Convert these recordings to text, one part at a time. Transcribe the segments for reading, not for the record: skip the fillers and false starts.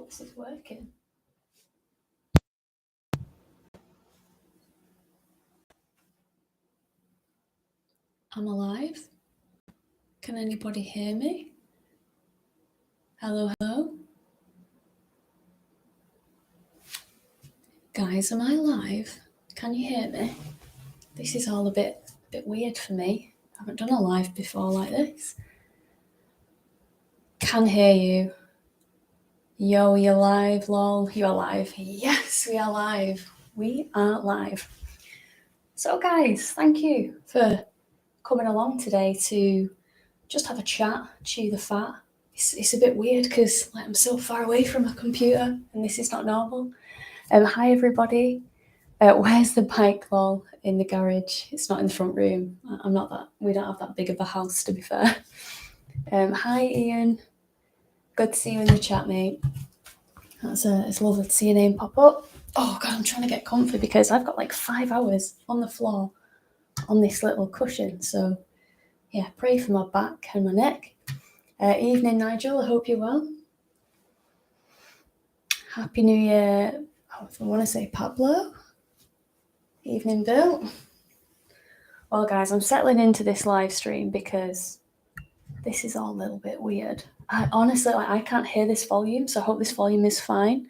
this is working. I'm alive. Can anybody hear me? Hello, hello? Guys, am I live? Can you hear me? This is all a bit weird for me. I haven't done a live before like this. Can hear you. Yo, you're live, lol. You're live. Yes, we are live. We are live. So guys, thank you for coming along today to just have a chat, chew the fat. It's a bit weird because I'm so far away from a computer and this is not normal. Hi everybody. Where's the bike, lol? In the garage. It's not in the front room. We don't have that big of a house, to be fair. Hi Ian. Good to see you in the chat, mate. It's lovely to see your name pop up. Oh god, I'm trying to get comfy because I've got like 5 hours on the floor on this little cushion. So yeah, pray for my back and my neck. Evening, Nigel. I hope you're well. Happy New Year. I want to say Pablo. Evening, Bill. Well, guys, I'm settling into this live stream because this is all a little bit weird. Honestly, I can't hear this volume, so I hope this volume is fine.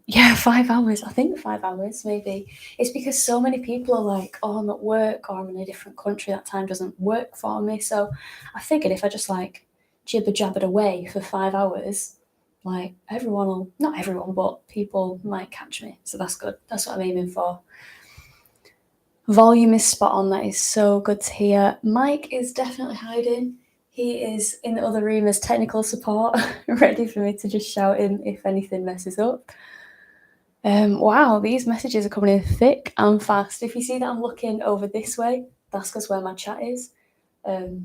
Yeah, 5 hours. I think 5 hours, maybe. It's because so many people are like, oh, I'm at work or I'm in a different country. That time doesn't work for me. So I figured if I just like jibber-jabbered away for 5 hours, like everyone will, not everyone, but people might catch me. So that's good. That's what I'm aiming for. Volume is spot on. That is so good to hear. Mike is definitely hiding. He is in the other room as technical support, ready for me to just shout in if anything messes up. Wow, these messages are coming in thick and fast. If you see that I'm looking over this way, that's because where my chat is. Hi,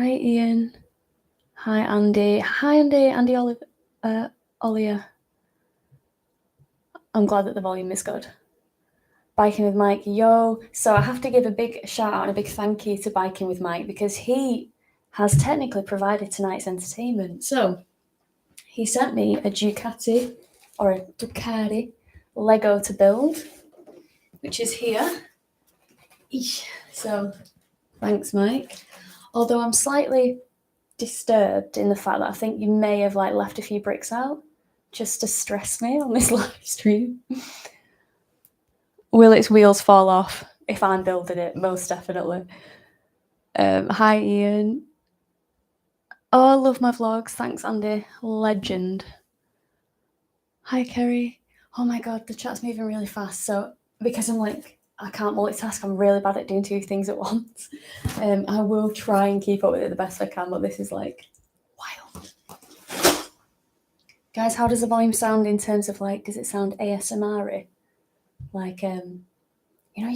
Ian. Hi, Andy. Hi, Andy. Andy Olia. I'm glad that the volume is good. Biking with Mike, yo. So I have to give a big shout out and a big thank you to Biking with Mike because he has technically provided tonight's entertainment. So he sent me a Ducati Lego to build, which is here. So thanks, Mike. Although I'm slightly disturbed in the fact that I think you may have like left a few bricks out just to stress me on this live stream. Will its wheels fall off if I'm building it? Most definitely. Hi, Ian. Oh, I love my vlogs. Thanks, Andy. Legend. Hi, Kerry. Oh my god, the chat's moving really fast. So because I'm like, I can't multitask, I'm really bad at doing 2 things at once. I will try and keep up with it the best I can, but this is like wild. Guys, how does the volume sound in terms of like, does it sound ASMR-y? Like, you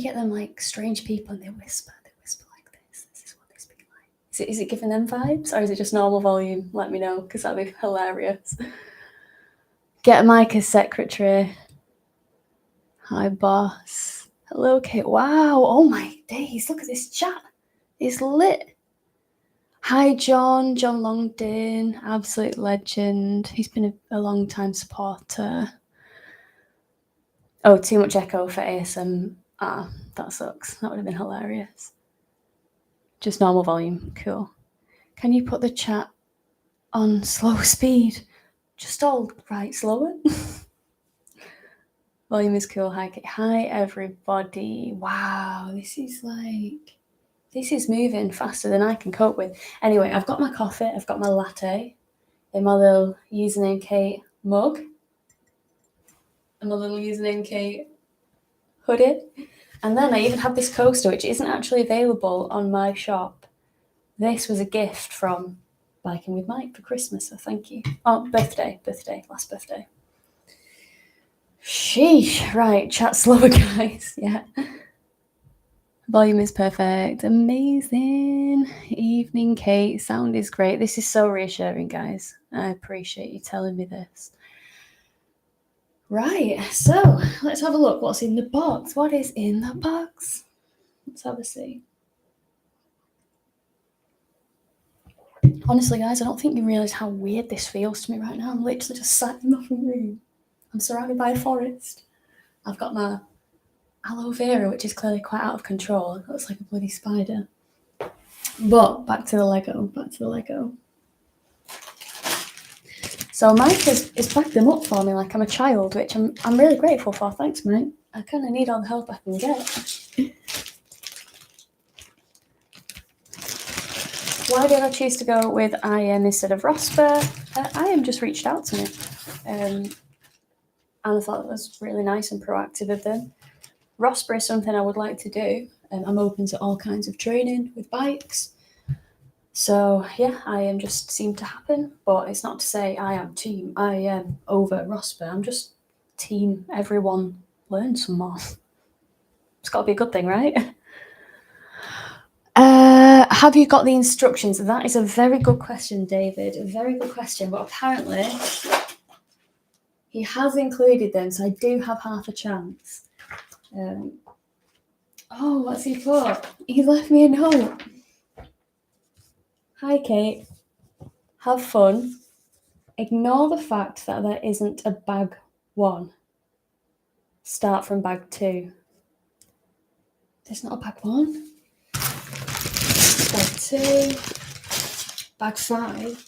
get them like strange people and they whisper like this. This is what they speak like. Is it giving them vibes or is it just normal volume? Let me know because that'd be hilarious. Get Mike as secretary. Hi, boss. Hello, Kate. Wow. Oh my days. Look at this chat. It's lit. Hi, John. John Longdon. Absolute legend. He's been a long time supporter. Oh, too much echo for ASM. That sucks. That would have been hilarious. Just normal volume. Cool. Can you put the chat on slow speed? Just all right, slower. Volume is cool. Hi, everybody. Wow, this is moving faster than I can cope with. Anyway, I've got my coffee. I've got my latte in my little Usernamekate mug. And my little Usernamekate hoodie. And then I even have this coaster, which isn't actually available on my shop. This was a gift from Biking with Mike for Christmas, so thank you. Oh, last birthday. Sheesh, right, chat slower, guys. Yeah. Volume is perfect. Amazing. Evening, Kate. Sound is great. This is so reassuring, guys. I appreciate you telling me this. Right, so let's have a look. What's in the box? What is in the box? Let's have a see. Honestly, guys, I don't think you realise how weird this feels to me right now. I'm literally just sat in my room. I'm surrounded by a forest. I've got my aloe vera, which is clearly quite out of control. It looks like a bloody spider. But back to the Lego. So Mike has backed them up for me like I'm a child, which I'm really grateful for. Thanks, mate. I kind of need all the help I can get. Why did I choose to go with IM instead of Rosper? IM just reached out to me. And I thought that was really nice and proactive of them. Rosper is something I would like to do. I'm open to all kinds of training with bikes. So yeah, IM just seemed to happen, but it's not to say I am team IM over Rosper. I'm just team everyone learn some more. It's got to be a good thing, right? Have you got the instructions? That is a very good question, David. A very good question, but apparently he has included them, so I do have half a chance. Oh, what's he put? He left me a note. Hi, Kate. Have fun. Ignore the fact that there isn't a bag 1. Start from bag 2. There's not a bag 1. Bag 2. Bag 5.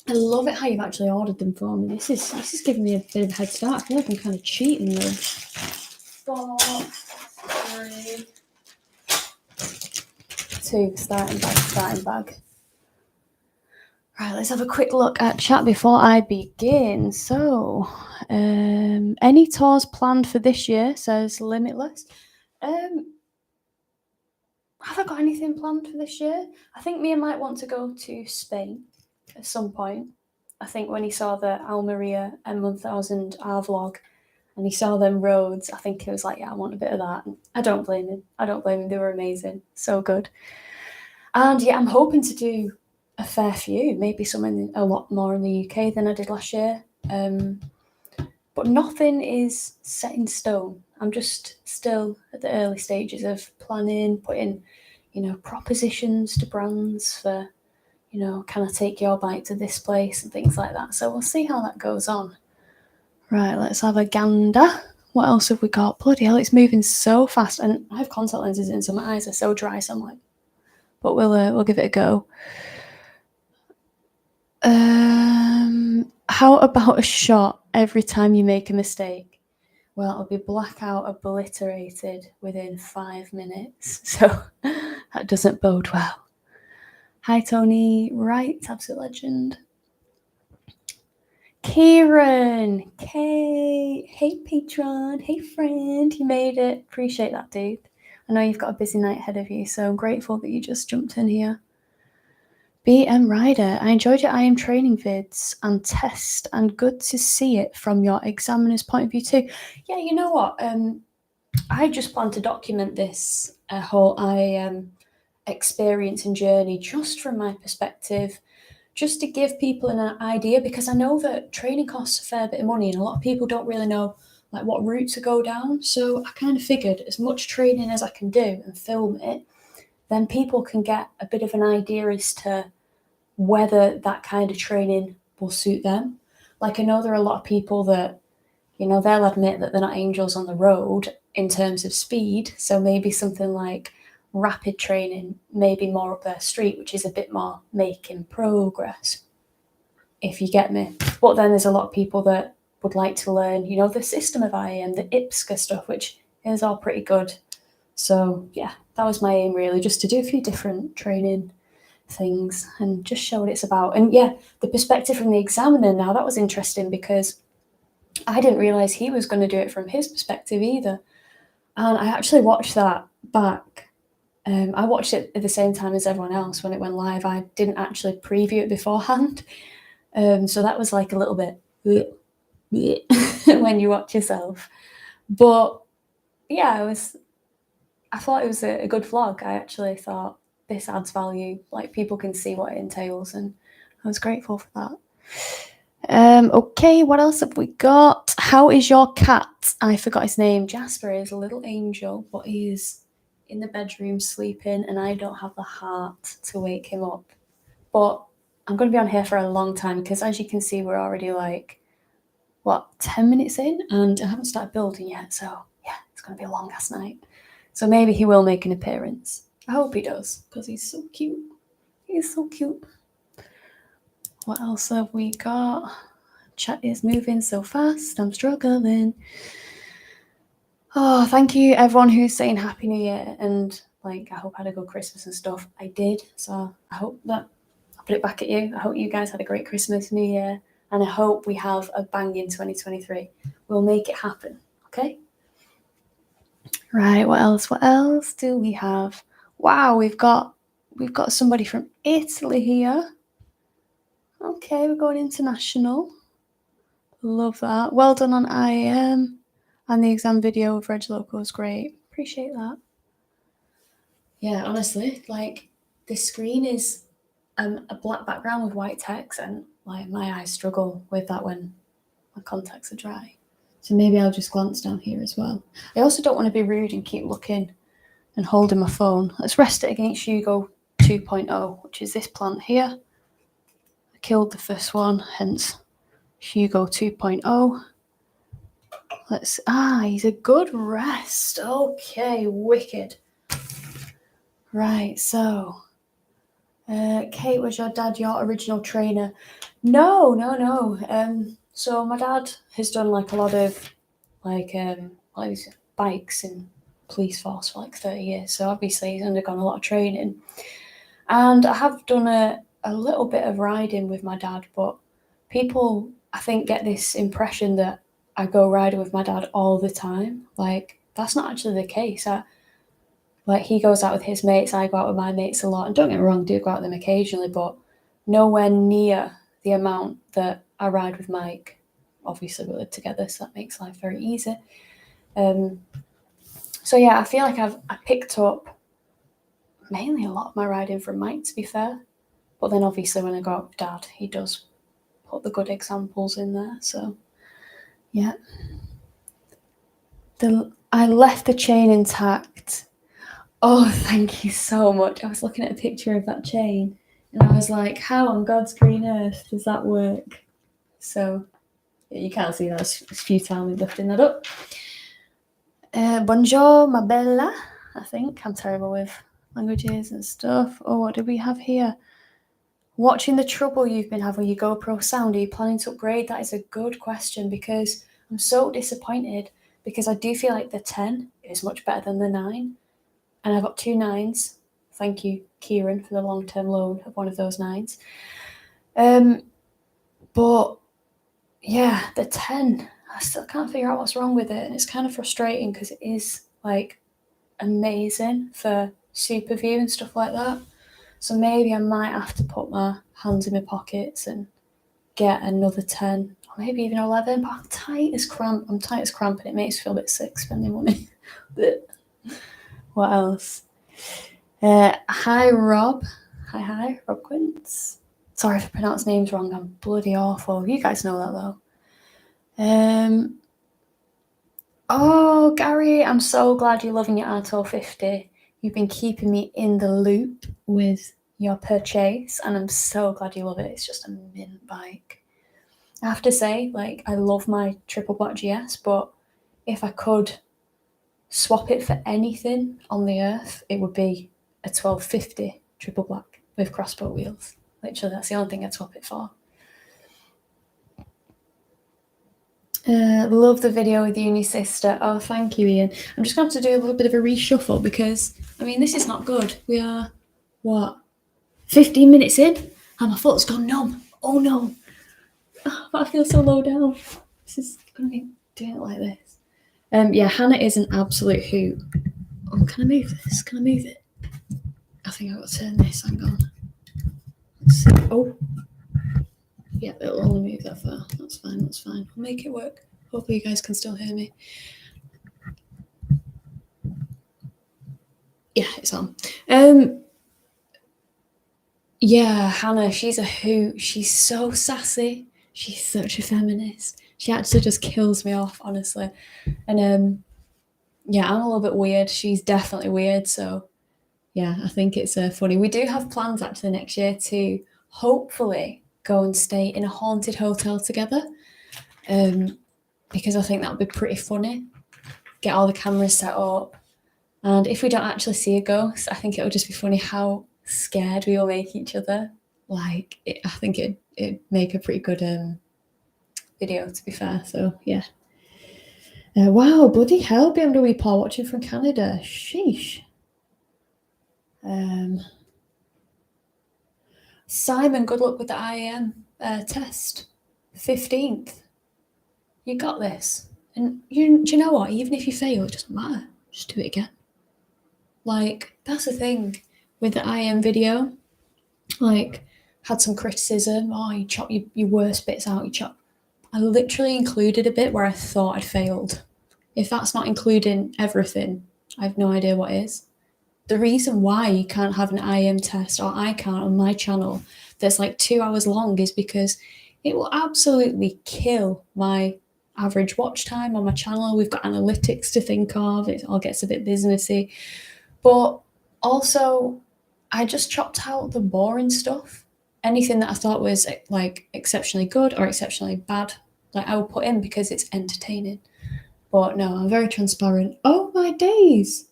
I love it how you've actually ordered them for me. This is giving me a bit of a head start. I feel like I'm kind of cheating though. 4, 3, 2. Starting bag. Right, let's have a quick look at chat before I begin. So, any tours planned for this year, says Limitless. Have I got anything planned for this year? I think Mia might want to go to Spain at some point. I think when he saw the Almeria M1000R vlog and he saw them roads, I think he was like, yeah, I want a bit of that. And I don't blame him. They were amazing. So good. And yeah, I'm hoping to do a fair few, maybe a lot more in the UK than I did last year. But nothing is set in stone. I'm just still at the early stages of planning, putting, propositions to brands for, can I take your bike to this place and things like that. So we'll see how that goes on. Right, let's have a gander. What else have we got? Bloody hell, it's moving so fast. And I have contact lenses in, so my eyes are so dry, so I'm like, but we'll give it a go. How about a shot every time you make a mistake? Well, it'll be blackout obliterated within 5 minutes, so that doesn't bode well. Hi, Tony. Right, absolute legend. Kieran, Kate, hey, patron, hey, friend, you made it. Appreciate that, dude. I know you've got a busy night ahead of you, so I'm grateful that you just jumped in here. BM Rider, I enjoyed your IM training vids and test, and good to see it from your examiner's point of view too. Yeah, you know what? I just plan to document this whole IM experience and journey just from my perspective, just to give people an idea, because I know that training costs a fair bit of money and a lot of people don't really know like what route to go down. So I kind of figured as much training as I can do and film it, then people can get a bit of an idea as to whether that kind of training will suit them. Like, I know there are a lot of people that, they'll admit that they're not angels on the road in terms of speed. So maybe something like rapid training may be more up their street, which is a bit more making progress, if you get me. But then there's a lot of people that would like to learn, the system of IM, the IPSCA stuff, which is all pretty good. So yeah, that was my aim really, just to do a few different training things and just show what it's about. And yeah, the perspective from the examiner now, that was interesting because I didn't realize he was going to do it from his perspective either. And I actually watched that back. I watched it at the same time as everyone else when it went live. I didn't actually preview it beforehand. So that was like a little bit when you watch yourself. But yeah, I thought it was a good vlog. I actually thought this adds value, like people can see what it entails, and I was grateful for that. Okay, what else have we got? How is your cat? I forgot his name. Jasper is a little angel, but he's in the bedroom sleeping and I don't have the heart to wake him up. But I'm going to be on here for a long time because, as you can see, we're already like, what, 10 minutes in? And I haven't started building yet. So, yeah, it's going to be a long ass night. So maybe he will make an appearance. I hope he does because he's so cute. He's so cute. What else have we got? Chat is moving so fast. I'm struggling. Oh, thank you everyone who's saying Happy New Year and like I hope I had a good Christmas and stuff. I did, so I hope that I'll put it back at you. I hope you guys had a great Christmas, New Year, and I hope we have a banging 2023. We'll make it happen, okay? Right, what else? What else do we have? Wow, we've got somebody from Italy here. Okay, we're going international. Love that. Well done on IAM. And the exam video with Reg Loco was great. Appreciate that. Yeah, honestly, like this screen is a black background with white text, and like my eyes struggle with that when my contacts are dry. So maybe I'll just glance down here as well. I also don't want to be rude and keep looking and holding my phone. Let's rest it against Hugo 2.0, which is this plant here. I killed the first one, hence Hugo 2.0. He's a good rest. Okay, wicked. Right, so Kate, was your dad your original trainer? No. So my dad has done like a lot of like bikes in police force for like 30 years. So obviously he's undergone a lot of training. And I have done a little bit of riding with my dad, but people I think get this impression that I go riding with my dad all the time. Like that's not actually the case. Like he goes out with his mates, I go out with my mates a lot. And don't get me wrong, I do go out with them occasionally, but nowhere near the amount that I ride with Mike. Obviously we live together, so that makes life very easy. So yeah, I feel like I picked up mainly a lot of my riding from Mike, to be fair. But then obviously when I go out with Dad, he does put the good examples in there. So yeah. I left the chain intact. Oh, thank you so much. I was looking at a picture of that chain and I was like, how on God's green earth does that work? So yeah, you can't see that. It's futile me lifting that up. Bonjour, ma bella. I think I'm terrible with languages and stuff. Oh, what do we have here? Watching the trouble you've been having with your GoPro sound, are you planning to upgrade? That is a good question because I'm so disappointed because I do feel like the 10 is much better than the 9. And I've got 2 9s. Thank you, Kieran, for the long-term loan of one of those 9s. But yeah, the 10, I still can't figure out what's wrong with it. And it's kind of frustrating because it is like amazing for super view and stuff like that. So maybe I might have to put my hands in my pockets and get another 10 or maybe even 11. But I'm tight as cramp and it makes me feel a bit sick spending money. What else? Hi, Rob. Hi, Rob Quince. Sorry if I pronounce names wrong. I'm bloody awful. You guys know that though. Oh, Gary, I'm so glad you're loving your Arto 50. You've been keeping me in the loop with your purchase, and I'm so glad you love it. It's just a mint bike. I have to say, like, I love my triple black GS, but if I could swap it for anything on the earth, it would be a 1250 triple black with crossbow wheels. Literally, that's the only thing I'd swap it for. Love the video with you and your sister. Oh, thank you, Ian. I'm just going to have to do a little bit of a reshuffle because, I mean, this is not good. We are, 15 minutes in? And my foot's gone numb. Oh, no. Oh, but I feel so low down. This is going to be doing it like this. Yeah, Hannah is an absolute hoot. Oh, can I move this? Can I move it? I think I've got to turn this. Hang on. Let's see. Oh. Yeah, it'll only move that far. That's fine. I'll make it work. Hopefully you guys can still hear me. Yeah, it's on. Yeah, Hannah, she's a hoot. She's so sassy. She's such a feminist. She actually just kills me off, honestly. And yeah, I'm a little bit weird. She's definitely weird. So yeah, I think it's funny. We do have plans actually next year to hopefully go and stay in a haunted hotel together, because I think that would be pretty funny. Get all the cameras set up, and if we don't actually see a ghost, I think it would just be funny how scared we all make each other. Like, I think it'd make a pretty good video, to be fair. So yeah. Wow, bloody hell, BMW Paul watching from Canada. Sheesh. Simon, good luck with the IAM test. 15th. You got this. And do you know what? Even if you fail, it doesn't matter. Just do it again. Like, that's the thing with the IAM video. Like, had some criticism. Oh, you chop your worst bits out. I literally included a bit where I thought I'd failed. If that's not including everything, I have no idea what is. The reason why you can't have an IM test, or I can't on my channel, that's like 2 hours long is because it will absolutely kill my average watch time on my channel. We've got analytics to think of. It all gets a bit businessy. But also, I just chopped out the boring stuff. Anything that I thought was like exceptionally good or exceptionally bad, like I will put in because it's entertaining. But no, I'm very transparent. Oh my days.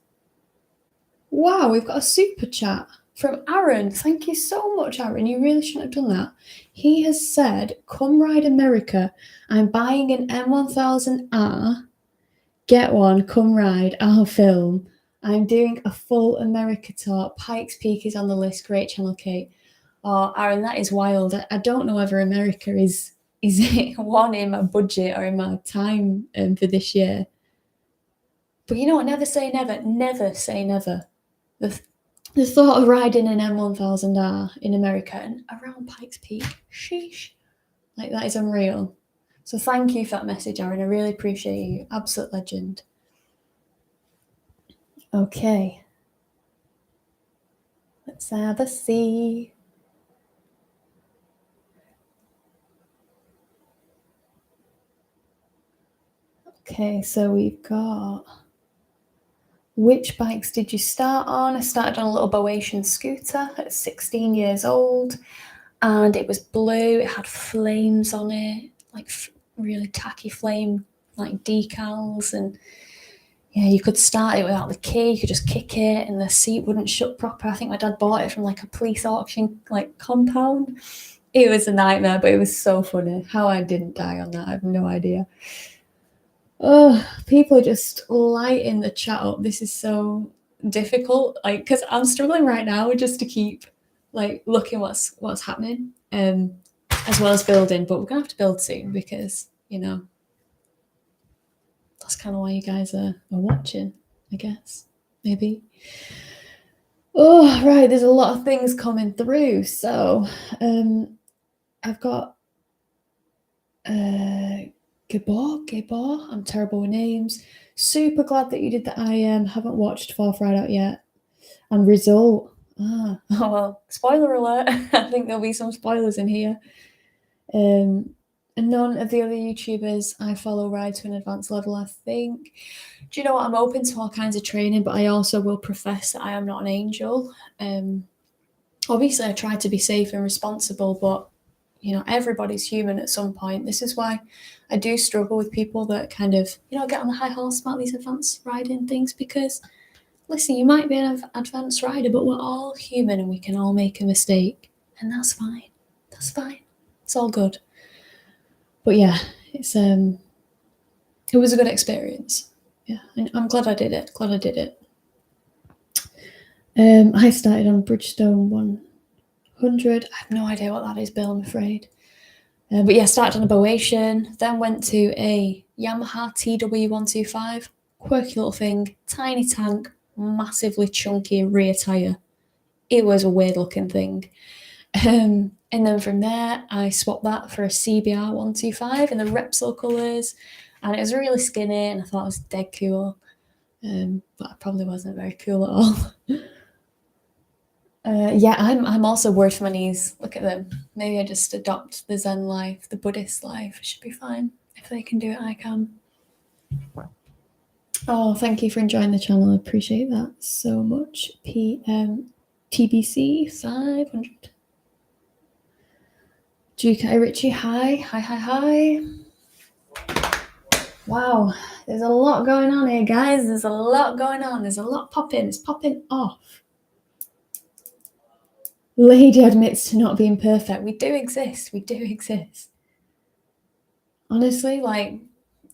Wow, we've got a super chat from Aaron. Thank you so much, Aaron. You really shouldn't have done that. He has said, come ride America. I'm buying an M1000R. Get one, come ride. I'll film. I'm doing a full America tour. Pikes Peak is on the list. Great channel, Kate. Oh, Aaron, that is wild. I don't know whether America is it one in my budget or in my time for this year. But you know what? Never say never. Never say never. The thought of riding an M1000R in America and around Pikes Peak, sheesh, like that is unreal. So thank you for that message, Aaron. I really appreciate you. Absolute legend. Okay. Let's have a see. Okay, so we've got... Which bikes did you start on? I started on a little Boasian scooter at 16 years old, and it was blue. It had flames on it, like really tacky flame, like decals, and yeah, you could start it without the key. You could just kick it, and the seat wouldn't shut proper. I think my dad bought it from like a police auction, like compound. It was a nightmare, but it was so funny. How I didn't die on that, I have no idea. Oh, people are just lighting the chat up. This is so difficult, like, because I'm struggling right now just to keep like looking what's happening, as well as building. But we're gonna have to build soon because, you know, that's kind of why you guys are watching, I guess, maybe. Oh, right, there's a lot of things coming through. So I've got Gabor, I'm terrible with names. Super glad that you did the IM. Haven't watched Fourth Ride Out yet. And Result. Oh well, spoiler alert. I think there'll be some spoilers in here. And none of the other YouTubers I follow ride to an advanced level, I think. Do you know what? I'm open to all kinds of training, but I also will profess that I am not an angel. Obviously, I try to be safe and responsible, but you know, everybody's human at some point. This is why I do struggle with people that kind of, you know, get on the high horse about these advanced riding things, because listen, you might be an advanced rider, but we're all human and we can all make a mistake, and that's fine. That's fine. It's all good. But yeah, it was a good experience. Yeah, and I'm glad I did it. I started on Bridgestone 100. I have no idea what that is, Bill, I'm afraid. But yeah, started on a Boasian, then went to a Yamaha TW125, quirky little thing, tiny tank, massively chunky rear tyre. It was a weird looking thing. And then from there, I swapped that for a CBR 125 in the Repsol colours, and it was really skinny, and I thought it was dead cool. But it probably wasn't very cool at all. Yeah, I'm also worried for my knees. Look at them. Maybe I just adopt the Zen life, the Buddhist life. It should be fine. If they can do it, I can. Oh, thank you for enjoying the channel. I appreciate that so much. TBC 500. Ducati Richie, hi. Wow, there's a lot going on here, guys. There's a lot going on. There's a lot popping. It's popping off. Lady admits to not being perfect. We do exist. Honestly, like,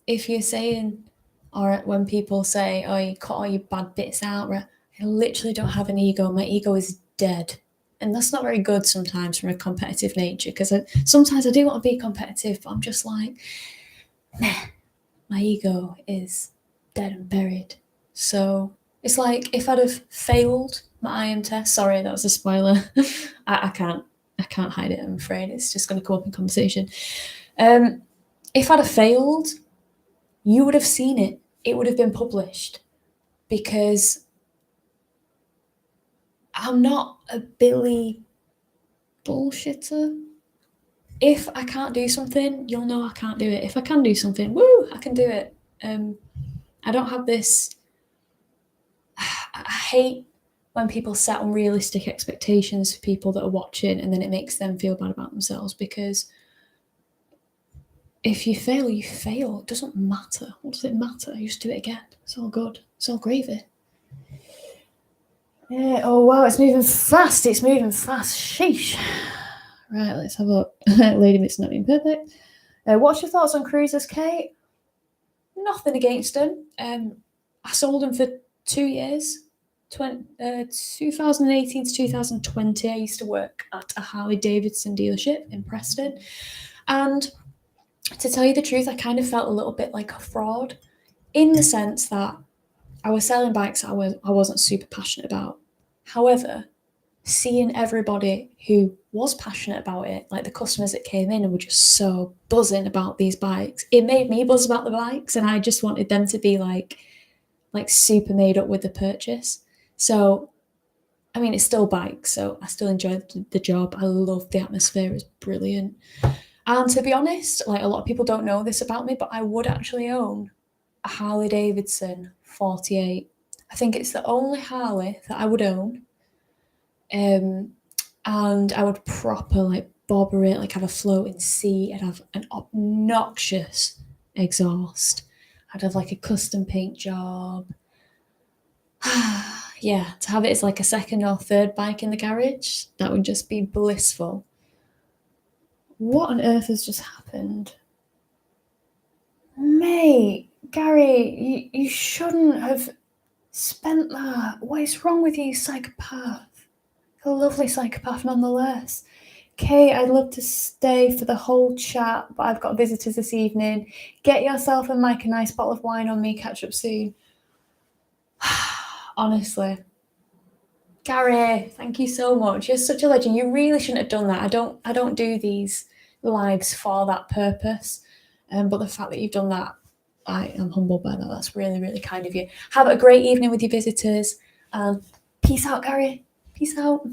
if you're saying, or when people say, oh, you cut all your bad bits out, right? I literally don't have an ego. My ego is dead. And that's not very good sometimes from a competitive nature, because sometimes I do want to be competitive, but I'm just like, nah, my ego is dead and buried. So it's like if I'd have failed my IM test, sorry, that was a spoiler. I can't hide it, I'm afraid. It's just going to come up in conversation. If I'd have failed, you would have seen it. It would have been published, because I'm not a Billy bullshitter. If I can't do something, you'll know I can't do it. If I can do something, woo, I can do it. I don't have this. I hate when people set unrealistic expectations for people that are watching, and then it makes them feel bad about themselves, because if you fail, you fail. It doesn't matter. What does it matter? You just do it again. It's all good. It's all gravy. Yeah, oh wow, it's moving fast. Sheesh. Right, let's have a look. Lady Miss Not Being Perfect. What's your thoughts on cruisers, Kate? Nothing against them. I sold them for 2 years. 2018 to 2020, I used to work at a Harley Davidson dealership in Preston. And to tell you the truth, I kind of felt a little bit like a fraud, in the sense that I was selling bikes I wasn't super passionate about. However, seeing everybody who was passionate about it, like the customers that came in and were just so buzzing about these bikes, it made me buzz about the bikes, and I just wanted them to be like super made up with the purchase. So, I mean, it's still bikes, so I still enjoy the job. I love the atmosphere, it's brilliant. And to be honest, like, a lot of people don't know this about me, but I would actually own a Harley Davidson 48. I think it's the only Harley that I would own. And I would proper like bobber it, like have a floating seat. I'd have an obnoxious exhaust. I'd have like a custom paint job. Yeah, to have it as like a second or third bike in the garage, that would just be blissful. What on earth has just happened? Mate, Gary, you shouldn't have spent that. What is wrong with you, psychopath? A lovely psychopath nonetheless. Kate, I'd love to stay for the whole chat, but I've got visitors this evening. Get yourself and Mike a nice bottle of wine on me. Catch up soon. Honestly. Gary, thank you so much. You're such a legend. You really shouldn't have done that. I don't do these lives for that purpose. But the fact that you've done that, I am humbled by that. That's really, really kind of you. Have a great evening with your visitors. Peace out, Gary. Peace out.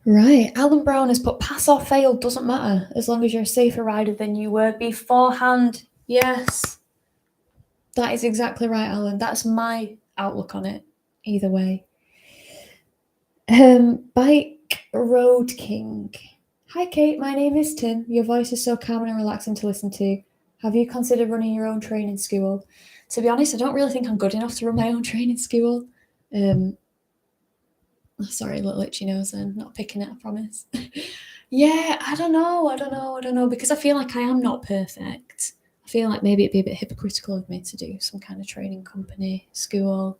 Right, Alan Brown has put pass or fail doesn't matter as long as you're a safer rider than you were beforehand. Yes, that is exactly right, Alan. That's my outlook on it. Either way. Bike Road King. Hi Kate, my name is Tim. Your voice is so calm and relaxing to listen to. Have you considered running your own training school? To be honest, I don't really think I'm good enough to run my own training school. Sorry, little itchy nose then. Not picking it, I promise. Yeah, I don't know, because I feel like I am not perfect. I feel like maybe it'd be a bit hypocritical of me to do some kind of training company, school.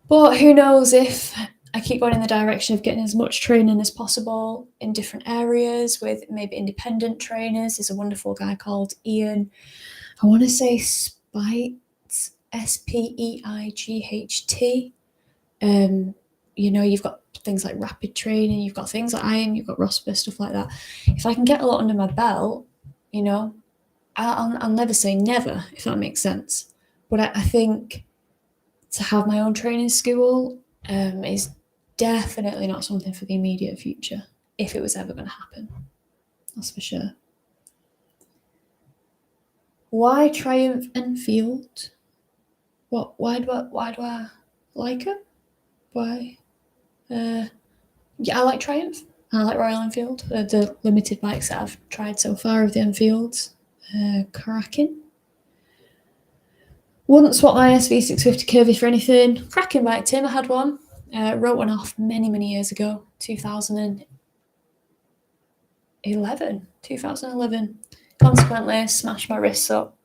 But who knows, if I keep going in the direction of getting as much training as possible in different areas with maybe independent trainers. There's a wonderful guy called Ian. I want to say Speight, Speight. You know, you've got things like rapid training, you've got things like iron, you've got ROSPA, stuff like that. If I can get a lot under my belt, you know, I'll never say never, if that makes sense. But I think to have my own training school is definitely not something for the immediate future, if it was ever going to happen. That's for sure. Why Triumph Enfield? What? Why do I like it? Why? Yeah, I like Triumph. I like Royal Enfield. The limited bikes that I've tried so far of the Enfields. Cracking. Wouldn't swap my SV650 Curvy for anything. Cracking bike, Tim. I had one. Wrote one off many, many years ago. 2011. Consequently, smashed my wrists up.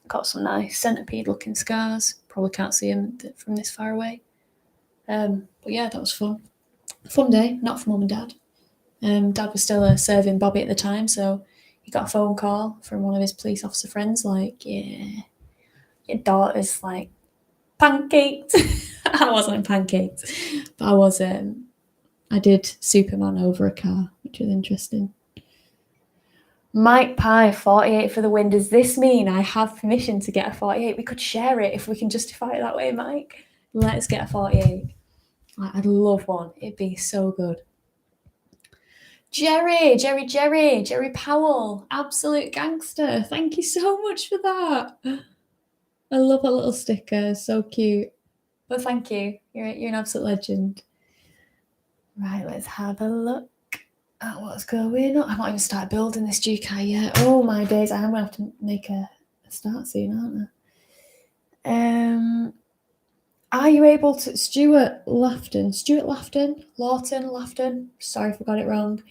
Got some nice centipede-looking scars. Probably can't see them from this far away. But yeah, that was fun. Fun day, not for mum and dad. Dad was still serving Bobby at the time, so he got a phone call from one of his police officer friends, like, yeah, your daughter's like pancaked. I wasn't pancaked, but I was. I did Superman over a car, which was interesting. Mike Pie, 48 for the win. Does this mean I have permission to get a 48? We could share it if we can justify it that way, Mike. Let's get a 48. I'd love one. It'd be so good. Jerry Powell, absolute gangster. Thank you so much for that. I love a little sticker, so cute. But thank you. You're an absolute legend. Right, let's have a look at what's going on. I've not even started building this Ducati yet. Oh my days, I am gonna have to make a start soon, aren't I? Are you able to Stuart Lafton? Sorry if I got it wrong.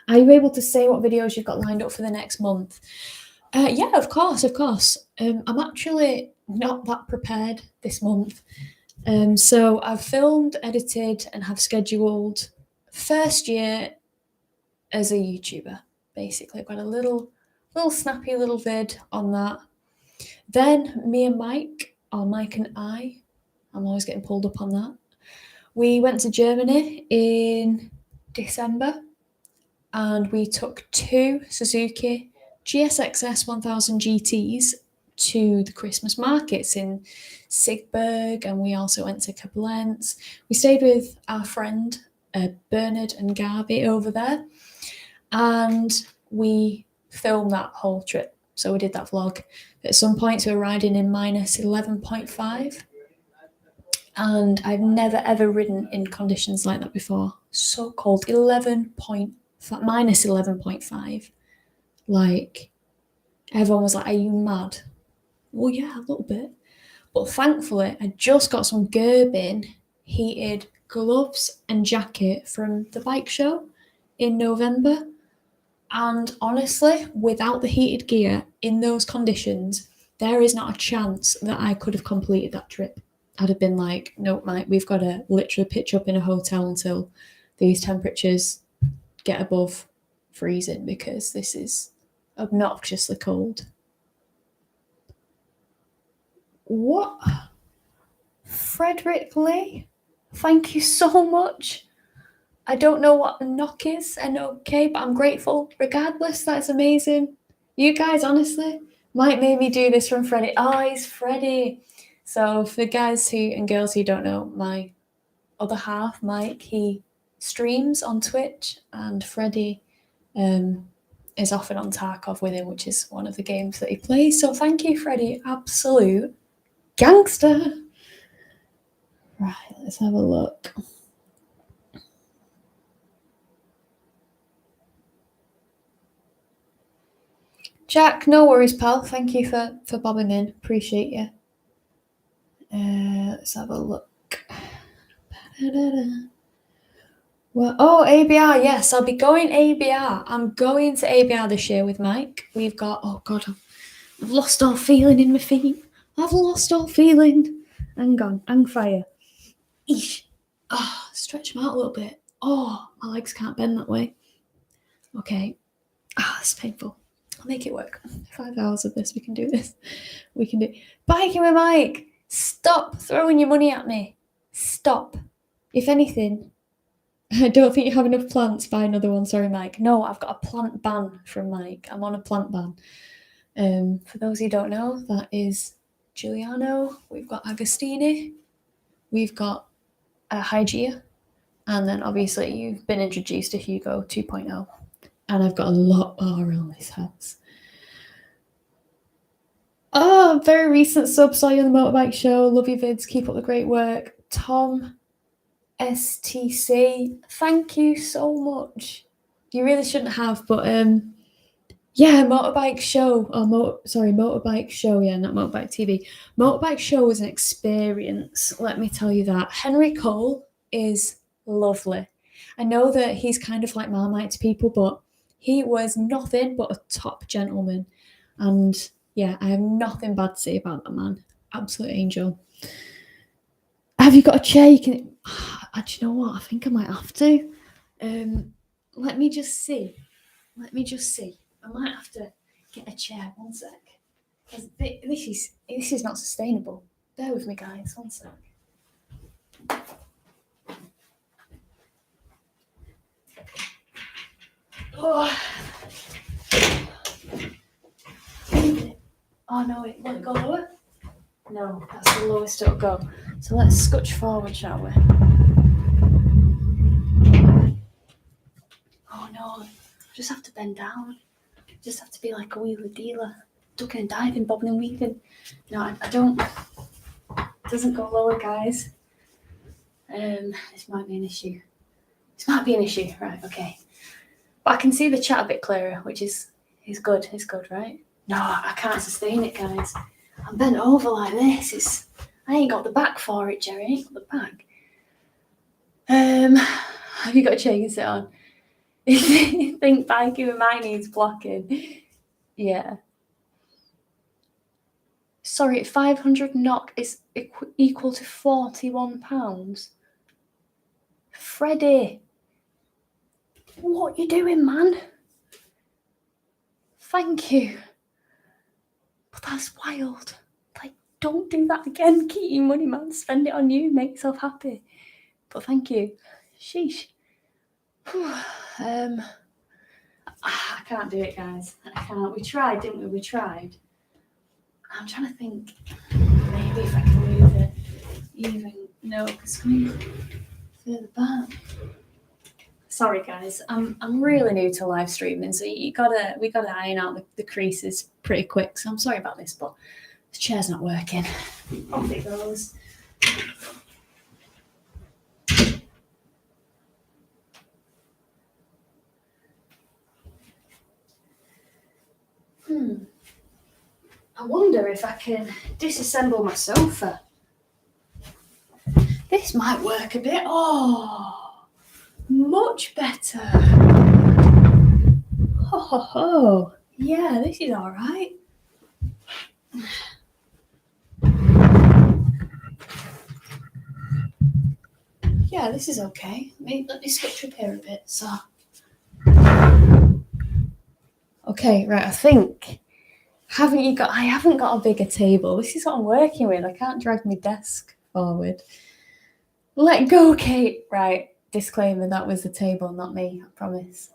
Are you able to say what videos you've got lined up for the next month? Yeah, of course. I'm actually not that prepared this month. So I've filmed, edited, and have scheduled first year as a YouTuber. Basically, I've got a little snappy little vid on that. Then me and Mike, or Mike and I'm always getting pulled up on that. We went to Germany in December, and we took 2 Suzuki GSXS 1000 GTs to the Christmas markets in Sigburg, and we also went to Koblenz. We stayed with our friend Bernard and Garby over there, and we filmed that whole trip. So we did that vlog. At some points we were riding in minus 11.5, and I've never ever ridden in conditions like that before. So cold. Minus 11.5. Like, everyone was like, are you mad? Well, yeah, a little bit. But thankfully, I just got some Gerbin heated gloves and jacket from the bike show in November. And honestly, without the heated gear in those conditions, there is not a chance that I could have completed that trip. I'd have been like, nope, Mike, we've got to literally pitch up in a hotel until these temperatures get above freezing, because this is obnoxiously cold. What? Frederick Lee? Thank you so much. I don't know what a knock is, NOK, but I'm grateful. Regardless, that's amazing. You guys, honestly, might make me do this from Freddie. Oh, he's Freddie. So for guys and girls who don't know, my other half, Mike, he streams on Twitch, and Freddie is often on Tarkov with him, which is one of the games that he plays. So thank you, Freddie. Absolute gangster. Right, let's have a look. Jack, no worries, pal. Thank you for bobbing in. Appreciate you. Let's have a look. Well, ABR, yes, I'll be going ABR. I'm going to ABR this year with Mike. We've got, oh God, I've lost all feeling in my feet. I've lost all feeling. Hang on, hang fire. Eesh. Stretch them out a little bit. My legs can't bend that way. Okay. It's painful. I'll make it work. 5 hours of this, we can do this. We can do biking with Mike. Stop throwing your money at me. Stop. If anything, I don't think you have enough plants. Buy another one. Sorry, Mike. No, I've got a plant ban from Mike. I'm on a plant ban. For those who don't know, that is Giuliano. We've got Agostini. We've got Hygeia. And then obviously you've been introduced to Hugo 2.0. And I've got a lot more around this house. Very recent sub. Saw you on the motorbike show. Love your vids. Keep up the great work. Tom STC, thank you so much. You really shouldn't have, but yeah, motorbike show, or motorbike show, yeah, not motorbike TV. Motorbike show was an experience, let me tell you that. Henry Cole is lovely. I know that he's kind of like Marmite to people, but he was nothing but a top gentleman. And yeah, I have nothing bad to say about that man. Absolute angel. Have you got a chair? You can. Do you know what? I think I might have to. Let me just see. I might have to get a chair. One sec. 'Cause this is not sustainable. Bear with me, guys. One sec. Oh. Oh no! Will it go lower? No, that's the lowest it'll go. So let's scooch forward, shall we? Oh no! I just have to bend down. Just have to be like a wheeler dealer, ducking and diving, bobbing and weaving. No, I don't. It doesn't go lower, guys. This might be an issue. Right? Okay. But I can see the chat a bit clearer, which is good. It's good, right? No, I can't sustain it, guys. I'm bent over like this. I ain't got the back for it, Jerry. I ain't got the back. Have you got a chair you can sit on? Think biking with my needs blocking. Yeah. Sorry, 500 knock is equal to £41. Freddie, what you doing, man? Thank you. But that's wild. Like, don't do that again. Keep your money, man. Spend it on you. Make yourself happy. But thank you. Sheesh. I can't do it, guys. I can't. We tried, didn't we? We tried. I'm trying to think. Maybe if I can move it even. No, because coming further back. Sorry, guys. I'm really new to live streaming, so we gotta iron out the creases pretty quick. So I'm sorry about this, but the chair's not working. Off it goes. I wonder if I can disassemble my sofa. This might work a bit. Oh, much better. Ho ho ho. Yeah, this is all right. Yeah, this is okay. Let me switch up here a bit. So, okay, right. I think I haven't got a bigger table. This is what I'm working with. I can't drag my desk forward. Let go, Kate. Right. Disclaimer: that was the table, not me. I promise.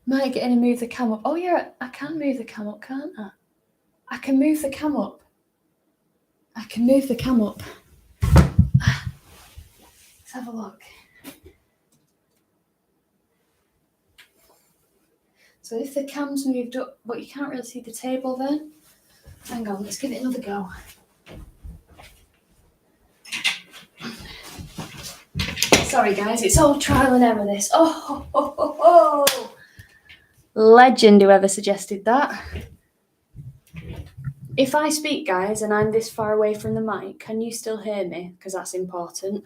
Might get in and move the cam up. Oh yeah, I can move the cam up, can't I? I can move the cam up. Let's have a look. So if the cam's moved up, but you can't really see the table then. Hang on, let's give it another go. Sorry guys, it's all trial and error this. Oh. Legend, whoever suggested that. If I speak, guys, and I'm this far away from the mic, can you still hear me? Because that's important.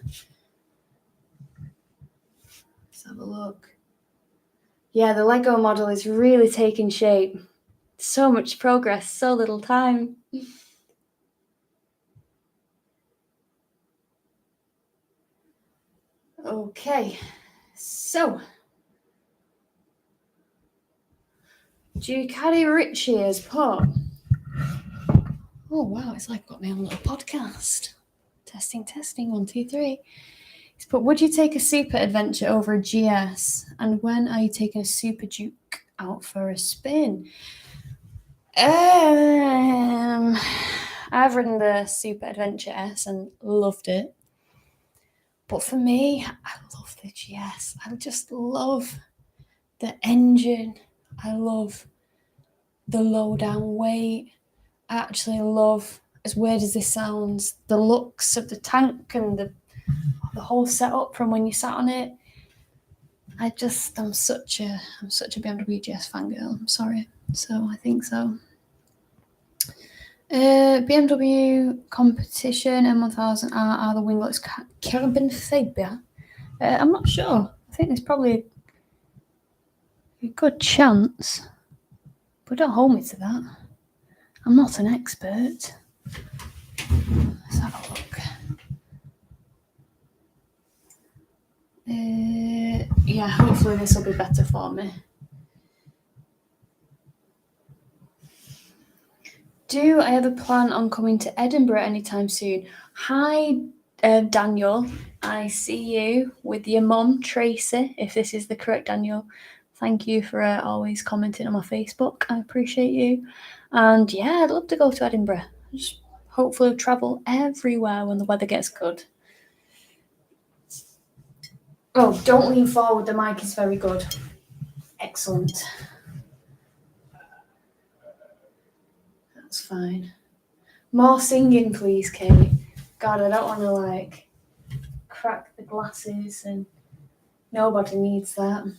Let's have a look. Yeah, the Lego model is really taking shape. So much progress, so little time. Okay, so Ducati Richie has put. Oh wow, it's like got me on a little podcast. Testing, 1, 2, 3. He's put, would you take a Super Adventure over a GS? And when are you taking a Super Duke out for a spin? I've ridden the Super Adventure S and loved it. But for me, I love the GS. I just love the engine. I love the low down weight. I actually love, as weird as this sounds, the looks of the tank and the whole setup from when you sat on it. I'm such a BMW GS fangirl. I'm sorry. So I think so. BMW competition M1000R the winglets carbon fibre. I'm not sure. I think there's probably a good chance, but don't hold me to that. I'm not an expert. Let's have a look. Yeah, hopefully this will be better for me. Do I have a plan on coming to Edinburgh anytime soon? Hi, Daniel. I see you with your mum, Tracy, if this is the correct Daniel. Thank you for always commenting on my Facebook. I appreciate you. And yeah, I'd love to go to Edinburgh. Just hopefully travel everywhere when the weather gets good. Oh, don't lean forward. The mic is very good. Excellent. That's fine. More singing, please, Kate. God, I don't want to crack the glasses, and nobody needs that.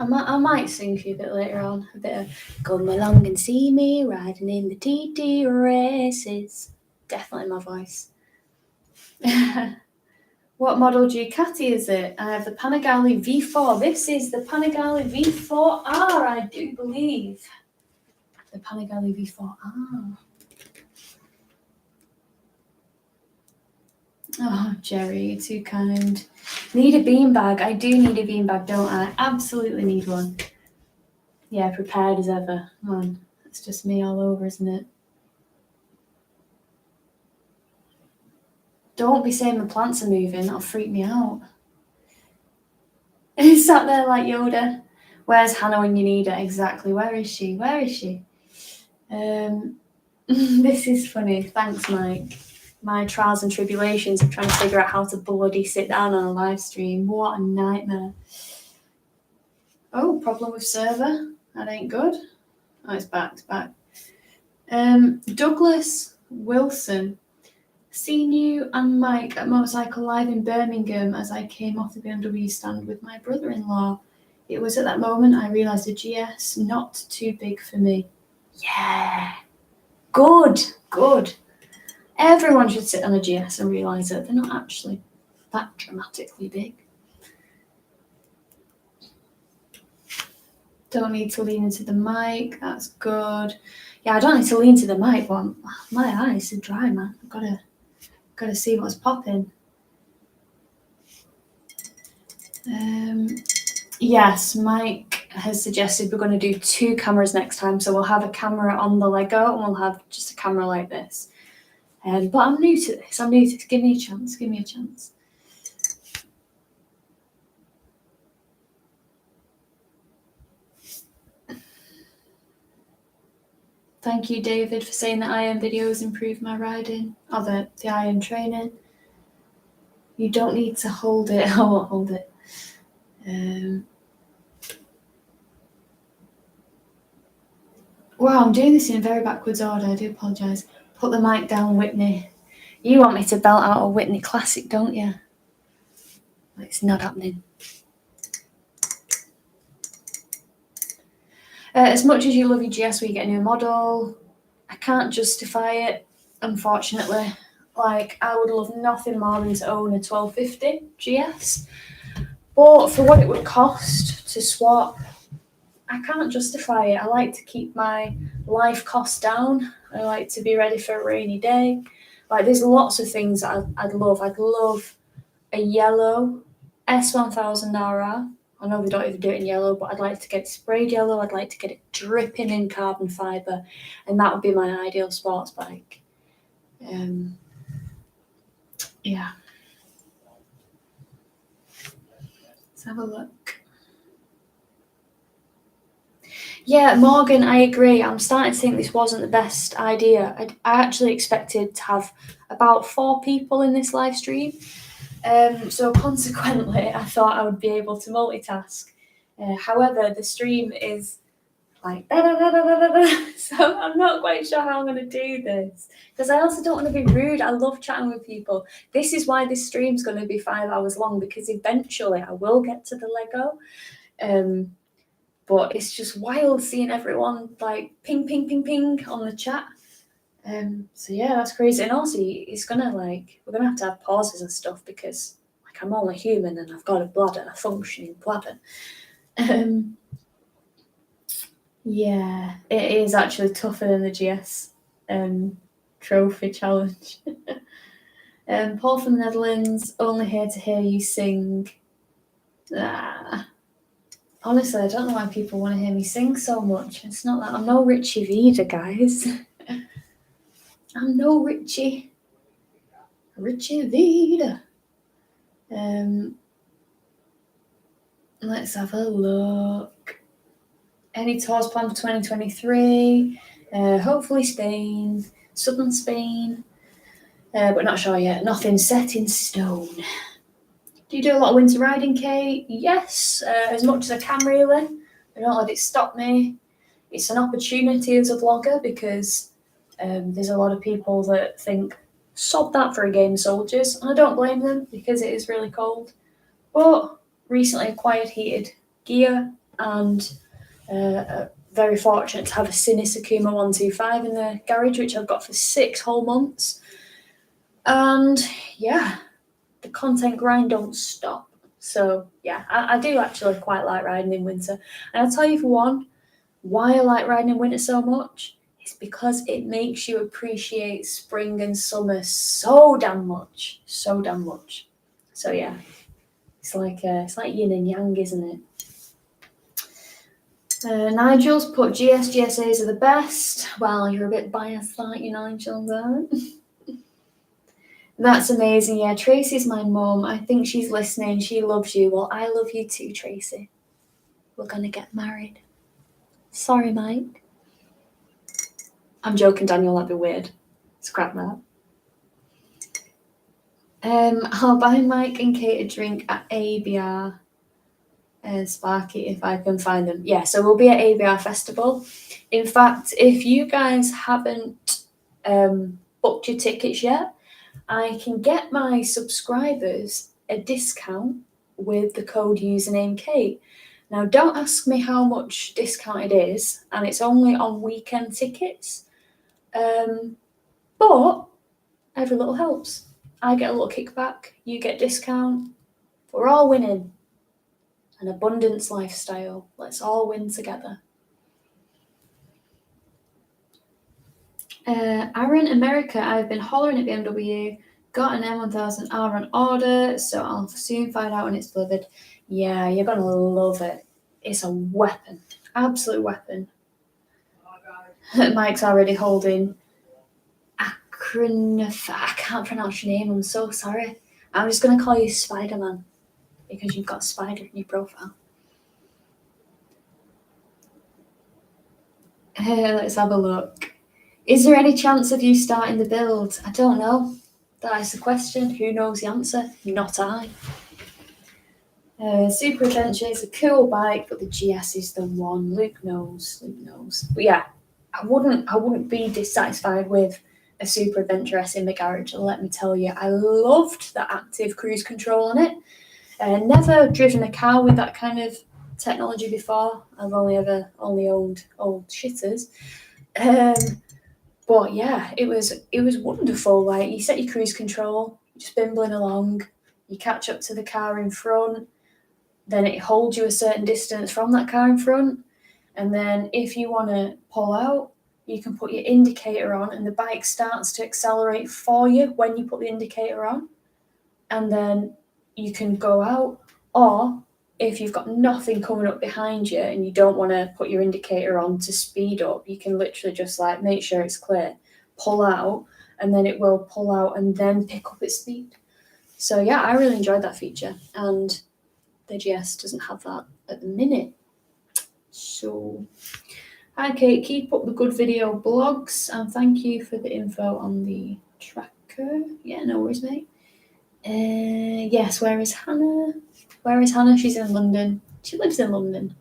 I might sing for you a bit later on. A bit of "Come along and see me riding in the TT races." Definitely my voice. What model Ducati is it? I have the Panigale V4. This is the Panigale V4R, I do believe. The Panigale V4R. Oh, Jerry, you're too kind. Need a beanbag. I do need a beanbag, don't I? Absolutely need one. Yeah, prepared as ever. Man, it's just me all over, isn't it? Don't be saying my plants are moving. That'll freak me out. He's sat there like Yoda. Where's Hannah when you need her? Exactly. Where is she? Where is she? This is funny. Thanks, Mike. My trials and tribulations of trying to figure out how to bloody sit down on a live stream. What a nightmare. Oh, problem with server. That ain't good. Oh, it's back. It's back. Douglas Wilson. Seen you and Mike at Motorcycle Live in Birmingham as I came off the BMW stand with my brother-in-law. It was at that moment I realised a GS not too big for me. Yeah. Good. Everyone should sit on a GS and realise that they're not actually that dramatically big. Don't need to lean into the mic. That's good. Yeah, I don't need to lean to the mic, but my eyes are dry, man. I've got to see what's popping. Yes, Mike has suggested we're going to do 2 cameras next time. So we'll have a camera on the Lego and we'll have just a camera like this. But I'm new to this. Give me a chance. Thank you, David, for saying that iron videos improve my riding. Or the iron training. You don't need to hold it. I won't hold it. Wow, I'm doing this in a very backwards order. I do apologise. Put the mic down, Whitney. You want me to belt out a Whitney classic, don't you? It's not happening. As much as you love your GS when you get a new model, I can't justify it, unfortunately. I would love nothing more than to own a 1250 GS. But for what it would cost to swap, I can't justify it. I like to keep my life costs down. I like to be ready for a rainy day. There's lots of things that I'd love. I'd love a yellow S1000RR. I know they don't even do it in yellow, but I'd like to get it sprayed yellow. I'd like to get it dripping in carbon fibre, and that would be my ideal sports bike. Yeah. Let's have a look. Yeah, Morgan, I agree. I'm starting to think this wasn't the best idea. I actually expected to have about 4 people in this live stream. So consequently, I thought I would be able to multitask. However, the stream is like da, da, da, da, da, da. So I'm not quite sure how I'm going to do this, because I also don't want to be rude. I love chatting with people. This is why this stream's going to be 5 hours long, because eventually I will get to the Lego. But it's just wild seeing everyone like ping, ping, ping, ping on the chat. So yeah, that's crazy. And also, it's gonna we're gonna have to have pauses and stuff, because like I'm only human and I've got a bladder, a functioning bladder. Yeah, it is actually tougher than the GS trophy challenge. Paul from the Netherlands, only here to hear you sing. Honestly, I don't know why people want to hear me sing so much. It's not that I'm no Richie Vida, guys. I'm no Richie Vida. Let's have a look. Any tours planned for 2023? Hopefully Spain, southern Spain, but not sure yet. Nothing set in stone. Do you do a lot of winter riding, Kate? Yes, as much as I can, really. I don't let it stop me. It's an opportunity as a vlogger, because there's a lot of people that think, sod that for a game, soldiers, and I don't blame them, because it is really cold. But recently acquired heated gear, and very fortunate to have a Cine Sakuma 125 in the garage, which I've got for 6 whole months. And yeah, the content grind don't stop. So yeah, I do actually quite like riding in winter. And I'll tell you, for one, why I like riding in winter so much is because it makes you appreciate spring and summer so damn much. So damn much. So yeah, it's like yin and yang, isn't it? Nigel's put GSAs are the best. Well, you're a bit biased, aren't you, Nigel? That's amazing. Yeah, Tracy's my mum. I think she's listening. She loves you. Well, I love you too, Tracy. We're going to get married. Sorry, Mike. I'm joking, Daniel. That'd be weird. Scrap that. I'll buy Mike and Kate a drink at ABR. Sparky, if I can find them. Yeah, so we'll be at ABR Festival. In fact, if you guys haven't booked your tickets yet, I can get my subscribers a discount with the code Usernamekate. Now, don't ask me how much discount it is, and it's only on weekend tickets. But every little helps. I get a little kickback, you get discount. We're all winning. An abundance lifestyle. Let's all win together. Aaron, America, I've been hollering at BMW. Got an M1000R on order, so I'll soon find out when it's delivered. Yeah, you're going to love it. It's a weapon. Absolute weapon. Mike's already holding I can't pronounce your name. I'm so sorry. I'm just going to call you Spider-Man, because you've got spider in your profile. Let's have a look. Is there any chance of you starting the build? I don't know. That is the question. Who knows the answer? Not I. Super Adventure is a cool bike, but the GS is the one. Luke knows. But yeah, I wouldn't be dissatisfied with a Super Adventure S in my garage. Let me tell you, I loved the active cruise control on it. Never driven a car with that kind of technology before. I've only owned old shitters. But yeah, it was wonderful. Like, you set your cruise control, just bimbling along, you catch up to the car in front, then it holds you a certain distance from that car in front, and then if you want to pull out, you can put your indicator on, and the bike starts to accelerate for you when you put the indicator on, and then you can go out. Or if you've got nothing coming up behind you and you don't want to put your indicator on to speed up, you can literally just like make sure it's clear, pull out, and then it will pull out and then pick up its speed. So yeah, I really enjoyed that feature, and the GS doesn't have that at the minute. So hi Kate, keep up the good video blogs, and thank you for the info on the tracker. Yeah, no worries, mate. Yes, where is Hannah? She's in London. She lives in London.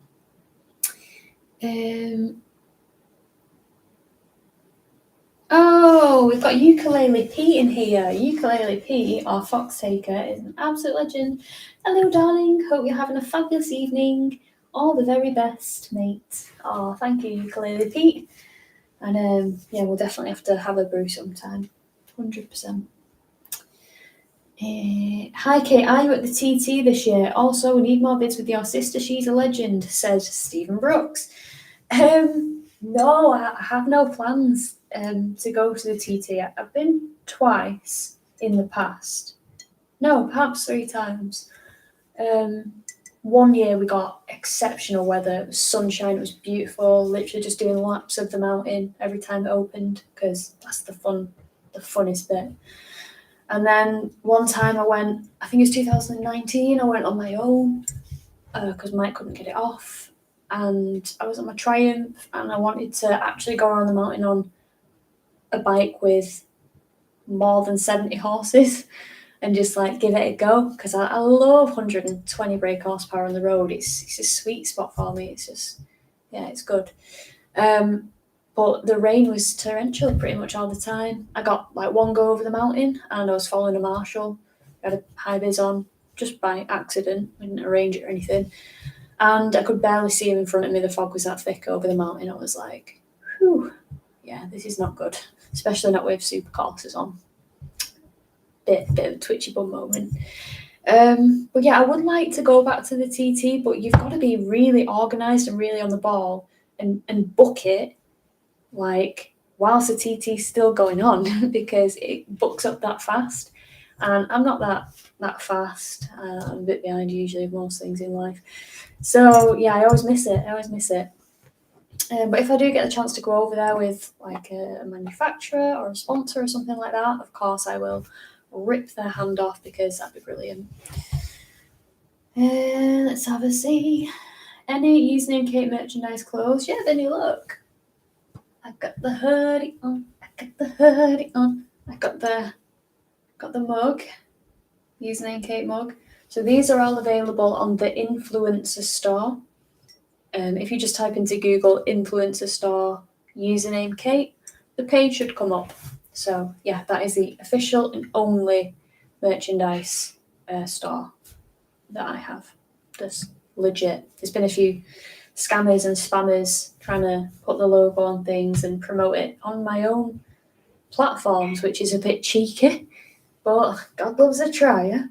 Oh, we've got Ukulele Pete in here. Ukulele Pete, our fox taker, is an absolute legend. Hello, darling. Hope you're having a fabulous evening. All the very best, mate. Oh, thank you, Ukulele Pete. And yeah, we'll definitely have to have a brew sometime. 100%. Hi, Kate. Are you at the TT this year? Also, we need more bids with your sister. She's a legend, said Stephen Brooks. No, I have no plans to go to the TT. I've been twice in the past. No, perhaps 3 times. One year we got exceptional weather. It was sunshine. It was beautiful. Literally just doing laps of the mountain every time it opened because that's the funnest bit. And then one time I went, I think it was 2019, I went on my own because Mike couldn't get it off. And I was on my Triumph and I wanted to actually go around the mountain on a bike with more than 70 horses and just like give it a go because I love 120 brake horsepower on the road. It's a sweet spot for me. It's just, yeah, it's good. But the rain was torrential pretty much all the time. I got like one go over the mountain and I was following a marshal. I had a high vis on just by accident. I didn't arrange it or anything. And I could barely see him in front of me. The fog was that thick over the mountain. I was like, whew, yeah, this is not good. Especially not with super courses on. Bit of a twitchy bum moment. But yeah, I would like to go back to the TT, but you've got to be really organised and really on the ball and book it like whilst the TT's still going on because it books up that fast. And I'm not that fast. I'm a bit behind usually with most things in life. So yeah, I always miss it. But if I do get the chance to go over there with like a manufacturer or a sponsor or something like that, of course I will rip their hand off because that'd be brilliant. Let's have a see. Any Usernamekate merchandise clothes? Yeah, then you look. I got the hoodie on. I got the mug. Usernamekate mug. So these are all available on the influencer store. If you just type into Google influencer store Usernamekate, the page should come up. So yeah, that is the official and only merchandise store that I have. That's legit. There's been a few scammers and spammers trying to put the logo on things and promote it on my own platforms, which is a bit cheeky, but God loves a trier.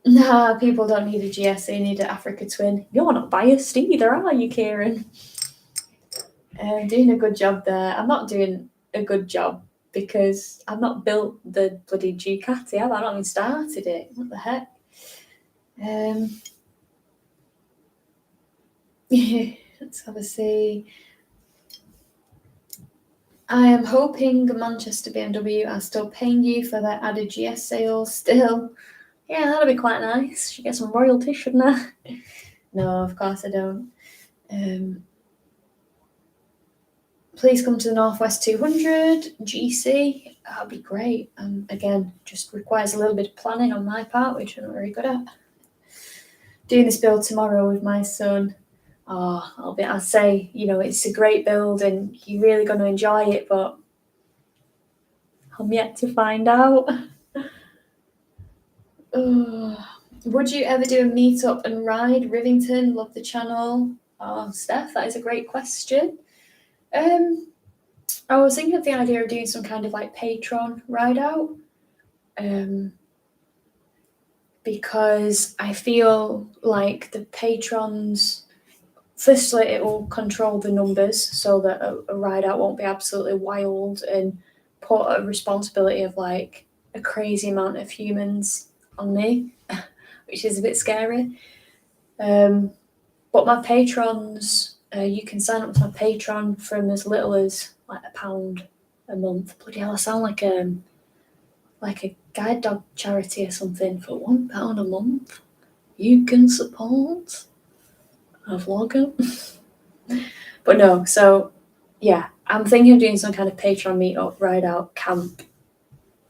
Nah, people don't need a GS, they need an Africa Twin. You're not biased either, are you, Kieran? Doing a good job there. I'm not doing a good job because I've not built the bloody Ducati, have I? I've not even started it. What the heck? Let's have a see. I am hoping Manchester BMW are still paying you for their added GS sales still. Yeah, that'd be quite nice. Should get some royalties, shouldn't I? No, of course I don't. Please come to the Northwest 200 GC. That'd be great. Again, just requires a little bit of planning on my part, which I'm not very good at. Doing this build tomorrow with my son. I'd say, it's a great build and you're really going to enjoy it, but I'm yet to find out. Would you ever do a meetup and ride? Rivington, love the channel. Oh, Steph, that is a great question. I was thinking of the idea of doing some kind of like Patreon ride out. Because I feel like the patrons, firstly, it will control the numbers so that a ride out won't be absolutely wild and put a responsibility of like a crazy amount of humans on me, which is a bit scary. But my patrons, you can sign up to my Patreon from as little as like £1 a month. Bloody hell, I sound like a guide dog charity or something. For £1 a month, you can support a vlogger. But no, so yeah, I'm thinking of doing some kind of Patreon meetup, ride out, camp,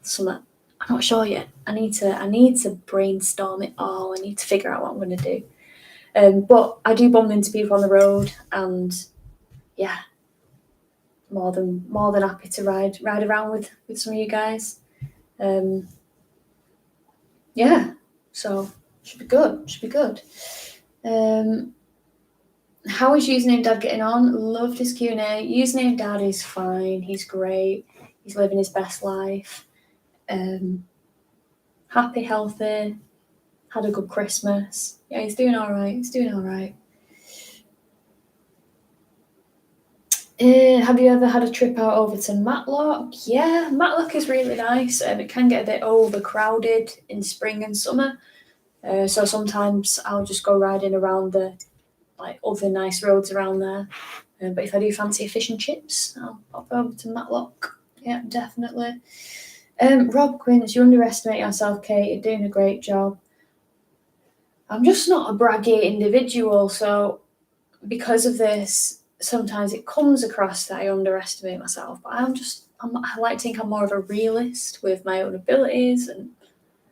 something I'm not sure yet. I need to brainstorm it all. I need to figure out what I'm going to do. But I do bump into people on the road, and yeah, more than happy to ride around with some of you guys. Yeah, so should be good. How is Username Dad getting on? Loved his Q&A. Username Dad is fine. He's great. He's living his best life. Happy, healthy. Had a good Christmas. Yeah, he's doing all right. Have you ever had a trip out over to Matlock? Yeah, Matlock is really nice. It can get a bit overcrowded in spring and summer. So sometimes I'll just go riding around the other nice roads around there. But if I do fancy a fish and chips, I'll pop over to Matlock. Yeah, definitely. Rob Quince, you underestimate yourself, Kate. You're doing a great job. I'm just not a braggy individual, so because of this, sometimes it comes across that I underestimate myself. But I like to think I'm more of a realist with my own abilities and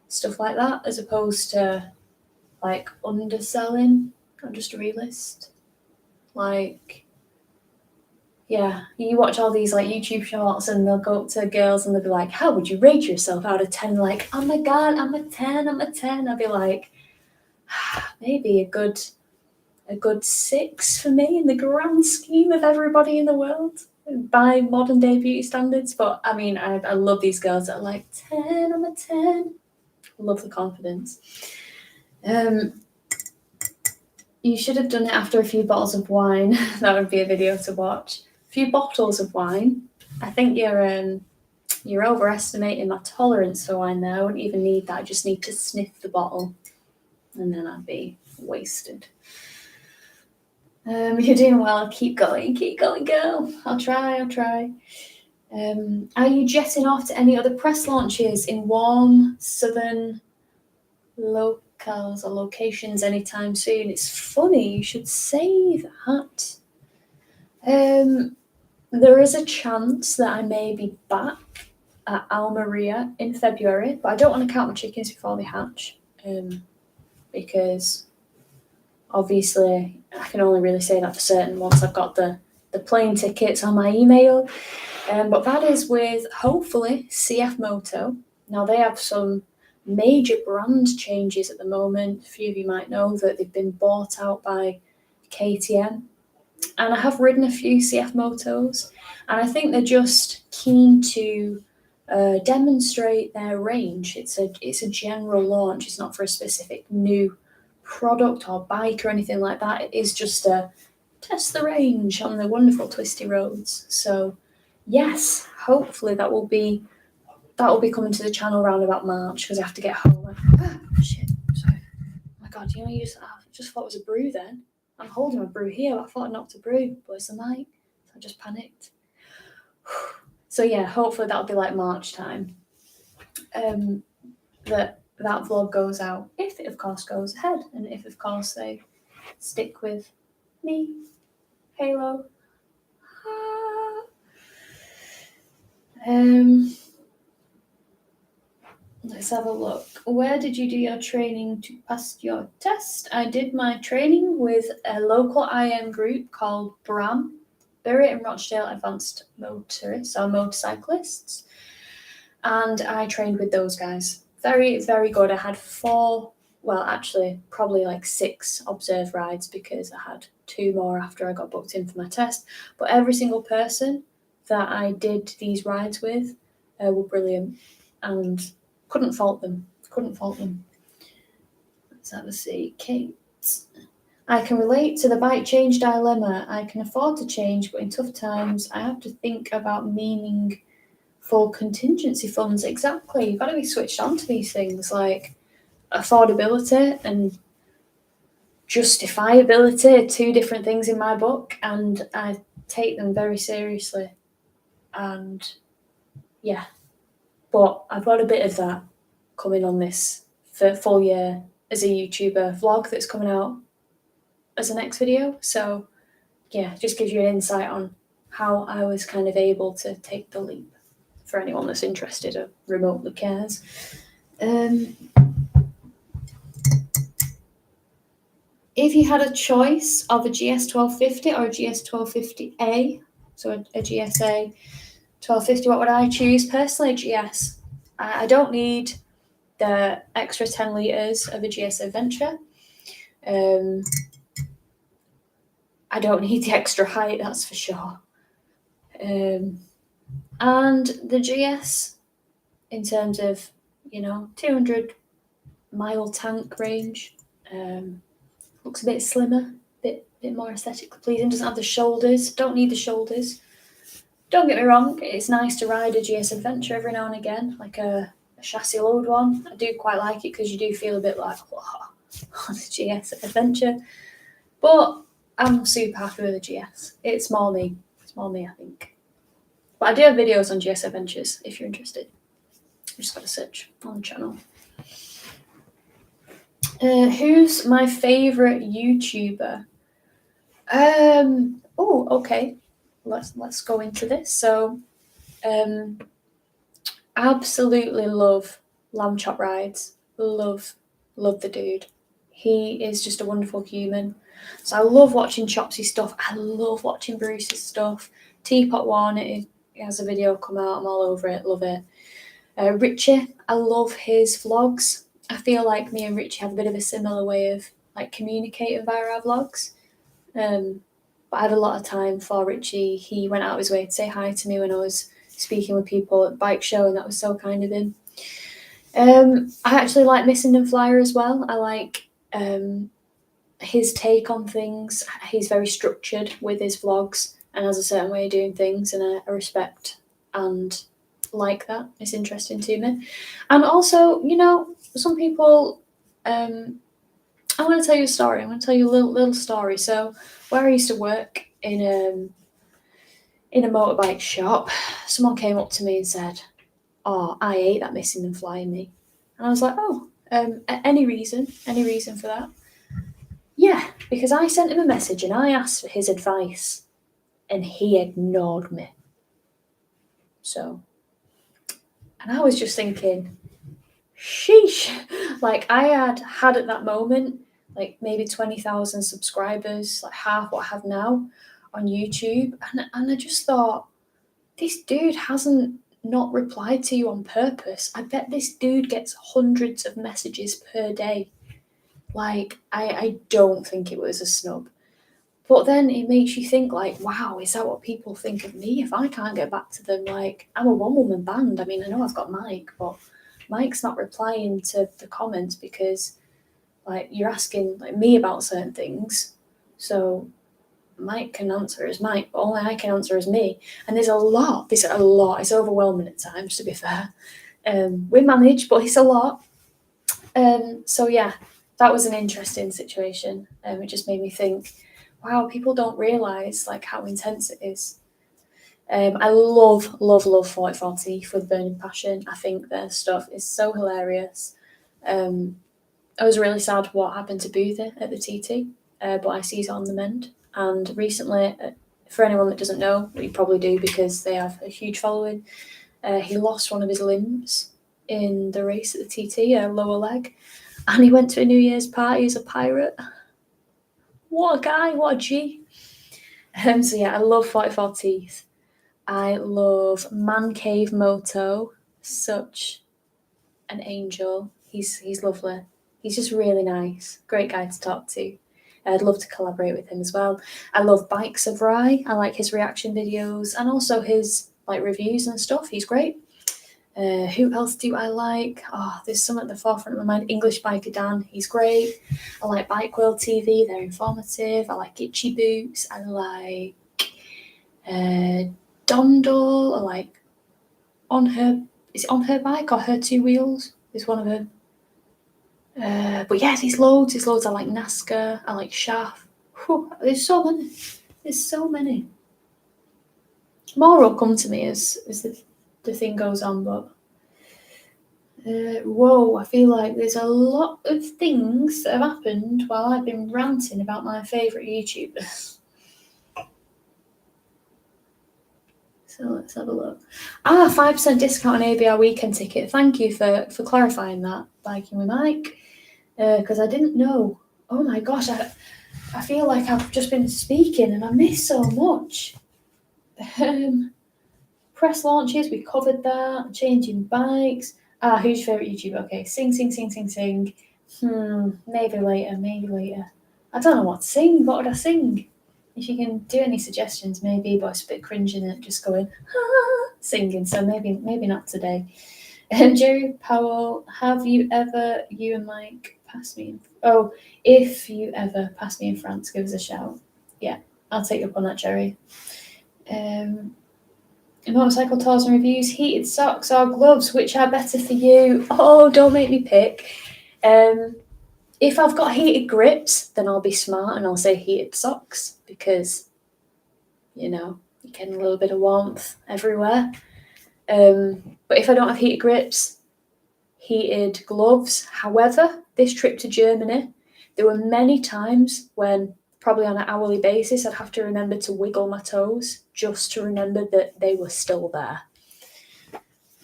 stuff like that, as opposed to like underselling. I'm just a realist. Like, yeah, you watch all these like YouTube shorts and they'll go up to girls and they'll be like, how would you rate yourself out of 10? Like, oh my God, I'm a 10. I'll be like, maybe a good 6 for me in the grand scheme of everybody in the world by modern day beauty standards. But I mean, I love these girls that are like 10, I'm a 10. Love the confidence. You should have done it after a few bottles of wine. That would be a video to watch. A few bottles of wine. I think you're overestimating my tolerance for wine there. I wouldn't even need that. I just need to sniff the bottle and then I'd be wasted. You're doing well. Keep going, girl. I'll try. Are you jetting off to any other press launches in warm southern locales or locations anytime soon? It's funny you should say that. There is a chance that I may be back at Almeria in February, but I don't want to count my chickens before they hatch, because obviously I can only really say that for certain once I've got the plane tickets on my email. But that is with, hopefully, CF Moto. Now, they have some major brand changes at the moment. A few of you might know that they've been bought out by KTM. And I have ridden a few CF Motos, and I think they're just keen to demonstrate their range. It's a general launch. It's not for a specific new product or bike or anything like that. It is just to test the range on the wonderful twisty roads. So yes, hopefully that will be coming to the channel around about March, because I have to get home. Shit, sorry. Oh my God, I just thought it was a brew then. I'm holding a brew here, but I thought I knocked a brew. Where's the mic? So I just panicked. So yeah, hopefully that'll be like March time. That vlog goes out, if it of course goes ahead, and if of course they stick with me. Halo. Let's have a look. Where did you do your training to pass your test? I did my training with a local IM group called BRAM, Bury and Rochdale Advanced Motorists or Motorcyclists, and I trained with those guys. Very, very good. I had 4, well, actually, probably like 6 observed rides, because I had 2 more after I got booked in for my test. But every single person that I did these rides with were brilliant, and couldn't fault them. Let's have a see. Kate. I can relate to the bike change dilemma. I can afford to change, but in tough times, I have to think about meaningful contingency funds. Exactly. You've got to be switched on to these things, like affordability and justifiability are 2 different things in my book, and I take them very seriously. And yeah, but I've got a bit of that coming on this for full year as a YouTuber vlog that's coming out as the next video. So yeah, just gives you an insight on how I was kind of able to take the leap for anyone that's interested or remotely cares. If you had a choice of a GS 1250 or a GS 1250A, so a GSA 1250, what would I choose? Personally, a GS. I don't need the extra 10 litres of a GS Adventure. I don't need the extra height, that's for sure. And the GS, in terms of, 200 mile tank range, looks a bit slimmer, bit more aesthetically pleasing. Doesn't have the shoulders. Don't need the shoulders. Don't get me wrong, it's nice to ride a GS Adventure every now and again, like a chassis load one. I do quite like it because you do feel a bit like, wow, on a GS Adventure. But I'm super happy with the GS. It's more me. It's more me, I think. But I do have videos on GS Adventures if you're interested. You just got to search on the channel. Who's my favourite YouTuber? Oh, okay. Let's go into this. So, absolutely love Lamb Chop Rides. Love the dude. He is just a wonderful human. So I love watching Chopsy's stuff. I love watching Bruce's stuff. Teapot One, he has a video come out. I'm all over it. Love it. Richie, I love his vlogs. I feel like me and Richie have a bit of a similar way of like communicating via our vlogs. But I had a lot of time for Richie. He went out of his way to say hi to me when I was speaking with people at the bike show, and that was so kind of him. I actually like Missing and Flyer as well. I like his take on things. He's very structured with his vlogs and has a certain way of doing things, and I respect and like that. It's interesting to me. And also, some people, I'm going to tell you a story. I'm going to tell you a little story. So where I used to work in a motorbike shop, someone came up to me and said, "Oh, I hate that Missing and Flying me." And I was like, "Oh, any reason for that?" "Yeah, because I sent him a message and I asked for his advice and he ignored me." So, and I was just thinking, sheesh. Like I had at that moment, like maybe 20,000 subscribers, like half what I have now on YouTube. And I just thought, this dude hasn't not replied to you on purpose. I bet this dude gets hundreds of messages per day. Like, I don't think it was a snub. But then it makes you think, like, wow, is that what people think of me if I can't get back to them? Like, I'm a one-woman band. I mean, I know I've got Mike, but Mike's not replying to the comments because, like, you're asking like me about certain things. So Mike can answer as Mike, but only I can answer as me. And there's a lot. It's overwhelming at times, to be fair. We manage, but it's a lot. So yeah, that was an interesting situation. It just made me think, wow, people don't realise like how intense it is. I love 44 Teeth with Burning Passion. I think their stuff is so hilarious. I was really sad what happened to Boother at the TT, but I see he's on the mend. And recently, for anyone that doesn't know, you probably do because they have a huge following, he lost one of his limbs in the race at the TT, a lower leg, and he went to a New Year's party as a pirate. What a guy, what a G. So yeah, I love 44 Teeth. I love Man Cave Moto, such an angel. He's lovely. He's just really nice. Great guy to talk to. I'd love to collaborate with him as well. I love Bikes of Rye. I like his reaction videos and also his like reviews and stuff. He's great. Who else do I like? Oh, there's some at the forefront of my mind. English Biker Dan. He's great. I like Bike World TV. They're informative. I like Itchy Boots. I like Dondal. I like is it On Her Bike or Her Two Wheels? Is one of them. But yeah, there's loads. I like NASCAR. I like Shaft. Whew, there's so many. More will come to me as the thing goes on, but whoa, I feel like there's a lot of things that have happened while I've been ranting about my favourite YouTubers. So let's have a look. 5% discount on ABR weekend ticket. Thank you for clarifying that, Biking with Mike, because I didn't know. Oh my gosh, I feel like I've just been speaking and I missed so much. Press launches, we covered that. Changing bikes. Who's your favourite YouTuber? Okay, sing. Maybe later. I don't know what to sing. What would I sing? If you can do any suggestions, maybe, but it's a bit cringing at just going singing. So maybe not today. Jerry Powell, have you and Mike pass me? If you ever pass me in France, give us a shout. Yeah, I'll take you up on that, Jerry. Motorcycle tours and reviews, heated socks or gloves, which are better for you? Oh, don't make me pick. If I've got heated grips, then I'll be smart and I'll say heated socks because, you're getting a little bit of warmth everywhere. But if I don't have heated grips, heated gloves. However, this trip to Germany, there were many times when, probably on an hourly basis, I'd have to remember to wiggle my toes just to remember that they were still there.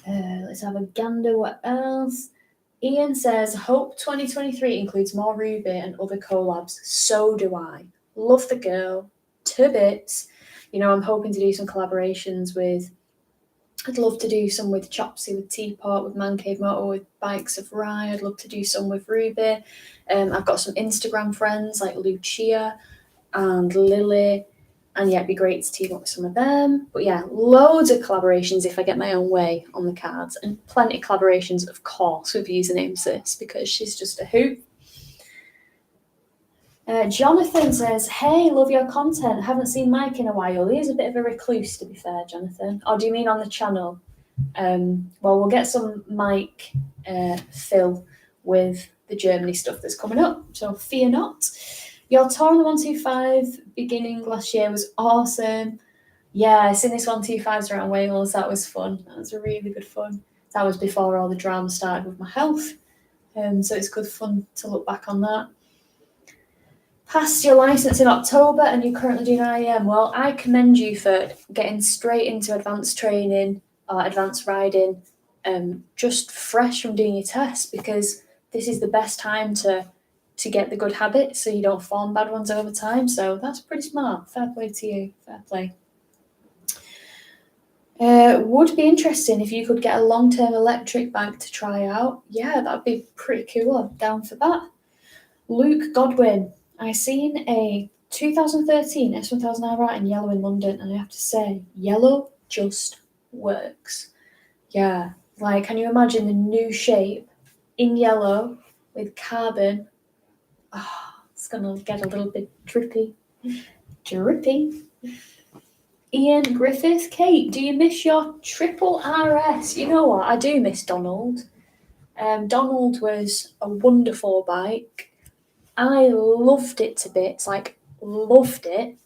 Let's have a gander. What else? Ian says, hope 2023 includes more Ruby and other collabs. So do I. Love the girl to bits. I'm hoping to do some collaborations with, I'd love to do some with Chopsy, with Teapot, with Man Cave Motor, with Bikes of Rye. I'd love to do some with Ruby. I've got some Instagram friends like Lucia and Lily. And yeah, it'd be great to team up with some of them. But yeah, loads of collaborations if I get my own way on the cards. And plenty of collaborations, of course, with Username Sis, because she's just a hoot. Jonathan says, hey, love your content. Haven't seen Mike in a while. He is a bit of a recluse, to be fair, Jonathan. Or do you mean on the channel? Well, we'll get some Mike fill with the Germany stuff that's coming up. So fear not. Your tour on the 125 beginning last year was awesome. Yeah, I seen this 125s around Wales. That was fun. That was really good fun. That was before all the drama started with my health. So it's good fun to look back on that. Passed your licence in October and you're currently doing IEM. Well, I commend you for getting straight into advanced training or advanced riding just fresh from doing your test, because this is the best time to get the good habits so you don't form bad ones over time. So that's pretty smart. Fair play to you. Fair play. Would be interesting if you could get a long-term electric bike to try out. Yeah, that'd be pretty cool. I'm down for that. Luke Godwin. I seen a 2013 S1000R in yellow in London, and I have to say, yellow just works. Yeah, can you imagine the new shape in yellow with carbon? Oh, it's gonna get a little bit drippy. Ian Griffith, Kate, do you miss your triple RS? You know what? I do miss Donald. Donald was a wonderful bike. I loved it to bits, loved it.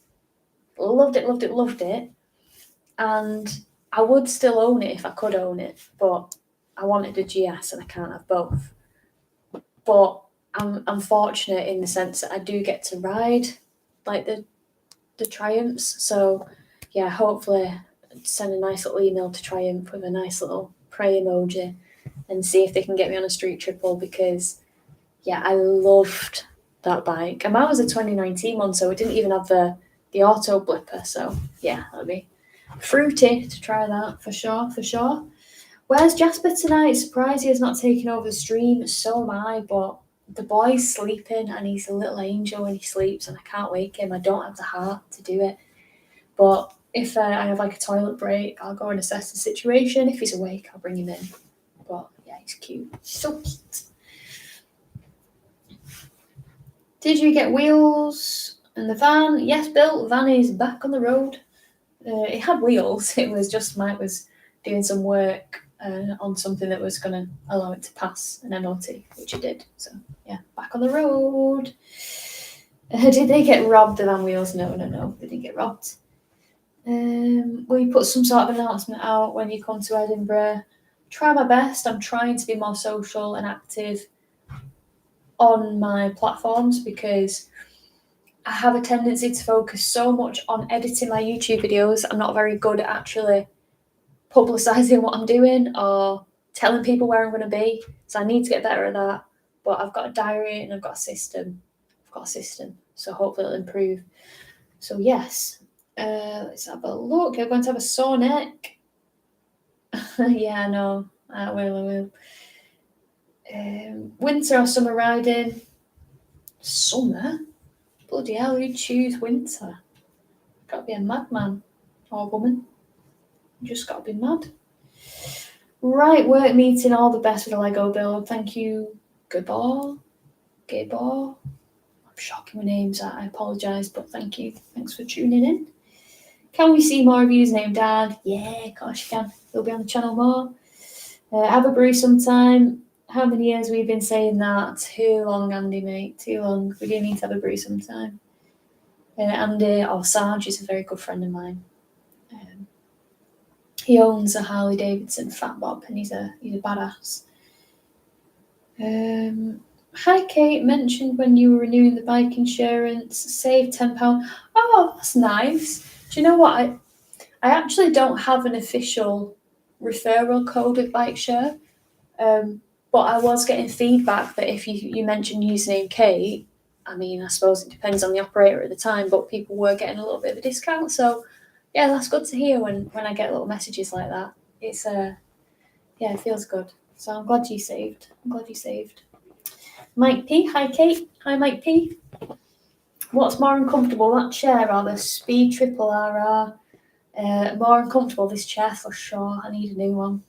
And I would still own it if I could own it, but I wanted a GS and I can't have both. But I'm fortunate in the sense that I do get to ride the Triumphs. So yeah, hopefully send a nice little email to Triumph with a nice little pray emoji and see if they can get me on a street triple, because yeah, I loved that bike. And mine was a 2019 one, so it didn't even have the auto blipper. So yeah, that'd be fruity to try that for sure. Where's Jasper tonight? Surprised he has not taken over the stream. So am I, but the boy's sleeping and he's a little angel when he sleeps and I can't wake him. I don't have the heart to do it. But if I have a toilet break, I'll go and assess the situation. If he's awake, I'll bring him in. But yeah, he's cute. So cute. Did you get wheels in the van? Yes, Bill. The van is back on the road. It had wheels. It was just Mike was doing some work on something that was going to allow it to pass an MOT, which it did. So yeah, back on the road. Did they get robbed, the van wheels? No, they didn't get robbed. Will you put some sort of announcement out when you come to Edinburgh? Try my best. I'm trying to be more social and active on my platforms, because I have a tendency to focus so much on editing my YouTube videos. I'm not very good at actually publicising what I'm doing or telling people where I'm going to be. So I need to get better at that. But I've got a diary and I've got a system. So hopefully it'll improve. So yes, let's have a look. I'm going to have a sore neck. Yeah, I know. I will. Winter or summer riding? Summer? Bloody hell, who'd choose winter? Gotta be a madman or woman. You just gotta be mad. Right, work meeting, all the best with the Lego build. Thank you, Gabor. I'm shocking with names, I apologise, but thank you. Thanks for tuning in. Can we see more of Username Dad? Yeah, of course you can. He'll be on the channel more. Have a brew sometime. How many years we've been saying that? Too long, Andy, mate. Too long. We do need to have a brew sometime. Andy, or Sarge, is a very good friend of mine. He owns a Harley Davidson Fat Bob, and he's a badass. Hi Kate, mentioned when you were renewing the bike insurance, saved £10. Oh, that's nice. Do you know what? I actually don't have an official referral code with BikeShare, but I was getting feedback that if you mention username Kate, I mean, I suppose it depends on the operator at the time, but people were getting a little bit of a discount. So yeah, that's good to hear when I get little messages like that. It's yeah, it feels good. So I'm glad you saved. Mike P, hi Kate. Hi Mike P. What's more uncomfortable, that chair or the Speed Triple RR? More uncomfortable, this chair for sure. I need a new one.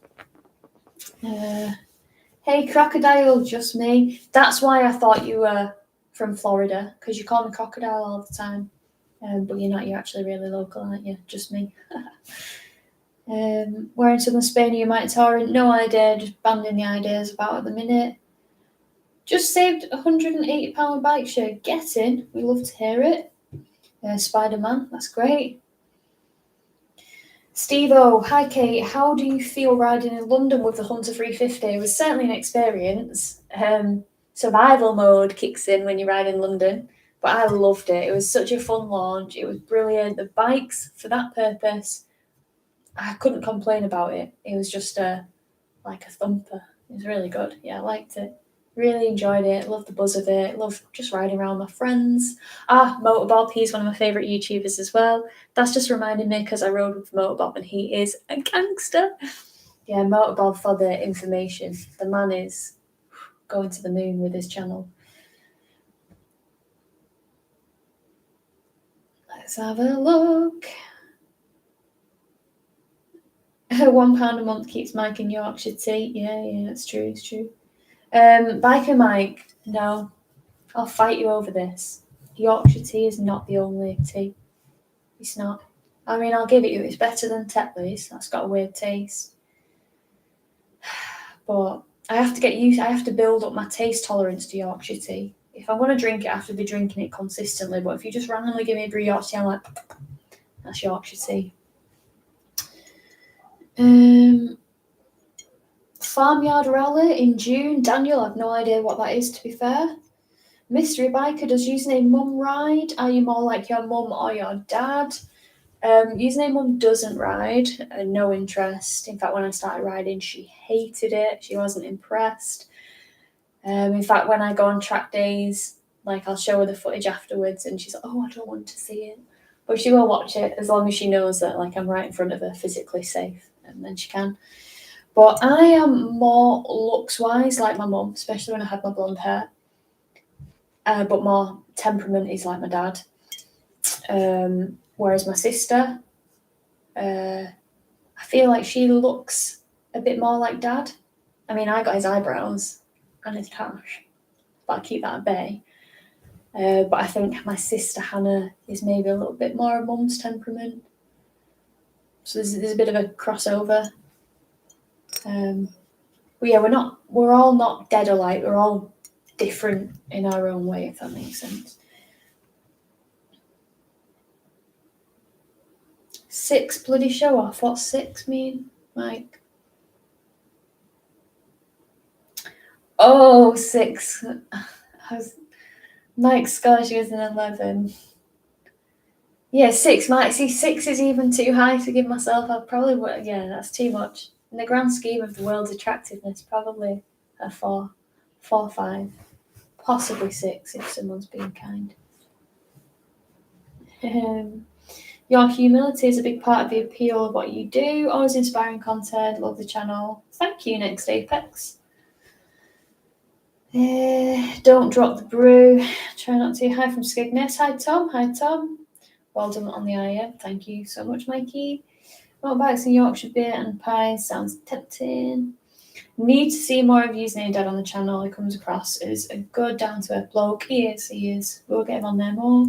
Hey Crocodile, just me. That's why I thought you were from Florida, because you call me Crocodile all the time. But you're not, you're actually really local, aren't you? Just me. Where in southern Spain are you might torrent? No idea, just banding the ideas about at the minute. Just saved £180 bike share. Get in, we love to hear it. Spider-Man, that's great. Steve-O, hi Kate, how do you feel riding in London with the Hunter 350? It was certainly an experience. Survival mode kicks in when you ride in London, but I loved it. It was such a fun launch. It was brilliant. The bikes, for that purpose, I couldn't complain about it. It was just like a thumper. It was really good. Yeah, I liked it. Really enjoyed it. Loved the buzz of it. Loved just riding around with my friends. Motorbob, he's one of my favourite YouTubers as well. That's just reminding me because I rode with Motorbob and he is a gangster. Yeah, Motorbob, for the information, the man is going to the moon with his channel. Let's have a look. £1 a month keeps Mike in Yorkshire tea. Yeah, it's true. Biker Mike, no, I'll fight you over this. Yorkshire tea is not the only tea. It's not. I mean, I'll give it you. It's better than Tetley's. That's got a weird taste. But I have to build up my taste tolerance to Yorkshire tea. If I want to drink it, I have to be drinking it consistently. But if you just randomly give me a brew Yorkshire tea, I'm like, that's Yorkshire tea. Farmyard Rally in June. Daniel, I have no idea what that is, to be fair. Mystery Biker, does username Mum ride? Are you more like your mum or your dad? Username Mum doesn't ride, no interest. In fact, when I started riding, she hated it. She wasn't impressed. In fact, when I go on track days, like I'll show her the footage afterwards and she's like, oh, I don't want to see it. But she will watch it as long as she knows that like I'm right in front of her, physically safe, and then she can. But I am more looks-wise like my mum, especially when I had my blonde hair. But more temperament is like my dad. Whereas my sister, I feel like she looks a bit more like dad. I mean, I got his eyebrows and his tash, but I keep that at bay. But I think my sister Hannah is maybe a little bit more of mum's temperament. So there's a bit of a crossover. But yeah, we're all not dead alike. We're all different in our own way, if that makes sense. 6 bloody show off. What's 6 mean, Mike? Oh, 6. Mike's scholarship was an 11. Yeah, 6 might see 6 is even too high to give myself. I probably would. Yeah, that's too much in the grand scheme of the world's attractiveness. Probably a 4, 4, 5, possibly 6 if someone's being kind. Your humility is a big part of the appeal of what you do. Always inspiring content. Love the channel. Thank you, Next Apex. Don't drop the brew. Try not to. Hi from Skegness. Hi Tom. Hi Tom. Well done on the IM. Thank you so much, Mikey. Motorbikes and Yorkshire beer and pies sounds tempting. Need to see more of Username Dad on the channel. He comes across as a good down to earth bloke. He is. We'll get him on there more.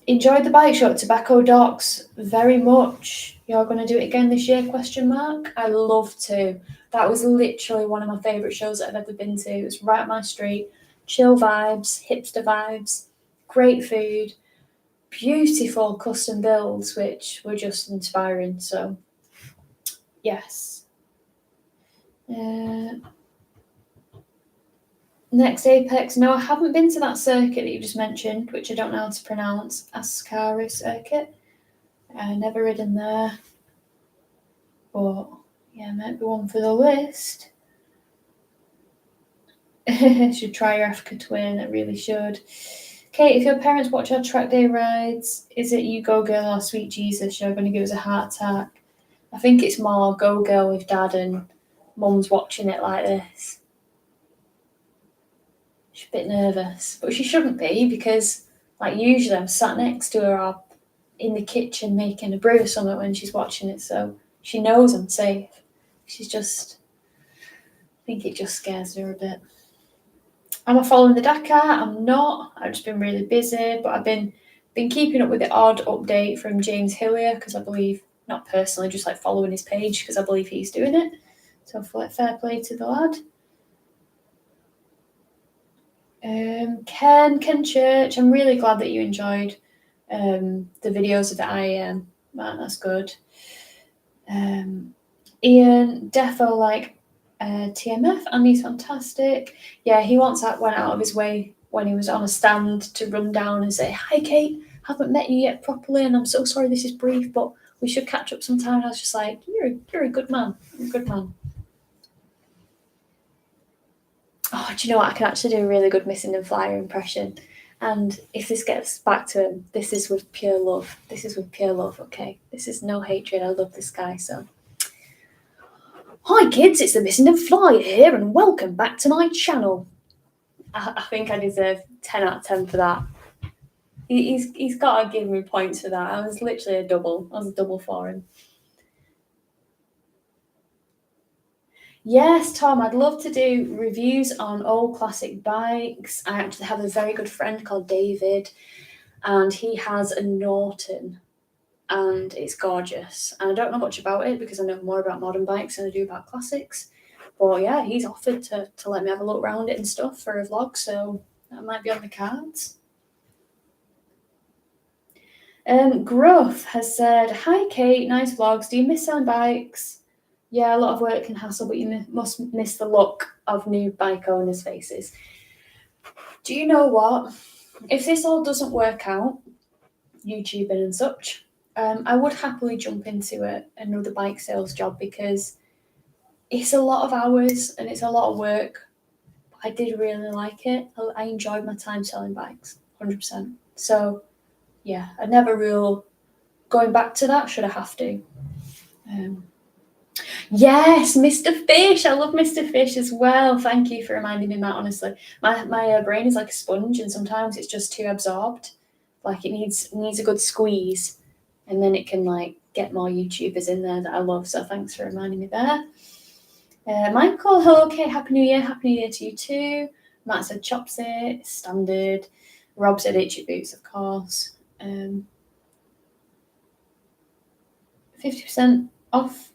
Enjoyed the bike shop, Tobacco Docks, very much. You're going to do it again this year, question mark? I love to. That was literally one of my favourite shows that I've ever been to. It was right up my street. Chill vibes, hipster vibes, great food, beautiful custom builds, which were just inspiring. So, yes. Next Apex. No, I haven't been to that circuit that you just mentioned, which I don't know how to pronounce. Ascari circuit. Never ridden there. But yeah, might be one for the list. Should try your Africa Twin. I really should. Kate, if your parents watch our track day rides, is it you go girl or sweet Jesus? You're going to give us a heart attack. I think it's more go girl with dad and mum's watching it like this. She's a bit nervous, but she shouldn't be because, like, usually I'm sat next to her or in the kitchen making a brew or something when she's watching it, so she knows I'm safe. She's just, I think it just scares her a bit. Am I following the Dakar? I'm not. I've just been really busy, but I've been keeping up with the odd update from James Hillier because I believe, not personally, just like following his page because I believe he's doing it. So fair play to the lad. Ken Church, I'm really glad that you enjoyed the videos of the IEM. Man, that's good. Ian, defo like TMF, Andy's fantastic. Yeah, he once went out of his way when he was on a stand to run down and say, "Hi Kate, haven't met you yet properly and I'm so sorry this is brief, but we should catch up sometime." And I was just like, you're a good man. You're a good man. Oh, do you know what? I can actually do a really good Missing and Flyer impression. And if this gets back to him, this is with pure love. This is with pure love, okay? This is no hatred. I love this guy, so. Hi kids, it's the Missing and Flyer here, and welcome back to my channel. I think I deserve 10 out of 10 for that. He's got to give me points for that. I was literally a double. I was a double for him. Yes, Tom, I'd love to do reviews on old classic bikes. I actually have a very good friend called David, and he has a Norton, and it's gorgeous. And I don't know much about it because I know more about modern bikes than I do about classics. But yeah, he's offered to let me have a look around it and stuff for a vlog, so that might be on the cards. Gruff has said, "Hi Kate, nice vlogs. Do you miss selling bikes?" Yeah, a lot of work and hassle, but you must miss the look of new bike owners' faces. Do you know what? If this all doesn't work out, YouTubing and such, I would happily jump into another bike sales job because it's a lot of hours and it's a lot of work. I did really like it. I enjoyed my time selling bikes, 100%. So, yeah, I never rule going back to that should I have to. Yes, Mr. Fish. I love Mr. Fish as well. Thank you for reminding me, Matt. Honestly, my brain is like a sponge, and sometimes it's just too absorbed. Like it needs a good squeeze, and then it can like get more YouTubers in there that I love. So thanks for reminding me there. Michael, hello, okay, Happy New Year. Happy New Year to you too. Matt said chops it, standard. Rob said itchy boots, of course. 50% off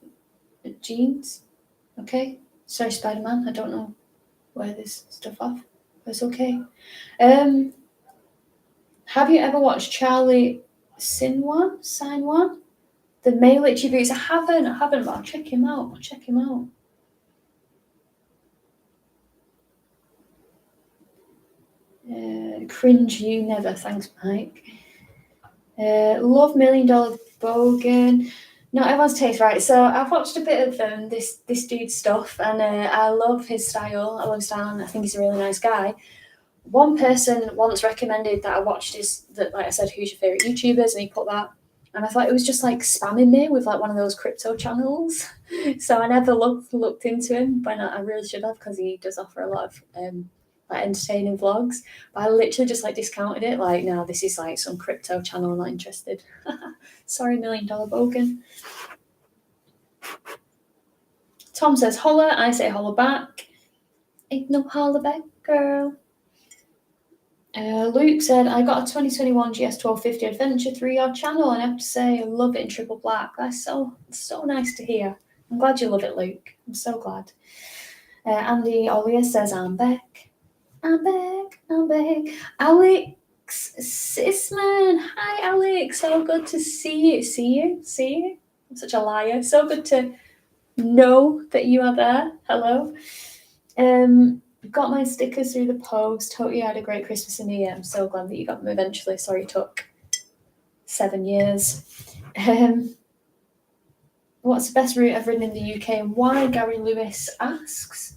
jeans. Okay. Sorry, Spider-Man. I don't know where this stuff off. But it's okay. Have you ever watched Charlie Sinwan? The male itchy boots? I haven't, but I'll check him out. cringe you never. Thanks, Mike. Love $1 Million Bogan. Not everyone's taste, right? So I've watched a bit of this dude's stuff, and I love his style. I love his style, and I think he's a really nice guy. One person once recommended that I watched like I said, who's your favorite YouTubers, and he put that, and I thought it was just like spamming me with like one of those crypto channels. So I never looked into him, but I really should have, because he does offer a lot of like entertaining vlogs. But I literally just like discounted it. Like, no, this is like some crypto channel. I'm not interested. Sorry, $1 Million Bogan. Tom says holla. I say holla back. Ain't no holla back, girl. Luke said, I got a 2021 GS 1250 Adventure through your channel, and I have to say I love it in triple black. That's so nice to hear. I'm glad you love it, Luke. I'm so glad. Andy Ollier says, I'm back. I'm back. Alex Sisman. Hi, Alex. So good to see you. I'm such a liar. So good to know that you are there. Hello. Got my stickers through the post. Hope you had a great Christmas and New Year. I'm so glad that you got them eventually. Sorry it took 7 years. What's the best route I've ridden in the UK and why? Gary Lewis asks.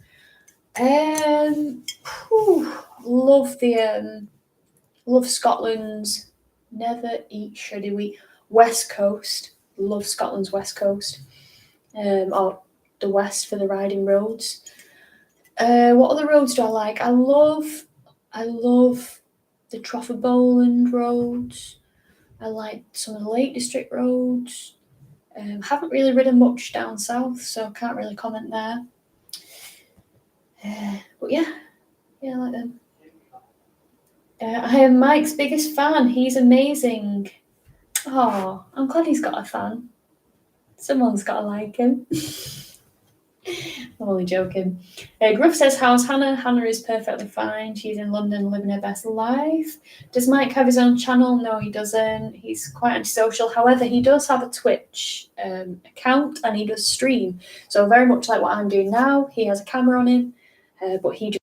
Love Scotland's never eat shouldy wheat West Coast. Love Scotland's West Coast. Or the West for the riding roads. What other roads do I like? I love the Trafford Bowland roads. I like some of the Lake District roads. Haven't really ridden much down south, so I can't really comment there. But yeah, I like them. I am Mike's biggest fan. He's amazing. Oh, I'm glad he's got a fan. Someone's got to like him. I'm only joking. Gruff says, how's Hannah? Hannah is perfectly fine. She's in London living her best life. Does Mike have his own channel? No, he doesn't. He's quite antisocial. However, he does have a Twitch account, and he does stream. So very much like what I'm doing now, he has a camera on him, but he just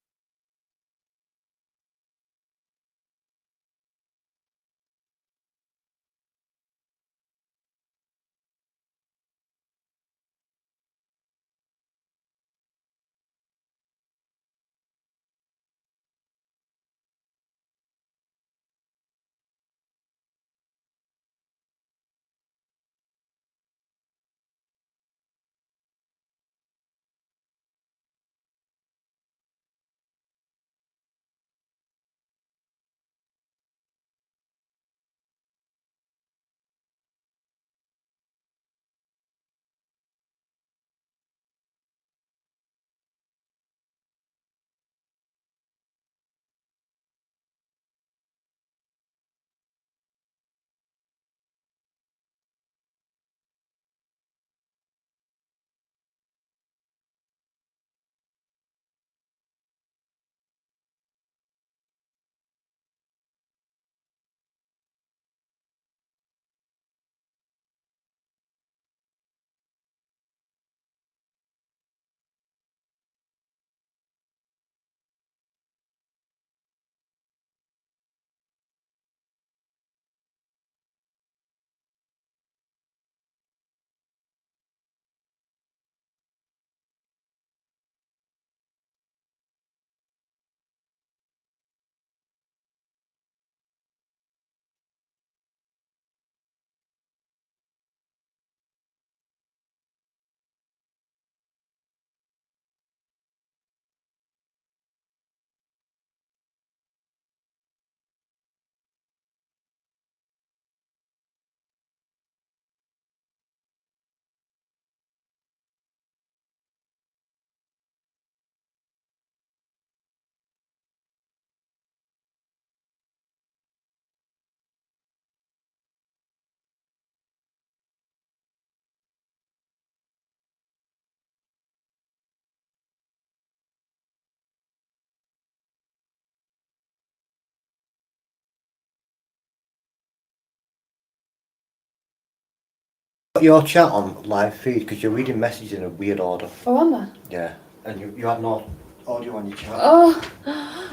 Your chat on live feed because you're reading messages in a weird order. Oh, am I? Yeah, and you have no audio on your chat. Oh,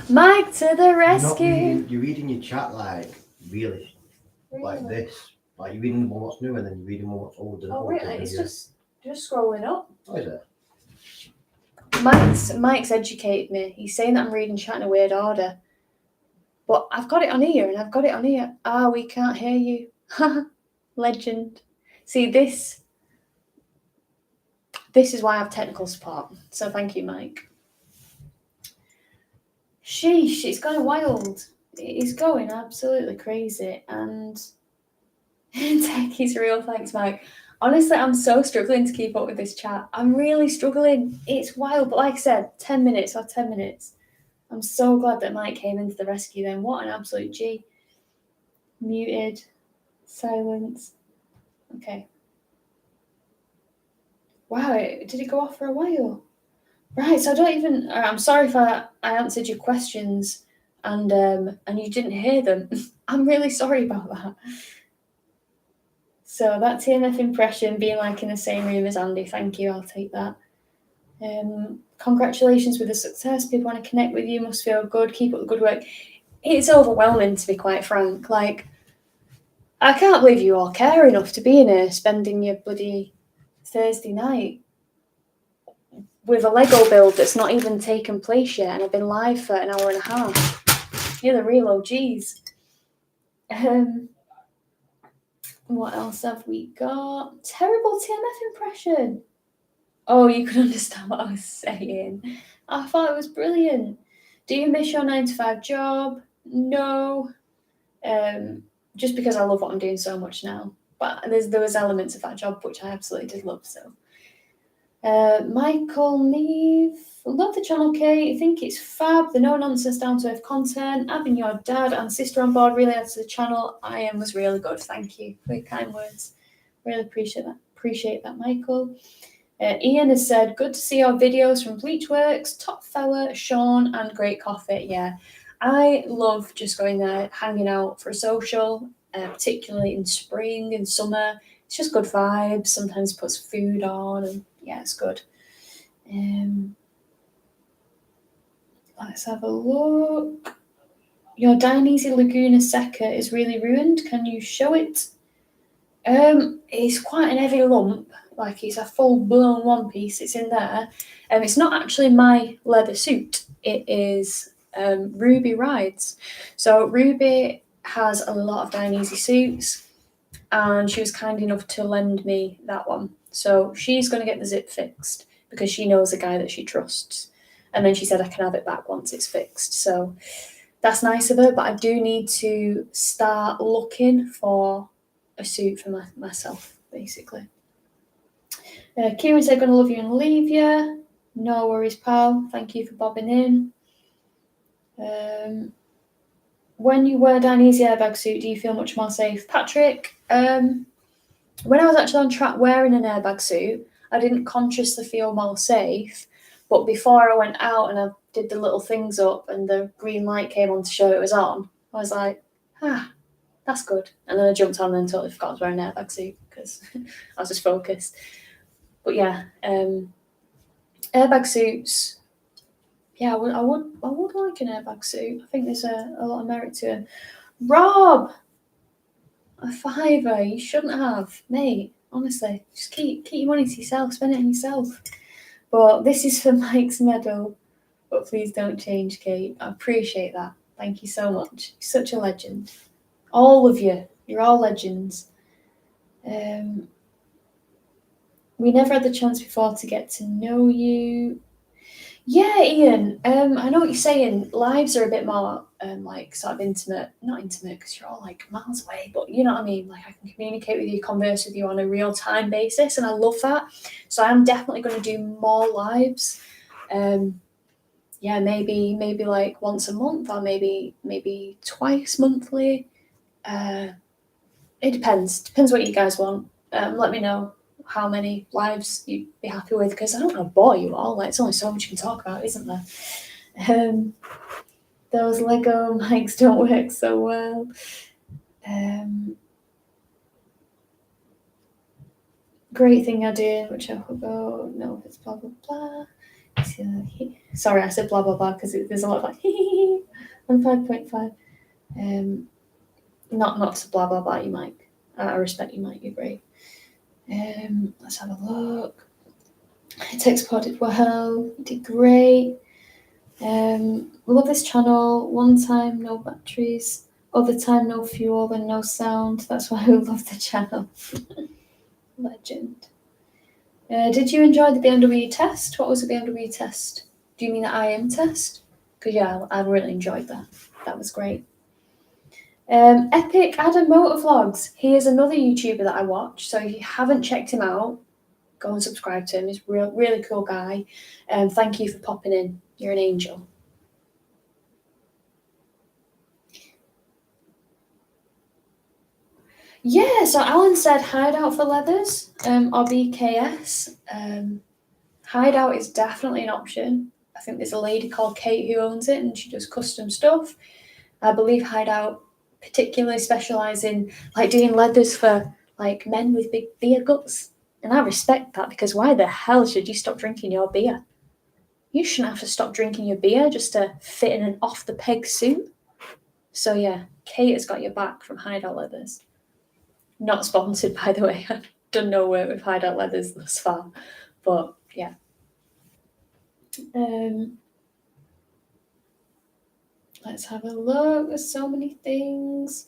Mike to the rescue. You're reading your chat like really like this. Like you're reading what's new and then you're reading what's old and Oh, old. really? It's just scrolling up. Oh, is it? Mike's educated me. He's saying that I'm reading chat in a weird order. But I've got it on here and I've got it on here. Ah, we can't hear you. Legend. See, this is why I have technical support. So thank you, Mike. Sheesh, it's going wild. It's going absolutely crazy. And tech is real. Thanks, Mike. Honestly, I'm so struggling to keep up with this chat. I'm really struggling. It's wild. But like I said, 10 minutes or 10 minutes. I'm so glad that Mike came into the rescue then. What an absolute G. Muted. Silence. Okay. Wow, did it go off for a while? Right, so I don't even... I'm sorry if I answered your questions and you didn't hear them. I'm really sorry about that. So that TMF impression, being like in the same room as Andy, thank you, I'll take that. Congratulations with the success. People want to connect with you, must feel good, keep up the good work. It's overwhelming, to be quite frank. Like, I can't believe you all care enough to be in here spending your bloody Thursday night with a Lego build that's not even taken place yet, and I've been live for an hour and a half. You're the real OGs. What else have we got? Terrible TMF impression. Oh, you could understand what I was saying. I thought it was brilliant. Do you miss your 9-to-5 job? No. Just because I love what I'm doing so much now. But there was elements of that job which I absolutely did love. So, Michael Neve, love the channel, Kate. I think it's fab. The no nonsense, down to earth content. Having your dad and sister on board really adds to the channel. Was really good. Thank you for your kind words. Really appreciate that. Appreciate that, Michael. Ian has said, good to see your videos from Bleachworks, top fella, Sean, and great coffee. Yeah, I love just going there, hanging out for a social, particularly in spring and summer. It's just good vibes. Sometimes puts food on, and yeah, it's good. Let's have a look. Your Dainese Laguna Seca is really ruined. Can you show it? It's quite an heavy lump. Like, it's a full-blown one piece. It's in there. It's not actually my leather suit. It is Ruby Rides. So Ruby has a lot of Dainese suits, and she was kind enough to lend me that one. So she's going to get the zip fixed because she knows a guy that she trusts. And then she said I can have it back once it's fixed. So that's nice of her, but I do need to start looking for a suit for myself, basically. Kieran said, gonna love you and leave you. No worries, pal. Thank you for bobbing in. When you wear Dainese airbag suit, do you feel much more safe? Patrick, when I was actually on track wearing an airbag suit, I didn't consciously feel more safe. But before I went out and I did the little things up and the green light came on to show it was on, I was like, that's good. And then I jumped on and totally forgot to wear an airbag suit because I was just focused. But yeah, airbag suits. Yeah, I would like an airbag suit. I think there's a lot of merit to it. Rob, a fiver. You shouldn't have, mate. Honestly, just keep your money to yourself. Spend it on yourself. But this is for Mike's medal. But please don't change, Kate. I appreciate that. Thank you so much. You're such a legend. All of you. You're all legends. We never had the chance before to get to know you. Yeah, Ian. I know what you're saying. Lives are a bit more like sort of intimate. Not intimate because you're all like miles away, but you know what I mean. Like I can communicate with you, converse with you on a real time basis, and I love that. So I'm definitely going to do more lives. Yeah, maybe like once a month or maybe twice monthly. It depends. Depends what you guys want. Let me know how many lives you'd be happy with because I don't want to bore you all. Like, it's only so much you can talk about, isn't there? Those Lego mics don't work so well. Great thing you're doing, which I will go, no, it's blah, blah, blah. Sorry, I said blah blah blah because there's a lot of like on 5.5. Not to blah blah blah you, Mike. I respect you, Mike. You're great. Let's have a look. It exported well. You did great. Love this channel. One time no batteries, other time no fuel and no sound. That's why I love the channel. Legend. Did you enjoy the BMW test? What was the BMW test? Do you mean the IM test? Because yeah, I really enjoyed that. That was great. Epic Adam Motovlogs. He is another YouTuber that I watch. So if you haven't checked him out, go and subscribe to him. He's a really cool guy. Thank you for popping in. You're an angel. Yeah, so Alan said Hideout for leathers or BKS. Hideout is definitely an option. I think there's a lady called Kate who owns it and she does custom stuff. I believe Hideout particularly specialise in like doing leathers for like men with big beer guts. And I respect that because why the hell should you stop drinking your beer? You shouldn't have to stop drinking your beer just to fit in an off-the-peg suit. So yeah, Kate has got your back from Hideout Leathers. Not sponsored, by the way. I've done no work with Hideout Leathers thus far. But yeah. Let's have a look. There's so many things.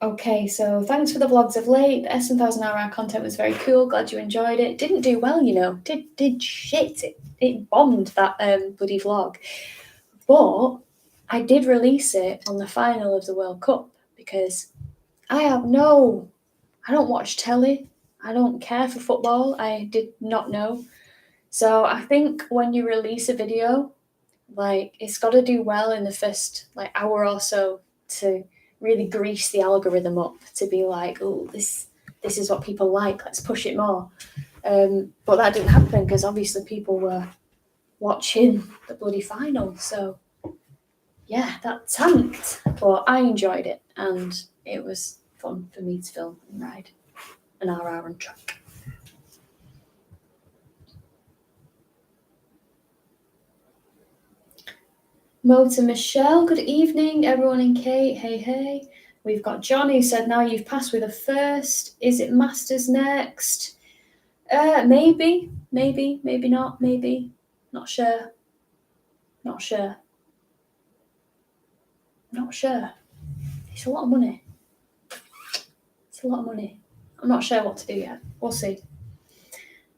Okay, so thanks for the vlogs of late. The S1000RR content was very cool. Glad you enjoyed it. Didn't do well, you know. Did shit. It bombed that bloody vlog. But I did release it on the final of the World Cup because I don't watch telly. I don't care for football. I did not know. So I think when you release a video, like it's got to do well in the first like hour or so to really grease the algorithm up to be like, oh, this is what people like. Let's push it more. But that didn't happen because obviously people were watching the bloody final. So yeah, that tanked. But I enjoyed it and it was fun for me to film and ride an RR and track. Motor Michelle, good evening, everyone in Kate. Hey. We've got John who said, now you've passed with a first. Is it Masters next? Maybe not, maybe. Not sure. It's a lot of money. I'm not sure what to do yet. We'll see.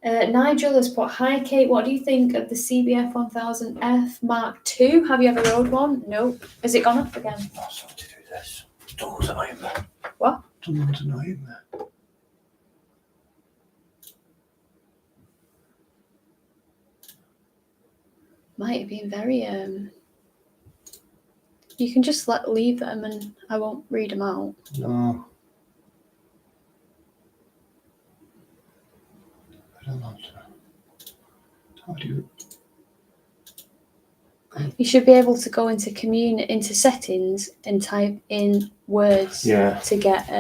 Nigel has put, hi Kate, what do you think of the CBF 1000F Mark II? Have you ever rode one? Nope. Has it gone up again? Not something to do with this. Doors are in there. What? Someone's in there. Might have been very you can just leave them and I won't read them out. No. I don't know. How do you? You should be able to go into settings and type in words to get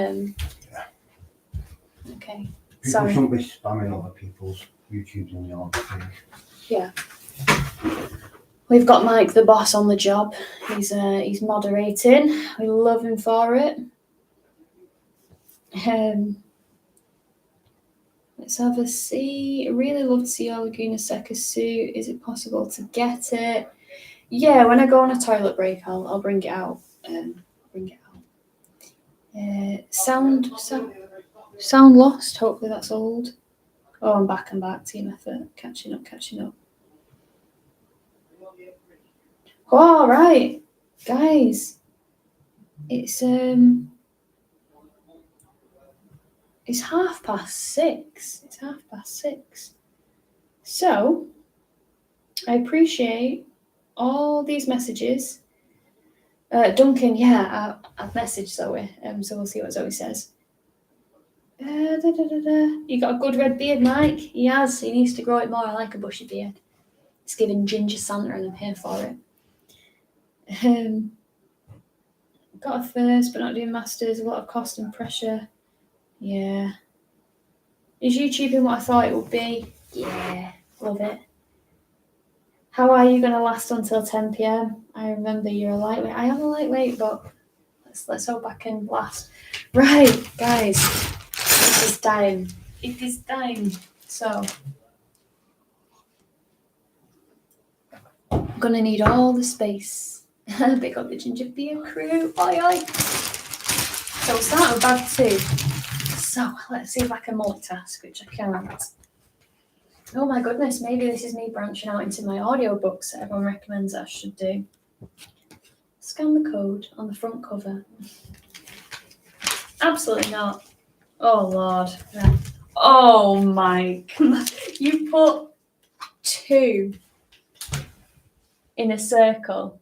Okay. People Sorry. shouldn't be spamming other people's YouTubes in your thing. Yeah. We've got Mike the boss on the job. He's moderating. We love him for it. Let's have a see. I really love to see your Laguna Seca suit. Is it possible to get it? Yeah, when I go on a toilet break, I'll bring it out. Sound lost. Hopefully that's old. Oh, I'm back. Team effort. Catching up. All right, guys. It's 6:30. It's 6:30. So I appreciate all these messages. Duncan, yeah, I've messaged Zoe, so we'll see what Zoe says. You got a good red beard, Mike. He has. He needs to grow it more. I like a bushy beard. It's giving Ginger Santa and I'm here for it. Got a first, but not doing masters. A lot of cost and pressure. Yeah. Is YouTubing what I thought it would be? Yeah, love it. How are you going to last until 10 p.m? I remember you're a lightweight. I am a lightweight, but let's hope I can last. Right, guys, it is time. It is time. So, I'm going to need all the space. Pick up the ginger beer crew. Oi, oi. So, we'll start with bag 2. So, let's see if I can multitask, which I can't. Oh my goodness, maybe this is me branching out into my audiobooks that everyone recommends that I should do. Scan the code on the front cover. Absolutely not. Oh Lord. Right. Oh my God. You put 2 in a circle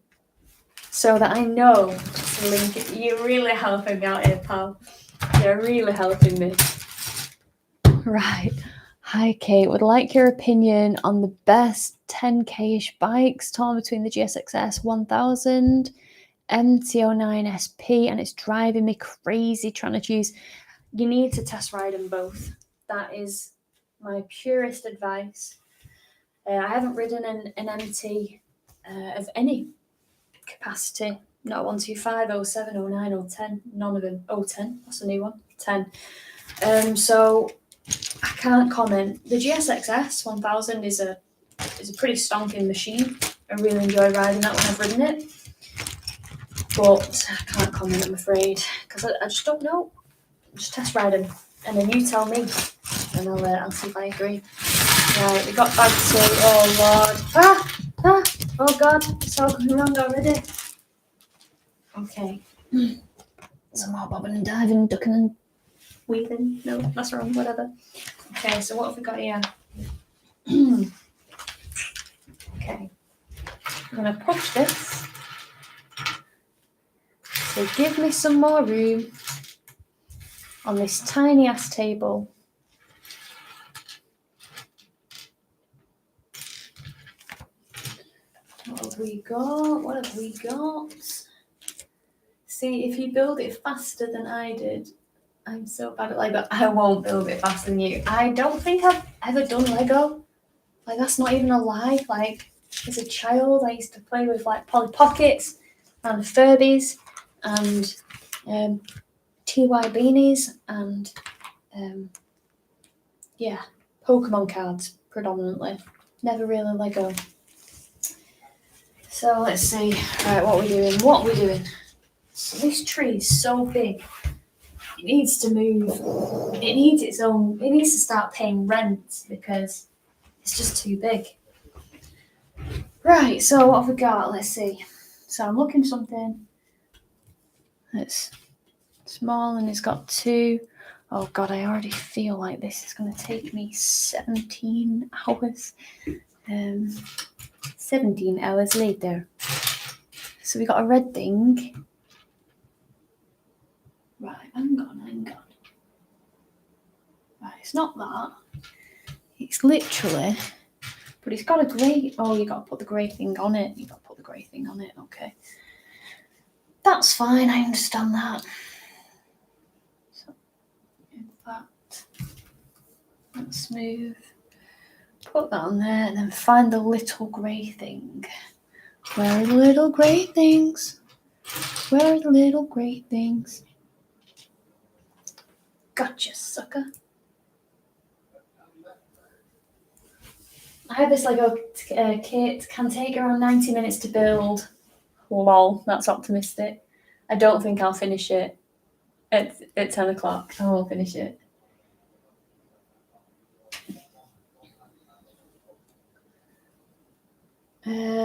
so that I know to link it. You're really helping me out here, pal. You're really helping me. Right. Hi, Kate. Would like your opinion on the best 10k-ish bikes torn between the GSX-S 1000, MT-09 SP, and it's driving me crazy trying to choose. You need to test ride them both. That is my purest advice. I haven't ridden an MT of any capacity. Not 125, 07, 09, 010. None of them. 010. That's a new one. 10. So I can't comment. The GSX-S 1000 is a pretty stonking machine. I really enjoy riding that when I've ridden it. But I can't comment, I'm afraid, because I just don't know. Just test ride them, and then you tell me, and I'll see if I agree. Right, we got bag 2. Oh Lord! Oh God! It's all going wrong already. Okay. Some more bobbing and diving, ducking and weaving. No, that's wrong. Whatever. Okay, so what have we got here? Okay, I'm gonna push this. So give me some more room on this tiny ass table. What have we got? What have we got? See, if you build it faster than I did, I'm so bad at Lego. I won't build it faster than you. I don't think I've ever done Lego. Like, that's not even a lie. Like, as a child, I used to play with like Polly Pockets and Furbies and TY beanies and yeah, Pokemon cards predominantly. Never really Lego. So let's see. Right, what are we doing? So this tree is so big. It needs to move. It needs its own. It needs to start paying rent because it's just too big. Right, so what have we got? Let's see. So I'm looking something that's small and it's got 2. Oh God, I already feel like this is going to take me 17 hours. 17 hours later. So we got a red thing. Right, hang on. Right, it's not that. It's literally, but it's got a grey. Oh, you got to put the grey thing on it. Okay. That's fine. I understand that. So, in fact, let's move. Put that on there, and then find the little grey thing. Where are the little grey things? Gotcha, sucker. I have this Lego kit. Can take around 90 minutes to build. Lol, that's optimistic. I don't think I'll finish it at 10 o'clock. I won't finish it.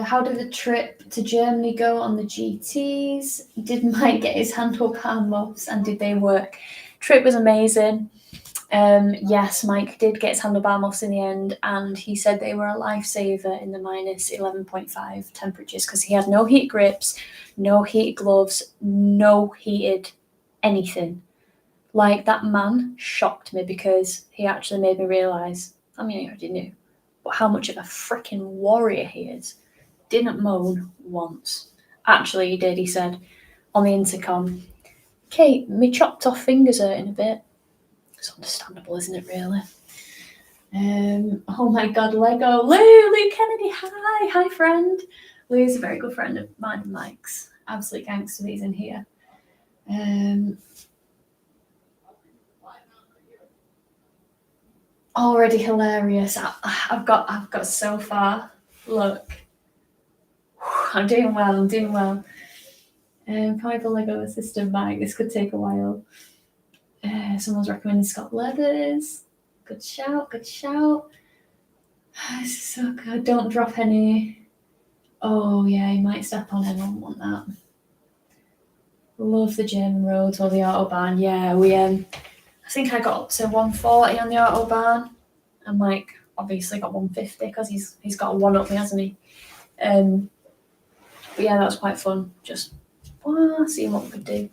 How did the trip to Germany go on the GTs? Did Mike get his handlebar muffs and did they work? Trip was amazing. Yes, Mike did get his handlebar muffs in the end, and he said they were a lifesaver in the minus 11.5 temperatures because he had no heat grips, no heated gloves, no heated anything. Like, that man shocked me because he actually made me realise, I mean, I already knew, but how much of a freaking warrior he is. Didn't moan once. Actually, he did. He said on the intercom, Kate, me chopped off fingers hurting a bit. It's understandable, isn't it, really? Oh my God, Lego. Lou Kennedy, hi friend. Lou's a very good friend of mine and Mike's. Absolute gangster that he's in here. Already hilarious. I've got so far. Look, I'm doing well. Can I have a Lego assistant, Mike? This could take a while. Someone's recommending Scott Leathers. Good shout. This is so good. Don't drop any. Oh yeah, you might step on it. I don't want that. Love the German roads or the autobahn. Yeah, we I think I got up to 140 on the autobahn, and Mike obviously got 150 because he's got a one up me, hasn't he? But yeah, that was quite fun. Just seeing what we could do.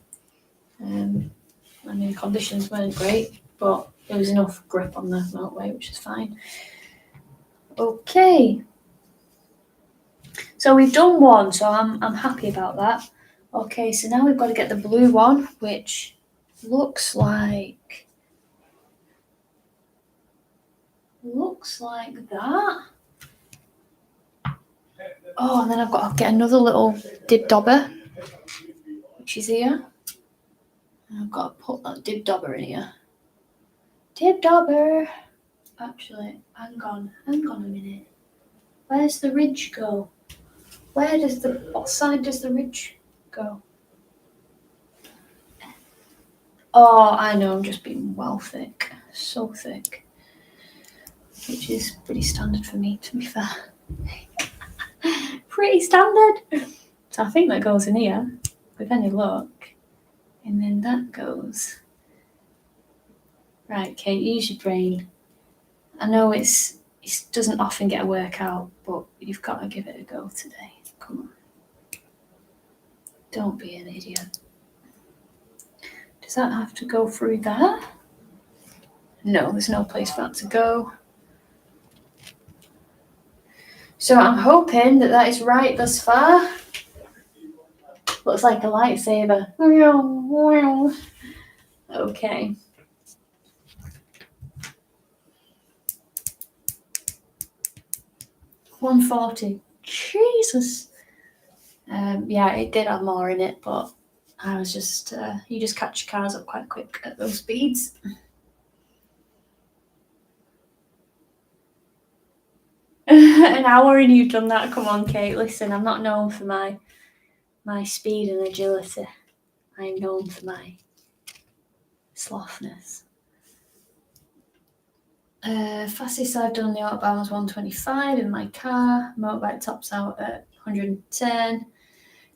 I mean, conditions weren't great, but there was enough grip on the motorway, which is fine. Okay. So we've done one, so I'm happy about that. Okay, so now we've got to get the blue one, which looks like that. Oh, and then I've got to get another little dib dobber, which is here. And I've got to put that dib dobber in here. Dib dobber. Actually, hang on a minute. Where's the ridge go? What side does the ridge go? Oh, I know, I'm just being well thick. So thick. Which is pretty standard for me, to be fair. Pretty standard. So I think that goes in here, with any luck. And then that goes. Right, Kate, use your brain. I know it doesn't often get a workout, but you've got to give it a go today. Come on. Don't be an idiot. Does that have to go through there? No, there's no place for that to go. So I'm hoping that is right thus far. Looks like a lightsaber. Okay. $140. Jesus. Yeah, it did have more in it, but I was just, you just catch your cars up quite quick at those speeds. An hour and you've done that? Come on, Kate. Listen, I'm not known for my speed and agility. I'm known for my slothness. Fastest I've done on the autobahn was 125 in my car. Motorbike tops out at 110.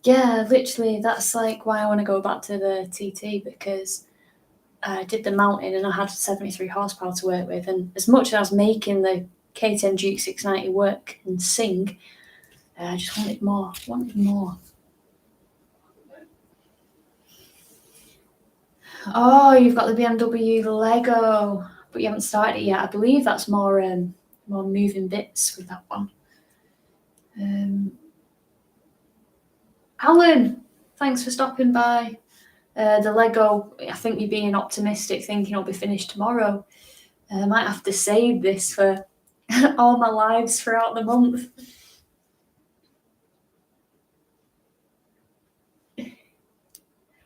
Yeah, literally, that's like why I want to go back to the TT, because I did the mountain and I had 73 horsepower to work with. And as much as I was making the KTM Duke 690 work and sing, I just wanted more. Oh, you've got the BMW Lego, but you haven't started it yet. I believe that's more moving bits with that one. Alan, thanks for stopping by. The Lego, I think you're being optimistic, thinking it'll be finished tomorrow. I might have to save this for all my lives throughout the month.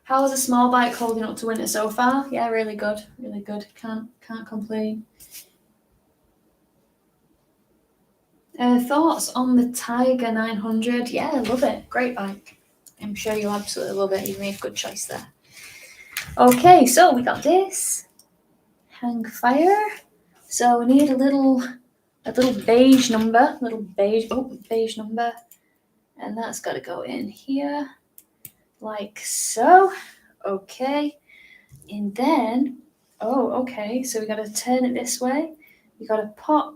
How is a small bike holding up to winter so far? Yeah, really good. Can't complain. Thoughts on the Tiger 900? Yeah, love it. Great bike. I'm sure you'll absolutely love it. You made a good choice there. Okay, so we got this. Hang fire. So we need a little beige number. Beige number. And that's got to go in here. Like so. Okay. And then, okay. So we got to turn it this way. We got to pop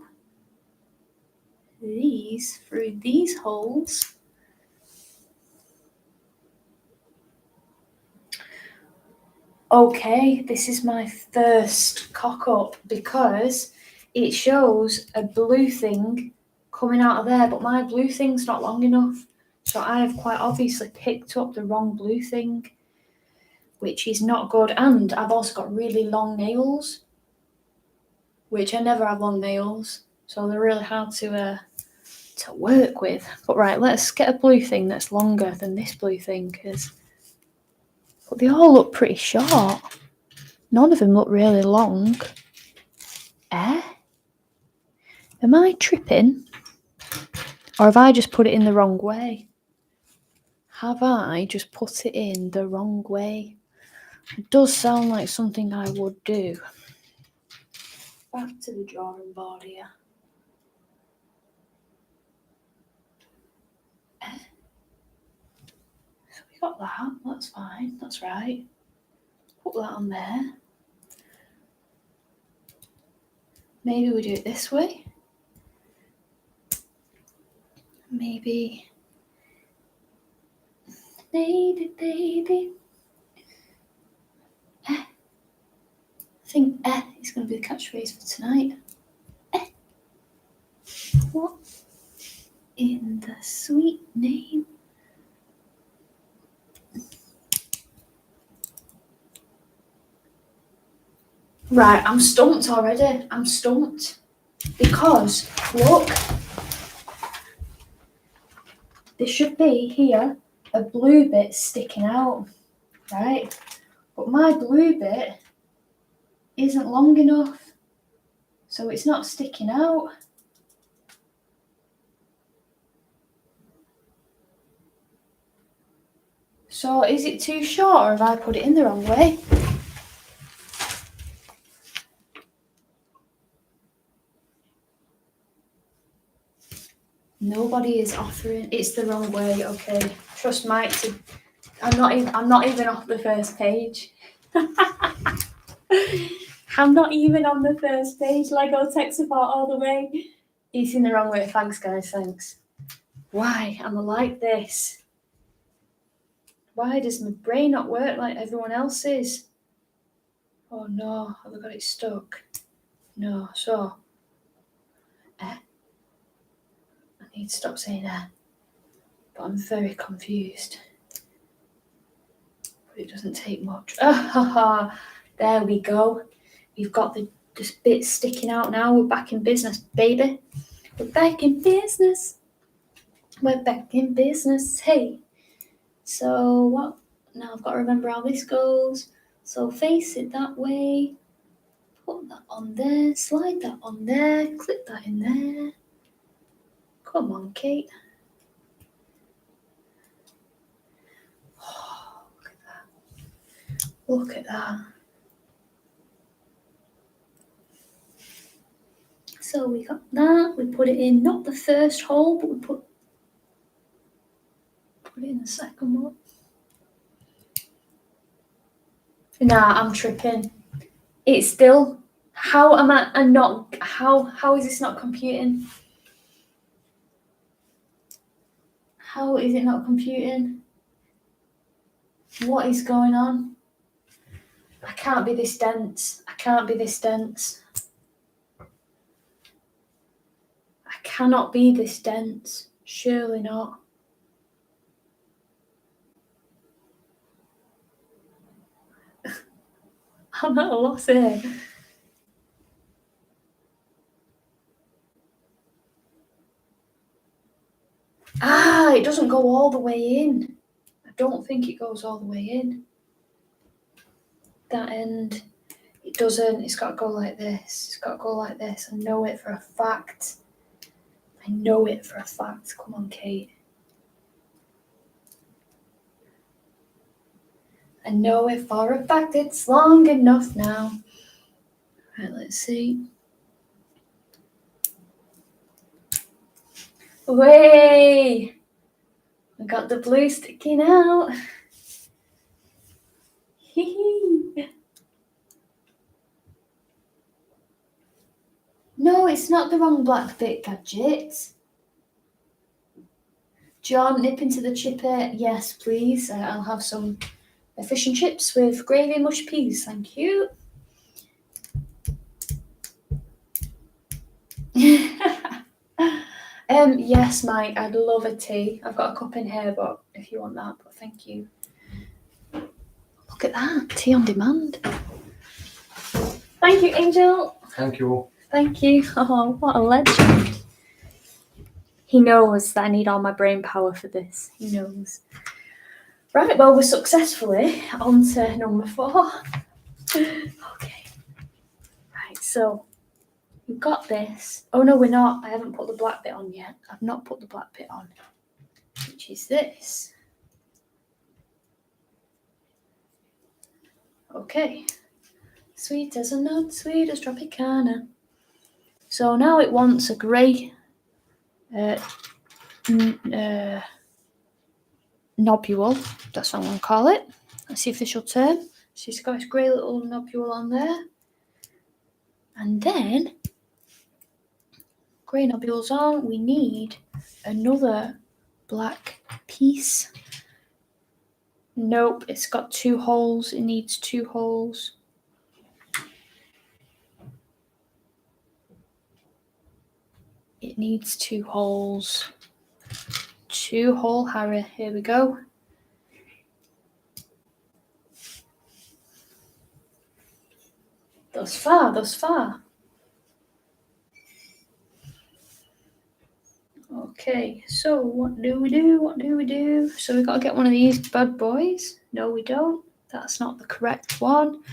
these through these holes. Okay, this is my first cock up because it shows a blue thing coming out of there, but my blue thing's not long enough. So I have quite obviously picked up the wrong blue thing, which is not good. And I've also got really long nails. which I never have long nails, so they're really hard to work with. But right, let's get a blue thing that's longer than this blue thing, but they all look pretty short. None of them look really long. Eh? Am I tripping? Or have I just put it in the wrong way? Have I just put it in the wrong way? It does sound like something I would do. Back to the drawing board here. So we got that, that's fine, that's right. Put that on there. Maybe we do it this way. Maybe. Baby. I think is going to be the catchphrase for tonight. What in the sweet name? Right, I'm stumped already. I'm stumped. Because, look, there should be here a blue bit sticking out, right? But my blue bit isn't long enough, so it's not sticking out. So is it too short, or have I put it in the wrong way? Nobody is offering. It's the wrong way. Okay, trust Mike. I'm not even off the first page. I'm not even on the first page. Lego tech support all the way. It's in the wrong way. Thanks, guys. Thanks. Why am I like this? Why does my brain not work like everyone else's? Oh no, have I got it stuck? No, so. I need to stop saying that. But I'm very confused. But it doesn't take much. There we go. We've got this bit sticking out now. We're back in business, baby. We're back in business. We're back in business. Hey. So what? Now I've got to remember how this goes. So face it that way. Put that on there. Slide that on there. Clip that in there. Come on, Kate. Oh, look at that. Look at that. So we got that. We put it in, not the first hole, but we put it in the second one. Nah, I'm tripping. It's still. How am I not? How is this not computing? How is it not computing? What is going on? I can't be this dense. I can't be this dense. I cannot be this dense. Surely not. I'm at a loss here. It doesn't go all the way in. I don't think it goes all the way in. That end, it doesn't. It's got to go like this. It's got to go like this. I know it for a fact. I know it for a fact. Come on, Kate. I know it for a fact. It's long enough now. Right, let's see. Way! I got the blue sticking out. No, it's not the wrong black bit, Gadget. John, nip into the chipper. Yes, please. I'll have some fish and chips with gravy and mushed peas. Thank you. Yes, Mike, I'd love a tea. I've got a cup in here, but if you want that, but thank you. Look at that, tea on demand. Thank you, Angel. Thank you. Thank you. Oh, what a legend. He knows that I need all my brain power for this. He knows. Right, well, we're successfully on to number 4. Okay. Right, so we've got this. Oh, no, we're not. I haven't put the black bit on yet. I've not put the black bit on, which is this. Okay. Sweet as a nut, sweet as Tropicana. So now it wants a grey nobule. That's what I'm going to call it. That's the official term. So it's got its grey little nobule on there. And then, grey nobules on, we need another black piece. Nope, it's got 2 holes. It needs 2 holes. It needs 2 holes. 2-hole Harry. Here we go. Thus far, thus far. Okay, so what do we do? What do we do? So we've got to get one of these bad boys. No, we don't. That's not the correct one.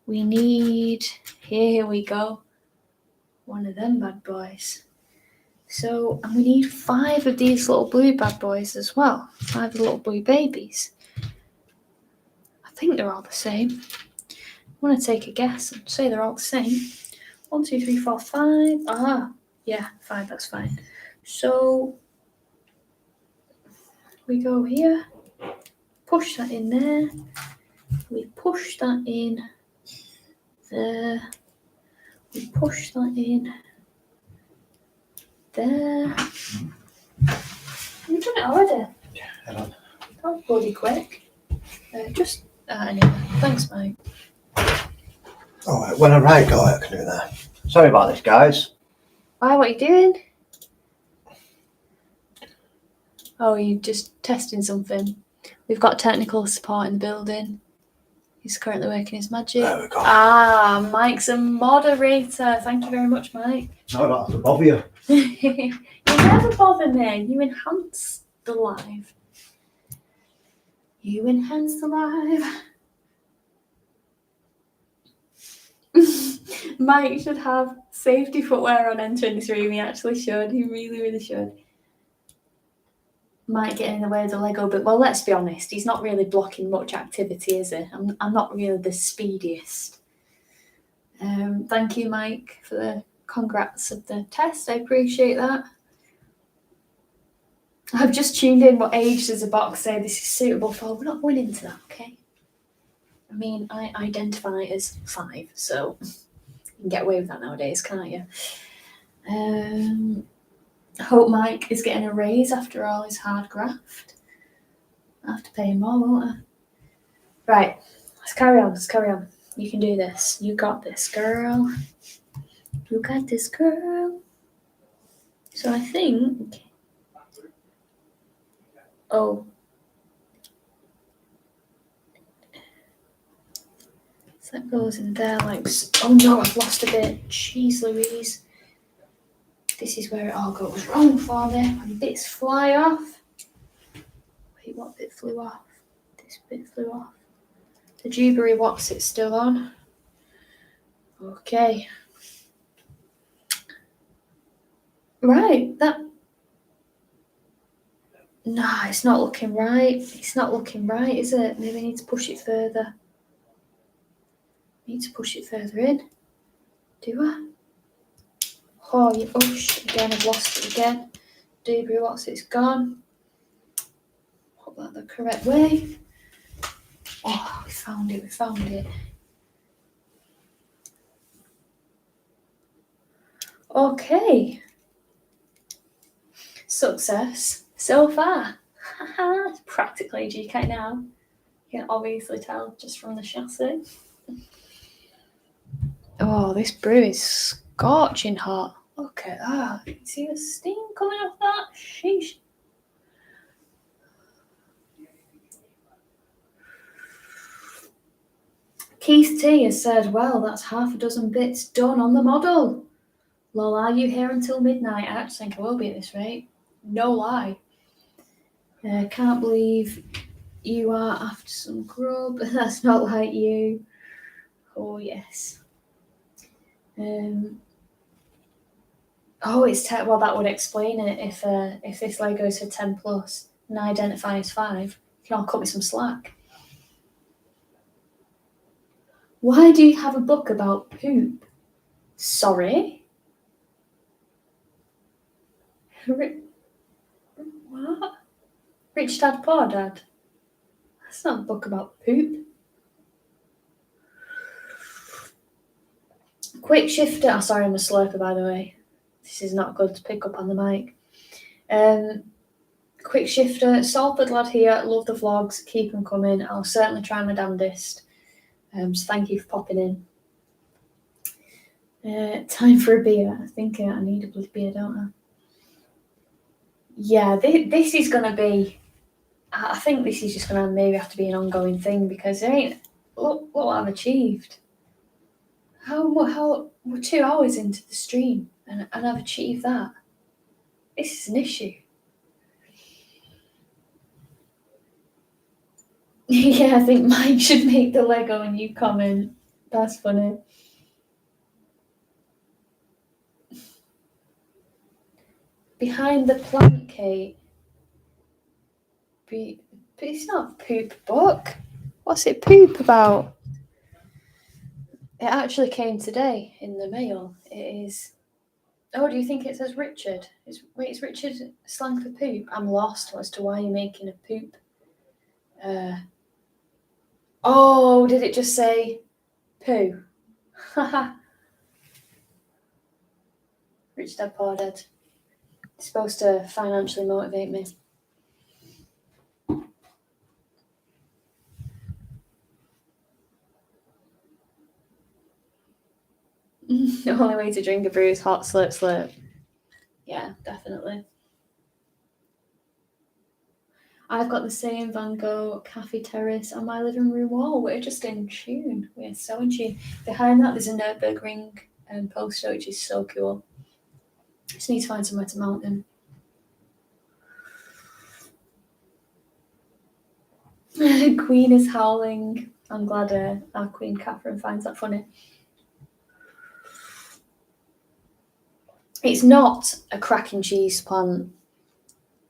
We need, here we go, one of them bad boys. So, and we need 5 of these little blue bad boys as well. 5 little blue babies. I think they're all the same. I want to take a guess and say they're all the same. 1, 2, 3, 4, 5. Ah, yeah, 5, that's fine. So, we go here, push that in there, we push that in there, we push that in there. We've done it already. Yeah, head on. That was bloody quick. Anyway, thanks, mate. Alright, when I write go, I can do that. Sorry about this, guys. Why, what are you doing? Oh, you're just testing something. We've got technical support in the building. He's currently working his magic. There we go. Ah, Mike's a moderator. Thank you very much, Mike. No, I don't have to bother you. You never bother me. You enhance the live. You enhance the live. Mike should have safety footwear on entering this room. He actually should. He really, really should. Might get in the way of the Lego, but well, let's be honest, he's not really blocking much activity, is he? I'm not really the speediest. Thank you, Mike, for the congrats of the test. I appreciate that. I've just tuned in what age does a box say this is suitable for. We're not going into that, okay? I mean, I identify as 5, so you can get away with that nowadays, can't you? I hope Mike is getting a raise after all his hard graft. I have to pay him more, won't I? Right, let's carry on. You can do this. You got this, girl. You got this, girl. So I think... Oh. So that goes in there like... Oh no, I've lost a bit. Jeez Louise. This is where it all goes wrong for me. When bits fly off. Wait, what bit flew off? This bit flew off. The Jubilee Watts it's still on. Okay. Right, that... Nah, it's not looking right. It's not looking right, is it? Maybe I need to push it further. Need to push it further in. Do I? Oh, again, I've lost it again. Jubilee Watts it's gone. Put that the correct way. Oh, we found it. Okay. Success so far. It's practically GK now. You can obviously tell just from the chassis. Oh, this brew is scorching hot. Look at that. You can see the steam coming off that? Sheesh. Keith T has said, well, that's half a dozen bits done on the model. Lol, are you here until midnight? I actually think I will be at this rate. No lie. Can't believe you are after some grub. That's not like you. Oh, yes. Oh, it's 10. Well, that would explain it. If this Lego is for 10 plus and I identify as 5, you can all cut me some slack. Why do you have a book about poop? Sorry? What? Rich Dad, Poor Dad? That's not a book about poop. Quick shifter. Oh, sorry, I'm a slurper, by the way. This is not good to pick up on the mic. Quick shifter. Salford lad here. Love the vlogs. Keep them coming. I'll certainly try my damnedest. So thank you for popping in. Time for a beer. I think I need a bloody beer, don't I? Yeah, this is going to be... I think this is just going to maybe have to be an ongoing thing because there ain't... Look what I've achieved. How we're 2 hours into the stream and I've achieved that. This is an issue. Yeah, I think Mike should make the Lego and you comment. That's funny. Behind the plant, Kate. But it's not a poop book. What's it poop about? It actually came today in the mail. It is... Oh, do you think it says Richard? Is Richard slang for poop? I'm lost as to why you're making a poop. Oh, did it just say poo? Haha. Rich Dad, Poor Dad. It's supposed to financially motivate me. The only way to drink a brew is hot, slurp, slurp. Yeah, definitely. I've got the same Van Gogh cafe terrace on my living room wall. We're just in tune. We're so in tune. Behind that, there's a Nürburgring poster, which is so cool. Just need to find somewhere to mount them. Queen is howling. I'm glad our Queen Catherine finds that funny. It's not a cracking cheese plant,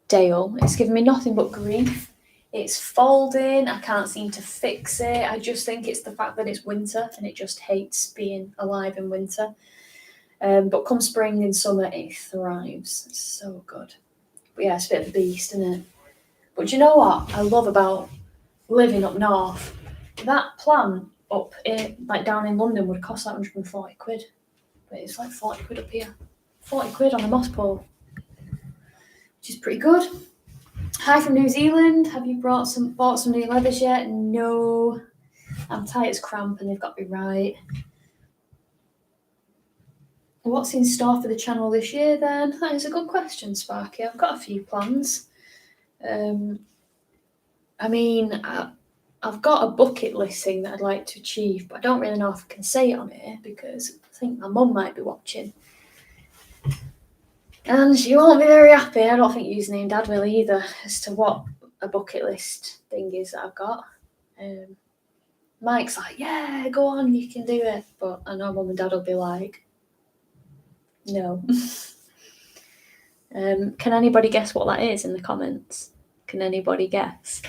Dale. It's given me nothing but grief. It's folding. I can't seem to fix it. I just think it's the fact that it's winter and it just hates being alive in winter. But come spring and summer, it thrives. It's so good. But yeah, it's a bit of a beast, isn't it? But do you know what I love about living up north? That plant up in, like down in London would cost like 140 quid. But it's like 40 quid up here. 40 quid on the moss pole. Which is pretty good. Hi from New Zealand. Have you bought some new leathers yet? No. I'm tight as cramp and they've got to be right. What's in store for the channel this year then? That is a good question, Sparky. I've got a few plans. I mean, I've got a bucket list thing that I'd like to achieve, but I don't really know if I can say it on here because I think my mum might be watching. And she won't be very happy. I don't think Username Dad will either as to what a bucket list thing is that I've got. Mike's like, yeah, go on, you can do it. But I know Mum and Dad will be like, no. Can anybody guess what that is in the comments? Can anybody guess?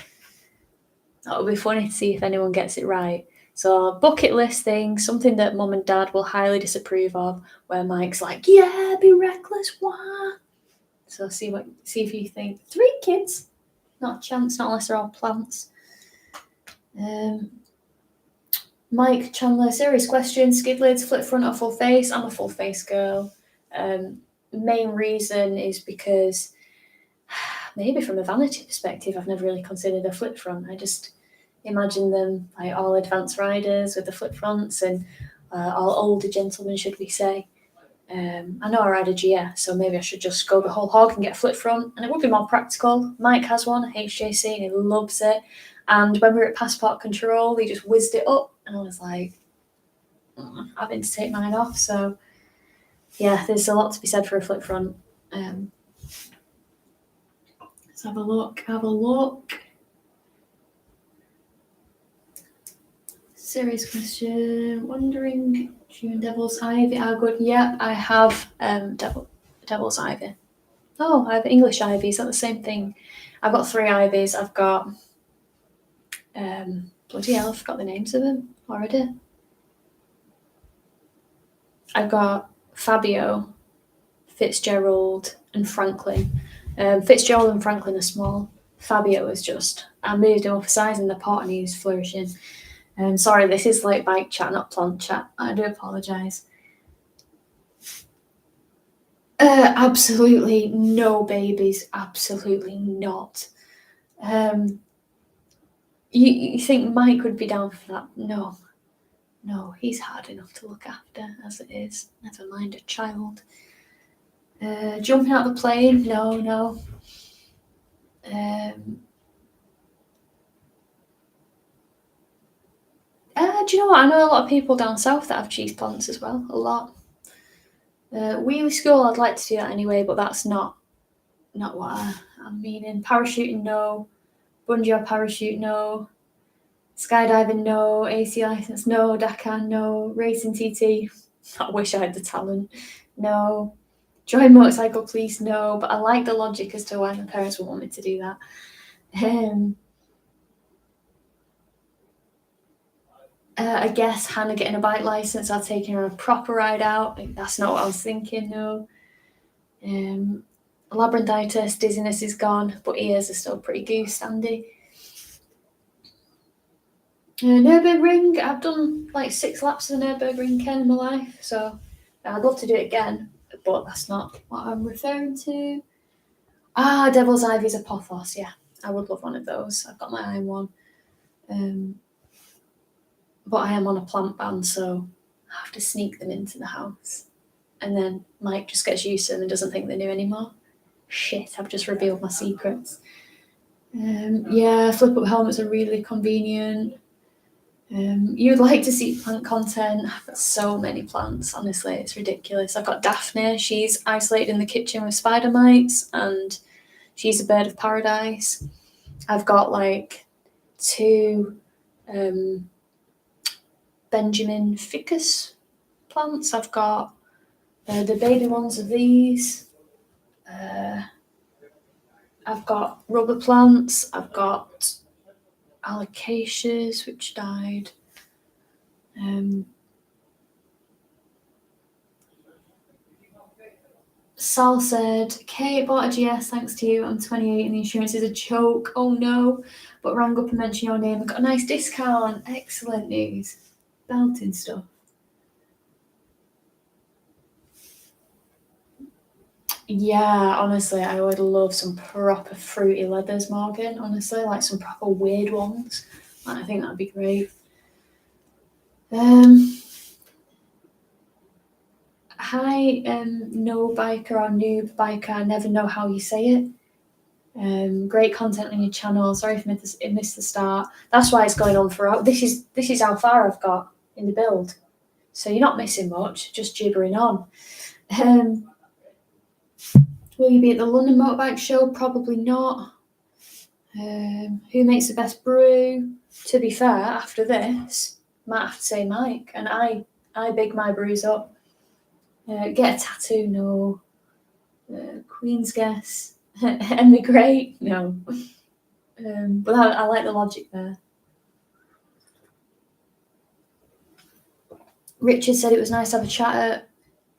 That would be funny to see if anyone gets it right. So bucket list thing, something that Mum and Dad will highly disapprove of, where Mike's like, yeah, be reckless, what? So see if you think 3 kids. Not a chance, not unless they're all plants. Mike Chandler, serious question. Skid lids, flip front or full face? I'm a full face girl. Main reason is because maybe from a vanity perspective, I've never really considered a flip front. I just imagine them like all advanced riders with the flip fronts and all older gentlemen, should we say. I know I ride a GS, so maybe I should just go the whole hog and get a flip front, and it would be more practical. Mike has one, HJC, and he loves it. And when we were at passport control, he just whizzed it up, and I was like, having to take mine off. So yeah, there's a lot to be said for a flip front. Let's have a look. Serious question. Wondering if you and Devil's Ivy are good. Yep, I have Devil's Ivy. Oh, I have English Ivy. Is that the same thing? I've got 3 Ivies. I've got bloody hell, I forgot the names of them already. I've got Fabio, Fitzgerald, and Franklin. Fitzgerald and Franklin are small. Fabio is just, I moved him up a size in the pot and he's flourishing. Sorry, this is like bike chat, not plant chat. I do apologise. Absolutely no babies. Absolutely not. You think Mike would be down for that? No, he's hard enough to look after as it is. Never mind a child. Jumping out of the plane? No. Do you know what? I know a lot of people down south that have cheese plants as well. A lot. Wheelie school, I'd like to do that anyway, but that's not what I'm meaning. Parachuting, no. Bungee or parachute, no. Skydiving, no. AC license, no. Dakar, no. Racing TT, I wish I had the talent. No. Join motorcycle police, no. But I like the logic as to why my parents would want me to do that. I guess Hannah getting a bike license, I'd taken her on a proper ride out. Like, that's not what I was thinking, no. Labyrinthitis, dizziness is gone, but ears are still pretty goose, Andy. Nürburgring, I've done like 6 laps of the Nürburgring, Ken, in my life, so I'd love to do it again, but that's not what I'm referring to. Devil's Ivy's a pothos, yeah. I would love one of those. I've got my eye on one. But I am on a plant ban, so I have to sneak them into the house. And then Mike just gets used to them and doesn't think they're new anymore. Shit, I've just revealed my secrets. Yeah, flip up helmets are really convenient. You'd like to see plant content. I've got so many plants, honestly, it's ridiculous. I've got Daphne, she's isolated in the kitchen with spider mites, and she's a bird of paradise. I've got like 2 Benjamin ficus plants. I've got the baby ones of these. I've got rubber plants. I've got alocasias, which died. Sal said, Kate bought a GS thanks to you. I'm 28 and the insurance is a joke. Oh no. But rang up and mentioned your name and got a nice discount. Excellent news. Belting stuff. Yeah, honestly, I would love some proper fruity leathers, Morgan. Honestly, like some proper weird ones. I think that'd be great. Hi, no biker or noob biker. I never know how you say it. Great content on your channel. Sorry if I missed the start. That's why it's going on for. This is how far I've got in the build. So you're not missing much. Just gibbering on. Will you be at the London Motorbike Show? Probably not. Who makes the best brew? To be fair, after this, might have to say Mike, and I big my brews up. Get a tattoo? No. Queen's guess. Emigrate? No. But I like the logic there. Richard said it was nice to have a chat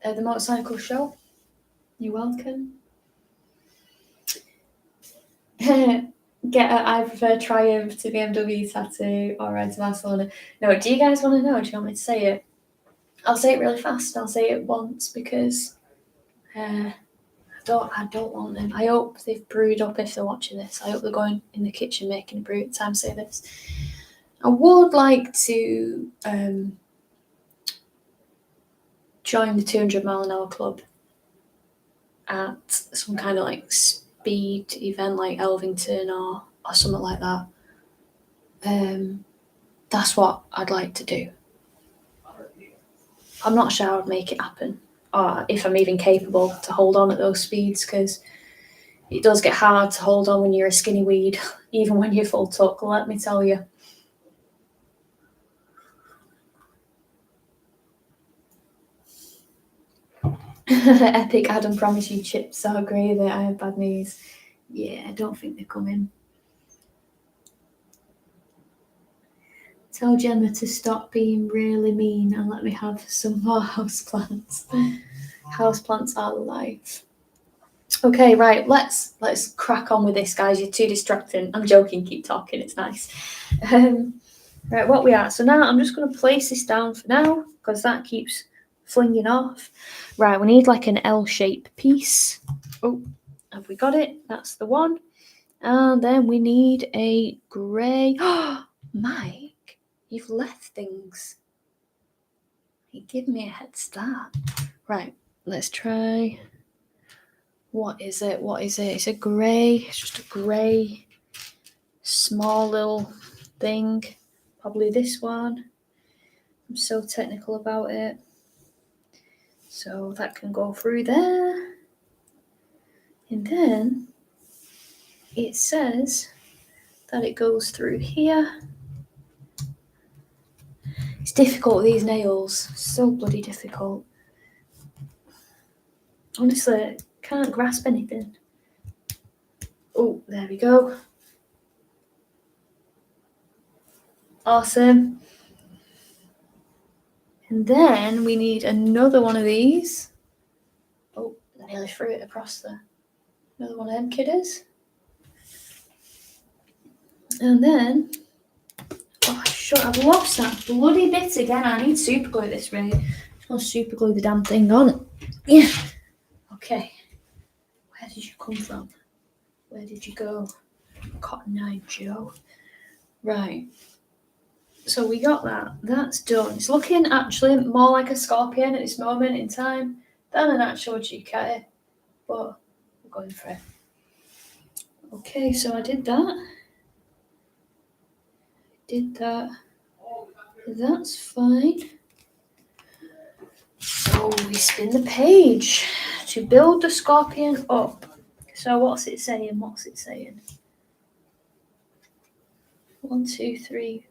at the motorcycle show. You're welcome. I prefer Triumph to BMW tattoo or ride to Barcelona. No, do you guys want to know? Do you want me to say it? I'll say it really fast. I'll say it once because I don't want them. I hope they've brewed up if they're watching this. I hope they're going in the kitchen making a brew at the time I say this. I would like to join the 200 mile an hour club at some kind of like speed event like Elvington or something like that. That's what I'd like to do. I'm not sure I would make it happen, or if I'm even capable to hold on at those speeds, because it does get hard to hold on when you're a skinny weed, even when you're full tuck, let me tell you. Epic Adam promised you chips or gravy. I have bad knees. Yeah, I don't think they're coming. Tell Gemma to stop being really mean and let me have some more houseplants. Houseplants are life. Okay, right, let's crack on with this, guys. You're too distracting. I'm joking, keep talking, it's nice. Right, what we are. So now I'm just going to place this down for now, because that keeps flinging off. Right, we need like an L-shaped piece. Oh, have we got it? That's the one. And then we need a grey. Oh, Mike, you've left things. You give me a head start. Right, let's try. What is it? What is it? It's a grey. It's just a grey, small little thing. Probably this one. I'm so technical about it. So that can go through there. And then it says that it goes through here. It's difficult with these nails. So bloody difficult. Honestly, I can't grasp anything. Oh, there we go. Awesome. And then we need another one of these. Oh, I nearly threw it across there. Another one of them kidders. And then, oh shit, I've lost that bloody bit again. I need super glue this, really. I'm just going to super glue the damn thing on. Yeah. Okay. Where did you come from? Where did you go? Cotton Eye Joe. Right. So we got that. That's done. It's looking actually more like a scorpion at this moment in time than an actual Ducati. But we're going for it. Okay, so I did that. That's fine. So we spin the page to build the scorpion up. So what's it saying? 1, 2, 3.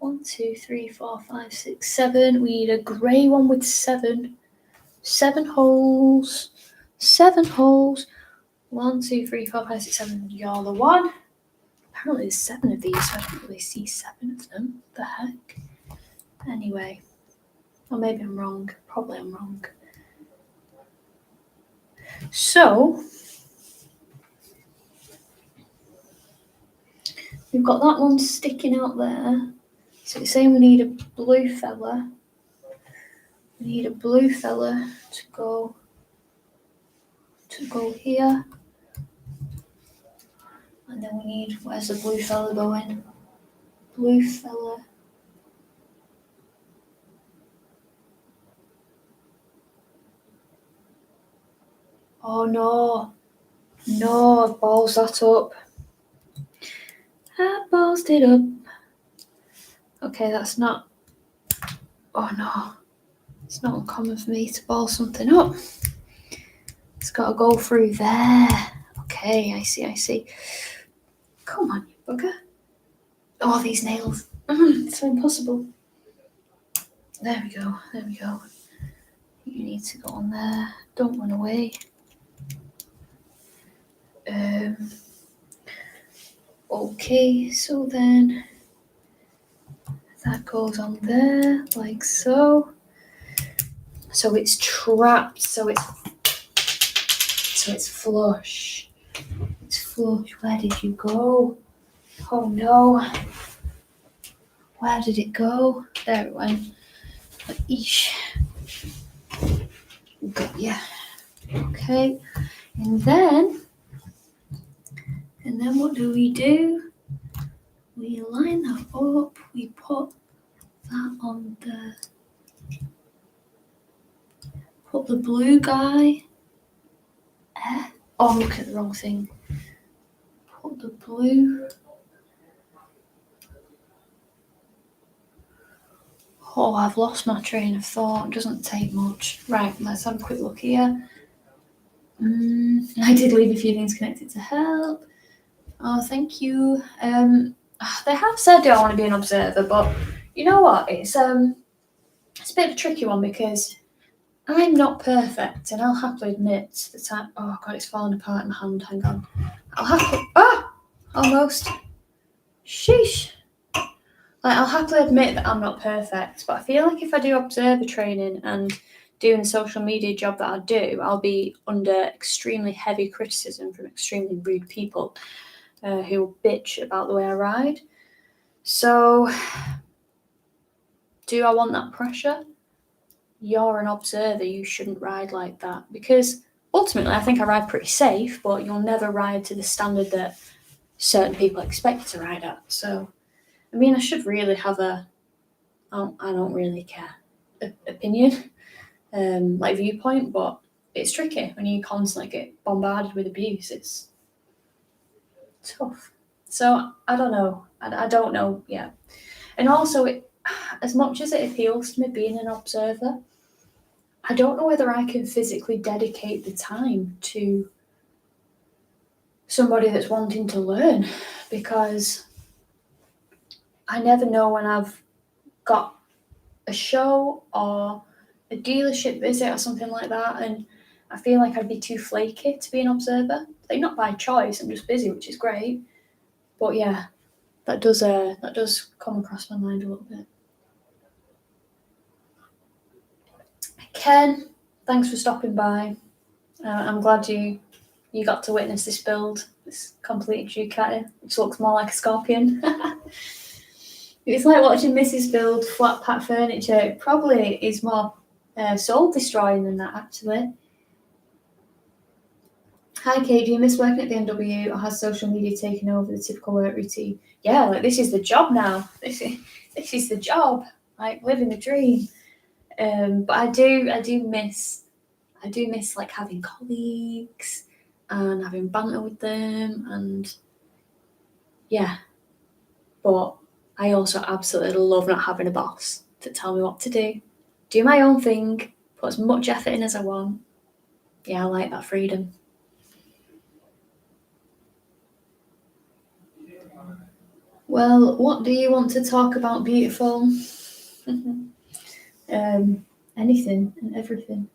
1, 2, 3, 4, 5, 6, 7. We need a grey one with 7. 7 holes. 7 holes. 1, 2, 3, 4, 5, 6, 7. You're the one. Apparently there's 7 of these, so I don't really see 7 of them. What the heck? Anyway. Or maybe I'm wrong. Probably I'm wrong. So, we've got that one sticking out there. So it's saying we need a blue fella. We need a blue fella to go here. And then we need, where's the blue fella going? Blue fella. Oh no. No, I've ballsed that up. I ballsed it up. Okay, that's not. Oh no. It's not uncommon for me to ball something up. It's got to go through there. Okay, I see. Come on, you bugger. Oh, these nails. It's so impossible. There we go. You need to go on there. Don't run away. Okay, so then that goes on there like so. So it's trapped. So it's flush. It's flush. Where did you go? Oh no. Where did it go? There it went. Eesh. Got ya. Okay. And then what do? We line that up. We put that on the. Put the blue guy. Oh, I'm looking at the wrong thing. Put the blue Oh, I've lost my train of thought. It doesn't take much. Right, let's have a quick look here. I did leave a few things connected to help. Oh, thank you. They have said, do I want to be an observer? But you know what? It's a bit of a tricky one because I'm not perfect, and I'll happily admit that oh god, it's falling apart in my hand. Hang on. I'll happily almost. Sheesh. Like, I'll happily admit that I'm not perfect, but I feel like if I do observer training and doing the social media job that I do, I'll be under extremely heavy criticism from extremely rude people who will bitch about the way I ride. So, do I want that pressure? You're an observer, you shouldn't ride like that, because ultimately I think I ride pretty safe, but you'll never ride to the standard that certain people expect you to ride at. So, I mean, I should really have I don't really care opinion, like viewpoint, but it's tricky when you constantly get bombarded with abuse. It's tough. So I don't know. I don't know yet. And also, as much as it appeals to me being an observer, I don't know whether I can physically dedicate the time to somebody that's wanting to learn, because I never know when I've got a show or a dealership visit or something like that, and I feel like I'd be too flaky to be an observer. Like, not by choice, I'm just busy, which is great. But yeah, that does come across my mind a little bit. Ken, thanks for stopping by. I'm glad you got to witness this build, this complete Ducati, which looks more like a Scorpion. It's like watching Mrs. build flat pack furniture. It probably is more soul destroying than that, actually. Hi Kate, do you miss working at the NW, or has social media taken over the typical work routine? Yeah, like, this is the job now. This is the job. Like, living the dream. But I do miss like having colleagues and having banter with them, and yeah. But I also absolutely love not having a boss to tell me what to do my own thing, put as much effort in as I want. Yeah, I like that freedom. Well, what do you want to talk about, beautiful? Anything and everything.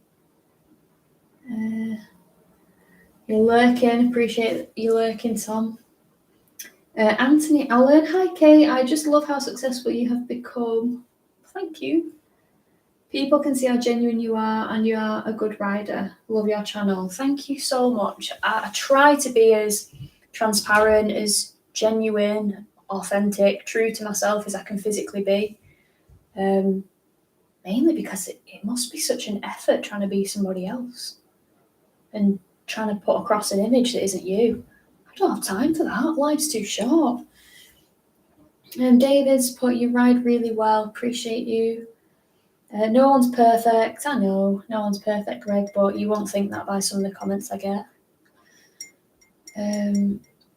You're lurking, appreciate you lurking, Tom. Anthony Allen, hi Kate, I just love how successful you have become. Thank you. People can see how genuine you are, and you are a good rider. Love your channel. Thank you so much. I try to be as transparent, as genuine, authentic, true to myself as I can physically be. Mainly because it must be such an effort trying to be somebody else and trying to put across an image that isn't you. I don't have time for that. Life's too short. David's put, you ride really well. Appreciate you. No one's perfect. I know, no one's perfect, Greg, but you won't think that by some of the comments I get.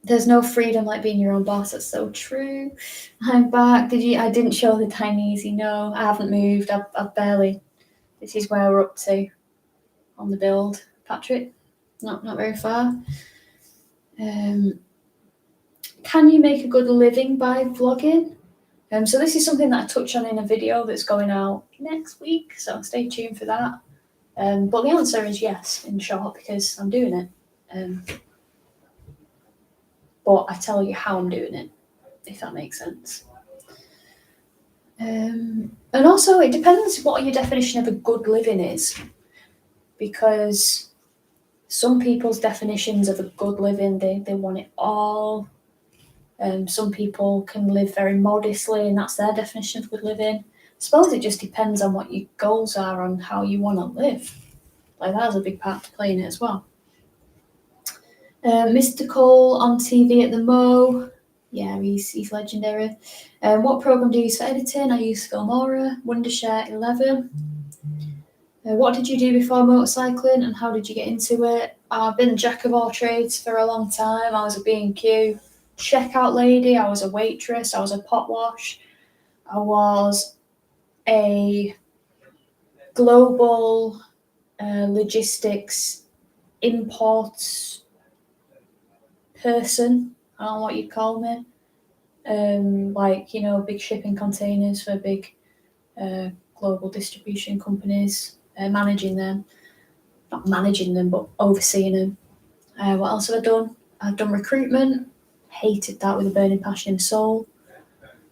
There's no freedom like being your own boss. That's so true. I'm back. I didn't show the tiny easy. No, I haven't moved. I've barely. This is where we're up to on the build, Patrick. Not very far. Can you make a good living by vlogging? So this is something that I touch on in a video that's going out next week, so stay tuned for that. But the answer is yes, in short, because I'm doing it. But I tell you how I'm doing it, if that makes sense. And also, it depends what your definition of a good living is, because some people's definitions of a good living, they want it all. Some people can live very modestly, and that's their definition of good living. I suppose it just depends on what your goals are, on how you want to live. Like, that has a big part to play in it as well. Mr. Cole on TV at the Mo. Yeah, he's legendary. What program do you use for editing? I use Filmora, Wondershare 11. What did you do before motorcycling, and how did you get into it? I've been a jack of all trades for a long time. I was a B&Q checkout lady. I was a waitress. I was a pot wash. I was a global logistics imports person. I don't know what you'd call me. Like, you know, big shipping containers for big global distribution companies, managing them. Not managing them, but overseeing them. What else have I done? I've done recruitment. Hated that with a burning passion in my soul.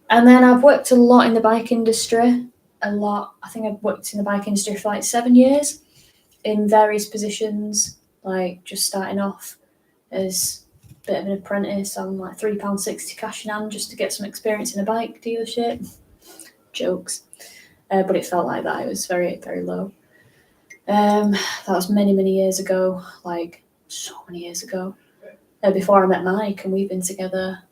And then I've worked a lot in the bike industry. A lot. I think I've worked in the bike industry for like 7 years in various positions, like just starting off as a bit of an apprentice on like £3.60 cash in hand just to get some experience in a bike dealership. Jokes. But it felt like that. It was very, very low. That was many, many years ago, like so many years ago, before I met Mike, and we've been together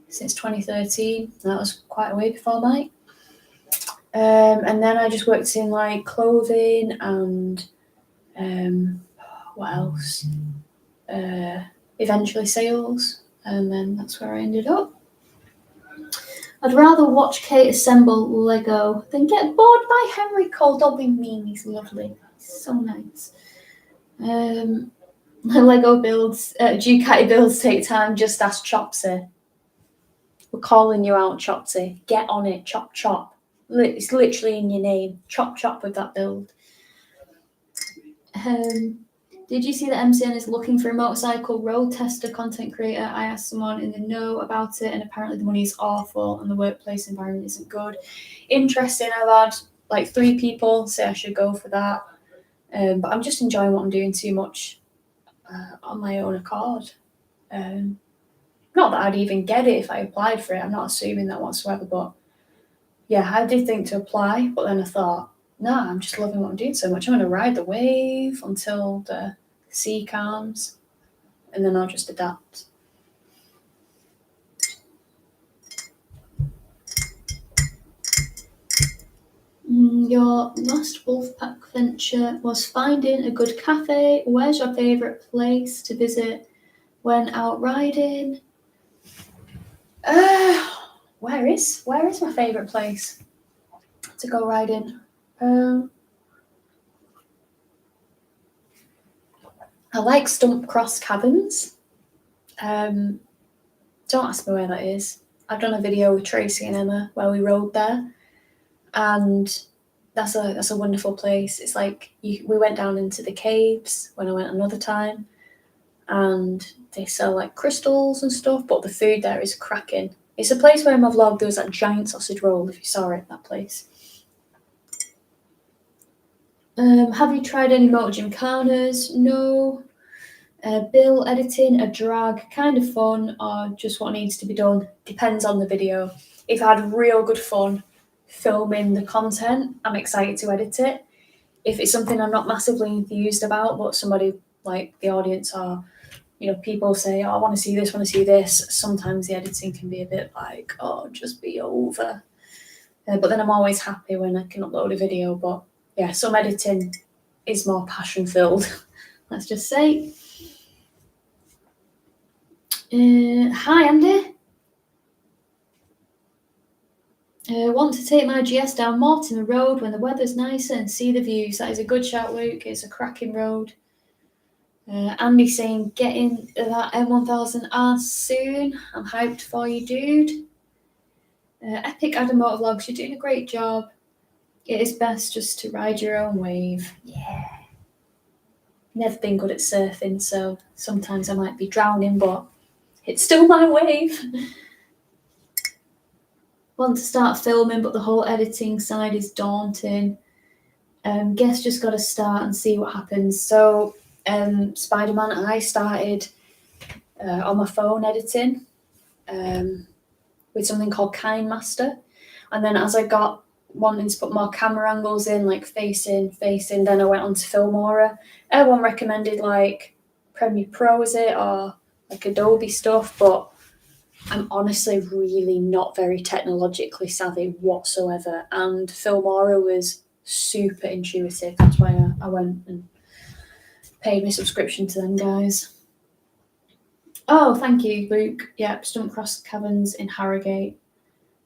since 2013. That was quite a way before Mike. And then I just worked in like clothing and what else? Eventually sales, and then that's where I ended up. I'd rather watch Kate assemble Lego than get bored by Henry cold-dobbing me. He's lovely. He's so nice. Lego builds, Ducati builds take time. Just ask Chopsy. We're calling you out, Chopsy. Get on it, chop chop. It's literally in your name. Chop chop with that build. Did you see that MCN is looking for a motorcycle road tester content creator? I asked someone in the know about it, and apparently the money is awful and the workplace environment isn't good. Interesting. I've had like 3 people say I should go for that, but I'm just enjoying what I'm doing too much on my own accord. Not that I'd even get it if I applied for it. I'm not assuming that whatsoever, but yeah, I did think to apply, but then I thought, nah, I'm just loving what I'm doing so much. I'm going to ride the wave until the sea calms, and then I'll just adapt. Your last Wolfpack venture was finding a good cafe. Where's your favourite place to visit when out riding? Where is my favourite place to go riding? I like Stump Cross Caverns. Don't ask me where that is. I've done a video with Tracy and Emma where we rode there, and that's a wonderful place. It's like we went down into the caves when I went another time, and they sell like crystals and stuff, but the food there is cracking. It's a place where in my vlog there was that giant sausage roll, if you saw it, that place. Have you tried any motor gymkhanas? No. Bill, editing a drag, kind of fun or just what needs to be done? Depends on the video. If I had real good fun filming the content, I'm excited to edit it. If it's something I'm not massively enthused about, but somebody like the audience are, you know, people say, oh, I want to see this, sometimes the editing can be a bit like, oh, just be over. But then I'm always happy when I can upload a video. But yeah, some editing is more passion filled, let's just say. Hi, Andy. Want to take my GS down Mortimer Road when the weather's nicer and see the views. That is a good shout, Luke. It's a cracking road. Andy saying, get in that M1000R soon. I'm hyped for you, dude. Epic Adam Motor Vlogs, you're doing a great job. It is best just to ride your own wave. Yeah. Never been good at surfing, so sometimes I might be drowning, but it's still my wave. Want to start filming, but the whole editing side is daunting. Guess just got to start and see what happens. So, Spider-Man, I started on my phone editing with something called KindMaster. And then as I got wanting to put more camera angles in, like facing, then I went on to Filmora. Everyone recommended like Premiere Pro, is it, or like Adobe stuff, but I'm honestly really not very technologically savvy whatsoever, and Filmora was super intuitive. That's why I went and paid my subscription to them guys. Oh, thank you, Luke. Yeah, Stump Cross Caverns in Harrogate.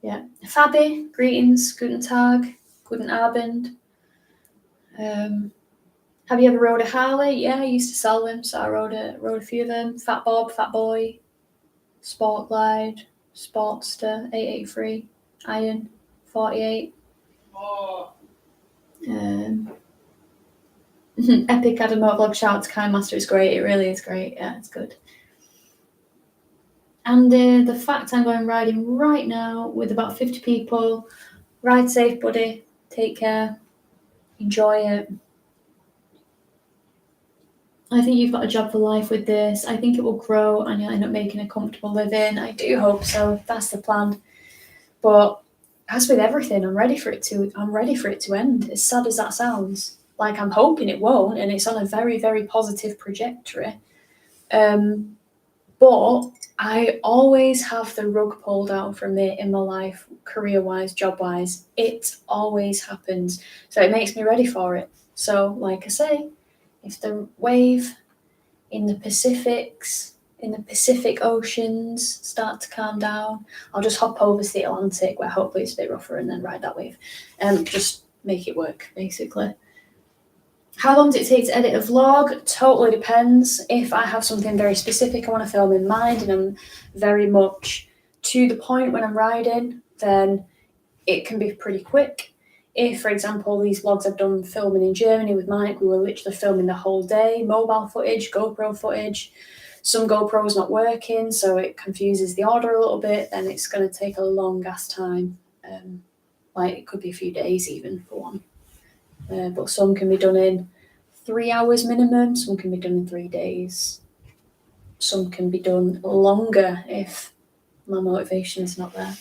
Yeah. Fabi, greetings, guten tag. Guten Abend. Have you ever rode a Harley? Yeah, I used to sell them, so I rode a few of them. Fat Bob, Fat Boy, Sport Glide, Sportster, 883, Iron, 48. Epic had a motovlog. Shout out to Kind Master. It's great. It really is great. Yeah, it's good. And the fact I'm going riding right now with about 50 people. Ride safe, buddy. Take care. Enjoy it. I think you've got a job for life with this. I think it will grow and you'll end up making a comfortable living. I do hope so. That's the plan. But as with everything, I'm ready for it to end. As sad as that sounds. Like, I'm hoping it won't, and it's on a very, very positive trajectory. But I always have the rug pulled out from me in my life, career-wise, job-wise. It always happens. So it makes me ready for it. So, like I say, if the wave in the Pacific Oceans start to calm down, I'll just hop over to the Atlantic, where hopefully it's a bit rougher, and then ride that wave. Just make it work, basically. How long does it take to edit a vlog? Totally depends. If I have something very specific I want to film in mind and I'm very much to the point when I'm riding, then it can be pretty quick. If, for example, these vlogs I've done filming in Germany with Mike, we were literally filming the whole day, mobile footage, GoPro footage. Some GoPro's not working, so it confuses the order a little bit, then it's going to take a long ass time. Like, it could be a few days even, for one. But some can be done in 3 hours minimum, some can be done in 3 days. Some can be done longer if my motivation is not there.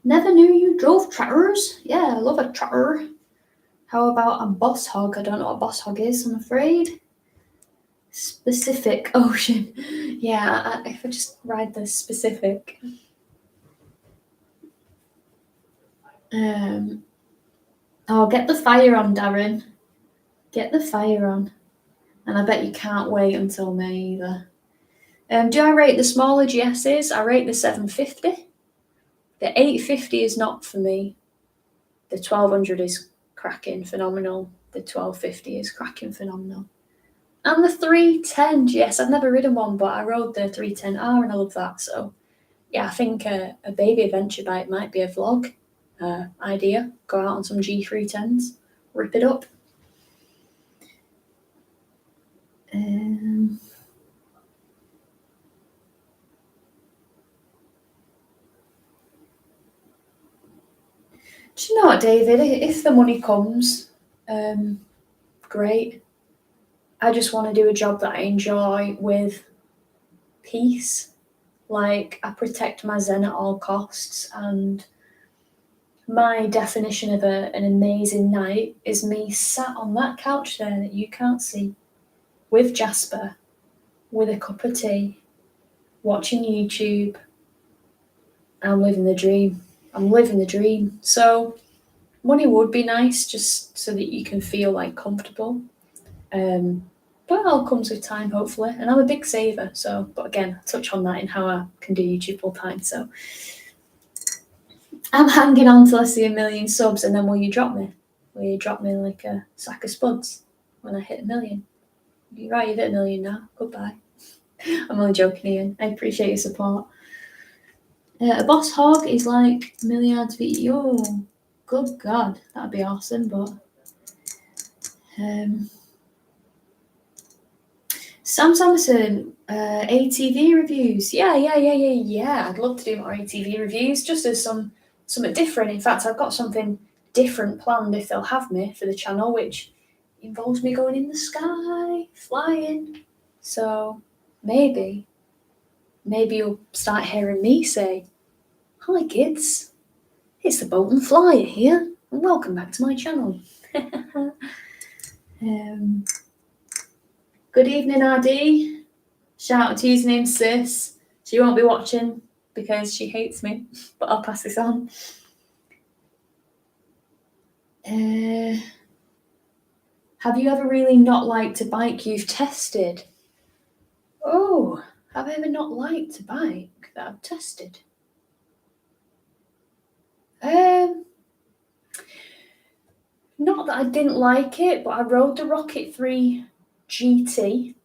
Never knew you drove tractors. Yeah, I love a tractor. How about a boss hog? I don't know what a boss hog is, I'm afraid. Pacific Ocean. Yeah, if I just ride the Pacific. Oh, get the fire on, Darren. Get the fire on. And I bet you can't wait until May either. Do I rate the smaller GSs? I rate the 750. The 850 is not for me. The 1200 is cracking phenomenal. The 1250 is cracking phenomenal. And the 310 GS, I've never ridden one, but I rode the 310R and I love that. So yeah, I think a baby adventure bike might be a vlog idea. Go out on some G310s, rip it up. Do you know what, David? If the money comes, great. I just want to do a job that I enjoy with peace. Like, I protect my zen at all costs, and my definition of an amazing night is me sat on that couch there that you can't see, with Jasper, with a cup of tea, watching YouTube. I'm living the dream. So money would be nice, just so that you can feel like comfortable. But it all comes with time, hopefully. And I'm a big saver, so, but again, I'll touch on that in how I can do YouTube full time. So I'm hanging on till I see 1 million subs, and then will you drop me? Will you drop me like a sack of spuds when I hit 1 million? You're right, you've hit 1 million now. Goodbye. I'm only joking, Ian. I appreciate your support. A boss hog is like 1 million to be. Oh, good God, that'd be awesome. But Sam Samson, ATV reviews. Yeah. I'd love to do more ATV reviews, just as something different. In fact, I've got something different planned if they'll have me for the channel, which involves me going in the sky, flying. So maybe you'll start hearing me say, "Hi kids, it's the Bolton Flyer here, and welcome back to my channel." Good evening, RD. Shout out to username Sis. She won't be watching because she hates me, but I'll pass this on. Have you ever really not liked a bike you've tested? Oh, have I ever not liked a bike that I've tested? Not that I didn't like it, but I rode the Rocket 3 GT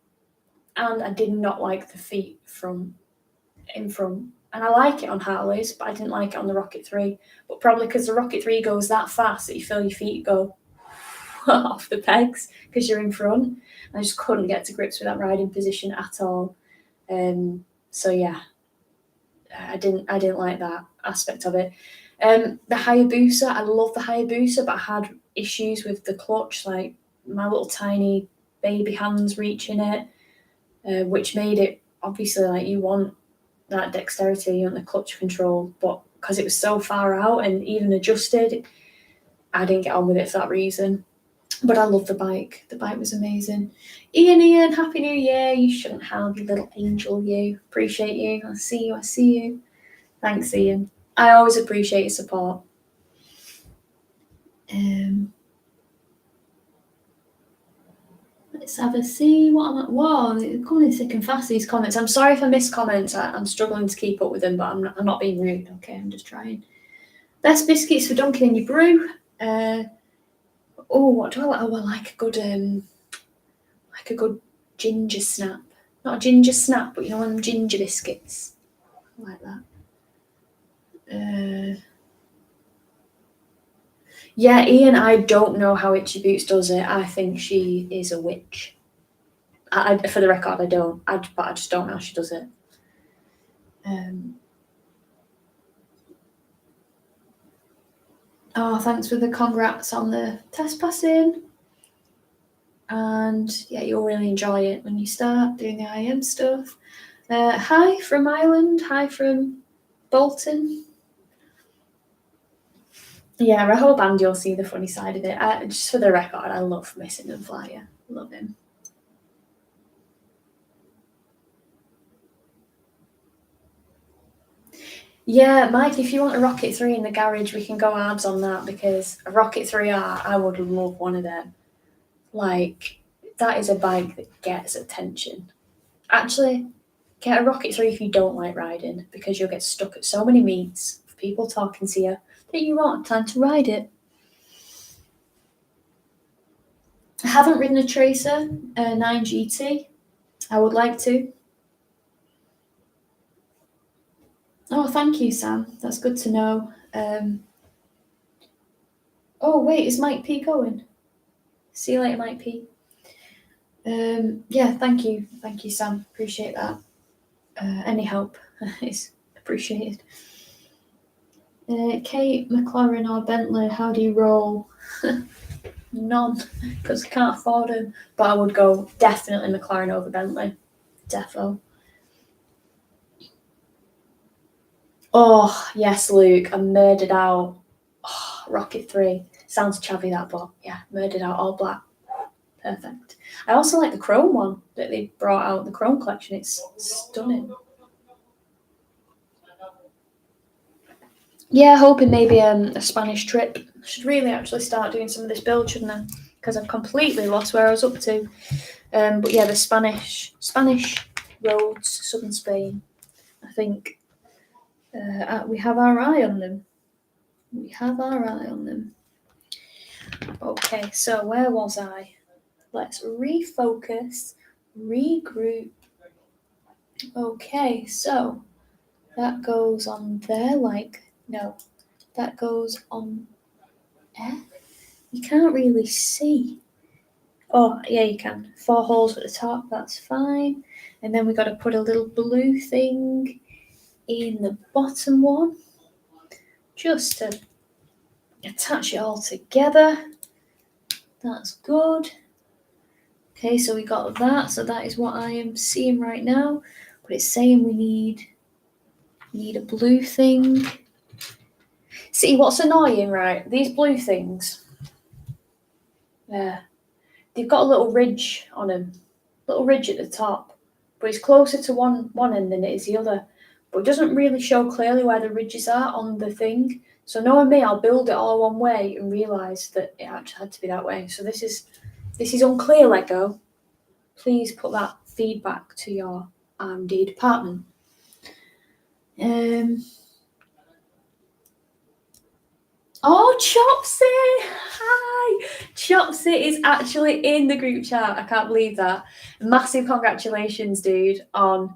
and I did not like the feet in front. And I like it on Harleys, but I didn't like it on the Rocket 3. But probably because the Rocket 3 goes that fast that you feel your feet go off the pegs because you're in front. I just couldn't get to grips with that riding position at all. So yeah, I didn't like that aspect of it. The Hayabusa, I love the Hayabusa, but I had issues with the clutch, like my little tiny baby hands reaching it, which made it obviously like you want that dexterity and the clutch control, but because it was so far out and even adjusted, I didn't get on with it for that reason. But I love the bike. The bike was amazing. Ian, Happy New Year. You shouldn't have, you little angel, you. Appreciate you. I see you. Thanks, Ian. I always appreciate your support. Let's have a see. What am I? Whoa, they're coming in thick and fast, these comments. I'm sorry if I miss comments. I'm struggling to keep up with them, but I'm not being rude. Okay, I'm just trying. Best biscuits for dunking in your brew. What do I like? I like a good ginger snap. Not a ginger snap, but you know one of them ginger biscuits. I like that. Yeah, Ian, I don't know how Itchy Boots does it. I think she is a witch. For the record, I don't. But I just don't know how she does it. Thanks for the congrats on the test passing. And yeah, you'll really enjoy it when you start doing the IM stuff. Hi from Ireland. Hi from Bolton. Yeah, I hope Andy will see the funny side of it. Just for the record, I love Missing and Flyer. Love him. Yeah, Mike, if you want a Rocket 3 in the garage, we can go abs on that because a Rocket 3R, I would love one of them. Like, that is a bike that gets attention. Actually, get a Rocket 3 if you don't like riding because you'll get stuck at so many meets of people talking to you that you won't have time to ride it. I haven't ridden a Tracer 9 GT. I would like to. Oh, thank you, Sam. That's good to know. Wait, is Mike P going? See you later, Mike P. Yeah, thank you, Sam. Appreciate that. Any help is appreciated. Kate, McLaren or Bentley, how do you roll? None, because I can't afford them. But I would go definitely McLaren over Bentley. Defo. Oh, yes, Luke. I'm murdered out. Oh, Rocket 3. Sounds chavvy, that, but yeah, murdered out all black. Perfect. I also like the chrome one that they brought out, the chrome collection. It's stunning. Yeah, hoping maybe a Spanish trip. I should really actually start doing some of this build, shouldn't I? Because I've completely lost where I was up to. But yeah, the Spanish roads, southern Spain. I think we have our eye on them. Okay, so where was I? Let's refocus, regroup. Okay, so that goes on there, that goes on there. You can't really see. Oh, yeah, you can. 4 holes at the top, that's fine. And then we got to put a little blue thing in the bottom one, just to attach it all together. That's good. Okay, so we got that. So that is what I am seeing right now. But it's saying we need a blue thing. See, what's annoying, right? These blue things. Yeah. They've got a little ridge on them. Little ridge at the top. But it's closer to one end than it is the other. But it doesn't really show clearly where the ridges are on the thing. So knowing me, I'll build it all one way and realise that it actually had to be that way. So this is unclear, Lego. Please put that feedback to your R&D department. Oh, Chopsy! Hi! Chopsy is actually in the group chat. I can't believe that. Massive congratulations, dude, on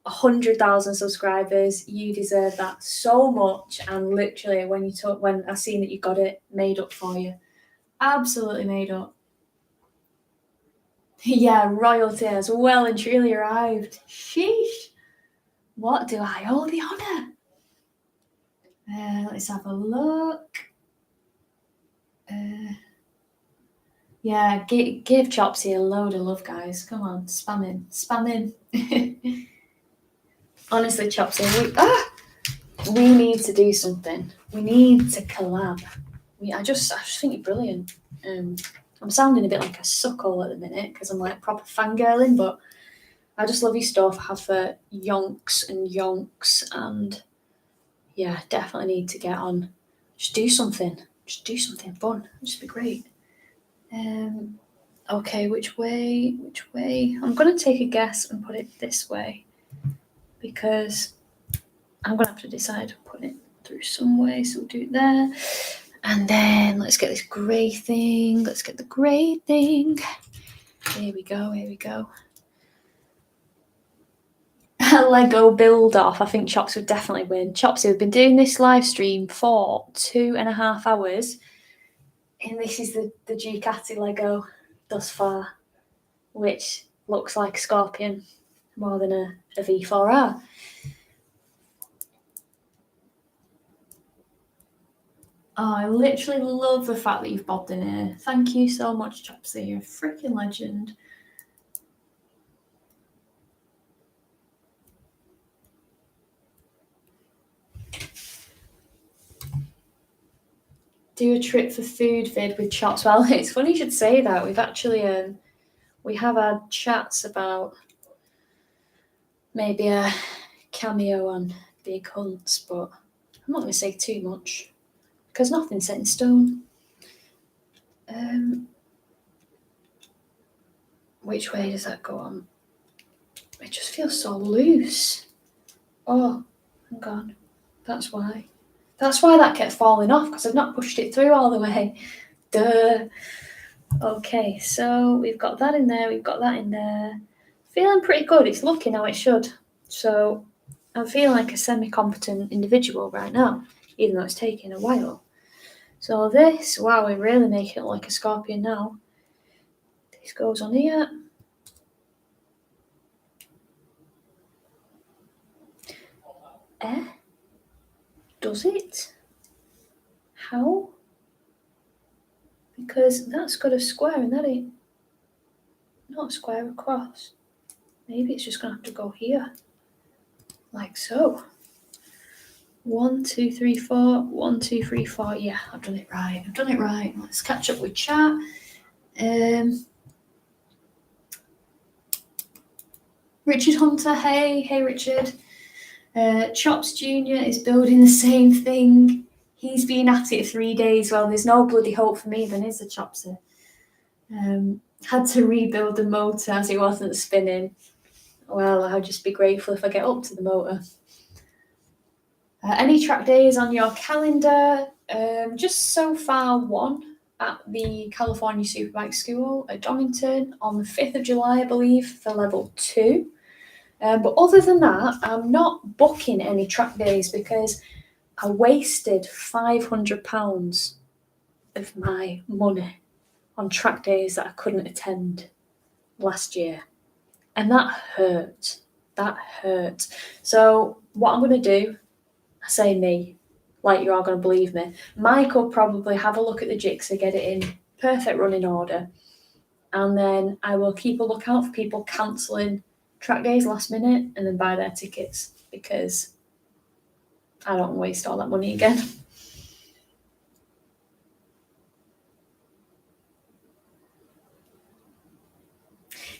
100,000 subscribers. You deserve that so much. And literally, when I seen that you got it, made up for you. Absolutely made up. Yeah, royalty has well and truly arrived. Sheesh. What do I owe the honour? Let's have a look. Yeah, give Chopsy a load of love, guys. Come on, spam in. Honestly, Chopsy, we need to do something. We need to collab. I just think you're brilliant. I'm sounding a bit like a suckle at the minute because I'm like proper fangirling, but I just love your stuff. I have for yonks and yonks, and yeah, definitely need to get on. Just do something. Just do something fun. It'd just be great. Okay, which way? I'm going to take a guess and put it this way because I'm going to have to decide putting it through some way. So we'll do it there. And then let's get this grey thing. Let's get the grey thing. Here we go. Lego build off. I think Chops would definitely win. Chopsy, we've been doing this live stream for 2.5 hours. And this is the Ducati Lego thus far, which looks like a Scorpion more than a V4R. Oh, I literally love the fact that you've bobbed in here. Thank you so much, Chopsy. You're a freaking legend. Do a trip for food vid with Chops. Well, it's funny you should say that. We've actually we have had chats about maybe a cameo on Big Hunts, but I'm not going to say too much because nothing's set in stone. Which way does that go on? It just feels so loose. Oh, hang on. That's why. That's why that kept falling off, because I've not pushed it through all the way. Duh. Okay, so we've got that in there, we've got that in there. Feeling pretty good. It's looking how it should. So I'm feeling like a semi-competent individual right now, even though it's taking a while. So this, wow, we're really making it like a Scorpion now. This goes on here. Does it? How? Because that's got a square and that ain't not a square across. Maybe it's just gonna have to go here. Like so. 1, 2, 3, 4. 1, 2, 3, 4. Yeah, I've done it right. Let's catch up with chat. Richard Hunter, hey Richard. Chops Jr. is building the same thing. He's been at it 3 days. Well, there's no bloody hope for me then, is there, Chopsy? Had to rebuild the motor as it wasn't spinning. Well, I'll just be grateful if I get up to the motor. Any track days on your calendar? Just so far one at the California Superbike School at Donington on the 5th of July, I believe, for level 2. But other than that, I'm not booking any track days because I wasted £500 of my money on track days that I couldn't attend last year. And that hurt. So what I'm going to do, I say me, like you're all going to believe me, Mike will probably have a look at the jigsaw, get it in perfect running order. And then I will keep a lookout for people cancelling track days last minute and then buy their tickets because I don't waste all that money again.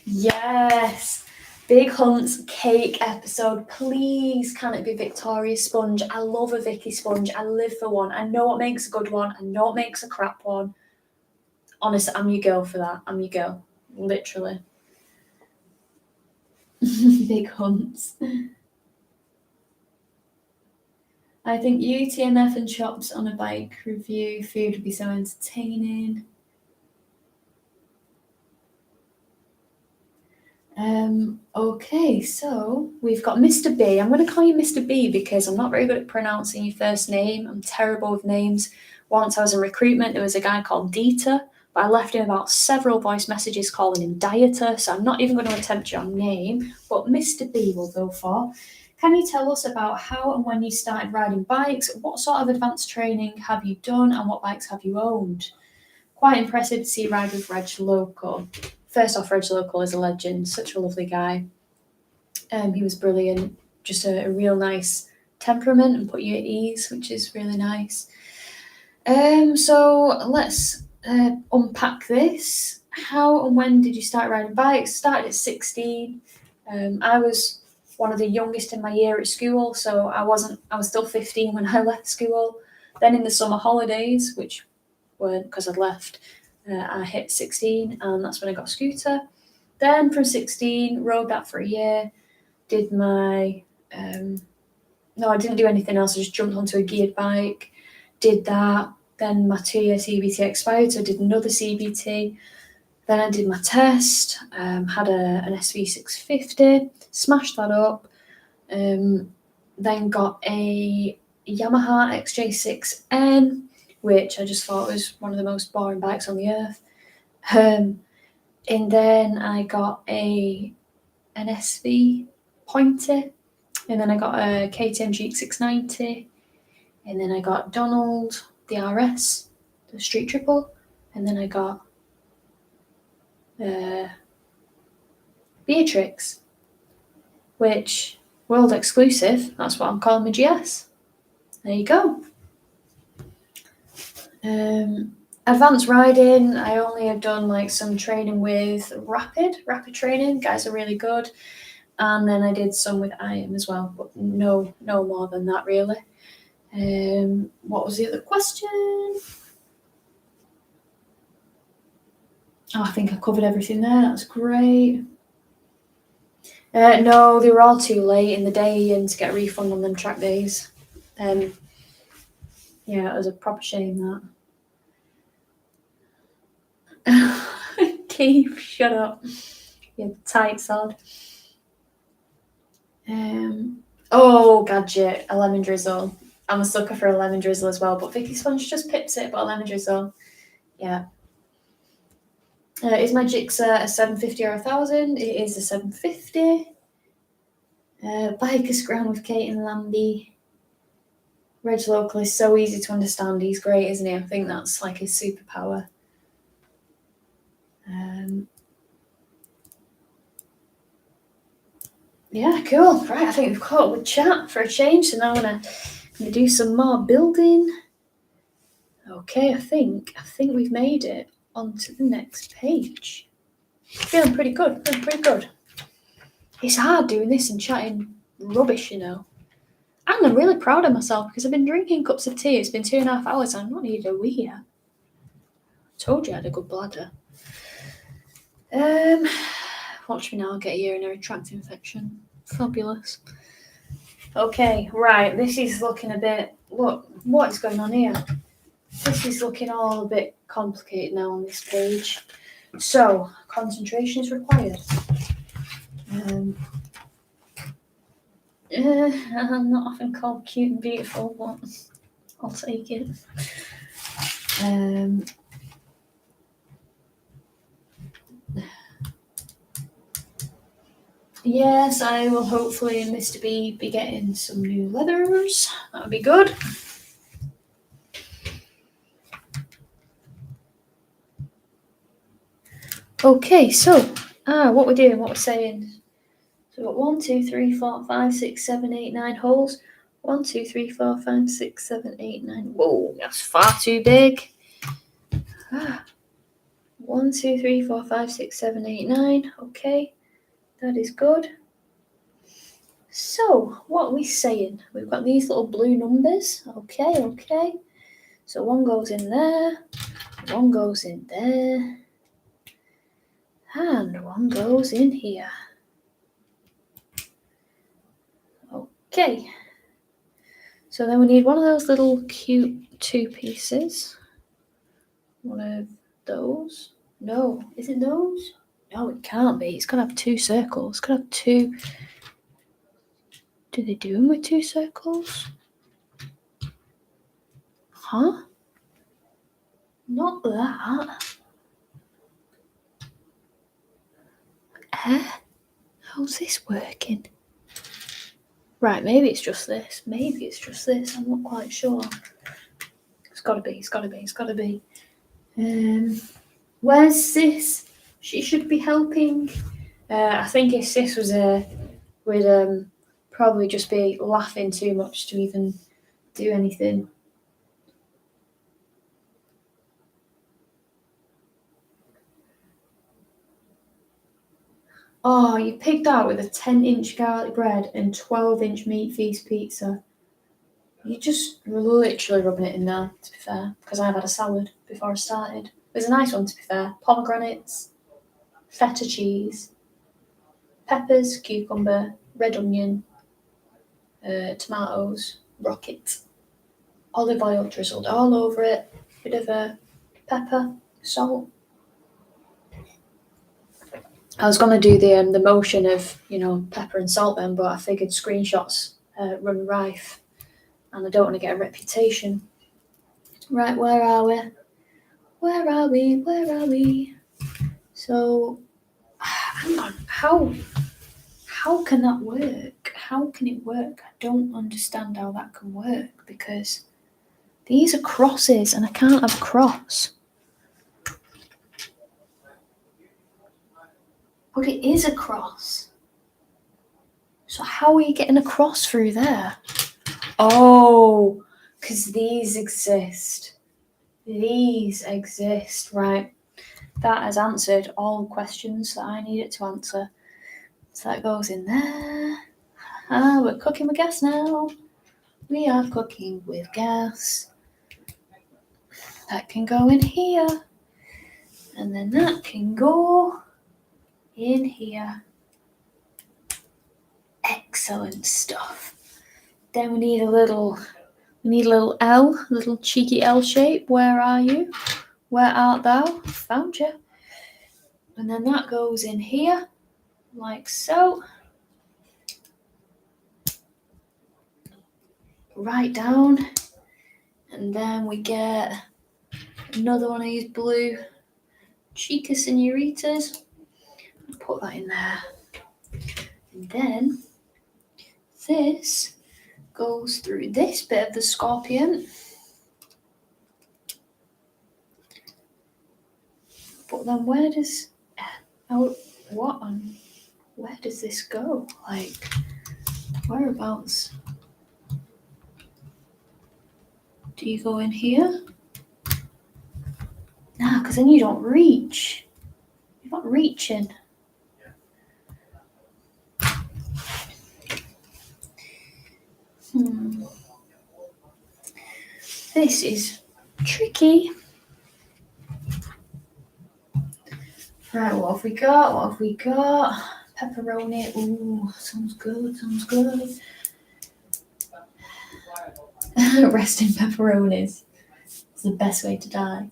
Yes, Big Hunt's cake episode. Please, can it be Victoria Sponge? I love a Vicky Sponge. I live for one. I know what makes a good one. I know what makes a crap one. Honestly, I'm your girl for that. I'm your girl. Literally. Big Hunts. I think UTMF and shops on a bike review. Food would be so entertaining. Okay, so we've got Mr. B. I'm going to call you Mr. B because I'm not very good at pronouncing your first name. I'm terrible with names. Once I was in recruitment, there was a guy called Dieter, but I left him about several voice messages calling him Dieter, so I'm not even going to attempt your name, but Mr. B will go for. Can you tell us about how and when you started riding bikes? What sort of advanced training have you done and what bikes have you owned? Quite impressive to see you ride with Reg Local. First off, Reg Local is a legend, such a lovely guy. He was brilliant, just a real nice temperament and put you at ease, which is really nice. So let's unpack this. How and when did you start riding bikes? Started at 16. I was one of the youngest in my year at school, so I was still 15 when I left school. Then in the summer holidays, which weren't because I'd left, I hit 16 and that's when I got a scooter. Then from 16, rode that for a year, did my, no, I didn't do anything else. I just jumped onto a geared bike, did that. Then my 2-year CBT expired, so I did another CBT. Then I did my test, had an SV650, smashed that up. Then got a Yamaha XJ6N, which I just thought was one of the most boring bikes on the earth. And then I got an SV Pointer, and then I got a KTM GX690, and then I got Donald, the RS, the Street Triple, and then I got Beatrix, which, world exclusive, that's what I'm calling my GS. There you go. Advanced riding, I only have done like some training with Rapid training. Guys are really good. And then I did some with IM as well, but no more than that really. What was the other question? Oh, I think I covered everything there. That's great. No, they were all too late in the day and to get a refund on them track days. Yeah, it was a proper shame that. Keith, shut up. You tight sod. Gadget, a lemon drizzle. I'm a sucker for a lemon drizzle as well, but Vicky Sponge just pips it, but a lemon drizzle. Yeah. Is my Gixxer a 750 or a 1000? It is a 750. Biker Scram with Kate and Lambie. Reg Local is so easy to understand. He's great, isn't he? I think that's like his superpower. Yeah, cool. Right, I think we've caught up with chat for a change, so now I'm gonna do some more building. Okay, I think we've made it onto the next page. Feeling pretty good. It's hard doing this and chatting rubbish, you know. And I'm really proud of myself because I've been drinking cups of tea. It's been 2.5 hours and I've not needed a wee yet. Told you I had a good bladder. Watch me now get a urinary tract infection. Fabulous. Okay, right. This is looking a bit. Look, what is going on here? This is looking all a bit complicated now on this page. So, concentration is required. I'm not often called cute and beautiful, but I'll take it. Yes, I will hopefully, Mr. B, be getting some new leathers. That would be good. Okay, so what we're doing, what we're saying. So we've got 1, 2, 3, 4, 5, 6, 7, 8, 9 holes. 1, 2, 3, 4, 5, 6, 7, 8, 9. Whoa, that's far too big. 1, 2, 3, 4, 5, 6, 7, 8, 9. Okay, that is good. So what are we saying? We've got these little blue numbers. Okay. So one goes in there, one goes in there, and one goes in here. Okay. So then we need one of those little cute 2 pieces. One of those. No, is it those? No, it can't be. It's got to have 2 circles. It's got to have 2. Do they do them with 2 circles? Huh? Not that. How's this working? Right, maybe it's just this. Maybe it's just this. I'm not quite sure. It's got to be. It's got to be. It's got to be. Where's Sis? She should be helping. I think if Sis was there, we'd probably just be laughing too much to even do anything. Oh, you picked out with a 10-inch garlic bread and 12-inch meat feast pizza. You're just literally rubbing it in there, to be fair, because I've had a salad before I started. It was a nice one, to be fair. Pomegranates, feta cheese, peppers, cucumber, red onion, tomatoes, rocket, olive oil drizzled all over it, bit of pepper, salt. I was going to do the motion of, pepper and salt then, but I figured screenshots run rife and I don't want to get a reputation. Right, where are we? Where are we? Where are we? So, hang on, how can that work? How can it work? I don't understand how that can work because these are crosses and I can't have a cross. But it is a cross. So how are you getting a cross through there? Oh, because these exist. These exist, right. That has answered all questions that I needed to answer. So that goes in there. We're cooking with gas now. We are cooking with gas. That can go in here. And then that can go in here. Excellent stuff. Then we need a little L, a little cheeky L shape. Where are you? Where art thou? Found you. And then that goes in here, like so. Right down. And then we get another one of these blue Chica Senoritas. Put that in there. And then this goes through this bit of the scorpion. But then where does this go? Like, whereabouts? Do you go in here? No, because then you don't reach. You're not reaching. This is tricky. Right, what have we got? Pepperoni. Ooh, sounds good. Rest in pepperonis. It's the best way to die.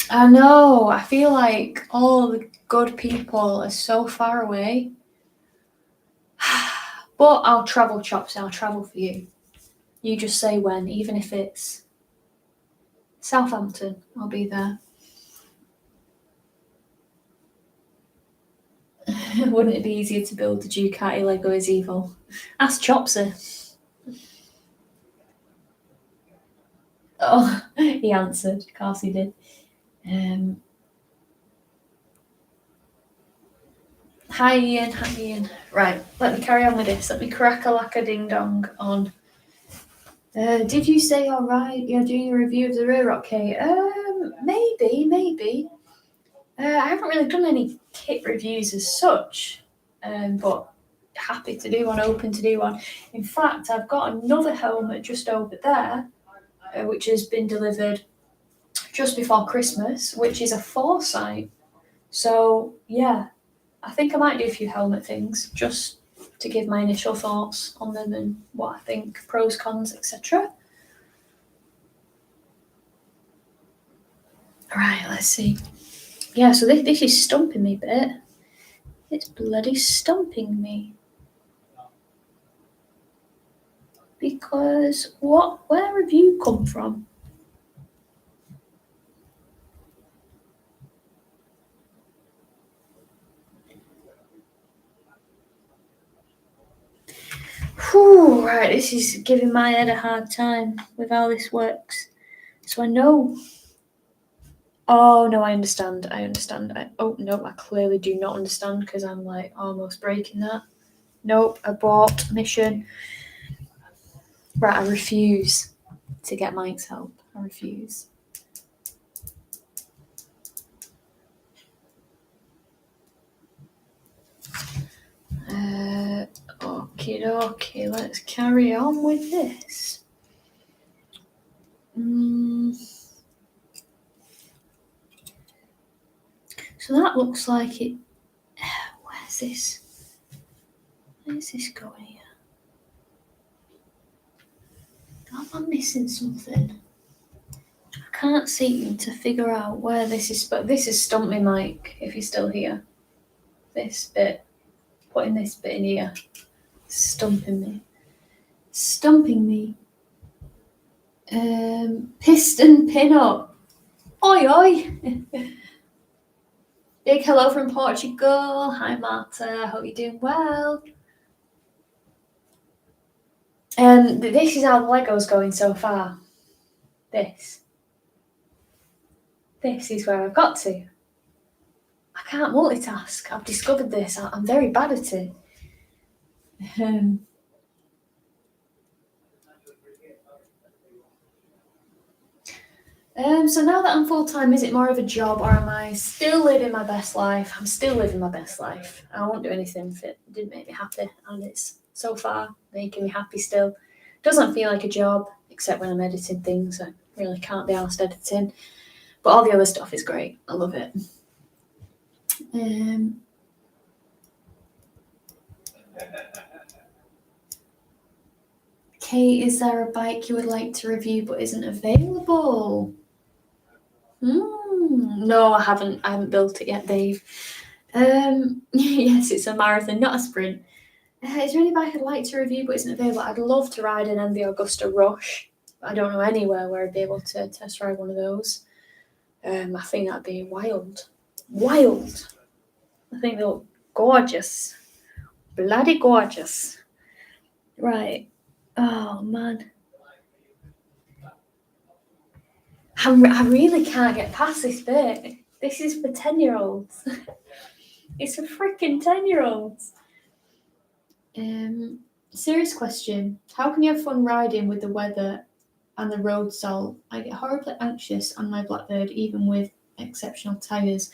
I know. I feel like all the good people are so far away. But I'll travel, Chops. I'll travel for you. You just say when, even if it's Southampton, I'll be there. Wouldn't it be easier to build the Ducati Lego is evil? Ask Chopsy. Oh, he answered. Of course he did. Hi Ian. Right, let me carry on with this. Let me crack-a-lack-a-ding-dong on. Did you say alright? You're doing a review of the rear rock kit? Maybe. I haven't really done any kit reviews as such, but happy to do one, open to do one. In fact, I've got another helmet just over there, which has been delivered just before Christmas, which is a Foresight. So, yeah, I think I might do a few helmet things just to give my initial thoughts on them and what I think, pros, cons, etc. Right, let's see. Yeah, so this is stumping me a bit. It's bloody stumping me. Because where have you come from? Whew, right, this is giving my head a hard time with how this works. So I know. Oh no, I understand. Oh no, I clearly do not understand because I'm like almost breaking that. Nope, abort mission. Right, I refuse to get Mike's help. I refuse. Okie dokie, let's carry on with this. So that looks like it. Where's this? Where's this going here? Am I missing something? I can't seem to figure out where this is, but this is stumped me, Mike, if you're still here. This bit, putting this bit in here, stumping me. Piston pin-up. Oi, oi. Big hello from Portugal. Hi, Marta. Hope you're doing well. This is how the Lego's going so far. This is where I've got to. I can't multitask. I've discovered this. I'm very bad at it. So now that I'm full-time, is it more of a job or am I still living my best life? I'm still living my best life. I won't do anything if it didn't make me happy, and it's so far making me happy still. Doesn't feel like a job, except when I'm editing things. I really can't be arsed editing. But all the other stuff is great. I love it. Kate, is there a bike you would like to review but isn't available? No, I haven't built it yet, Dave. Yes, it's a marathon, not a sprint. Is there any bike I'd like to review but isn't available? I'd love to ride an MV Augusta Rush. I don't know anywhere where I'd be able to test ride one of those. I think that'd be wild. I think they look gorgeous. Bloody gorgeous. Right. Oh, man. I really can't get past this bit. This is for 10-year-olds. It's for freaking 10-year-olds. Serious question. How can you have fun riding with the weather and the road salt? I get horribly anxious on my Blackbird, even with exceptional tyres.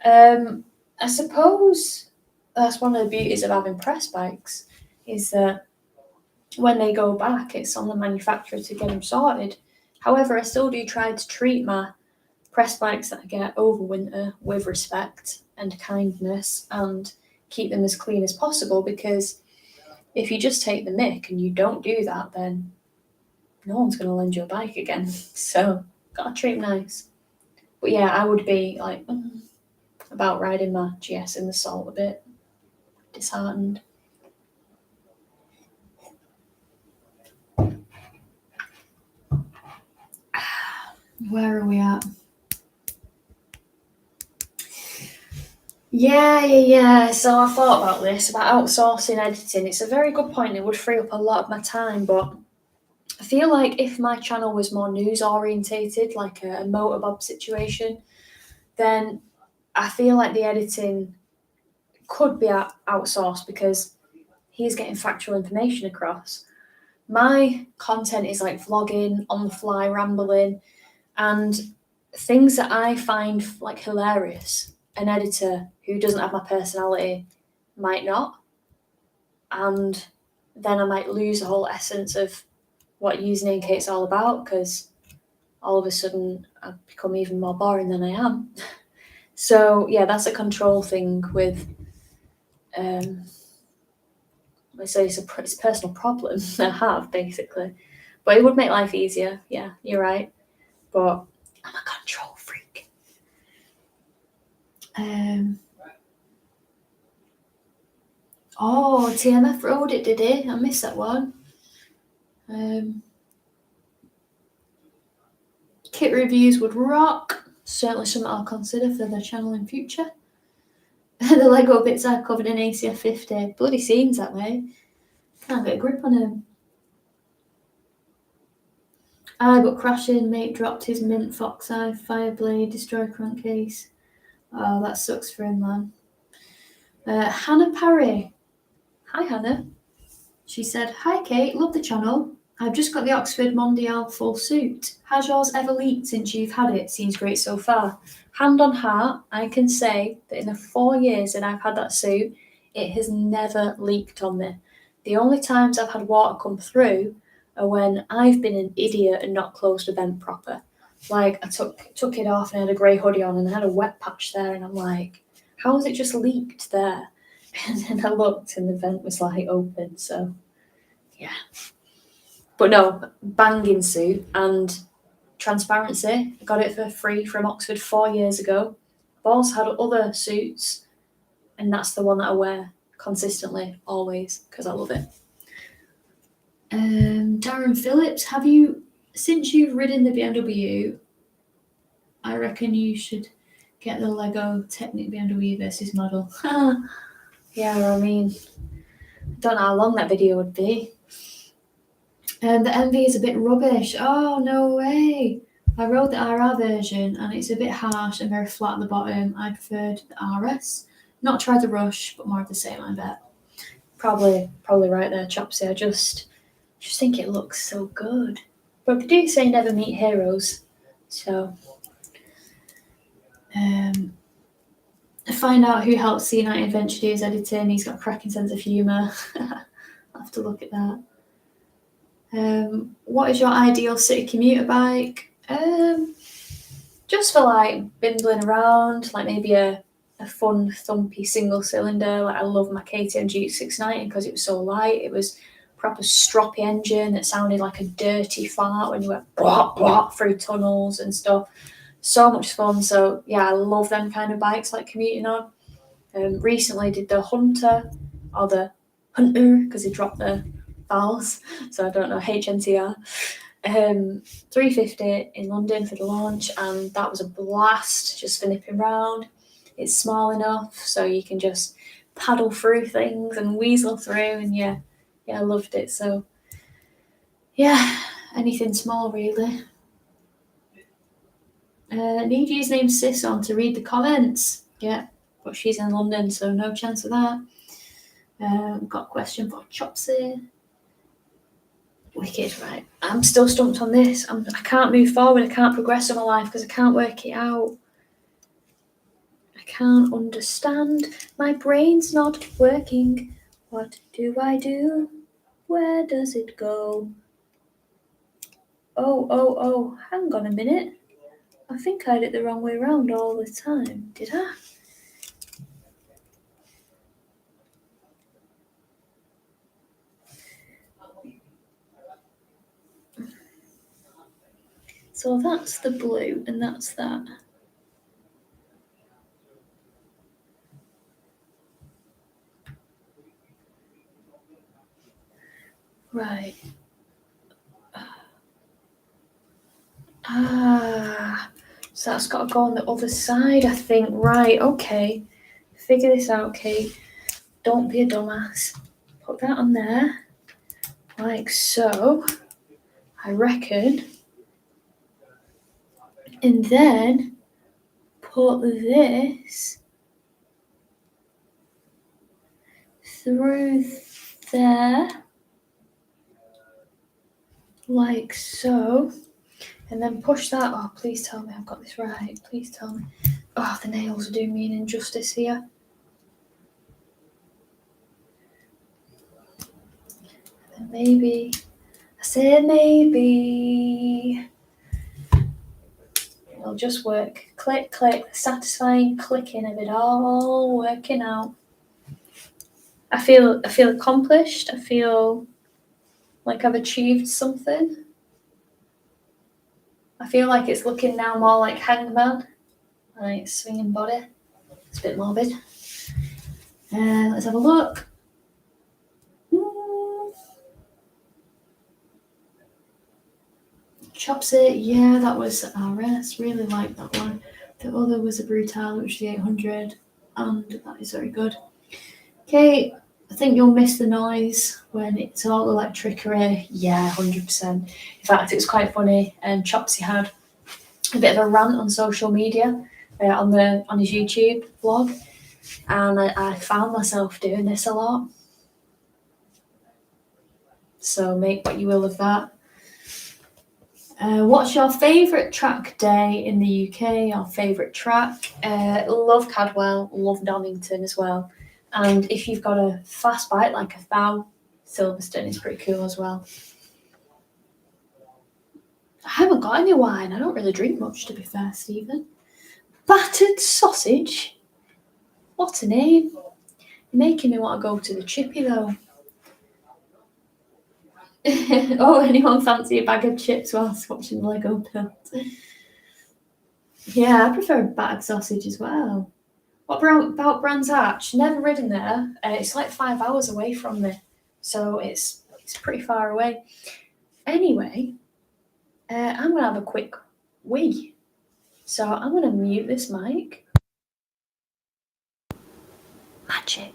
I suppose that's one of the beauties of having press bikes, is that when they go back, it's on the manufacturer to get them sorted. However, I still do try to treat my press bikes that I get over winter with respect and kindness and keep them as clean as possible, because if you just take the mick and you don't do that, then no one's going to lend you a bike again. So, gotta treat them nice. But yeah, I would be like about riding my GS in the salt a bit. Disheartened. Where are we at? Yeah. So I thought about this, about outsourcing editing. It's a very good point. It would free up a lot of my time, but I feel like if my channel was more news orientated, like a motorbob situation, then I feel like the editing could be outsourced because he's getting factual information across. My content is like vlogging, on the fly, rambling, and things that I find like hilarious. An editor who doesn't have my personality might not, and then I might lose the whole essence of what Usernamekate's all about, because all of a sudden I've become even more boring than I am. So yeah, that's a control thing with So it's a personal problem I have, basically. But it would make life easier. Yeah, you're right. But I'm a control freak. Oh, TMF wrote it, did he? I missed that one. Kit reviews would rock. Certainly something I'll consider for the channel in future. The Lego bits are covered in ACF 50. Bloody seems that way. Can't get a grip on him. I got crashing, mate dropped his mint fox eye, fireblade, destroy crankcase. Oh, that sucks for him, man. Hannah Parry. Hi, Hannah. She said, "Hi, Kate, love the channel. I've just got the Oxford Mondial full suit. Has yours ever leaked since you've had it? Seems great so far." Hand on heart, I can say that in the 4 years that I've had that suit, it has never leaked on me. The only times I've had water come through are when I've been an idiot and not closed the vent proper. Like, I took it off and I had a grey hoodie on and I had a wet patch there and I'm like, how has it just leaked there? And then I looked and the vent was like open, so yeah. But no, banging suit and transparency. I got it for free from Oxford 4 years ago. I've also had other suits, and that's the one that I wear consistently, always, because I love it. Darren Phillips, since you've ridden the BMW, I reckon you should get the Lego Technic BMW versus model. Yeah, I mean, I don't know how long that video would be. The MV is a bit rubbish. Oh, no way. I rode the RR version and it's a bit harsh and very flat at the bottom. I preferred the RS. Not tried the Rush, but more of the same, I bet. Probably right there, Chopsy. I just think it looks so good. But they do say never meet heroes. So, find out who helped C90 Adventure do his editing. He's got a cracking sense of humour. I'll have to look at that. What is your ideal city commuter bike? Just for like bindling around, like maybe a fun thumpy single cylinder. Like I love my KTM GX690 because it was so light. It was proper stroppy engine that sounded like a dirty fart when you went blah blah through tunnels and stuff. So much fun. So yeah, I love them kind of bikes, like commuting on. Recently did the Hunter or the Hunter because they dropped the vowels, so I don't know, HNTR. 350 in London for the launch, and that was a blast just for nipping round. It's small enough so you can just paddle through things and weasel through, and yeah, I loved it. So yeah, anything small really. Need username Sis on to read the comments. Yeah, but she's in London, so no chance of that. Got a question for Chopsy. Wicked, right. I'm still stumped on this. I can't move forward. I can't progress in my life because I can't work it out. I can't understand. My brain's not working. What do I do? Where does it go? Oh, hang on a minute. I think I had it the wrong way around all the time. Did I? So that's the blue and that's that. Right. So that's got to go on the other side, I think. Right, okay. Figure this out, Kate. Don't be a dumbass. Put that on there. Like so. I reckon. And then put this through there. Like so. And then push that. Oh, please tell me I've got this right. Please tell me. Oh, the nails are doing me an injustice here. And maybe. I said maybe. It'll just work. Click, click. The satisfying clicking of it all working out. I feel accomplished. I feel like I've achieved something. I feel like it's looking now more like Hangman, like swinging body. It's a bit morbid. Let's have a look. Chopsy, yeah, that was RS. Really like that one. The other was a Brutal, which is the 800, and that is very good. Okay, I think you'll miss the noise when it's all electricity. Yeah, 100%. In fact, it was quite funny. Chopsy had a bit of a rant on social media on his YouTube blog, and I found myself doing this a lot. So make what you will of that. What's your favourite track day in the UK? Our favourite track? Love Cadwell, love Donington as well. And if you've got a fast bike like a Thou, Silverstone is pretty cool as well. I haven't got any wine. I don't really drink much, to be fair, Stephen. Battered sausage? What a name. You're making me want to go to the chippy though. Oh, anyone fancy a bag of chips whilst watching the Lego build? Yeah, I prefer a battered sausage as well. What about Brands Hatch? Never ridden there. It's like 5 hours away from me, so it's pretty far away. Anyway, I'm gonna have a quick wee, so I'm gonna mute this mic. Magic.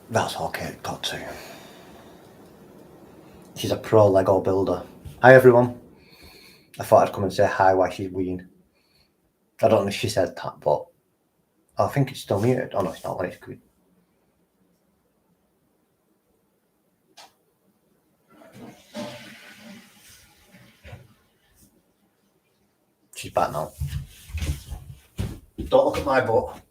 That's all Kate got to. She's a pro Lego builder. Hi everyone. I thought I'd come and say hi while she's weeing. I don't know if she said that, but I think it's still muted. Oh no, it's not when it's good. She's back now. Don't look at my butt.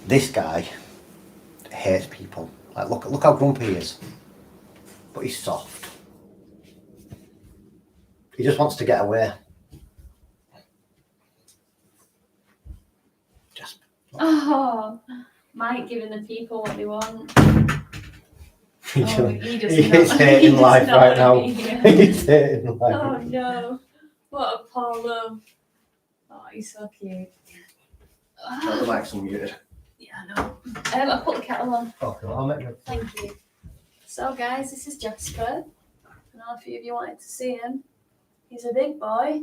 This guy hates people. Like, look how grumpy he is. But he's soft. He just wants to get away. Just. Oh, Mike giving the people what they want. He he is hating life right now. He's hating life. Oh no, what a poor love. Oh, he's so cute. The mic's unmuted. Yeah, I know. I put the kettle on. Okay, I'll make it. Thank you. So guys, this is Jasper. I know a few of you wanted to see him. He's a big boy.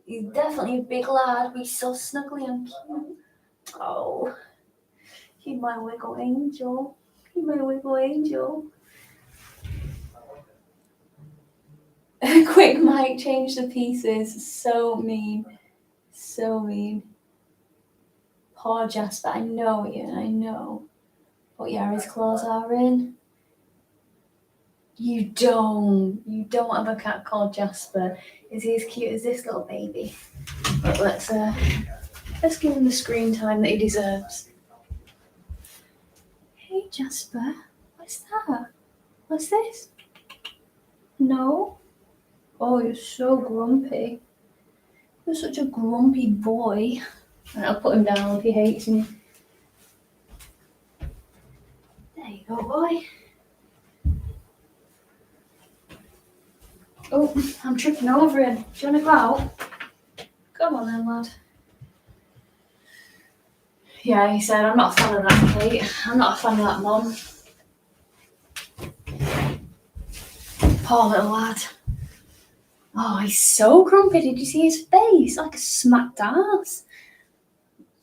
He's definitely a big lad. He's so snuggly and cute. Oh, he's my wiggle angel. He's my wiggle angel. Quick Mike, change the pieces. So mean. So mean. Poor Jasper. I know you. I know. But yeah, his claws are in. You don't have a cat called Jasper. Is he as cute as this little baby? But let's give him the screen time that he deserves. Hey Jasper, what's that? What's this? No? Oh, you're so grumpy. You're such a grumpy boy. Right, I'll put him down if he hates me. There you go, boy. Oh, I'm tripping over him. Do you want to go out? Come on then, lad. Yeah, he said, I'm not a fan of that, Kate. I'm not a fan of that, Mum. Poor little lad. Oh, he's so grumpy. Did you see his face? Like a smacked ass.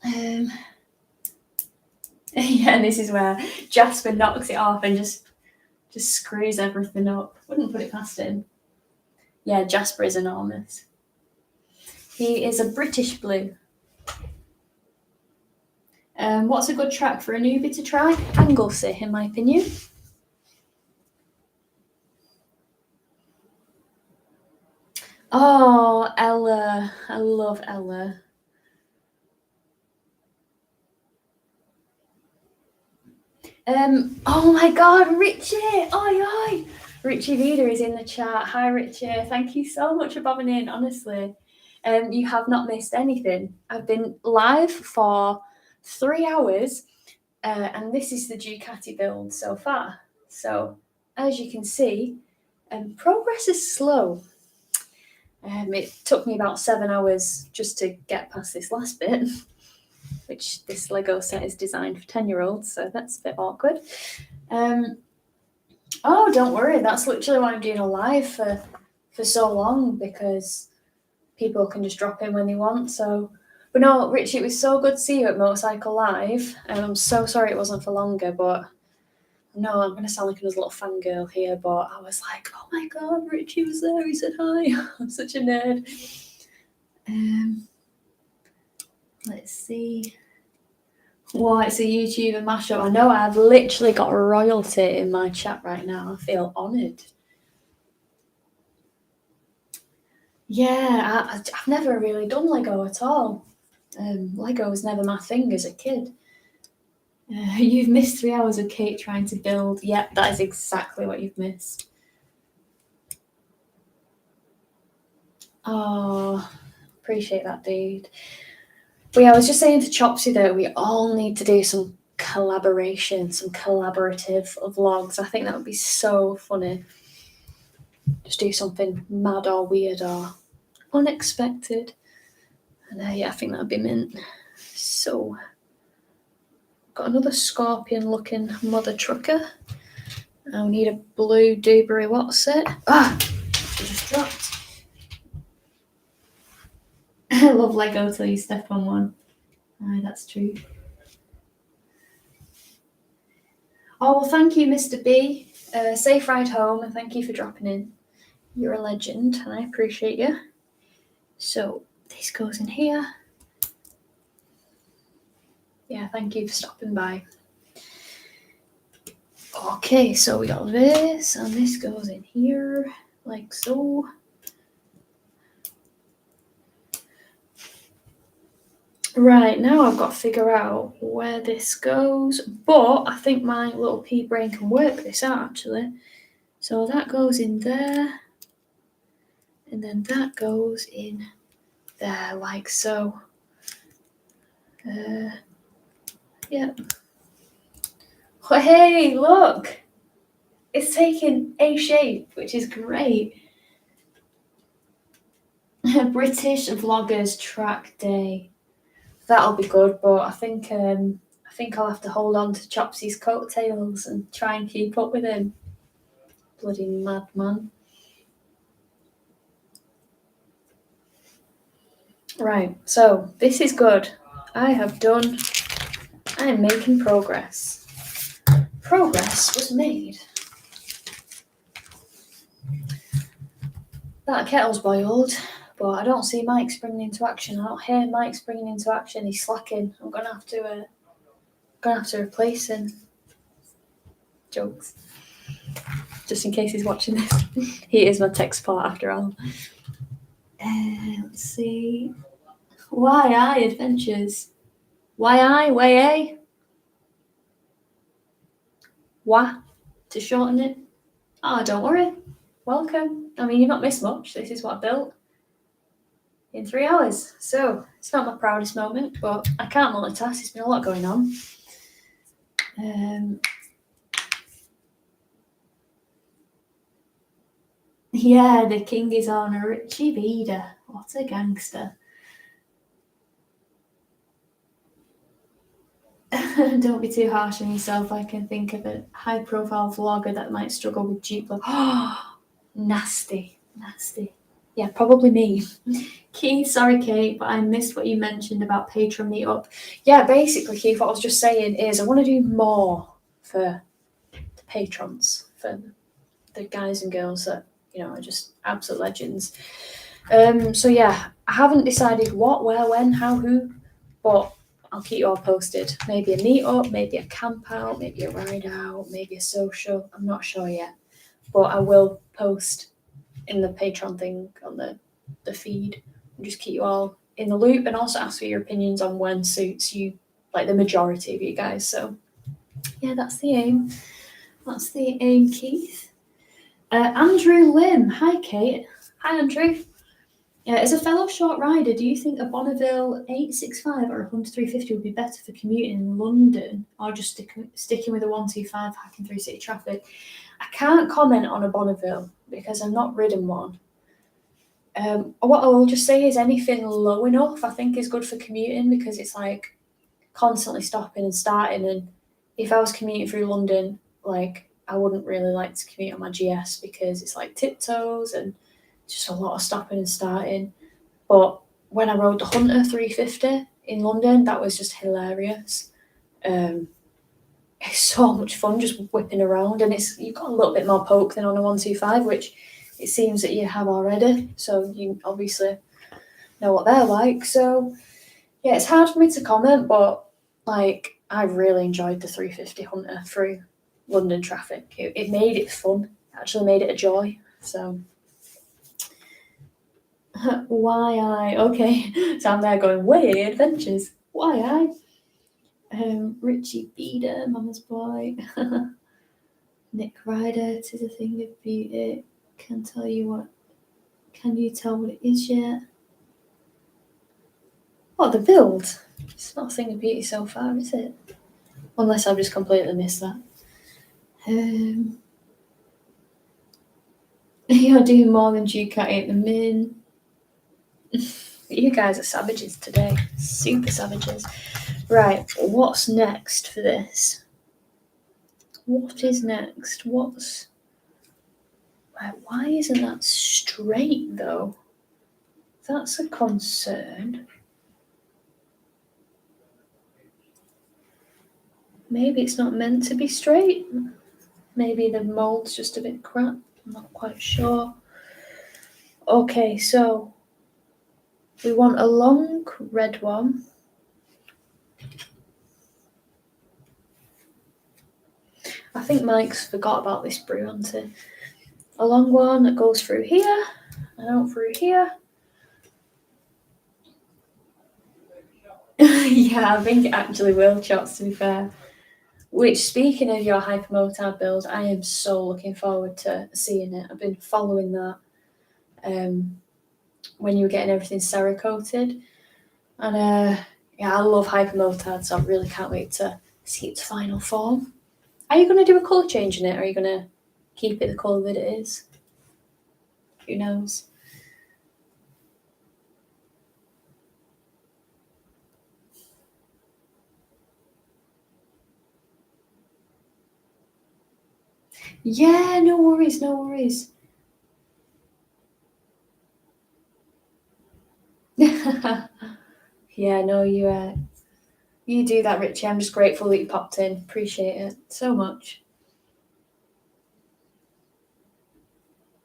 Yeah, and this is where Jasper knocks it off and just screws everything up. Wouldn't put it past him. Yeah, Jasper is enormous. He is a British blue. What's a good track for a newbie to try? Anglesey, in my opinion. Oh, Ella. I love Ella. Oh my god, Richie! Oi, oi! Richie Vida is in the chat. Hi, Richie. Thank you so much for bobbing in, honestly. You have not missed anything. I've been live for 3 hours, and this is the Ducati build so far. So, as you can see, progress is slow. It took me about 7 hours just to get past this last bit, which this Lego set is designed for 10-year-olds, so that's a bit awkward. Oh, don't worry. That's literally why I'm doing a live for so long, because people can just drop in when they want. So, but no, Richie, it was so good to see you at Motorcycle Live, and I'm so sorry it wasn't for longer. But no, I'm gonna sound like another little fangirl here, but I was like, oh my god, Richie was there. He said hi. I'm such a nerd. Let's see. Well, it's a YouTuber mashup. I know I've literally got royalty in my chat right now. I feel honoured. Yeah, I've never really done Lego at all. Lego was never my thing as a kid. You've missed 3 hours of Kate trying to build. Yep, that is exactly what you've missed. Oh, appreciate that, dude. But yeah, I was just saying to Chopsy that we all need to do some collaboration, some collaborative vlogs. I think that would be so funny. Just do something mad or weird or unexpected. And yeah, I think that would be mint. So, got another scorpion looking mother trucker. I'll need a blue Dewberry Watset. Ah! It just dropped. I love Lego till you step on one. Aye, that's true. Oh, well, thank you, Mr. B. Safe ride home, and thank you for dropping in. You're a legend, and I appreciate you. So, this goes in here. Yeah, thank you for stopping by. Okay, so we got this, and this goes in here, like so. Right, now I've got to figure out where this goes, but I think my little pea brain can work this out, actually. So that goes in there, and then that goes in there, like so. Yeah. Oh, hey, look! It's taking a shape, which is great. British Vloggers Track Day. That'll be good, but I think I'll have to hold on to Chopsy's coattails and try and keep up with him. Bloody madman. Right, so this is good. I am making progress. Progress was made. That kettle's boiled, but I don't see Mike springing into action. I don't hear Mike springing into action. He's slacking. I'm gonna have to replace him. Jokes. Just in case he's watching this. He is my tech support after all. Let's see. YI Adventures. YI, YA? Wah, to shorten it. Oh, don't worry. Welcome. I mean, you've not missed much. This is what I built in 3 hours. So, it's not my proudest moment, but I can't multitask. There's been a lot going on. Yeah, the king is on Richie Vida. What a gangster. Don't be too harsh on yourself. I can think of a high-profile vlogger that might struggle with dupe. Nasty, nasty. Yeah, probably me. Keith, sorry, Kate, but I missed what you mentioned about Patreon meetup. Yeah, basically, Keith, what I was just saying is I want to do more for the patrons, for the guys and girls that, you know, are just absolute legends. So yeah, I haven't decided what, where, when, how, who, but I'll keep you all posted. Maybe a meetup, maybe a camp out, maybe a ride out, maybe a social. I'm not sure yet, but I will post in the Patreon thing on the feed and just keep you all in the loop, and also ask for your opinions on when suits you, like the majority of you guys. So yeah, that's the aim. That's the aim, Keith. Andrew Lim. Hi, Kate. Hi, Andrew. As a fellow short rider, do you think a Bonneville 865 or a Hunter 350 would be better for commuting in London, or just sticking with a 125 hacking through city traffic? I can't comment on a Bonneville because I've not ridden one. What I'll just say is anything low enough I think is good for commuting, because it's like constantly stopping and starting, and if I was commuting through London, like I wouldn't really like to commute on my GS because it's like tiptoes and just a lot of stopping and starting. But when I rode the Hunter 350 in London, that was just hilarious. It's so much fun just whipping around, and you've got a little bit more poke than on a 125, which it seems that you have already. So you obviously know what they're like. So yeah, it's hard for me to comment, but like I really enjoyed the 350 Hunter through London traffic. It made it fun. It actually made it a joy. So why I okay? So I'm there going, way adventures. Why I? Richie Beeder, Mama's Boy. Nick Ryder, "'Tis a Thing of Beauty. Can you tell what it is yet?" What, the build? It's not a thing of beauty so far, is it? Unless I've just completely missed that. You're doing more than Ducati at the min. You guys are savages today. Super savages. Right, what's next for this? What is next? Why isn't that straight though? That's a concern. Maybe it's not meant to be straight. Maybe the mold's just a bit crap. I'm not quite sure. Okay, so we want a long red one. I think Mike's forgot about this brew, hasn't he? A long one that goes through here and out through here. Yeah, I think it actually will, Chots, to be fair. Which, speaking of your hypermotard build, I am so looking forward to seeing it. I've been following that when you were getting everything Cerakoted. And yeah, I love hypermotard, so I really can't wait to see its final form. Are you going to do a colour change in it, or are you going to keep it the colour that it is? Who knows? Yeah, no worries, no worries. Yeah, no, you do that, Richie. I'm just grateful that you popped in. Appreciate it so much.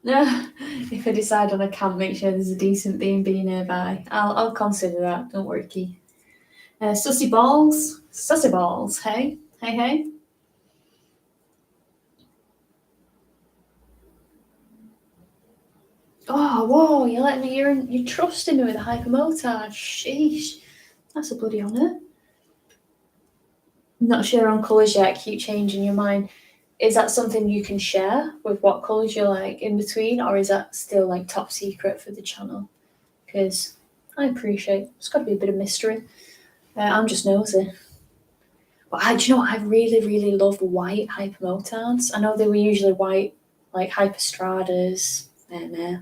If I decide on a camp, make sure there's a decent B&B nearby. I'll consider that. Don't worry, Keith. Sussy balls. Hey, hey, hey. Oh, whoa! You're letting me. You're trusting me with a hypermotard. Sheesh, that's a bloody honour. Not sure on colours yet. Keep changing your mind. Is that something you can share with what colours you're like in between, or is that still like top secret for the channel? Because I appreciate it's got to be a bit of mystery. I'm just nosy. But do you know what? I really, really love white hypermotards. I know they were usually white, like hyperstradas,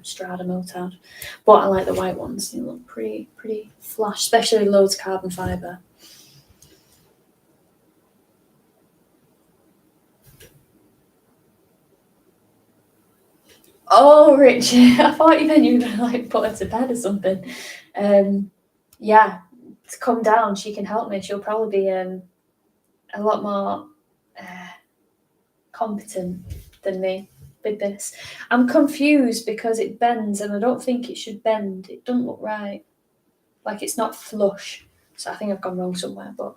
strada motard, but I like the white ones. They look pretty flash, especially loads of carbon fibre. Oh, Richard, I thought you meant you were going to like put her to bed or something. Yeah, to come down, she can help me. She'll probably be a lot more competent than me with this. I'm confused because it bends and I don't think it should bend. It doesn't look right. Like it's not flush. So I think I've gone wrong somewhere, but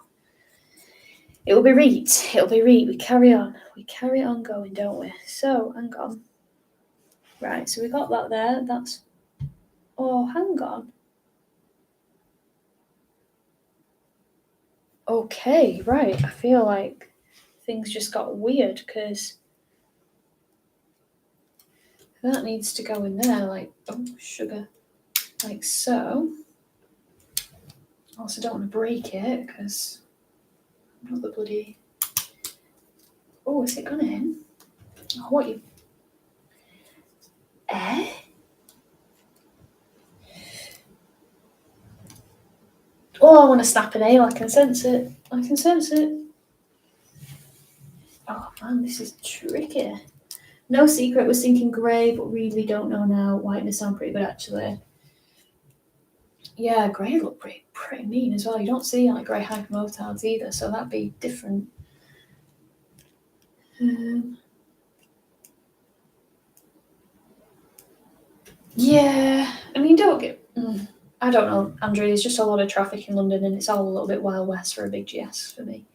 it'll be right. It'll be right. We carry on. We carry on going, don't we? So, hang on. Right, so we got that there. That's... Oh, hang on. Okay, right. I feel like things just got weird because that needs to go in there like, oh, sugar. Like so. Also don't want to break it because I'm not the bloody... Oh, is it gone in? Oh, what you... Oh, I want to snap a nail. I can sense it. I can sense it. Oh man, this is tricky. No secret, was thinking grey, but really don't know now. White would sound pretty good actually. Yeah, grey look pretty mean as well. You don't see like grey hyper motards either, so that'd be different. Yeah, I mean, don't get... I don't know, Andrew. There's just a lot of traffic in London, and it's all a little bit Wild West for a big GS for me.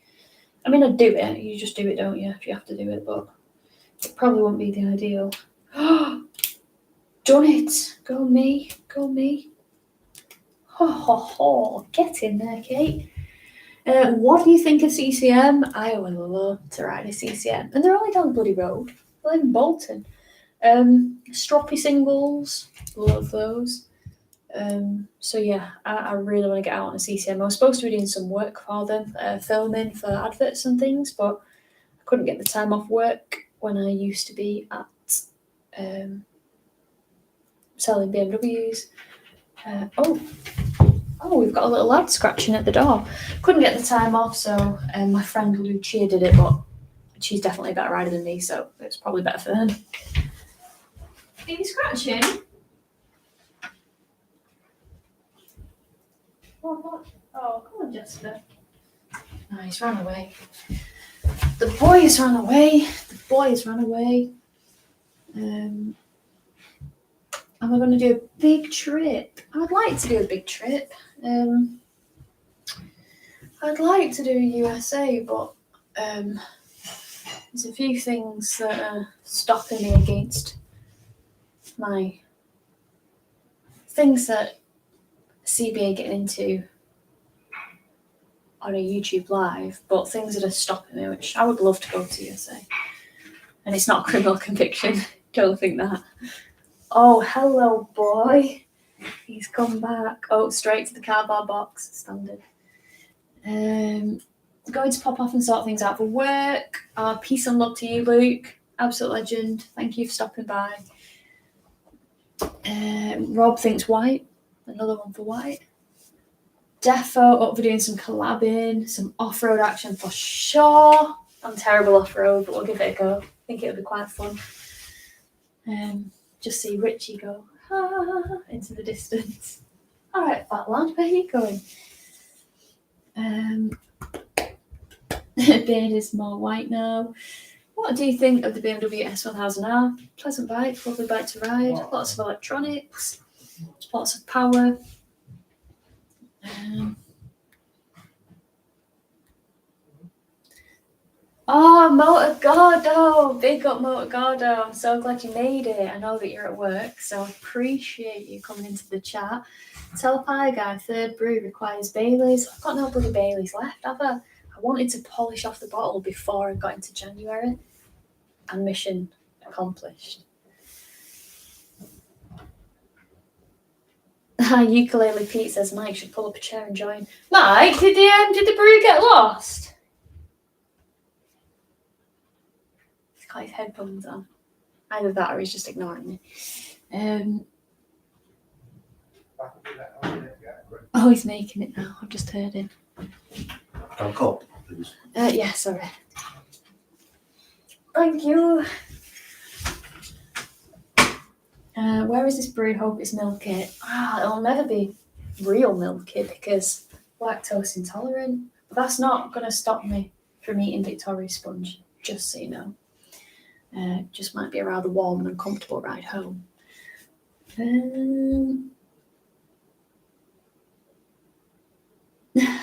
I mean, I'd do it. You just do it, don't you? If you have to do it, but it probably won't be the ideal. Done it! Go me! Go me! Ho ho ho! Get in there, Kate. What do you think of CCM? I would love to ride a CCM, and they're only down the bloody road. They live in Bolton. Stroppy singles, love those. So yeah, I really want to get out on a CCM. I was supposed to be doing some work for them, filming for adverts and things, but I couldn't get the time off work when I used to be at selling BMWs. Oh, we've got a little lad scratching at the door. Couldn't get the time off, so my friend Lucia did it, but she's definitely a better rider than me, so it's probably better for her. Are you scratching? What? Oh, come on, Jessica. No, he's run away. The boys ran away. The boys ran away. Am I going to do a big trip? I would like to do a big trip. I'd like to do USA, but there's a few things that are stopping me against my things that CBA getting into on a YouTube live, but things that are stopping me, which I would love to go to USA. And it's not a criminal conviction. Don't think that. Oh, hello, boy. He's come back. Oh, straight to the cardboard box. Standard. Going to pop off and sort things out for work. Peace and love to you, Luke. Absolute legend. Thank you for stopping by. Rob thinks white. Another one for white. Defo up for doing some collabing, some off-road action for sure. I'm terrible off-road, but we'll give it a go. I think it'll be quite fun. Just see Richie go into the distance. All right, fat lad, where are you going? Beard is more white now. What do you think of the BMW S1000R? Pleasant bike, lovely bike to ride, lots of electronics, lots of power. Oh, Motor Gordo! Big up Motor Gordo. I'm so glad you made it. I know that you're at work, so I appreciate you coming into the chat. Tell Pie Guy, third brew requires Baileys. I've got no bloody Baileys left, have I? I wanted to polish off the bottle before I got into January. And mission accomplished. Ukulele Pete says Mike should pull up a chair and join. Mike, did the brew get lost? He's got his headphones on. Either that or he's just ignoring me. Oh, he's making it now. I've just heard him. Cup, please. Yeah, sorry. Thank you. Where is this brewed? Hope it's milky. It'll never be real milky because lactose intolerant. But that's not going to stop me from eating Victoria Sponge, just so you know. Just might be a rather warm and uncomfortable ride home.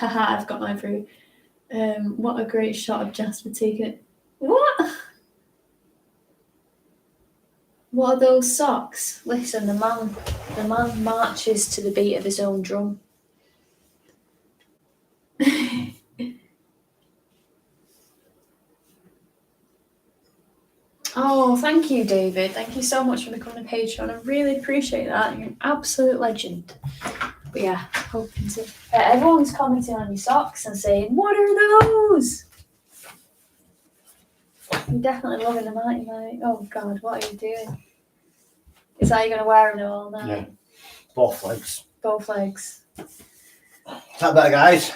I've got mine through. What a great shot of Jasper taking. What? What are those socks? Listen, the man marches to the beat of his own drum. Oh, thank you, David. Thank you so much for becoming a patron. I really appreciate that. You're an absolute legend. But yeah, hoping to. Everyone's commenting on your socks and saying, "What are those?" You're definitely loving them, aren't you, mate? Oh God, what are you doing? Is that you're gonna wear them all night? Yeah. Both legs. Both legs. Is that better, guys?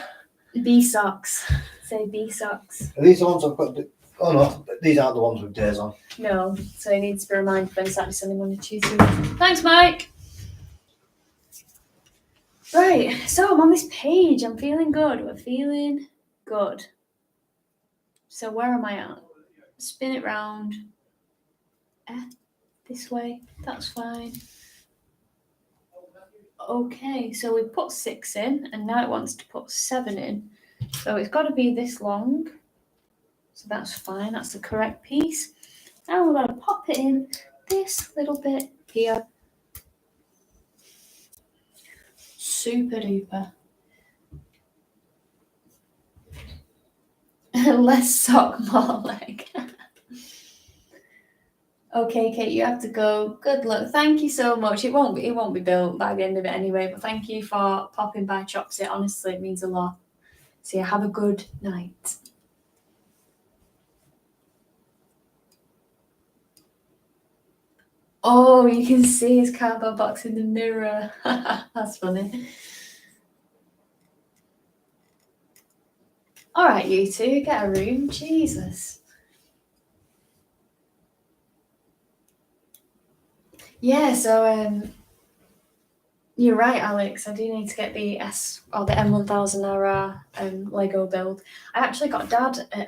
B socks. Say B socks. Are these the ones I've got? Oh no, these aren't the ones with days on. No, so you need to be reminded when Saturday, Sunday, Monday, Tuesday. Thanks, Mike. Right, so I'm on this page. I'm feeling good. We're feeling good. So where am I at? Spin it round. This way. That's fine. Okay, so we put 6 in, and now it wants to put 7 in. So it's got to be this long. So that's fine. That's the correct piece. Now we're going to pop it in this little bit here. Super duper. Less sock, more leg. Okay, Kate, you have to go. Good luck. Thank you so much. It won't be built by the end of it anyway, but thank you for popping by Chops It. Honestly, it means a lot. So yeah, have a good night. Oh, you can see his cardboard box in the mirror. That's funny. All right, you two, get a room. Jesus. Yeah, so you're right, Alex. I do need to get the S or the M1000RR Lego build. I actually got Dad a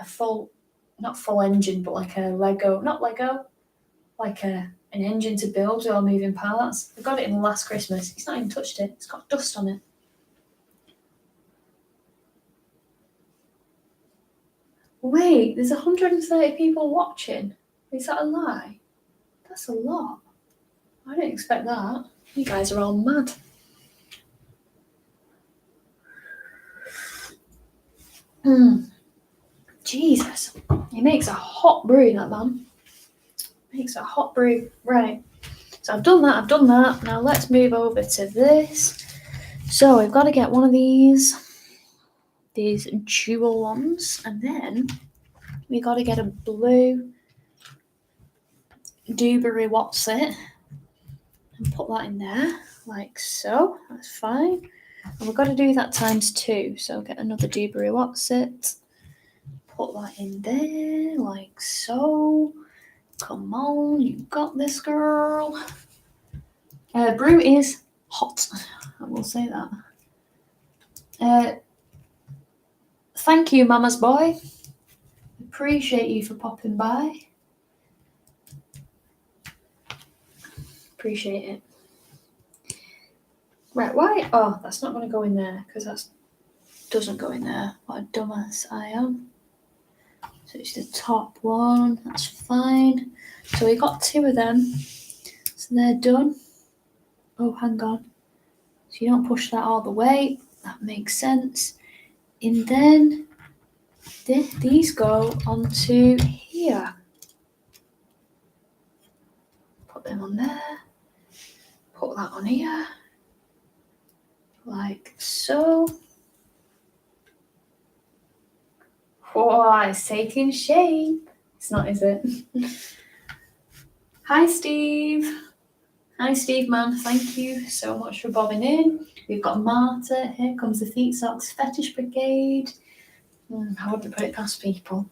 not full engine, but like a Lego, not Lego, like an engine to build with all moving parts. I got it in last Christmas. He's not even touched it. It's got dust on it. Wait, there's 130 people watching. Is that a lie? That's a lot. I didn't expect that. You guys are all mad. Jesus. He makes a hot brew, that man. Makes a hot brew. Right. So I've done that. Now let's move over to this. So we've got to get one of these jewel ones, and then we got to get a blue Dewberry What's It and put that in there like so. That's fine. And we've got to do that ×2. So get another Dewberry What's It. Put that in there like so. Come on, you got this, girl. Brew is hot. I will say that. Thank you, Mama's boy. Appreciate you for popping by. Appreciate it. Right, why? Oh, that's not going to go in there because that doesn't go in there. What a dumbass I am. So it's the top one. That's fine. So we got 2 of them. So they're done. Oh, hang on. So you don't push that all the way. That makes sense. And then these go onto here. Put them on there. Put that on here. Like so. Oh, it's taking shape. It's not, is it? Hi, Steve. Hi, Steve, man. Thank you so much for bobbing in. We've got Marta. Here comes the Feet Socks Fetish Brigade. I wouldn't put it past people.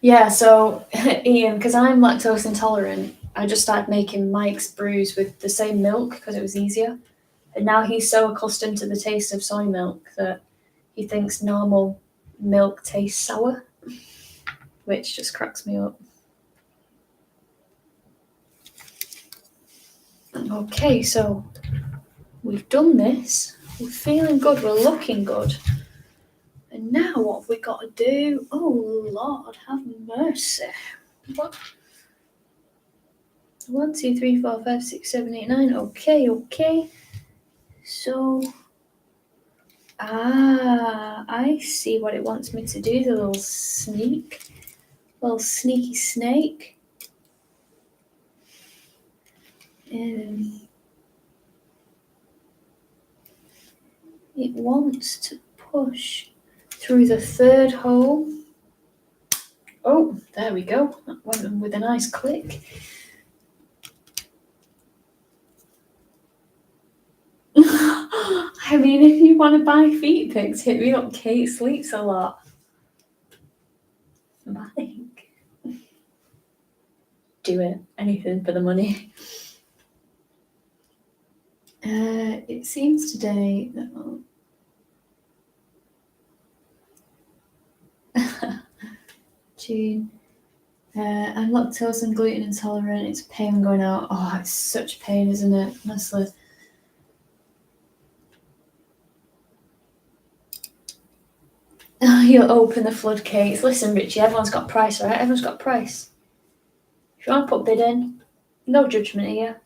Yeah, so Ian, because I'm lactose intolerant, I just started making Mike's brews with the same milk because it was easier. And now he's so accustomed to the taste of soy milk that he thinks normal milk tastes sour, which just cracks me up. Okay, so we've done this. We're feeling good. We're looking good. And now what have we got to do? Oh, Lord, have mercy. What? 1, 2, 3, 4, 5, 6, 7, 8, 9. Okay. So, I see what it wants me to do. The little sneaky snake. It wants to push through the third hole. Oh, there we go. That went in with a nice click. I mean, if you want to buy feet pics, hit me up. Kate sleeps a lot. Mike. Do it. Anything for the money. It seems today that... June. I'm lactose and gluten intolerant. It's pain going out. Oh, it's such pain, isn't it? Honestly. You'll open the floodgates. Listen, Richie, everyone's got price, right? Everyone's got price. If you want to put bid in, no judgment here.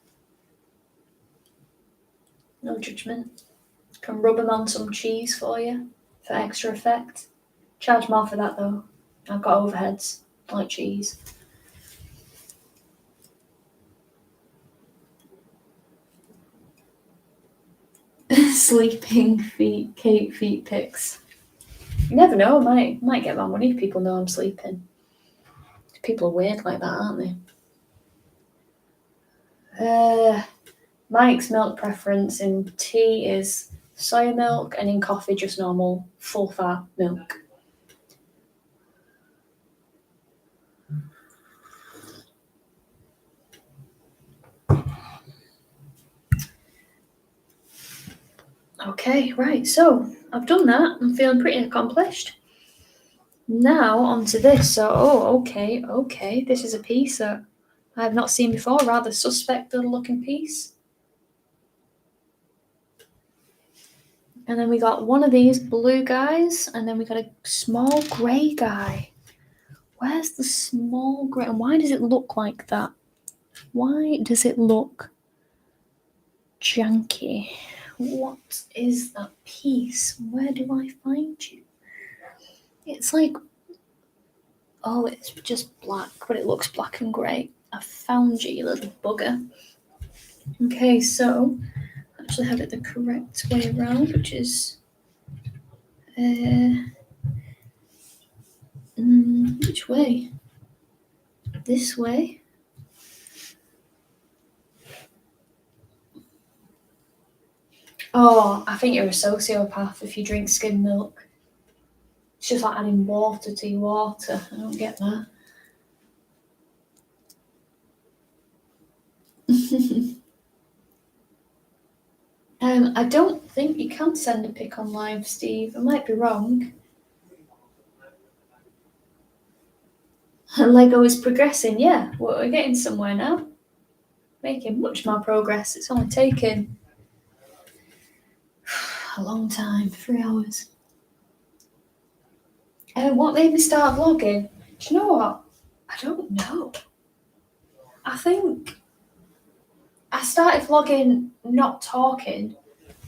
No judgment. Can rub them on some cheese for you for extra effect. Charge more for that though. I've got overheads. I like cheese. Sleeping feet, Kate feet pics. You never know, I might get my money if people know I'm sleeping. People are weird like that, aren't they? Mike's milk preference in tea is soya milk, and in coffee just normal full fat milk. Okay, right, so I've done that. I'm feeling pretty accomplished. Now onto this. So, okay. This is a piece that I have not seen before. Rather suspect little looking piece. And then we got one of these blue guys, and then we got a small grey guy. Where's the small grey? And why does it look like that? Why does it look janky? What is that piece? Where do I find you? It's like... Oh, it's just black, but it looks black and grey. I found you little bugger. Okay, so I actually have it the correct way around, which is which way? This way. Oh, I think you're a sociopath if you drink skim milk. It's just like adding water to your water. I don't get that. I don't think you can send a pic on live, Steve. I might be wrong. Lego is progressing, yeah. We're getting somewhere now. Making much more progress. It's only taken a long time, 3 hours. What made me start vlogging? Do you know what? I don't know. I think I started vlogging not talking,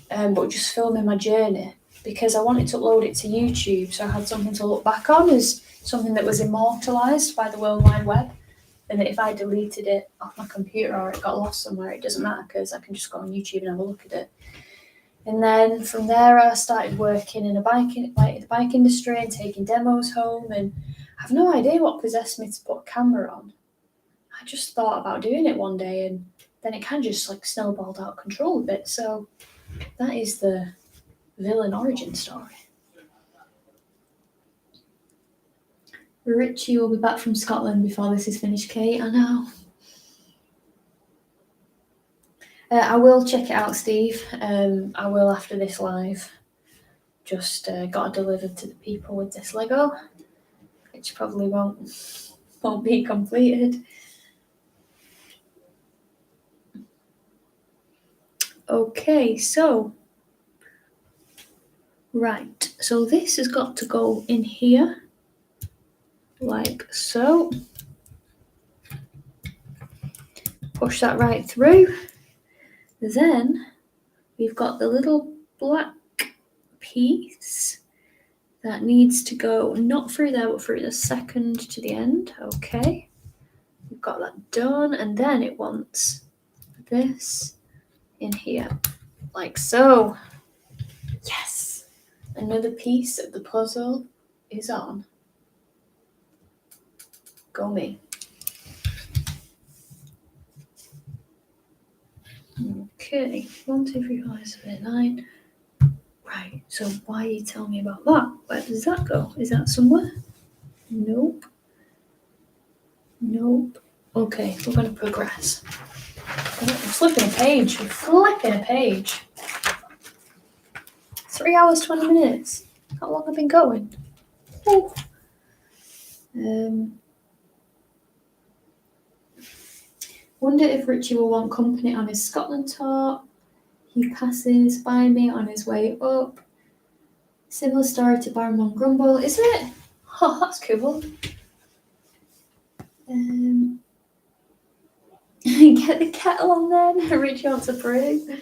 but just filming my journey because I wanted to upload it to YouTube so I had something to look back on as something that was immortalised by the World Wide Web. And that if I deleted it off my computer or it got lost somewhere, it doesn't matter because I can just go on YouTube and have a look at it. And then from there, I started working in the bike industry and taking demos home. And I have no idea what possessed me to put a camera on. I just thought about doing it one day, and then it kind of just like snowballed out of control a bit. So that is the villain origin story. Richie will be back from Scotland before this is finished, Kate. I know. I will check it out, Steve. I will after this live. Just got to deliver to the people with this Lego, which probably won't be completed. Okay, so right, so this has got to go in here, like so. Push that right through. Then we've got the little black piece that needs to go not through there, but through the second to the end. Okay, we've got that done, and then it wants this in here, like so. Yes, another piece of the puzzle is on. Go me. Okay, 1, 2, 3, 4, 5, 6, 7, 8, 9. Right, so why you tell me about that? Where does that go? Is that somewhere? Nope. Nope. Okay, we're going to progress. I'm flipping a page. We're flipping a page. 3 hours, 20 minutes. How long have I been going? Oh. Wonder if Richie will want company on his Scotland tour. He passes by me on his way up. Similar story to Baron Von Grumble, is it? Oh, that's cool. Get the kettle on then. Richie wants a brew.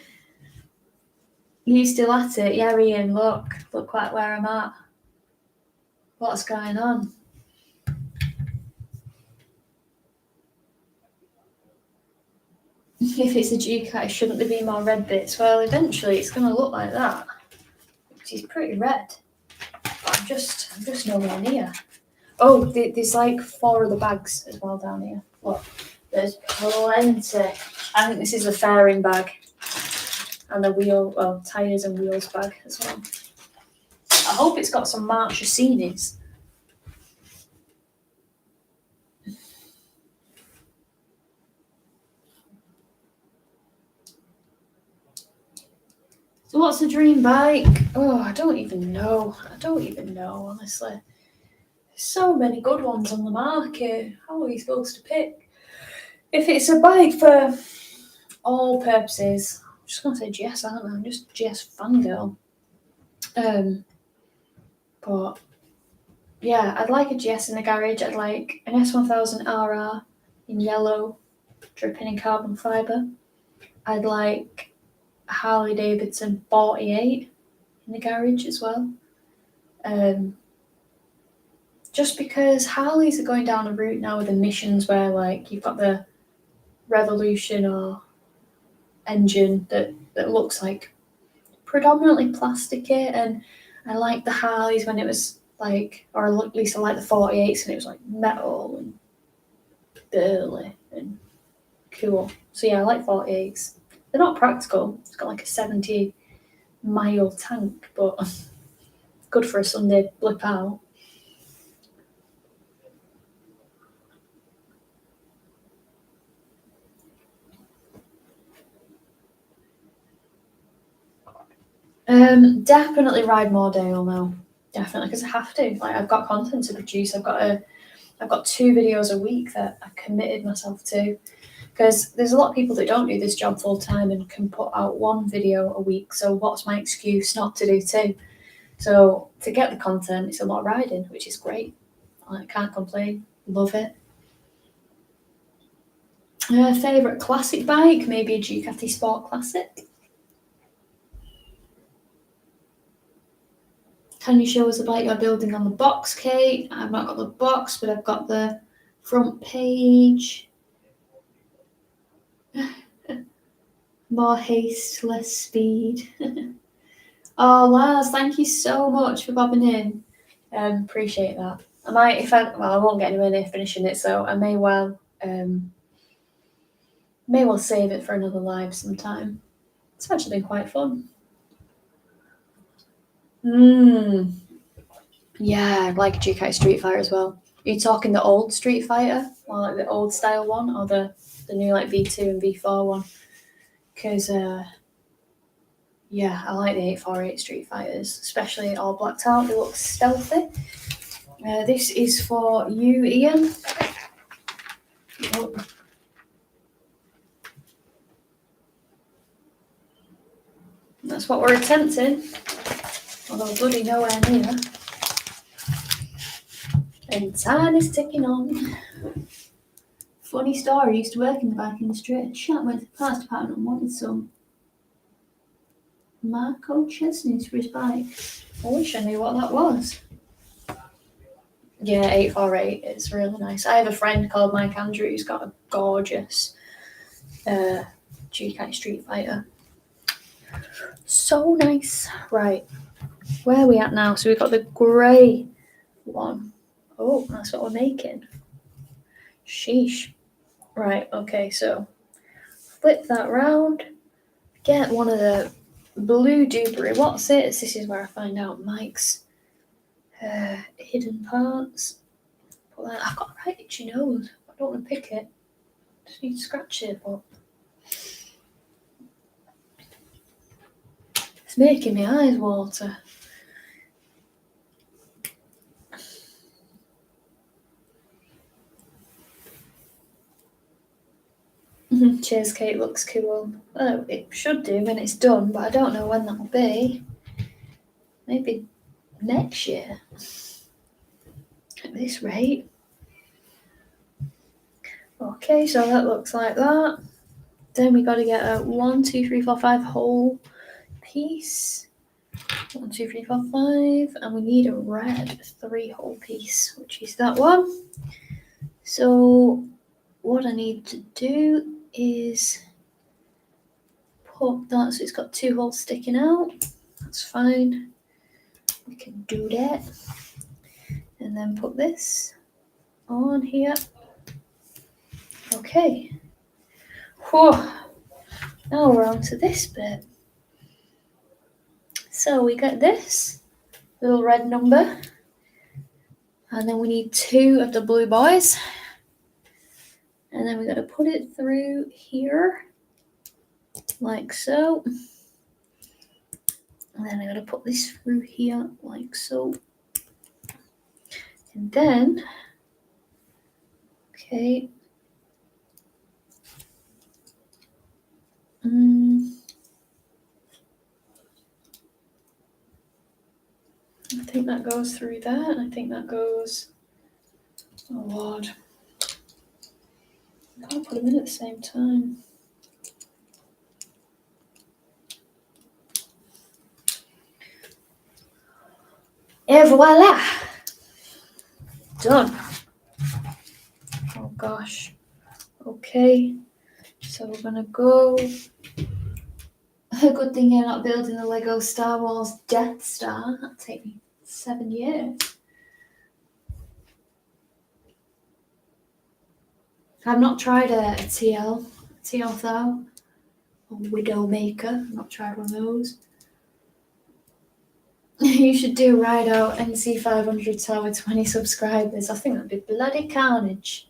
You still at it? Yeah, Ian, look like where I'm at. What's going on? If it's a Ducati, shouldn't there be more red bits? Well, eventually it's going to look like that. She's pretty red. But I'm just nowhere near. Oh, there's like 4 other bags as well down here. Look, there's plenty. I think this is the fairing bag. And the tyres and wheels bag as well. I hope it's got some Marchesinis. So what's the dream bike? Oh, I don't even know, honestly. There's so many good ones on the market. How are you supposed to pick? If it's a bike for all purposes, I'm just going to say GS, aren't I? I'm just GS fangirl. But yeah, I'd like a GS in the garage. I'd like an S1000 RR in yellow, dripping in carbon fibre. I'd like a Harley Davidson 48 in the garage as well. Just because Harleys are going down a route now with emissions where like you've got the Revolution or engine that looks like predominantly plasticky, and I like the Harleys when it was like, or at least I like the 48s and it was like metal and burly and cool. So yeah, I like 48s. They're not practical. It's got like a 70-mile tank, but good for a Sunday blip out. Definitely ride more Dale now. Definitely, because I have to. Like, I've got content to produce. I've got 2 videos a week that I committed myself to. Because there's a lot of people that don't do this job full time and can put out 1 video a week. So what's my excuse not to do 2? So to get the content, it's a lot of riding, which is great. I can't complain. Love it. Favourite classic bike? Maybe a Ducati Sport Classic. Can you show us the bike you're building on the box, Kate? I've not got the box, but I've got the front page. More haste, less speed. Oh, Lars, thank you so much for bobbing in. Appreciate that. I might, I won't get anywhere near finishing it, so I may well save it for another live sometime. It's actually been quite fun. Yeah, I'd like a Ducati Street Fighter as well. you talking the old Street Fighter, or like the old style one, or the new like V2 and V4 one? Because yeah, I like the 848 Street Fighters, especially all blacked out. They look stealthy. This is for you, Ian. Oh. That's what we're attempting, although bloody nowhere near. And time is ticking on. Funny story, I used to work in the back industry and chat went to the parts department and wanted some Marco chestnuts for his bike. I wish I knew what that was. Yeah, 848, it's really nice. I have a friend called Mike Andrew who's got a gorgeous Ducati Street Fighter. So nice. Right, where are we at now? So we've got the grey one. Oh, that's what we're making. Sheesh. Right, okay, so flip that round. Get one of the blue Dewberry. What's it? This is where I find out Mike's hidden parts. Put that. I've got a right itchy nose. I don't want to pick it. Just need to scratch it, but it's making my eyes water. Cheers, Kate. Looks cool. Oh, it should do when it's done, but I don't know when that will be. Maybe next year. At this rate. Okay, so that looks like that. Then we got to get a 1, 2, 3, 4, 5 whole piece. 1, 2, 3, 4, 5, and we need a red 3 whole piece, which is that one. So what I need to do is put that so it's got 2 holes sticking out. That's fine. We can do that. And then put this on here. Okay. Whew. Now we're on to this bit. So we get this little red number. And then we need 2 of the blue boys. And then we got to put it through here. Like so. And then I got to put this through here like so. And then, okay. I think that goes through that, and I think that goes, oh Lord. I can't put them in at the same time. Et voila! Done. Oh gosh. Okay. So we're gonna go. A good thing you're not building the Lego Star Wars Death Star. That'll take me 7 years. I've not tried a TL or Widowmaker. I've not tried one of those. You should do Ride Out NC 500 Tower with 20 subscribers. I think that'd be bloody carnage.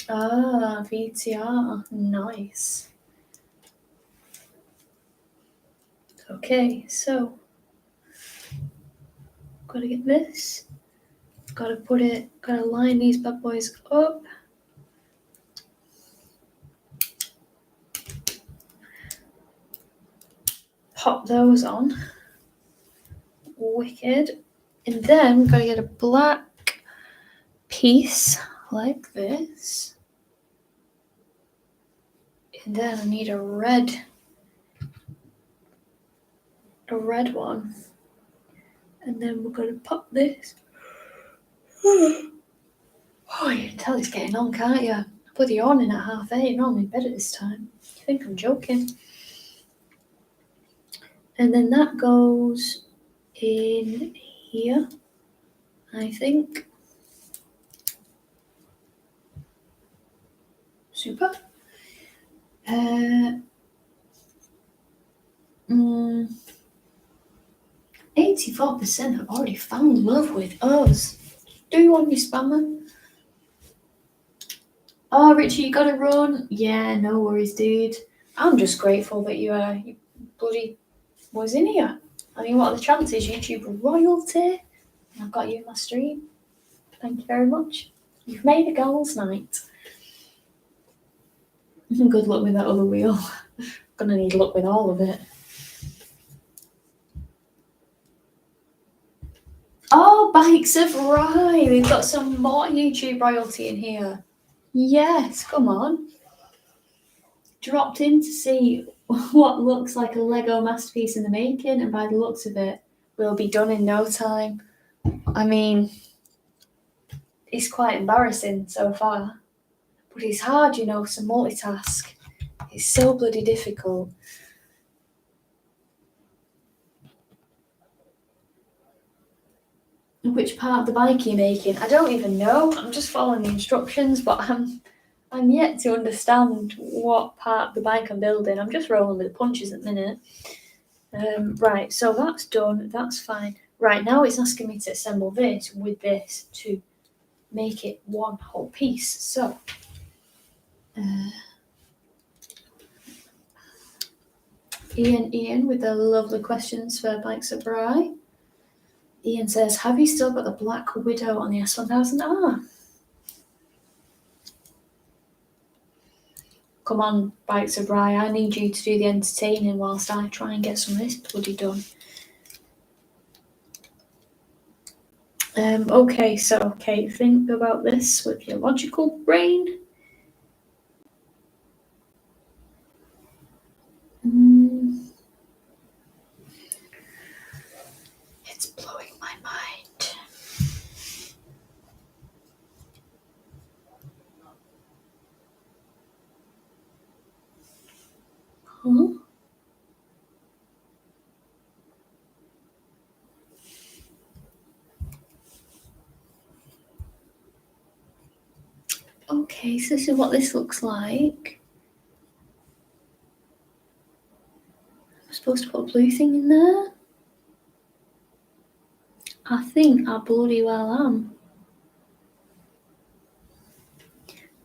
Ah, VTR. Nice. Okay, so gotta get this. Gotta line these bad boys up. Pop those on. Wicked. And then we've got to get a black piece like this. And then I need a red one. And then we're going to pop this. Oh, you can tell it's getting on, can't you? Bloody yawning at 8:30. I'm in bed at this time. You think I'm joking? And then that goes in here, I think. Super. 84 94% have already found love with us. Do you want me spammer? Oh, Richie, you gotta run. Yeah, no worries, dude. I'm just grateful that you bloody was in here. I mean, what are the chances? YouTube royalty. I've got you in my stream. Thank you very much. You've made a girls' night. Good luck with that other wheel. Gonna need luck with all of it. Oh, Bikes of Rye. We've got some more YouTube royalty in here. Yes, come on. Dropped in to see what looks like a Lego masterpiece in the making, and by the looks of it, will be done in no time. I mean, it's quite embarrassing so far, but it's hard, to multitask. It's so bloody difficult. Which part of the bike are you making? I don't even know. I'm just following the instructions, but I'm yet to understand what part of the bike I'm building. I'm just rolling with the punches at the minute. Right, so that's done. That's fine. Right, now it's asking me to assemble this with this to make it one whole piece. So, Ian with the lovely questions for Bikes of Rye. Ian says, have you still got the Black Widow on the S1000R? Come on, Bikes of Rye, I need you to do the entertaining whilst I try and get some of this bloody done. Okay, so Kate, think about this with your logical brain. It's blowing my mind. Huh? Okay, so this is what this looks like. I'm supposed to put a blue thing in there? I think I bloody well am.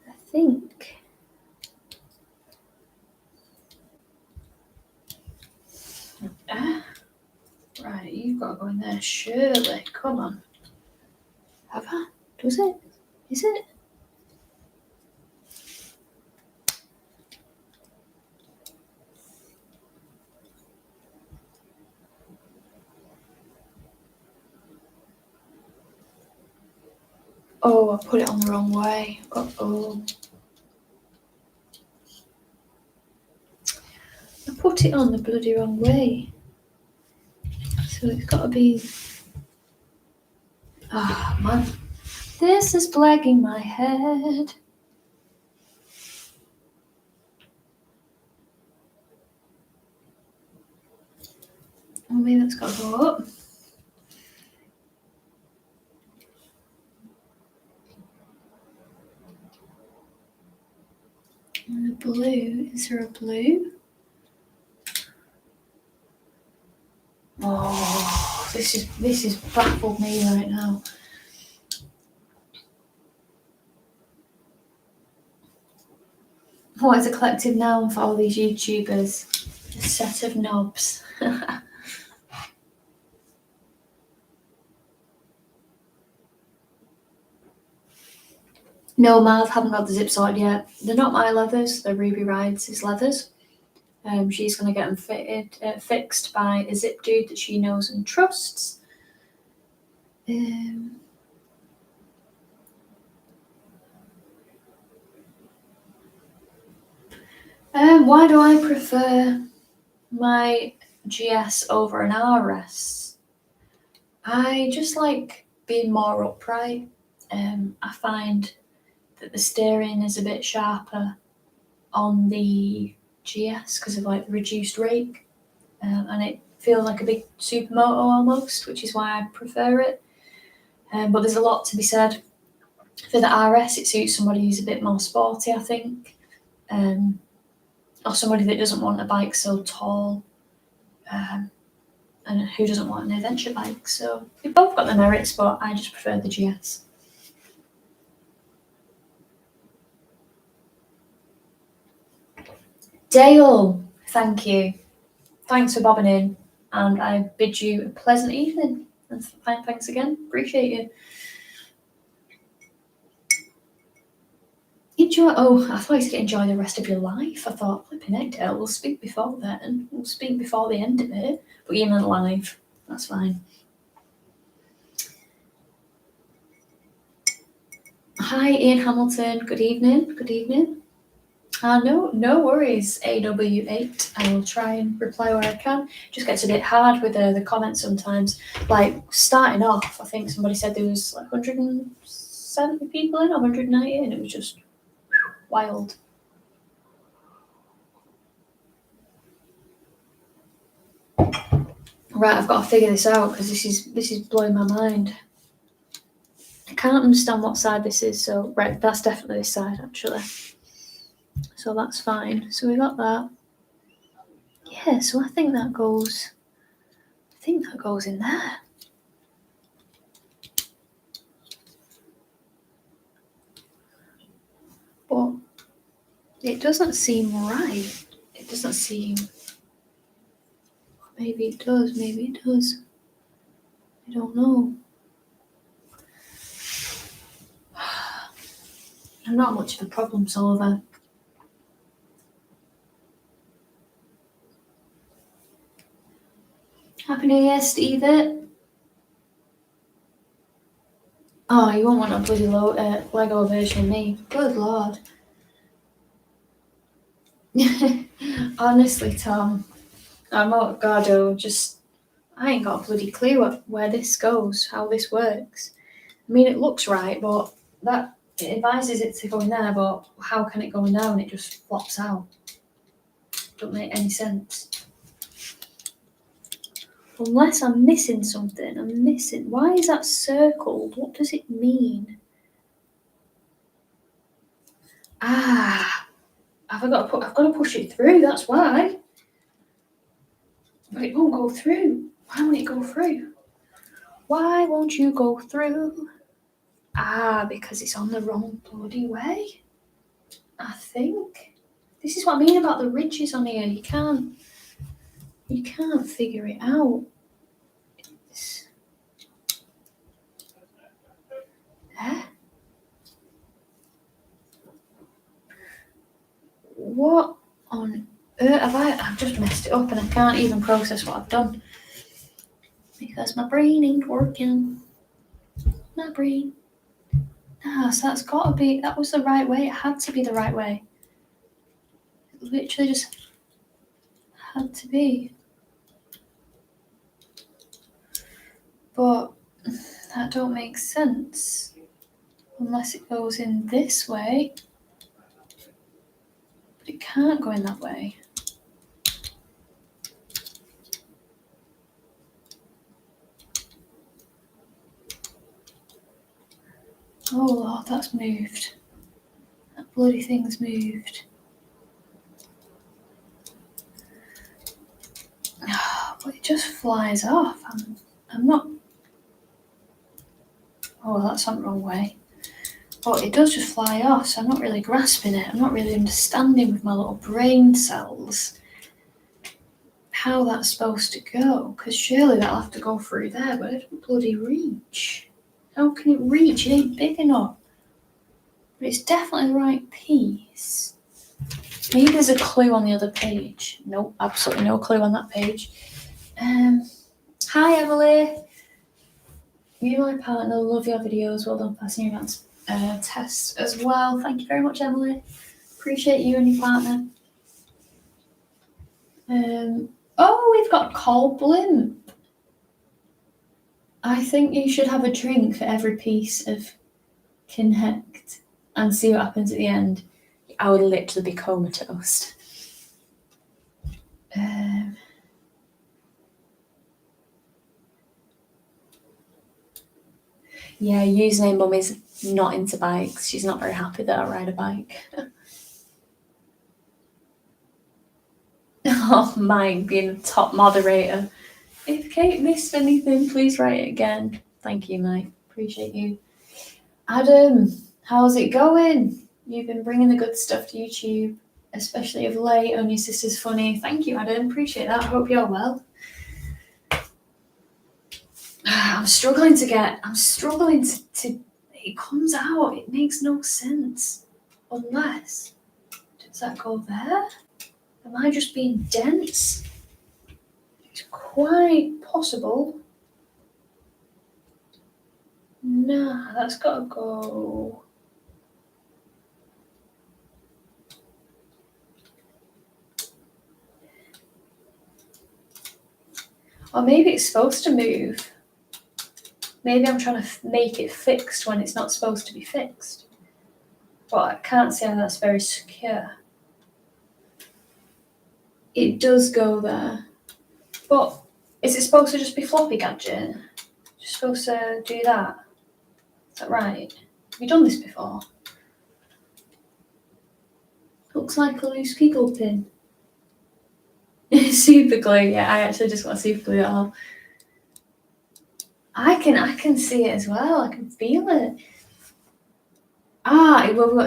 I think. Right, you've got to go in there, surely. Come on. Have I? Does it? Is it? Oh, I put it on the wrong way. Uh-oh. I put it on the bloody wrong way. So it's got to be... Ah, man. This is blagging my head. Oh, maybe that's got to go up. And a blue. Is there a blue? Oh, this is baffled me right now. What is a collective noun for all these YouTubers? A set of knobs. No, Marv, haven't got the zip sorted yet. They're not my leathers, they're Ruby Rides' leathers. She's going to get them fixed by a zip dude that she knows and trusts. Why do I prefer my GS over an RS? I just like being more upright. I find that the steering is a bit sharper on the GS because of like the reduced rake, and it feels like a big supermoto almost, which is why I prefer it. But there's a lot to be said for the RS. It suits somebody who's a bit more sporty, I think, or somebody that doesn't want a bike so tall. and who doesn't want an adventure bike? So they've both got their merits, but I just prefer the GS. Dale, thank you. Thanks for bobbing in, and I bid you a pleasant evening. And thanks again. Appreciate you. Enjoy. Oh, I thought you said enjoy the rest of your life. I thought, flipping heck, Dale, we'll speak before then. We'll speak before the end of it. But you meant live. That's fine. Hi, Ian Hamilton. Good evening. Good evening. No worries, AW8. I will try and reply where I can. Just gets a bit hard with the comments sometimes. Like, starting off, I think somebody said there was like 170 people in, 190, and it was just wild. Right, I've got to figure this out because this is blowing my mind. I can't understand what side this is, so right, that's definitely this side actually. So that's fine. So we got that. Yeah, so I think that goes in there. But it doesn't seem right. It doesn't seem. Maybe it does, maybe it does. I don't know. I'm not much of a problem solver. Happy New Year, Steve. Oh, you won't want a bloody Lego version of me. Good lord. Honestly, Tom, I ain't got a bloody clue where this goes, how this works. I mean, it looks right, but it advises it to go in there, but how can it go in there when it just flops out? Don't make any sense. Unless I'm missing something. Why is that circled? What does it mean? I've got to push it through, that's why. But it won't go through. Why won't it go through? Why won't you go through? Because it's on the wrong bloody way. I think. This is what I mean about the ridges on here. You can't figure it out. What on earth have I've just messed it up and I can't even process what I've done. Because my brain ain't working. My brain. So that's gotta be, that was the right way. It had to be the right way. It literally just had to be. But that don't make sense. Unless it goes in this way. But it can't go in that way. Oh Lord, that's moved. That bloody thing's moved. But it just flies off. I'm not. Oh, that's on the wrong way. But it does just fly off, so I'm not really grasping it. I'm not really understanding with my little brain cells how that's supposed to go. Because surely that'll have to go through there, but it don't bloody reach. How can it reach? It ain't big enough. But it's definitely the right piece. Maybe there's a clue on the other page. Nope, absolutely no clue on that page. Hi Emily. You, my partner, love your videos. Well done passing your advanced test as well. Thank you very much, Emily. Appreciate you and your partner. We've got Cold Blimp. I think you should have a drink for every piece of Kinect and see what happens at the end. I would literally be comatose. Yeah, username mum is not into bikes. She's not very happy that I ride a bike. Oh, Mike being a top moderator. If Kate missed anything, please write it again. Thank you, Mike. Appreciate you. Adam, how's it going? You've been bringing the good stuff to YouTube, especially of late. On Your Sister's Funny. Thank you, Adam. Appreciate that. I hope you're well. I'm struggling to. It comes out. It makes no sense. Unless. Does that go there? Am I just being dense? It's quite possible. Nah, that's gotta go. Or maybe it's supposed to move. Maybe I'm trying to make it fixed when it's not supposed to be fixed. But I can't see how that's very secure. It does go there. But is it supposed to just be floppy gadget? Just supposed to do that? Is that right? Have you done this before? Looks like a loose giggle pin. Super glue, yeah, I actually just want to super glue it all. I can see it as well. I can feel it.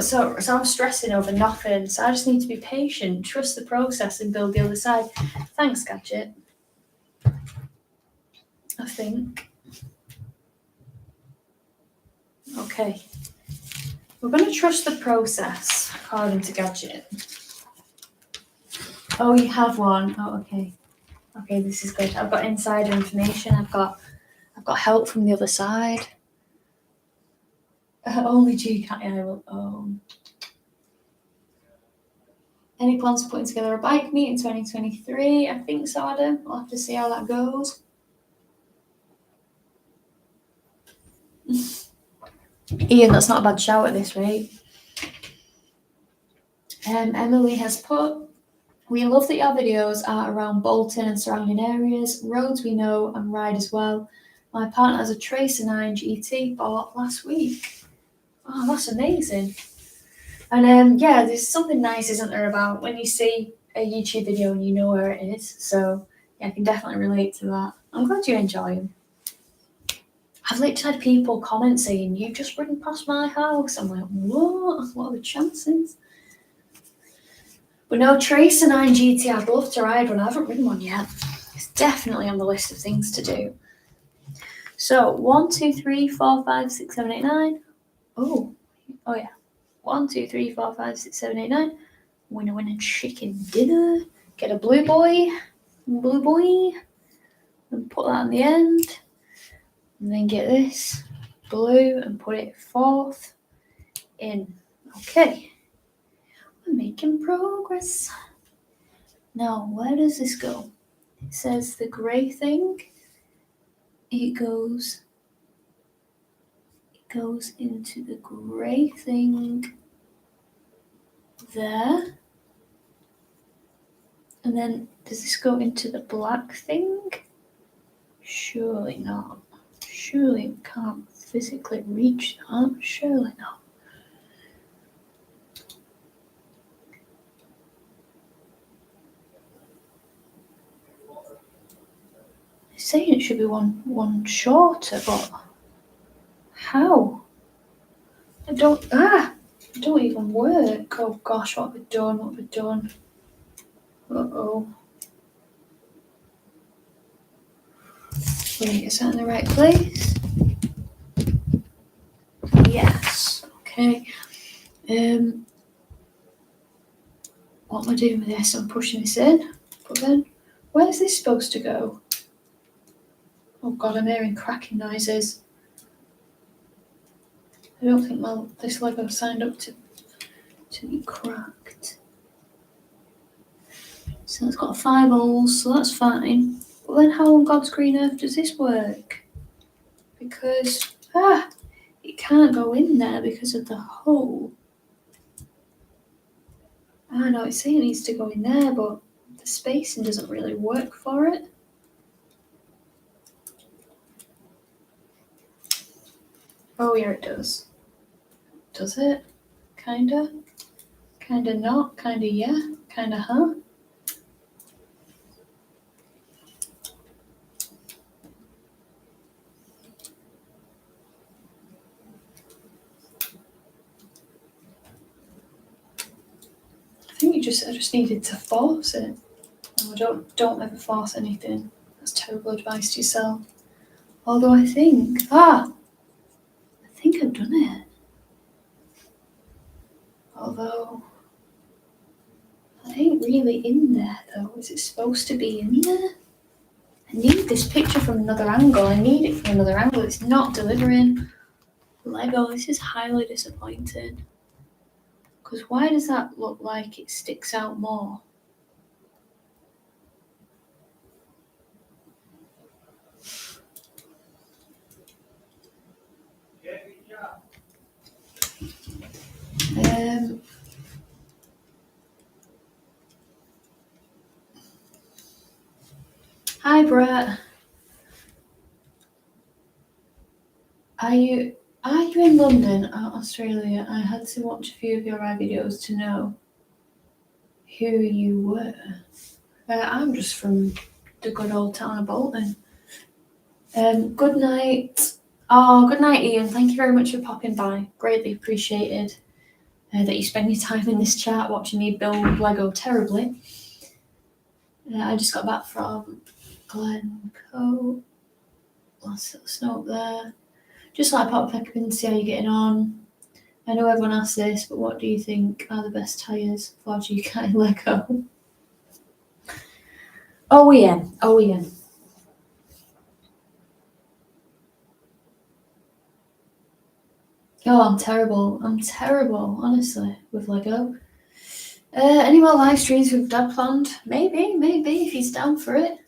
So I'm stressing over nothing. So I just need to be patient, trust the process, and build the other side. Thanks, Gadget. I think. Okay. We're going to trust the process, according to Gadget. Oh, you have one. Oh, okay. Okay, this is good. I've got insider information. I've got help from the other side. Only Ducati I will own. Any plans for putting together a bike meet in 2023? I think so, Adam. I'll have to see how that goes. Ian, that's not a bad shout at this rate. Emily has put, we love that your videos are around Bolton and surrounding areas, roads we know and ride as well. My partner has a Tracer 9 GT bought last week. Oh, that's amazing. And yeah, there's something nice, isn't there, about when you see a YouTube video and you know where it is. So yeah, I can definitely relate to that. I'm glad you enjoy them. I've literally had people comment saying, you've just ridden past my house. I'm like, what? What are the chances? But no, Tracer 9 GT, I'd love to ride one. I haven't ridden one yet. It's definitely on the list of things to do. So 1, 2, 3, 4, 5, 6, 7, 8, 9. Oh yeah. 1, 2, 3, 4, 5, 6, 7, 8, 9. Winner chicken dinner. Get a blue boy, and put that on the end. And then get this blue and put it fourth in. Okay. We're making progress. Now, where does this go? It says the grey thing. It goes into the grey thing there. And then does this go into the black thing? Surely not. Surely it can't physically reach that. Surely not. It's saying it should be one shorter, but how? It don't even work. Oh gosh, what have we done? Uh-oh. Wait, is that in the right place? Yes. Okay. What am I doing with this? I'm pushing this in. But then, where's this supposed to go? Oh god, I'm hearing cracking noises. I don't think this Lego signed up to be cracked. So it's got 5 holes, so that's fine. But then how on God's green earth does this work? Because, it can't go in there because of the hole. I know, it's saying it needs to go in there, but the spacing doesn't really work for it. Oh yeah, it does. Does it? Kinda? Kinda not? Kinda yeah? Kinda huh? just needed to force it. No, don't ever force anything. That's terrible advice to yourself. Although I think I've done it. Although it ain't really in there though. Is it supposed to be in there? I need this picture from another angle. It's not delivering. Lego, this is highly disappointing. Because why does that look like it sticks out more? Hi Brett. Are you in London or Australia? I had to watch a few of your videos to know who you were. I'm just from the good old town of Bolton. Good night. Oh, good night, Ian. Thank you very much for popping by. Greatly appreciated that you spend your time in this chat watching me build Lego terribly. I just got back from Glencoe. Last little snow up there. Just like pop back in to see how you're getting on. I know everyone asks this, but what do you think are the best tyres for Ducati Lego? OEM. Oh, I'm terrible, honestly, with Lego. Any more live streams with Dad planned? Maybe, if he's down for it.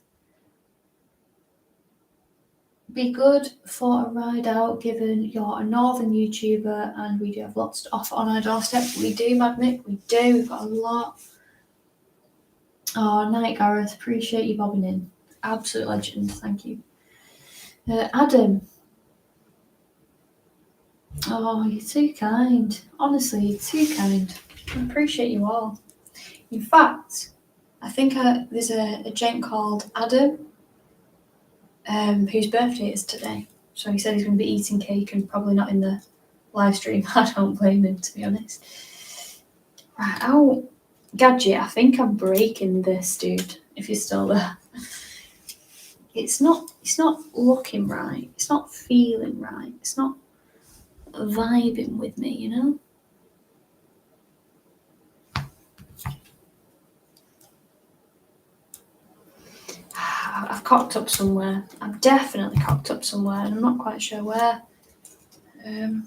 Be good for a ride out, given you're a northern YouTuber and we do have lots to offer on our doorstep. We do, Magnet, we do. We've got a lot. Oh, night, Gareth. Appreciate you bobbing in. Absolute legend. Thank you. Adam. Oh, you're too kind. Honestly, you're too kind. I appreciate you all. In fact, I think there's a gent called Adam whose birthday is today. So he said he's going to be eating cake and probably not in the live stream. I don't blame him, to be honest. Right, oh, Gadget, I think I'm breaking this, dude, if you're still there. It's not looking right. It's not feeling right. It's not vibing with me, you know? I've cocked up somewhere. I've definitely cocked up somewhere, and I'm not quite sure where. I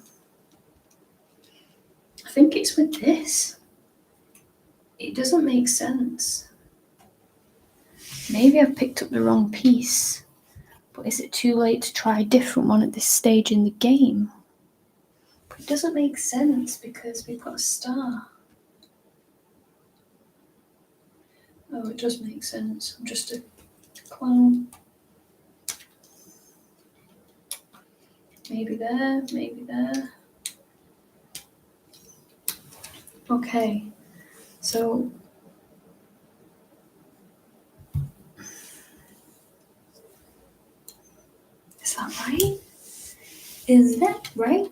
think it's with this. It doesn't make sense. Maybe I've picked up the wrong piece. But is it too late to try a different one at this stage in the game? But it doesn't make sense because we've got a star. Oh, it does make sense. I'm just a clown. Maybe there, maybe there. Okay, so is that right? Is that right?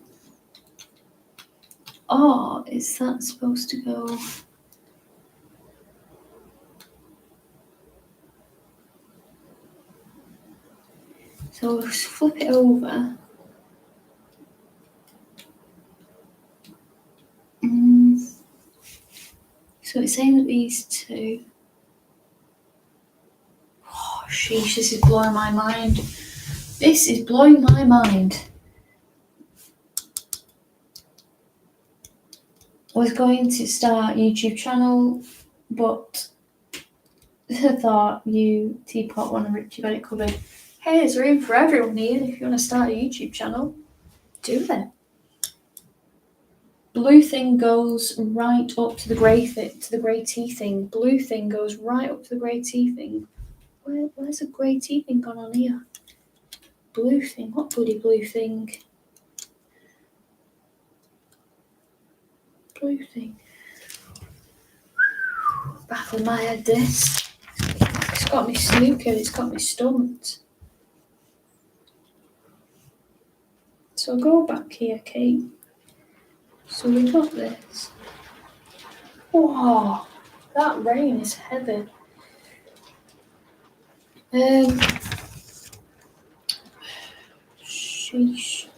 Or is that supposed to go? So we'll flip it over. So it's saying that these two. Oh, sheesh, this is blowing my mind. This is blowing my mind. I was going to start a YouTube channel, but I thought you, Teapot, One and Richie got it covered. Hey, there's room for everyone here. If you want to start a YouTube channel, do that. Blue thing goes right up to the grey tea thing. Blue thing goes right up to the grey tea thing. Where's the grey tea thing gone on here? Blue thing. What bloody blue thing? Blue thing. Baffling my head, this. It's got me snookered. It's got me stumped. So go back here, Kate. So we got this. Whoa. That rain is heavy. Sheesh.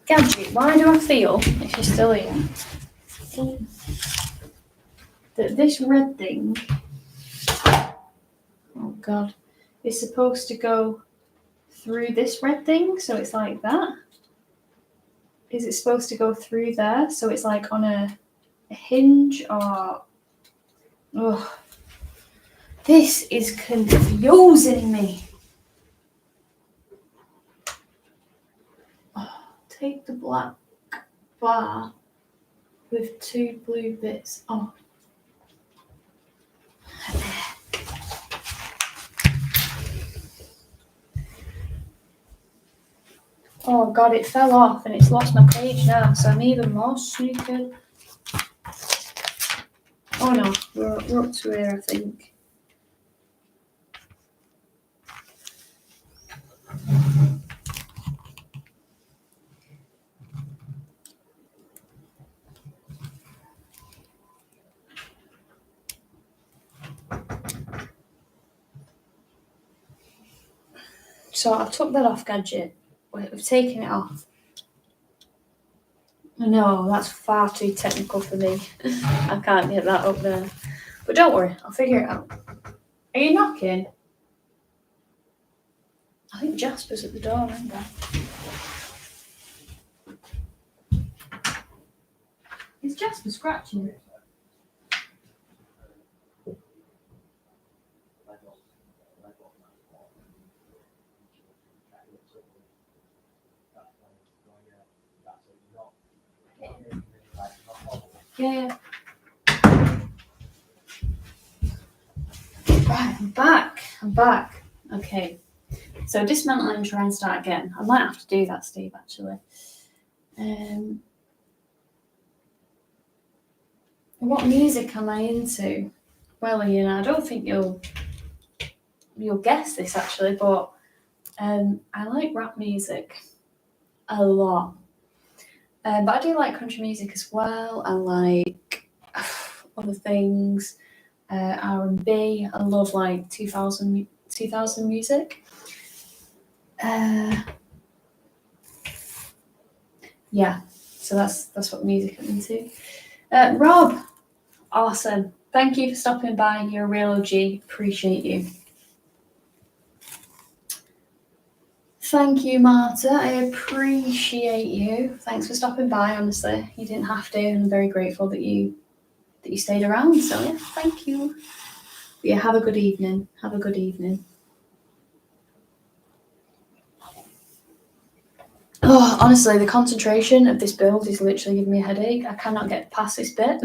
Gadget, why do I feel, if you're still here, that this red thing, oh god, is supposed to go through this red thing, so it's like that? Is it supposed to go through there, so it's like on a hinge, or... Oh, this is confusing me. Oh, take the black bar with 2 blue bits. Oh. Oh god, it fell off and it's lost my page now, so I'm even more stupid. Oh no, we're up to here, I think. So I took that off, Gadget. We've taken it off. No, that's far too technical for me. I can't get that up there. But don't worry, I'll figure it out. Are you knocking? I think Jasper's at the door, remember? Is Jasper scratching it? Yeah. Right, I'm back. Okay. So dismantle and try and start again. I might have to do that, Steve, actually. What music am I into? Well, you know, I don't think you'll guess this actually, but I like rap music a lot. But I do like country music as well. I like other things, R&B. I love like 2000 music. Yeah, so that's what music I'm into. Rob, awesome. Thank you for stopping by. You're a real OG. Appreciate you. Thank you, Marta. I appreciate you. Thanks for stopping by. Honestly, you didn't have to, and I'm very grateful that you stayed around. So yeah, thank you. But yeah, have a good evening. Have a good evening. Oh, honestly, the concentration of this build is literally giving me a headache. I cannot get past this bit,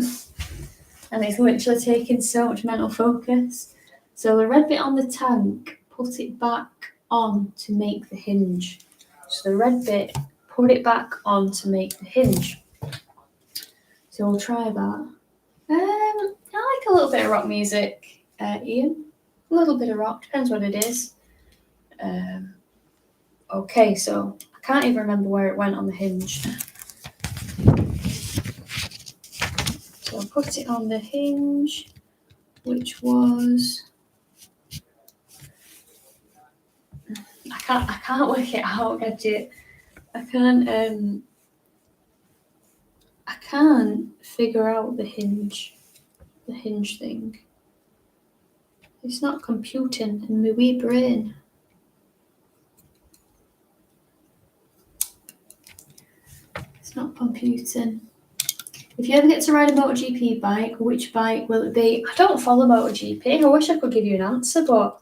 and it's literally taking so much mental focus. So the red bit on the tank, put it back on to make the hinge. So the red bit, put it back on to make the hinge. So we'll try that. I like a little bit of rock music, Ian. A little bit of rock, depends what it is. Okay, so I can't even remember where it went on the hinge. So I put it on the hinge, which was... I can't work it out, Gadget. I can't figure out the hinge thing. It's not computing in my wee brain. It's not computing. If you ever get to ride a MotoGP bike, which bike will it be? I don't follow MotoGP. I wish I could give you an answer, but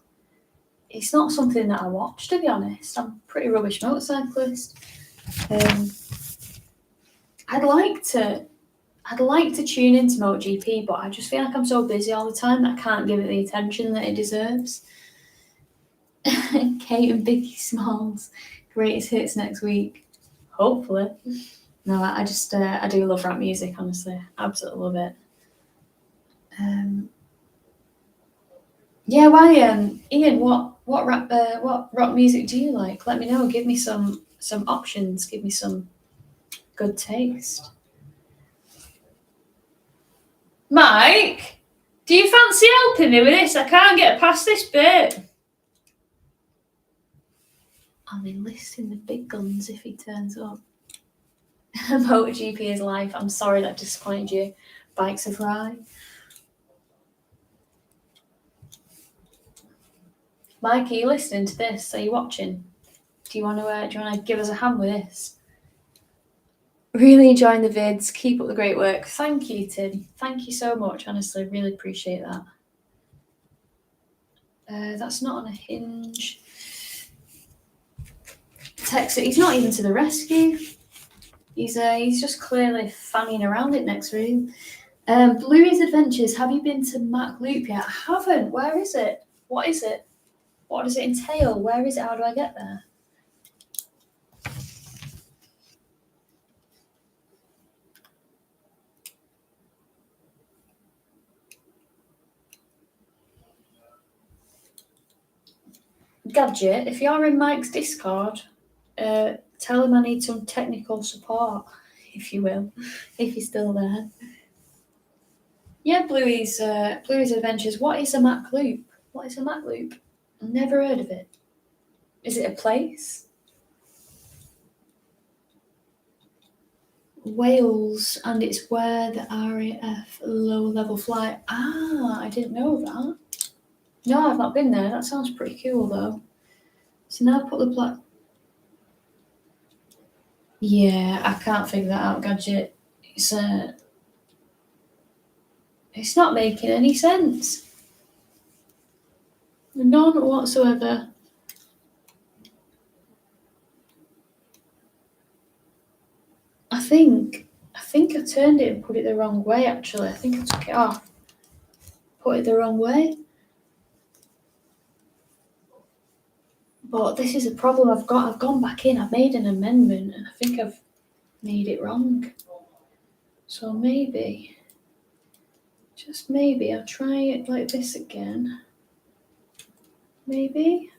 it's not something that I watch, to be honest. I'm a pretty rubbish motorcyclist. I'd like to tune into MotoGP, but I just feel like I'm so busy all the time that I can't give it the attention that it deserves. Kate and Biggie Smalls, greatest hits next week. Hopefully. No, I just I do love rap music, honestly. Absolutely love it. Yeah, why, Ian? What rock music do you like? Let me know. Give me some options. Give me some good taste. Mike, do you fancy helping me with this? I can't get past this bit. I'm enlisting the big guns if he turns up. MotoGP is life. I'm sorry that disappointed you. Bikes of Rye. Mike, are you listening to this? Are you watching? Do you want to give us a hand with this? Really enjoying the vids. Keep up the great work. Thank you, Tim. Thank you so much. Honestly, really appreciate that. That's not on a hinge. Text it. He's not even to the rescue. He's just clearly fanning around it next room. Bluey's Adventures. Have you been to Mac Loop yet? I haven't. Where is it? What is it? What does it entail? Where is it? How do I get there? Gadget, if you're in Mike's Discord, tell him I need some technical support, if you will, if he's still there. Yeah, Bluey's Adventures. What is a Mac Loop? What is a Mac Loop? I've never heard of it. Is it a place? Wales, and it's where the RAF low-level flight. Ah, I didn't know that. No, I've not been there. That sounds pretty cool, though. So now put the Yeah, I can't figure that out, Gadget. It's not making any sense. None whatsoever. I think I turned it and put it the wrong way, actually. I think I took it off. Put it the wrong way. But this is a problem I've got. I've gone back in, I've made an amendment, and I think I've made it wrong. So maybe, just maybe, I'll try it like this again. Maybe.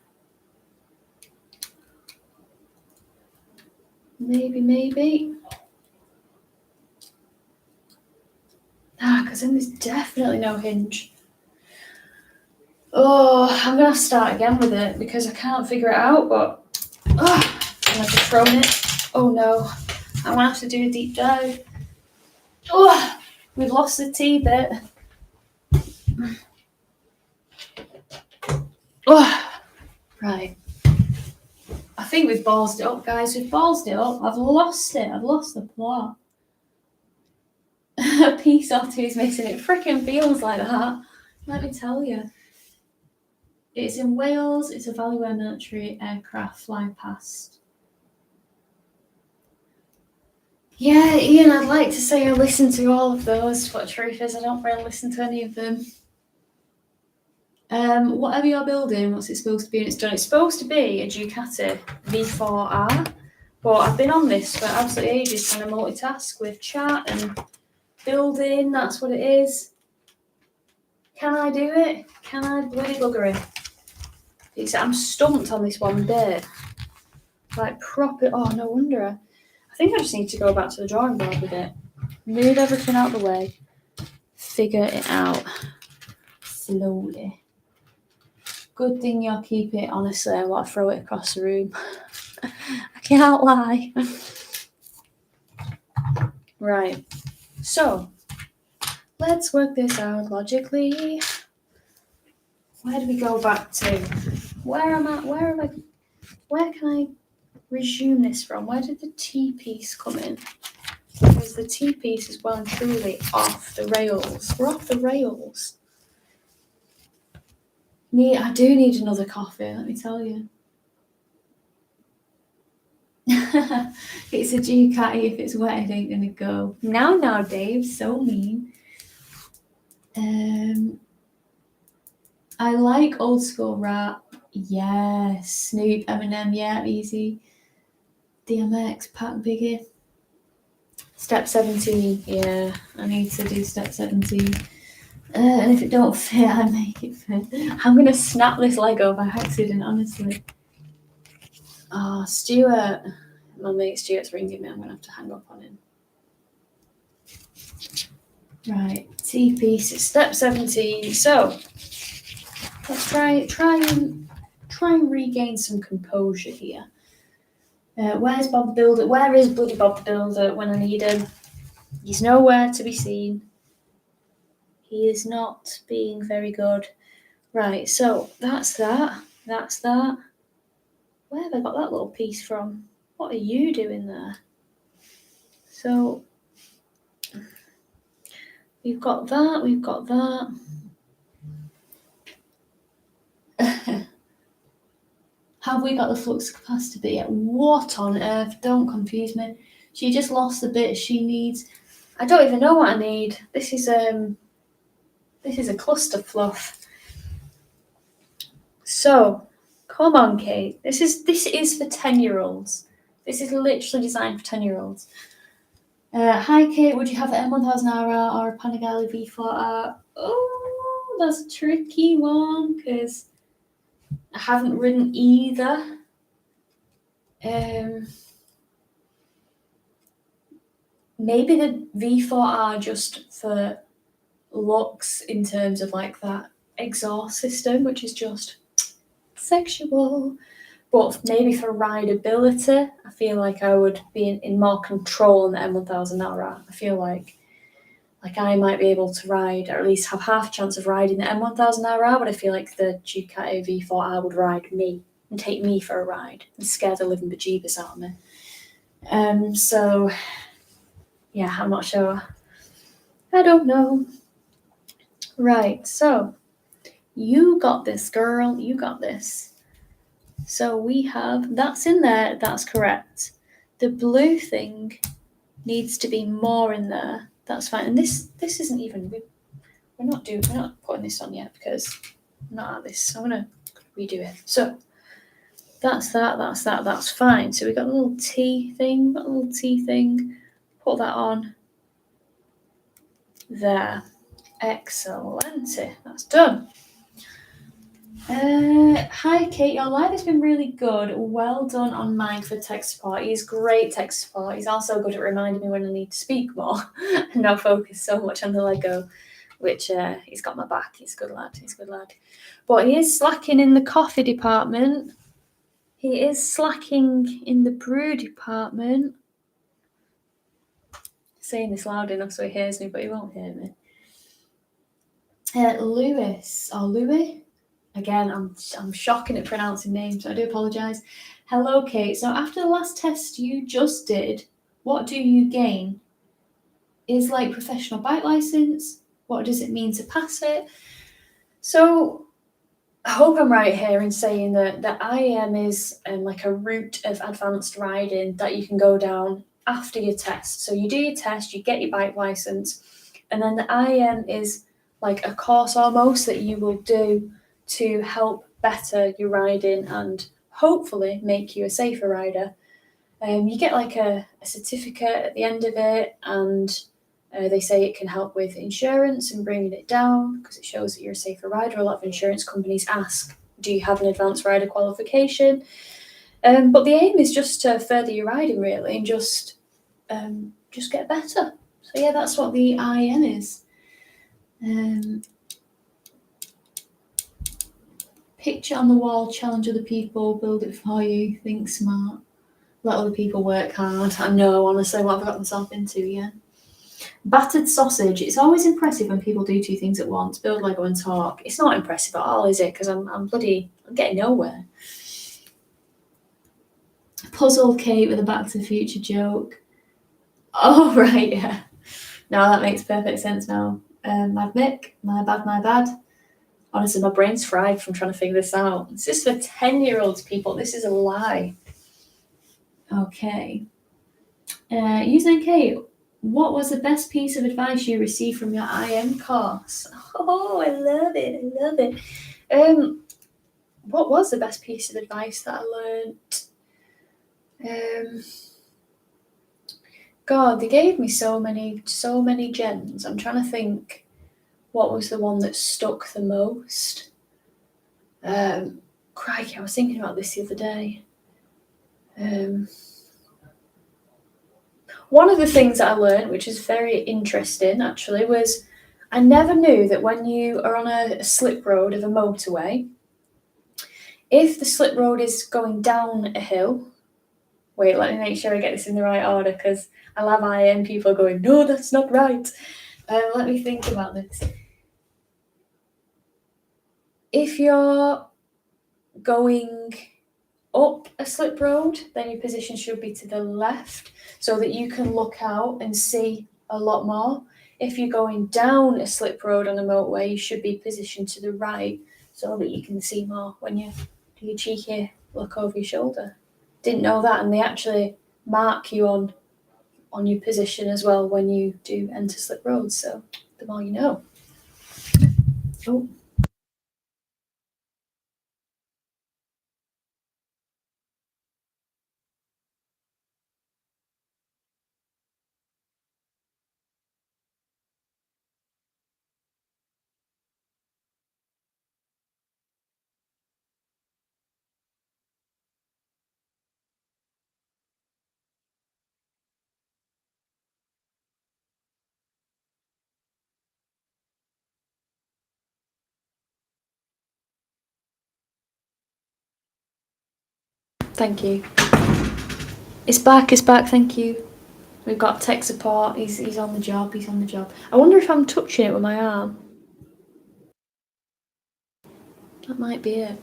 Because then there's definitely no hinge. Oh, I'm going to start again with it because I can't figure it out, but I'm going to throw it. Oh no, I'm going to have to do a deep dive. Oh, we've lost the T bit. Oh, right. I think we've ballsed it up, guys. We've ballsed it up. I've lost it. I've lost the plot. A piece or two is missing. It freaking feels like that. Let me tell you. It's in Wales. It's a valley where military aircraft fly past. Yeah, Ian, I'd like to say I listen to all of those, but the truth is I don't really listen to any of them. Whatever you're building, what's it supposed to be when it's done? It's supposed to be a Ducati V4R, but I've been on this for absolutely ages trying to multitask with chat and building. That's what it is. Can I do it? Can I bloody bugger it? I'm stumped on this one bit. Like proper. Oh, no wonder. I think I just need to go back to the drawing board with it. Move everything out of the way. Figure it out slowly. Good thing you'll keep it, honestly. I want to throw it across the room. I can't lie. Right. So, let's work this out logically. Where do we go back to? Where am I? Where can I resume this from? Where did the T piece come in? Because the T piece is well and truly off the rails. We're off the rails. I do need another coffee, let me tell you. It's a Ducati. If it's wet, it ain't gonna go. No, Dave, so mean. I like old school rap. Yes, Snoop, Eminem, yeah, easy. DMX, Pac, Biggie. Step 17, yeah, I need to do step 17. And if it don't fit, I make it fit. I'm going to snap this Lego by accident, honestly. Oh, Stuart. My mate Stuart's ringing me. I'm going to have to hang up on him. Right, T-piece, step 17. So, let's try and regain some composure here. Where's Bob the Builder? Where is bloody Bob the Builder when I need him? He's nowhere to be seen. He is not being very good. Right, so that's that. That's that. Where have I got that little piece from? What are you doing there? So, we've got that, we've got that. Have we got the flux capacitor yet? What on earth? Don't confuse me. She just lost the bit she needs. I don't even know what I need. This is a cluster fluff. So, come on, Kate. This is for 10-year-olds. This is literally designed for 10-year-olds. Hi, Kate. Would you have an M1000R or a Panigale V4R? Oh, that's a tricky one because I haven't ridden either. Maybe the V4R just for looks in terms of like that exhaust system, which is just sexual. But maybe for rideability, I feel like I would be in more control in the M1000R. I feel like I might be able to ride, or at least have half a chance of riding the M1000R, but I feel like the Ducati V4R would ride me and take me for a ride and scare the living bejeebus out of me. So, yeah, I'm not sure. I don't know. Right, so you got this, girl. You got this. So we have, that's in there. That's correct. The blue thing needs to be more in there. That's fine. And this isn't even, we're not putting this on yet because I'm not at this. So I'm going to redo it. So that's that's fine. So we got a little T thing, Put that on there. Excellent. That's done. Hi Kate, your live has been really good. Well done on mine for tech support. He's great tech support. He's also good at reminding me when I need to speak more and not focus so much on the Lego, which he's got my back. He's a good lad. But he is slacking in the coffee department. He is slacking in the brew department. Saying this loud enough so he hears me, but he won't hear me. Lewis or Louis. Again, I'm shocking at pronouncing names, so I do apologise. Hello, Kate. So after the last test you just did, what do you gain? Is like professional bike license? What does it mean to pass it? So I hope I'm right here in saying that the IM is like a route of advanced riding that you can go down after your test. So you do your test, you get your bike license, and then the IM is like a course almost that you will do to help better your riding and hopefully make you a safer rider. You get like a certificate at the end of it, and they say it can help with insurance and bringing it down because it shows that you're a safer rider. A lot of insurance companies ask, do you have an advanced rider qualification? But the aim is just to further your riding really and just get better. So yeah, that's what the IM is. Picture on the wall, challenge other people, build it for you, think smart, let other people work hard. I know, honestly, what I've got myself into, yeah. Battered sausage. It's always impressive when people do two things at once, build Lego and talk. It's not impressive at all, is it? Because I'm getting nowhere. Puzzle Kate with a Back to the Future joke. Oh, right, yeah. Now that makes perfect sense now. Mad Mick, my bad. Honestly, my brain's fried from trying to figure this out. This is for 10-year-olds, people. This is a lie. Okay. Username Kate, what was the best piece of advice you received from your IM course? Oh, I love it. What was the best piece of advice that I learned? God, they gave me so many gems. I'm trying to think what was the one that stuck the most? Crikey, I was thinking about this the other day. One of the things that I learned, which is very interesting actually, was I never knew that when you are on a slip road of a motorway, if the slip road is going down a hill, wait, let me make sure I get this in the right order because I'll have IM people going, no, that's not right. Let me think about this. If you're going up a slip road, then your position should be to the left so that you can look out and see a lot more. If you're going down a slip road on a motorway, you should be positioned to the right so that you can see more when you do your cheeky look over your shoulder. Didn't know that, and they actually mark you on your position as well when you do enter slip roads, so the more you know. Oh. Thank you. It's back, thank you. We've got tech support, he's on the job, I wonder if I'm touching it with my arm. That might be it.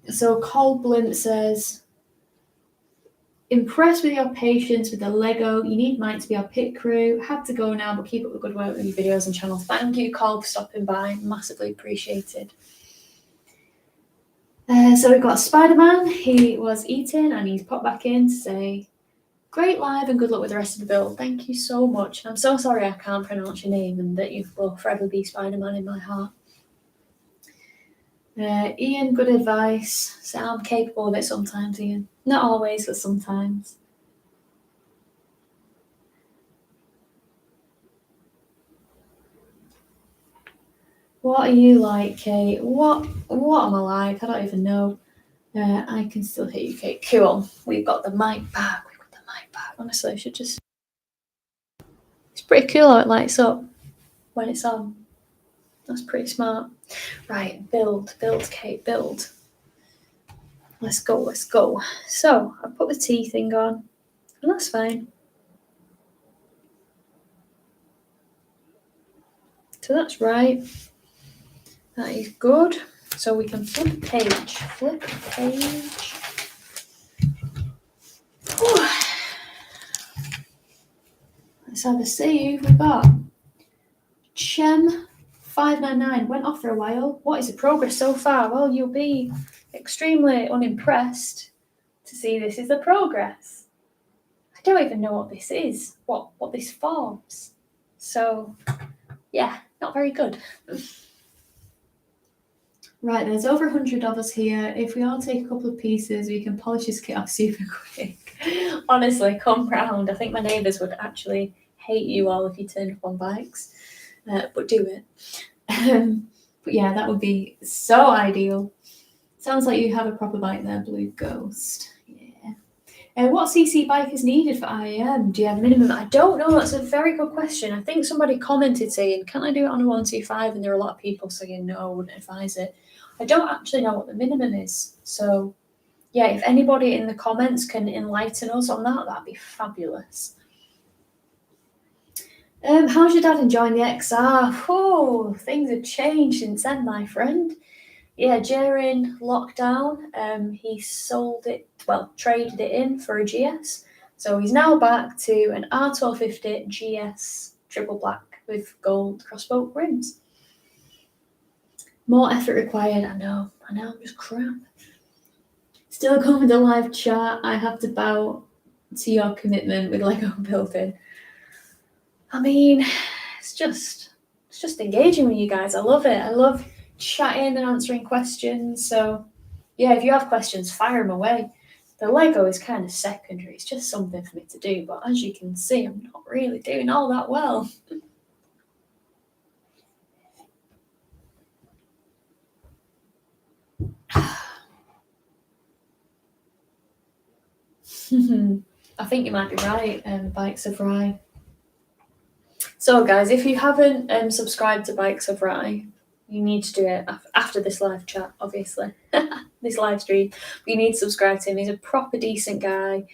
So Cole Blimp says, impressed with your patience with the Lego. You need Mike to be our pit crew. Have to go now, but keep up the good work with your videos and channel. Thank you, Cole, for stopping by. Massively appreciated. So we've got Spider-Man. He was eating and he's popped back in to say, great live and good luck with the rest of the build. Thank you so much. I'm so sorry I can't pronounce your name and that you will forever be Spider-Man in my heart. Ian, good advice. So I'm capable of it sometimes, Ian. Not always, but sometimes. What are you like, Kate? What am I like? I don't even know. I can still hear you, Kate. Cool. We've got the mic back. Honestly, I should just... It's pretty cool how it lights up when it's on. That's pretty smart. Right, build, Kate, build. Let's go. So, I put the tea thing on, and that's fine. So that's right. That is good. So we can flip a page. Ooh. Let's have a see who we got. Chem599 went off for a while. What is the progress so far? Well, you'll be extremely unimpressed to see this is the progress. I don't even know what this is, what this forms. So, yeah, not very good. Right, there's over 100 of us here. If we all take a couple of pieces, we can polish this kit off super quick. Honestly, come round. I think my neighbours would actually hate you all if you turned up on bikes, but do it. But yeah, that would be so ideal. Sounds like you have a proper bike there, Blue Ghost. Yeah. What CC bike is needed for IAM? Do you have a minimum? I don't know. That's a very good question. I think somebody commented saying, can I do it on a 125? And there are a lot of people saying, no, I wouldn't advise it. I don't actually know what the minimum is. So, yeah, if anybody in the comments can enlighten us on that, that'd be fabulous. How's your dad enjoying the XR? Oh, things have changed since then, my friend. Yeah, during lockdown, he sold it, traded it in for a GS. So he's now back to an R1250 GS triple black with gold crossbow rims. More effort required, I know, I'm just crap. Still going with the live chat, I have to bow to your commitment with Lego building. I mean, it's just engaging with you guys. I love it. I love chatting and answering questions. So, yeah, if you have questions, fire them away. The Lego is kind of secondary. It's just something for me to do. But as you can see, I'm not really doing all that well. I think you might be right, Bikes of Rye. So, guys, if you haven't subscribed to Bikes of Rye, you need to do it after this live chat, obviously, this live stream. But you need to subscribe to him. He's a proper decent guy.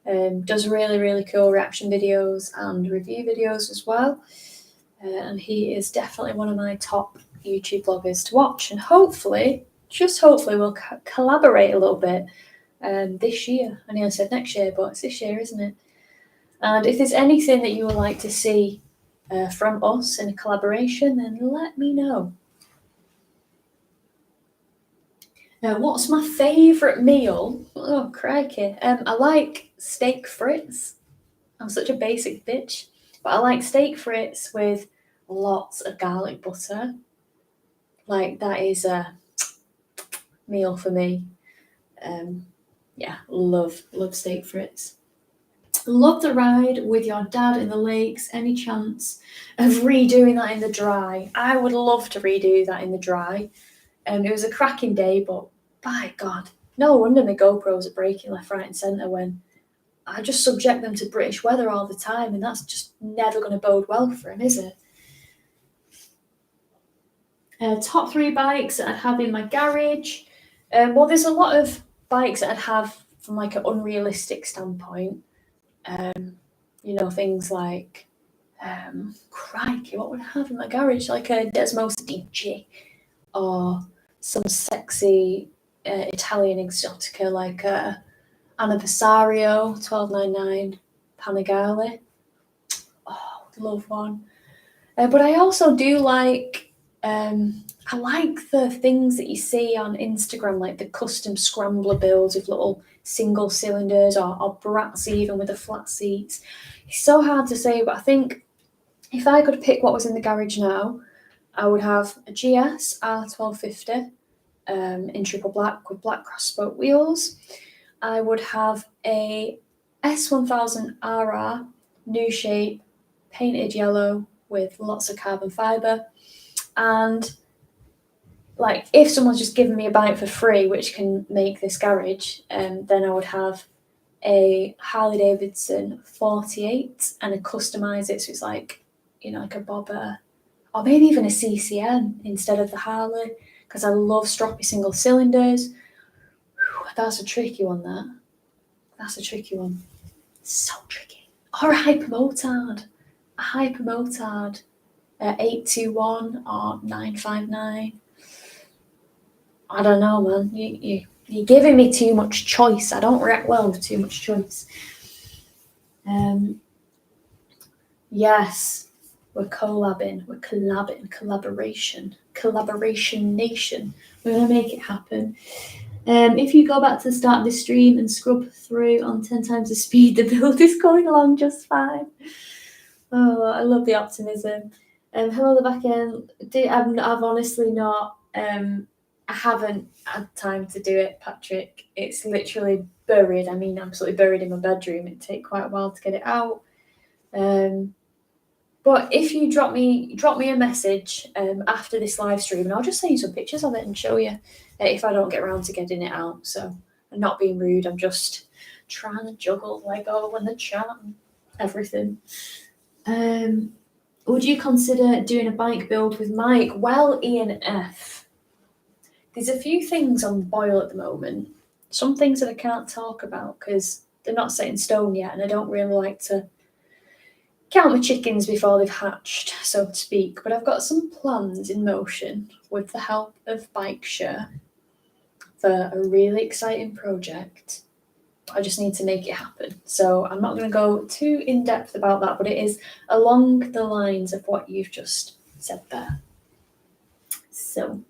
Does really, really cool reaction videos and review videos as well. And he is definitely one of my top YouTube bloggers to watch. And hopefully, just hopefully, we'll collaborate a little bit this year. I nearly said next year, but it's this year, isn't it? And if there's anything that you would like to see from us in a collaboration, then let me know. Now, what's my favourite meal? Oh, crikey. I like steak frites. I'm such a basic bitch. But I like steak frites with lots of garlic butter. Like, that is a meal for me. Yeah, love steak frites. Love the ride with your dad in the lakes. Any chance of redoing that in the dry? I would love to redo that in the dry. It was a cracking day, but by God, no wonder my GoPros are breaking left, right, and centre when I just subject them to British weather all the time, and that's just never going to bode well for him, is it? Top 3 bikes that I'd have in my garage. Well, there's a lot of bikes that I'd have from like an unrealistic standpoint. You know, things like, crikey, what would I have in my garage? Like a Desmos DJ or some sexy Italian exotica like Anniversario 1299 Panigale. Oh, love one. But I also do like, I like the things that you see on Instagram, like the custom scrambler builds with little single cylinders or brats even with the flat seats. It's so hard to say, but I think if I could pick what was in the garage now, I would have a GS R1250 in triple black with black crossboat wheels. I would have a S1000RR, new shape, painted yellow with lots of carbon fibre. And like, if someone's just given me a bike for free, which can make this garage, then I would have a Harley Davidson 48 and I customise it so it's like, you know, like a bobber, or maybe even a CCM instead of the Harley, because I love stroppy single cylinders. Whew, that's a tricky one, that. That's a tricky one. So tricky. Or a hypermotard. A hypermotard. 821 or 959. I don't know, man. You're giving me too much choice. I don't react well with too much choice. Yes, we're collabing. We're collabing. Collaboration nation. We're going to make it happen. If you go back to the start of the stream and scrub through on 10 times the speed, the build is going along just fine. Oh, I love the optimism. Hello, the back end. I've honestly not. I haven't had time to do it, Patrick. It's literally buried. I mean, absolutely buried in my bedroom. It'd take quite a while to get it out. But if you drop me a message after this live stream, and I'll just send you some pictures of it and show you if I don't get around to getting it out. So I'm not being rude. I'm just trying to juggle Lego and the chat and everything. Would you consider doing a bike build with Mike? Well, Ian F. There's a few things on the boil at the moment. Some things that I can't talk about because they're not set in stone yet, and I don't really like to count my chickens before they've hatched, so to speak. But I've got some plans in motion with the help of BikeShare for a really exciting project. I just need to make it happen. So I'm not going to go too in depth about that, but it is along the lines of what you've just said there. So,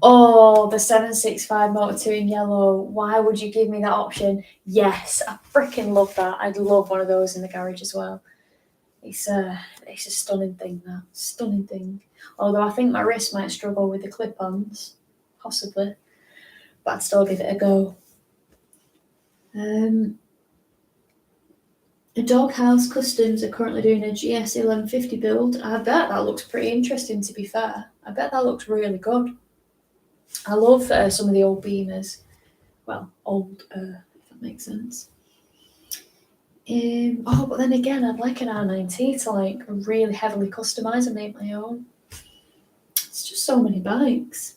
oh, the 765 Motor 2 in yellow. Why would you give me that option? Yes, I freaking love that. I'd love one of those in the garage as well. It's a stunning thing, that. Stunning thing. Although I think my wrist might struggle with the clip-ons, possibly. But I'd still give it a go. Doghouse Customs are currently doing a GS 1150 build. I bet that looks pretty interesting, to be fair. I bet that looks really good. I love some of the old Beamers. Well, old, if that makes sense. But then again, I'd like an R9T to like really heavily customise and make my own. It's just so many bikes.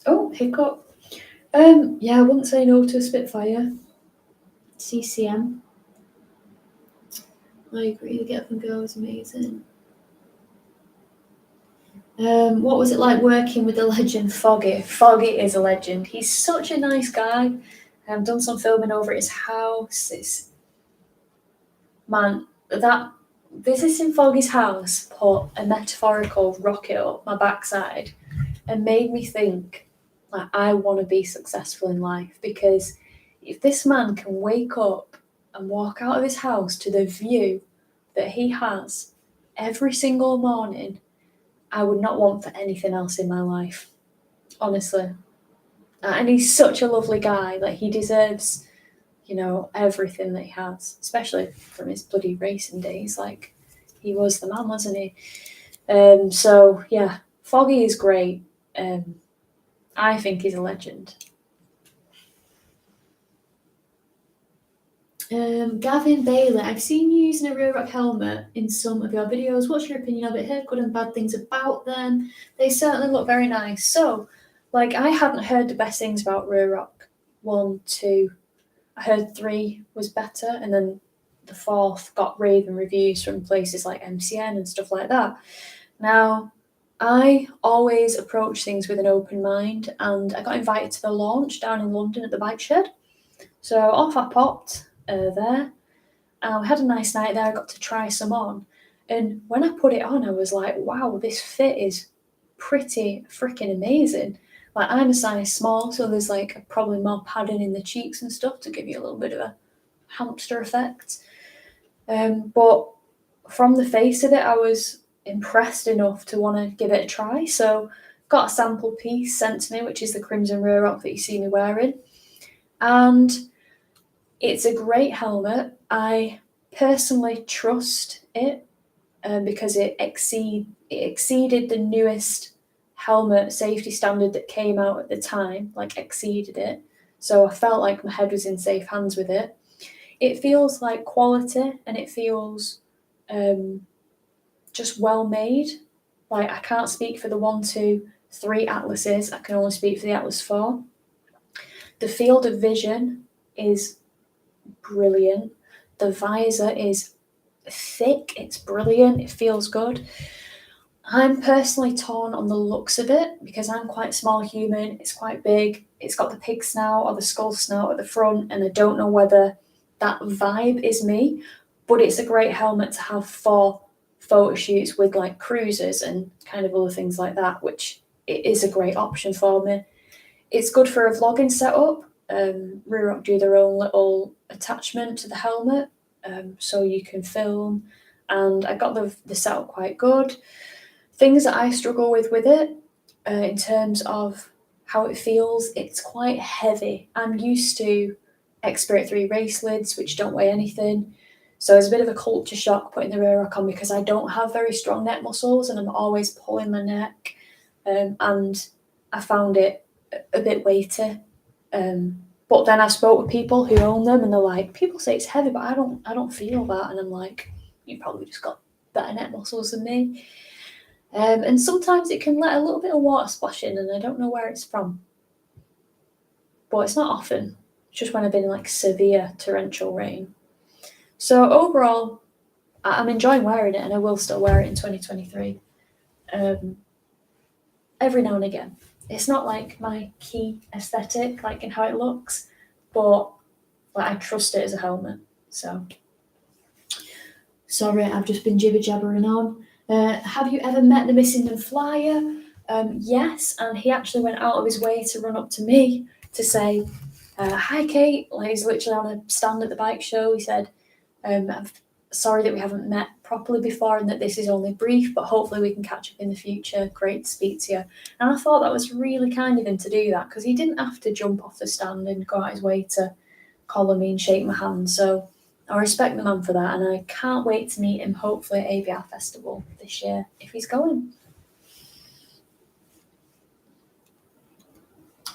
Oh, hiccup. Yeah, I wouldn't say no to a Spitfire. CCM. I agree, the Get Up and Go is amazing. What was it like working with the legend Foggy? Foggy is a legend. He's such a nice guy. I've done some filming over at his house. Man, that visiting Foggy's house put a metaphorical rocket up my backside and made me think, like, I want to be successful in life, because if this man can wake up and walk out of his house to the view that he has every single morning, I would not want for anything else in my life, honestly. And he's such a lovely guy. Like, he deserves, everything that he has, especially from his bloody racing days. Like, he was the man, wasn't he? So yeah, Foggy is great. I think he's a legend. Gavin Bailey, I've seen you using a rear rack helmet in some of your videos. What's your opinion of it? Heard good and bad things about them. They certainly look very nice. So, like, I hadn't heard the best things about rear rack 1, 2. I heard 3 was better, and then the 4th got rave and reviews from places like MCN and stuff like that. Now, I always approach things with an open mind, and I got invited to the launch down in London at the Bike Shed. So off I popped there. I had a nice night there. I got to try some on, and when I put it on, I was like, wow, this fit is pretty freaking amazing. Like, I'm a size small, so there's like probably more padding in the cheeks and stuff to give you a little bit of a hamster effect. But from the face of it, I was impressed enough to want to give it a try. So got a sample piece sent to me, which is the crimson rear rack that you see me wearing. And it's a great helmet. I personally trust it because it exceeded the newest helmet safety standard that came out at the time, like exceeded it. So I felt like my head was in safe hands with it. It feels like quality, and it feels just well made. Like, I can't speak for the 1, 2, 3 Atlases. I can only speak for the Atlas 4. The field of vision is brilliant. The visor is thick. It's brilliant. It feels good. I'm personally torn on the looks of it because I'm quite a small human. It's quite big. It's got the pig snout or the skull snout at the front, and I don't know whether that vibe is me, but it's a great helmet to have for photo shoots with like cruisers and kind of other things like that, which it is a great option for me. It's good for a vlogging setup. Rear Rock do their own little attachment to the helmet, so you can film, and I got the setup quite good. Things that I struggle with it, in terms of how it feels, it's quite heavy. I'm used to X-Spirit 3 race lids, which don't weigh anything. So it's a bit of a culture shock putting the rear rack on because I don't have very strong neck muscles and I'm always pulling my neck. And I found it a bit weighty. But then I spoke with people who own them and they're like, people say it's heavy, but I don't feel that. And I'm like, you probably just got better neck muscles than me. And sometimes it can let a little bit of water splash in and I don't know where it's from. But it's not often. It's just when I've been in like severe torrential rain. So overall, I'm enjoying wearing it and I will still wear it in 2023. Every now and again. It's not like my key aesthetic, like in how it looks, but like I trust it as a helmet. So, sorry, I've just been jibber jabbering on. Have you ever met the Missington Flyer? Yes, and he actually went out of his way to run up to me to say, hi Kate. Like, he's literally on a stand at the bike show. He said, I've sorry that we haven't met properly before and that this is only brief, but hopefully we can catch up in the future. Great to speak to you. And I thought that was really kind of him to do that, because he didn't have to jump off the stand and go out his way to collar me and shake my hand. So I respect the man for that, and I can't wait to meet him, hopefully at ABR Festival this year, if he's going.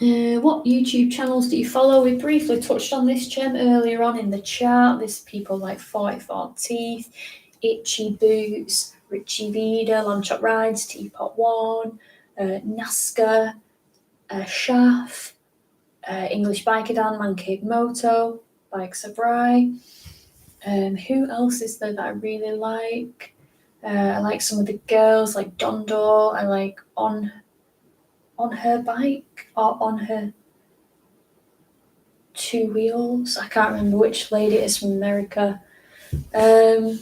What YouTube channels do you follow? We briefly touched on this, Gem, earlier on in the chat. There's people like 44 Teeth, Itchy Boots, Richie Vida, Lamb Chop Rides, Teapot One, Nazca, Shaft, English Biker Dan, Man Cave Moto, Bikes of Rye. Who else is there that I really like? I like some of the girls, like Dondor. I like On Her Bike, or On Her Two Wheels. I can't remember which lady it is from America. But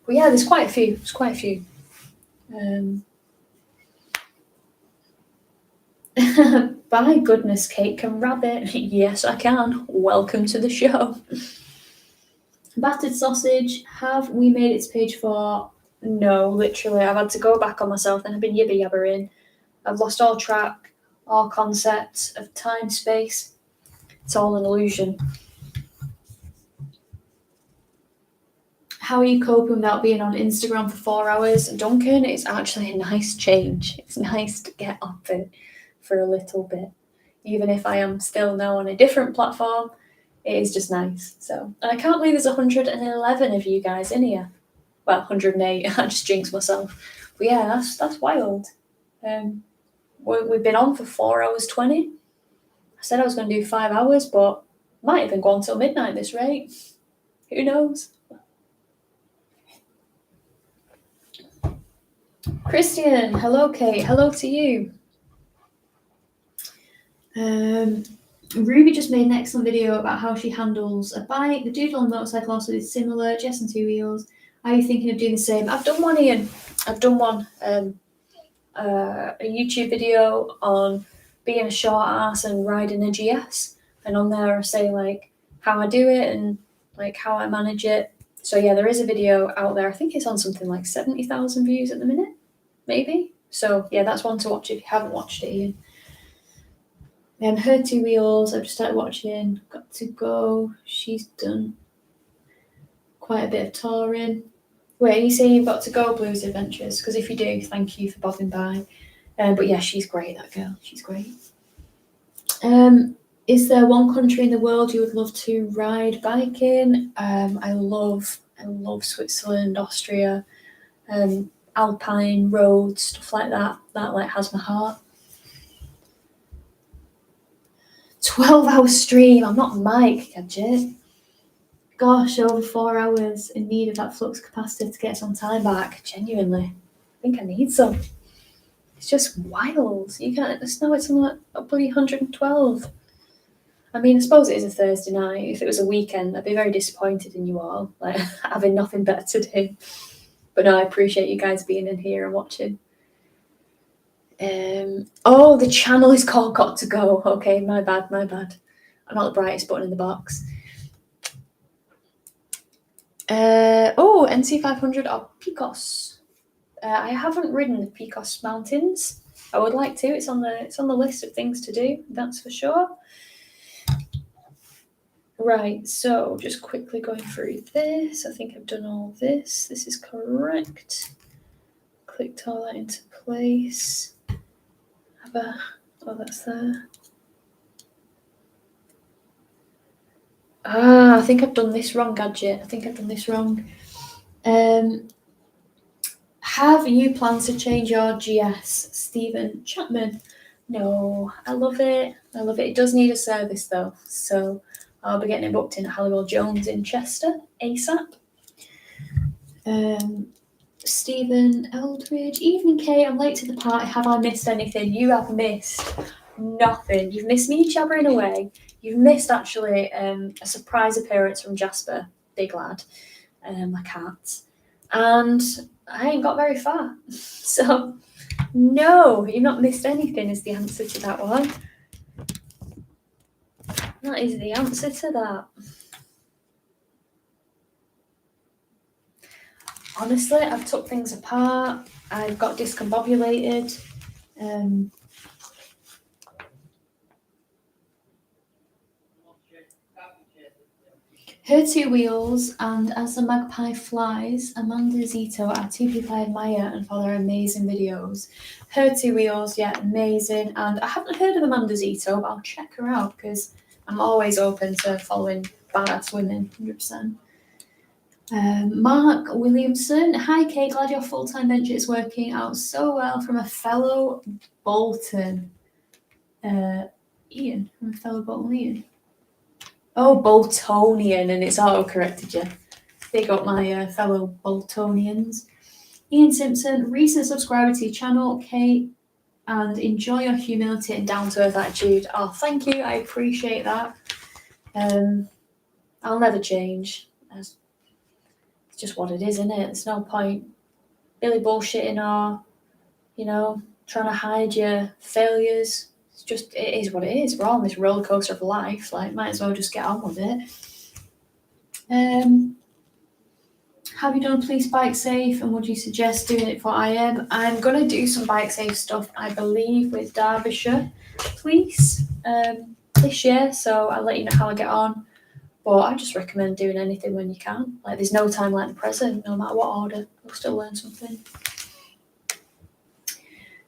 yeah, there's quite a few. By goodness, Kate can rabbit. Yes, I can. Welcome to the show. Battered Sausage, have we made it to page 4? No, literally. I've had to go back on myself and I've been yibber yabbering. I've lost all track, all concept of time, space. It's all an illusion. How are you coping without being on Instagram for 4 hours? Duncan, it's actually a nice change. It's nice to get off it for a little bit. Even if I am still now on a different platform, it is just nice. So, and I can't believe there's 111 of you guys in here. Well, 108. I just jinxed myself. But yeah, that's wild. We've been on for 4 hours 20. I said I was going to do 5 hours, but might even go on till midnight this rate. Who knows? Christian, hello Kate, hello to you. Ruby just made an excellent video about how she handles a bike. The dude on the motorcycle also did similar, Jess and 2 wheels. Are you thinking of doing the same? I've done one, Ian. I've done one. A YouTube video on being a short ass and riding a GS, and on there I say like how I do it and like how I manage it. So yeah, there is a video out there. I think it's on something like 70,000 views at the minute, maybe. So yeah, that's one to watch if you haven't watched it, Ian. Her 2 wheels, I've just started watching. Got to Go. She's done quite a bit of touring. Wait, you say you've got to go, Blues Adventures? Because if you do, thank you for bobbing by. But yeah, she's great, that girl. She's great. Is there one country in the world you would love to ride bike in? I love Switzerland, Austria, Alpine roads, stuff like that. That like has my heart. 12-hour stream. I'm not Mike, gadget. Gosh, over 4 hours in need of that flux capacitor to get us on time back. Genuinely, I think I need some. It's just wild. You can't. Now it's on a bloody 112. I mean, I suppose it is a Thursday night. If it was a weekend, I'd be very disappointed in you all, like having nothing better to do. But no, I appreciate you guys being in here and watching. Oh, the channel is called Got to Go. Okay, my bad. I'm not the brightest button in the box. NC500 or Picos. I haven't ridden the Picos Mountains. I would like to. It's on the list of things to do. That's for sure. Right. So just quickly going through this. I think I've done all this. This is correct. Clicked all that into place. Oh, that's there. I think I've done this wrong, gadget. Have you planned to change your GS, Stephen Chapman? No, I love it. It does need a service though, so I'll be getting it booked in at Halliwell Jones in Chester ASAP. Stephen Eldridge, evening Kate, I'm late to the party. Have I missed anything? You have missed nothing. You've missed me jabbering away. You've missed actually a surprise appearance from Jasper, big lad, my cat, and I ain't got very far. So no, you've not missed anything is the answer to that one. That is the answer to that. honestly, I've took things apart. I've got discombobulated. Her two wheels and As the Magpie Flies, Amanda Zito are two people I admire and follow their amazing videos. Her two wheels, yeah, amazing. And I haven't heard of Amanda Zito, but I'll check her out because I'm always open to following badass women, 100%. Mark Williamson, hi Kate, glad your full-time venture is working out so well from a fellow Bolton. Ian, from a fellow Bolton Ian. Oh, Boltonian, and it's auto-corrected you. Big up my fellow Boltonians. Ian Simpson, recent subscriber to your channel, Kate, and enjoy your humility and down-to-earth attitude. Oh, thank you, I appreciate that. I'll never change. It's just what it is, isn't it? There's no point really bullshitting or, trying to hide your failures. It's just, it is what it is. We're all on this roller coaster of life. Like, might as well just get on with it. Have you done Police Bike Safe, and would you suggest doing it for IM? I'm going to do some bike safe stuff, I believe, with Derbyshire Police this year, so I'll let you know how I get on. But I just recommend doing anything when you can. Like, there's no time like the present, no matter what order. You'll still learn something.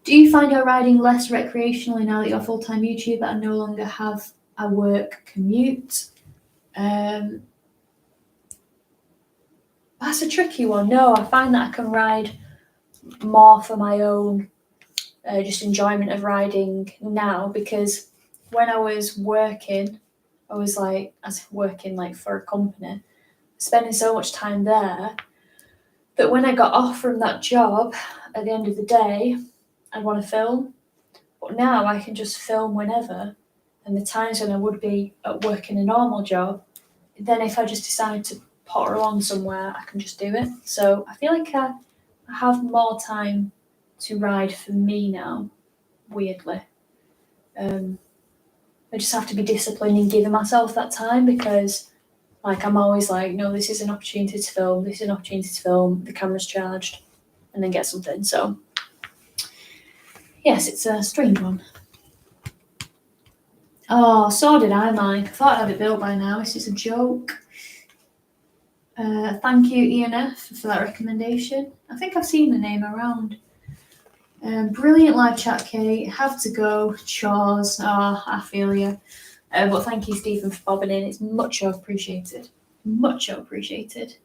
Do you find you're riding less recreationally now that you're a full-time YouTuber and no longer have a work commute? That's a tricky one. No, I find that I can ride more for my own just enjoyment of riding now, because when I was working, I was working for a company, spending so much time there that when I got off from that job at the end of the day, I'd want to film. But now I can just film whenever, and the times when I would be at work in a normal job, then if I just decide to potter along somewhere, I can just do it. So I feel like I have more time to ride for me now, weirdly. I just have to be disciplined in giving myself that time, because I'm always like, no, this is an opportunity to film, this is an opportunity to film, the camera's charged, and then get something. So yes, it's a strange one. Oh, so did I, Mike. I thought I'd have it built by now. This is a joke. Thank you, Ian F, for that recommendation. I think I've seen the name around. Brilliant live chat, Kate. Have to go. Chores. I feel you. But thank you, Stephen, for bobbing in. It's much appreciated. Much appreciated.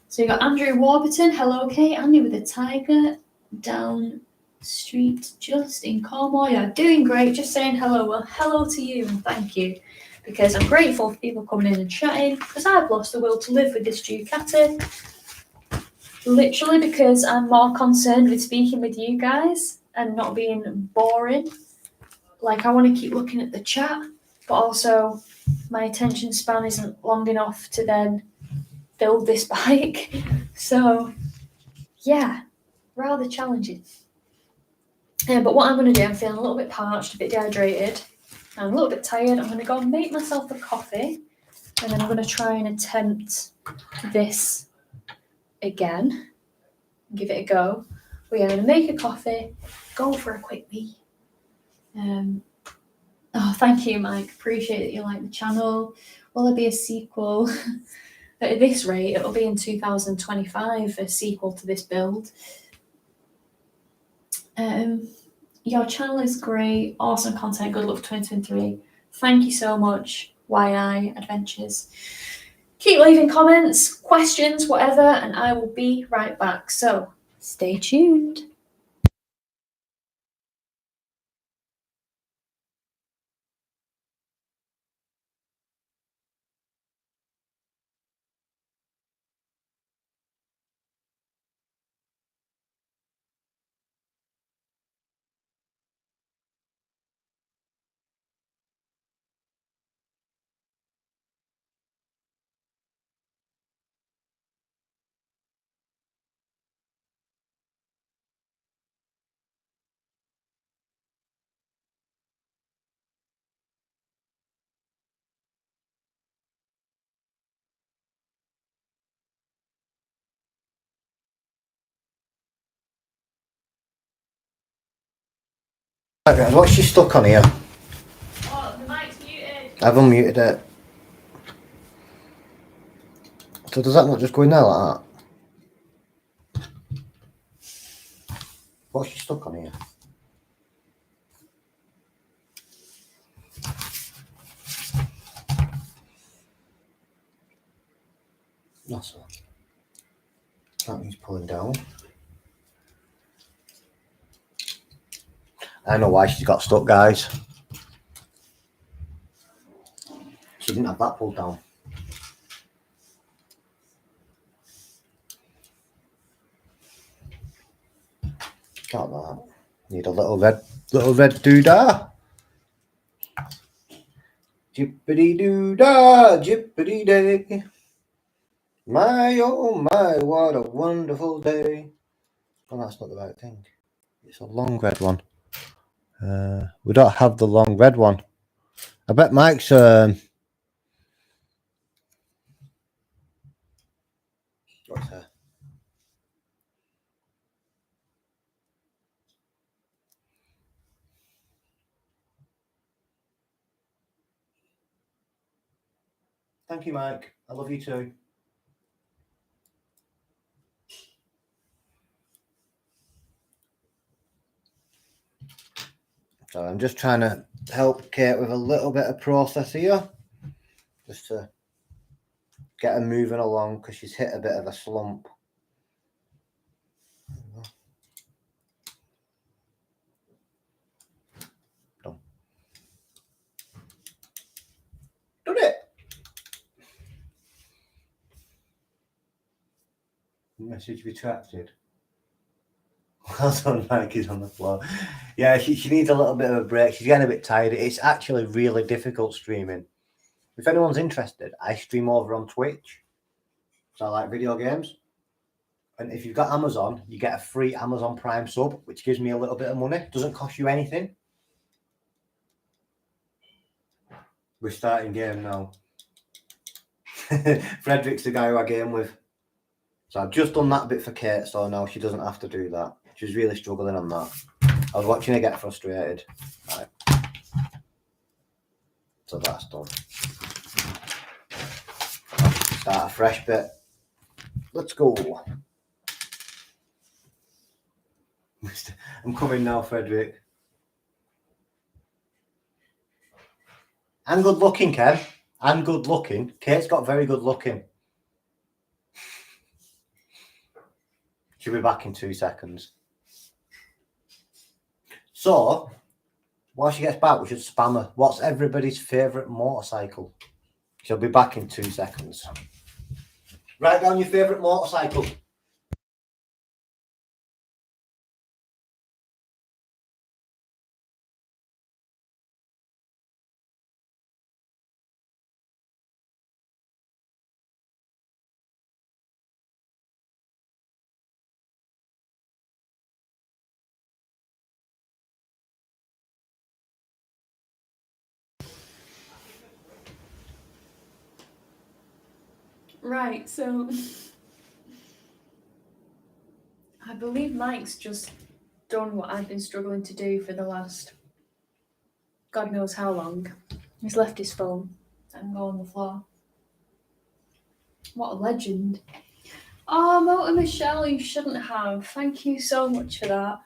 So you got Andrew Warburton. Hello, Kate. Andy with a tiger down street just in Cornwall. You're doing great. Just saying hello. Well, hello to you and thank you, because I'm grateful for people coming in and chatting, because I've lost the will to live with this Ducati. Literally because I'm more concerned with speaking with you guys and not being boring. I want to keep looking at the chat, but also my attention span isn't long enough to then build this bike. So yeah, rather challenging. But what I'm going to do, I'm feeling a little bit parched, a bit dehydrated, I'm a little bit tired. I'm going to go and make myself a coffee, and then I'm going to try and attempt this again, give it a go. We are going to make a coffee, go for a quick wee. Thank you, Mike. Appreciate that you like the channel. Will there be a sequel? At this rate, it'll be in 2025, a sequel to this build. Your channel is great, awesome content, good luck for 2023. Thank you so much, YI Adventures. Keep leaving comments, questions, whatever, and I will be right back. So stay tuned. Right, guys, what's she stuck on here? Oh, the mic's muted. I've unmuted it. So does that not just go in there like that? What's she stuck on here? That's all. That needs pulling down. I know why she's got stuck, guys. She didn't have that pulled down. Got that. Need a little red doodah. Jippity doodah, jippity day. My oh my, what a wonderful day. Oh, that's not the right thing. It's a long red one. We don't have the long red one. I bet Mike's what's her? Thank you, Mike. I love you too. So I'm just trying to help Kate with a little bit of process here, just to get her moving along because she's hit a bit of a slump. Done. Done it. Message retracted. Well done, Mike is on the floor. Yeah, she needs a little bit of a break. She's getting a bit tired. It's actually really difficult streaming. If anyone's interested, I stream over on Twitch. So I like video games. And if you've got Amazon, you get a free Amazon Prime sub, which gives me a little bit of money. Doesn't cost you anything. We're starting game now. Frederick's the guy who I game with. So I've just done that bit for Kate, so now she doesn't have to do that. She's really struggling on that. I was watching her get frustrated. Right. So that's done. Start a fresh bit. Let's go. I'm coming now, Frederick. And good looking, Ken. And good looking. Kate's got very good looking. She'll be back in 2 seconds. So, while she gets back, we should spam her. What's everybody's favourite motorcycle? She'll be back in 2 seconds. Write down your favourite motorcycle. Right, so I believe Mike's just done what I've been struggling to do for the last God knows how long. He's left his phone and go on the floor. What a legend. Oh, Motor Michelle, you shouldn't have. Thank you so much for that.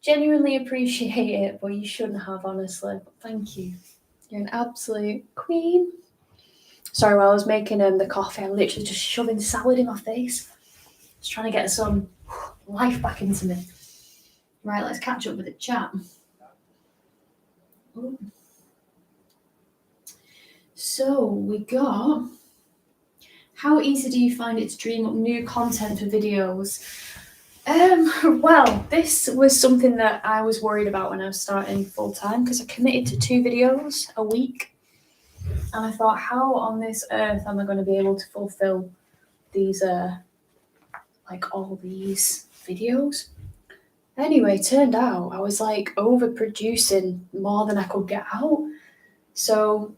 Genuinely appreciate it, but you shouldn't have, honestly. But thank you. You're an absolute queen. Sorry, while I was making the coffee, I'm literally just shoving salad in my face. Just trying to get some life back into me. Right, let's catch up with the chat. Ooh. So we got, how easy do you find it to dream up new content for videos? Well, this was something that I was worried about when I was starting full time because I committed to 2 videos a week. And I thought, how on this earth am I going to be able to fulfill these, all these videos? Anyway, turned out I was like overproducing more than I could get out. So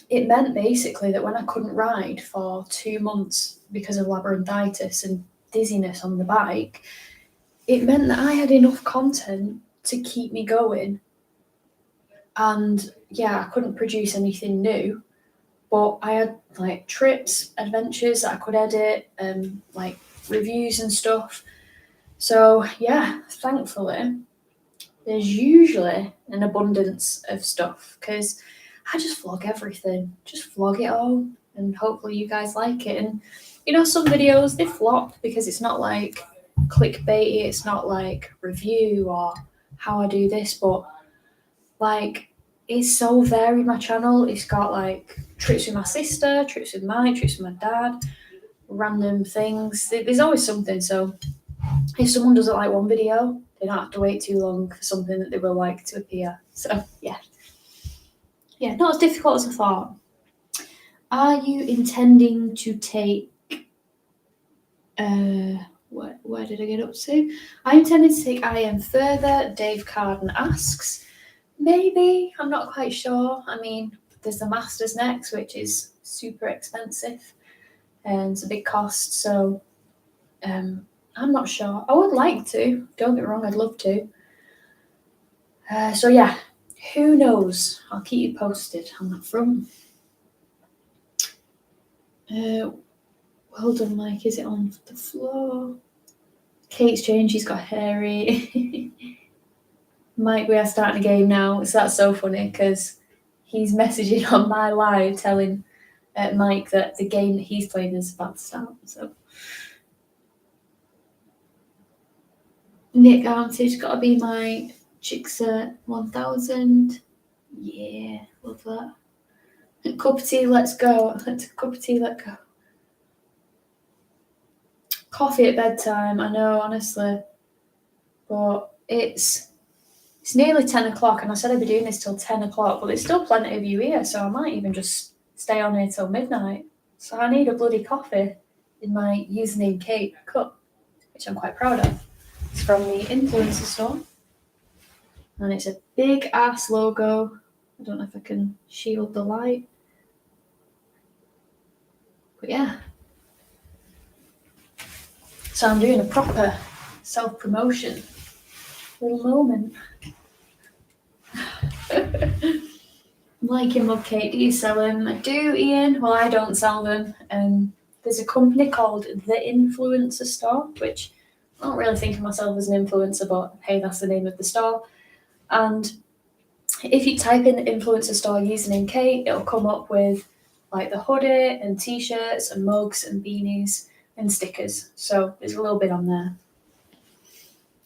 it meant basically that when I couldn't ride for 2 months because of labyrinthitis and dizziness on the bike, it meant that I had enough content to keep me going. And yeah, I couldn't produce anything new, but I had like trips, adventures that I could edit, like reviews and stuff. So yeah, thankfully, there's usually an abundance of stuff because I just vlog everything, just vlog it all, and hopefully you guys like it. And you know, some videos they flop because it's not like clickbaity, it's not like review or how I do this, but like it's so varied. My channel, it's got like trips with my sister, trips with Mike, trips with my dad, random things. There's always something. So if someone doesn't like one video, they don't have to wait too long for something that they will like to appear. So yeah, not as difficult as I thought. Are you intending to take? Where did I get up to? I intended to take IM further. Dave Carden asks. Maybe, I'm not quite sure. I mean, there's the Masters next, which is super expensive and it's a big cost. So I'm not sure. I would like to. Don't get me wrong, I'd love to. So yeah, who knows? I'll keep you posted on that front. Well done, Mike. Is it on the floor? Kate's changed. She's got hairy. Mike, we are starting a game now. So that's so funny because he's messaging on my live telling Mike that the game that he's playing is about to start. So Nick Armitage's got to be my Chicsa 1000. Yeah, love that. And cup of tea, let's go. Cup of tea, let's go. Coffee at bedtime, I know, honestly. But it's nearly 10 o'clock, and I said I'd be doing this till 10 o'clock, but there's still plenty of you here, so I might even just stay on here till midnight. So I need a bloody coffee in my Usernamekate cup, which I'm quite proud of. It's from the influencer store, and it's a big ass logo. I don't know if I can shield the light, but yeah. So I'm doing a proper self-promotion little moment. Liking mug cake, do you sell them? I do, Ian. Well, I don't sell them. There's a company called The Influencer Store, which I don't really think of myself as an influencer, but hey, that's the name of the store. And if you type in the influencer store username Kate, it'll come up with like the hoodie and t-shirts and mugs and beanies and stickers. So there's a little bit on there.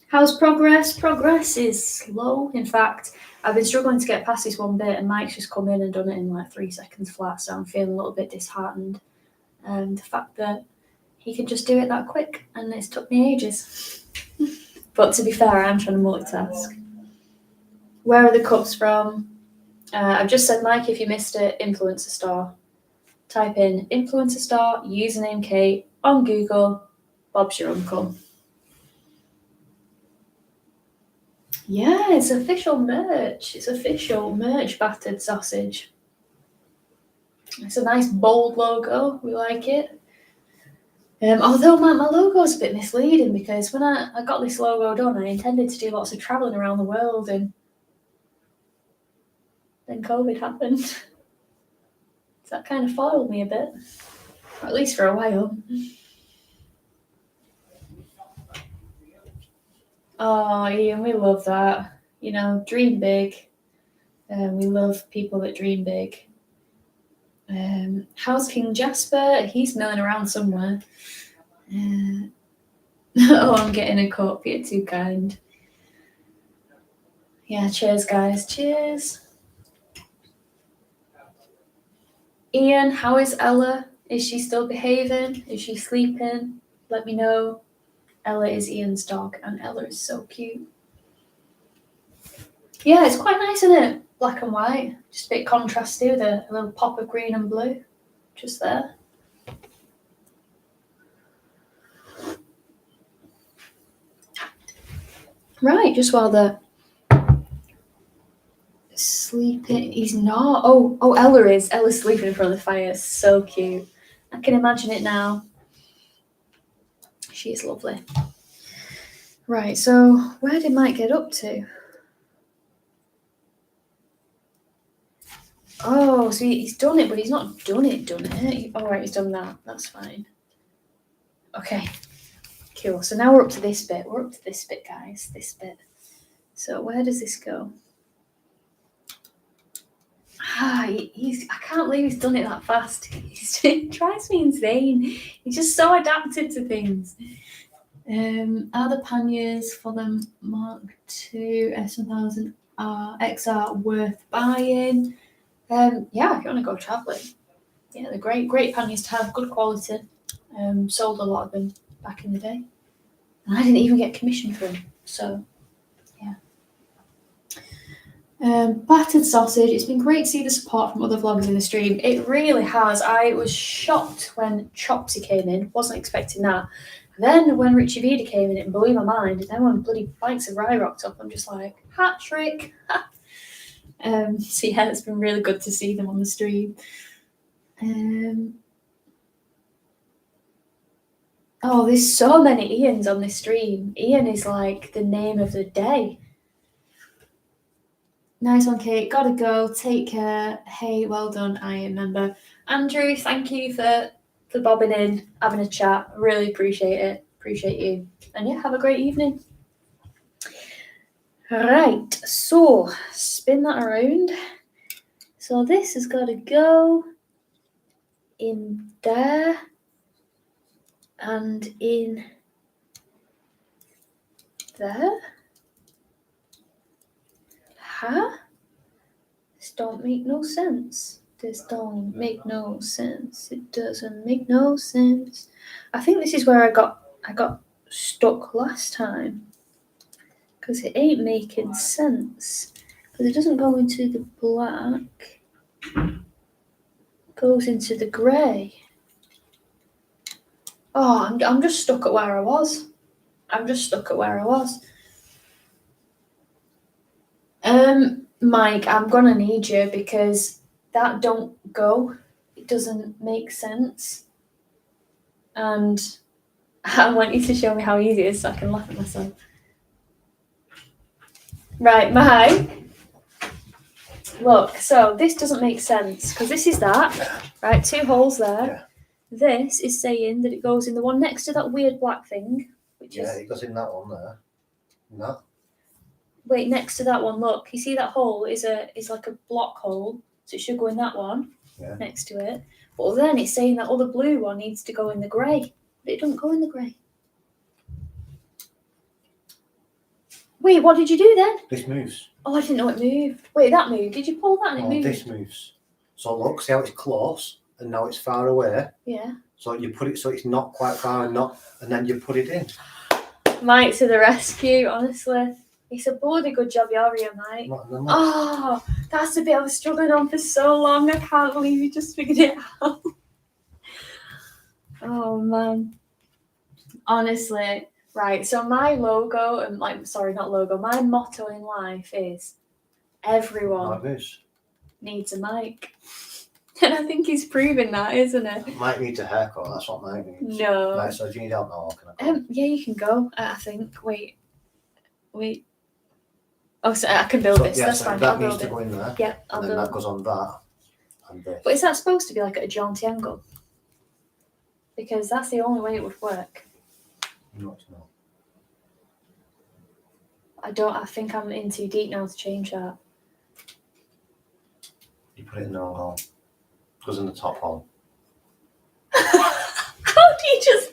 How's progress? Progress is slow. In fact, I've been struggling to get past this one bit, and Mike's just come in and done it in like 3 seconds flat, so I'm feeling a little bit disheartened. And the fact that he can just do it that quick, and it's took me ages. But to be fair, I'm trying to multitask. Where are the cups from? I've just said, Mike, if you missed it, influencer store. Type in influencer store, username Kate on Google. Bob's your uncle. Yeah, it's official merch. It's official merch battered sausage. It's a nice bold logo. We like it. Although my logo is a bit misleading because when I got this logo done, I intended to do lots of traveling around the world, and then COVID happened. So that kind of foiled me a bit, or at least for a while. Oh, Ian, we love that. You know, dream big. We love people that dream big. How's King Jasper? He's milling around somewhere. Oh, I'm getting a cup. You're too kind. Yeah, cheers, guys. Cheers. Ian, how is Ella? Is she still behaving? Is she sleeping? Let me know. Ella is Ian's dog, and Ella is so cute. Yeah, it's quite nice, isn't it? Black and white. Just a bit contrasty with a little pop of green and blue. Just there. Right, just while they're sleeping. He's not. Oh, Ella is. Ella's sleeping in front of the fire. So cute. I can imagine it now. She is lovely. Right, so where did Mike get up to? so he's done it, but he's not done it. All right, he's done that. That's fine. Okay, cool. So now we're up to this bit. Guys. This bit. So where does this go? I can't believe he's done it that fast. It drives me insane. He's just so adapted to things. Are the panniers for the Mark II S1000 XR worth buying? Yeah, if you want to go travelling. Yeah, they're great panniers to have, good quality. Sold a lot of them back in the day. And I didn't even get commission for them. So, yeah. Battered sausage. It's been great to see the support from other vloggers in the stream. It really has. I was shocked when Chopsy came in. Wasn't expecting that. And then when Richie Vida came in, it blew my mind. And then when bloody Bikes of Rye rocked up, I'm just like, hat trick. So yeah, it's been really good to see them on the stream. Oh, there's so many Ians on this stream. Ian is like the name of the day. Nice one, Kate. Gotta go. Take care. Hey, well done, Iron member. Andrew, thank you for bobbing in, having a chat. Really appreciate it. Appreciate you. And yeah, have a great evening. Right, so spin that around. So this has got to go in there and in there. Huh? This don't make no sense. This don't make no sense. It doesn't make no sense. I think this is where I got stuck last time. Because it ain't making sense. Because it doesn't go into the black. It goes into the grey. Oh, I'm just stuck at where I was. Mike, I'm gonna need you because that don't go. It doesn't make sense. And I want you to show me how easy it is so I can laugh at myself. Right, Mike. Look, so this doesn't make sense because this is that, right? 2 holes there. Yeah. This is saying that it goes in the one next to that weird black thing, which is. Yeah, it goes in that one there. No. Wait, next to that one, look. You see that hole is like a block hole, so it should go in that one. Yeah. Next to it. But then it's saying that other blue one needs to go in the grey, but it doesn't go in the grey. Wait, what did you do then? This moves. Oh, I didn't know it moved. Wait, that moved. Did you pull that and it moved? This moves. So look, see how it's close and now it's far away. Yeah. So you put it so it's not quite far and then you put it in. Mike to the rescue, honestly. It's a bloody good job you're here, Mike. Oh, that's the bit I was struggling on for so long. I can't believe you just figured it out. Oh, man. Honestly. Right, so my logo, and my motto in life is everyone needs a mic. And I think he's proving that, isn't it? Mike needs a haircut, that's what Mike needs. No. Right, so do you need help now or can I go? Yeah, you can go, I think. Wait. Oh, so I can build this. Yeah, that's so fine. that I'll needs build to it. go in there. Yeah, and then that goes on that and this. But is that supposed to be like at a jaunty angle? Because that's the only way it would work. No, it's not. I think I'm in too deep now to change that. You put it in the wrong hole. It goes in the top hole. How do you just...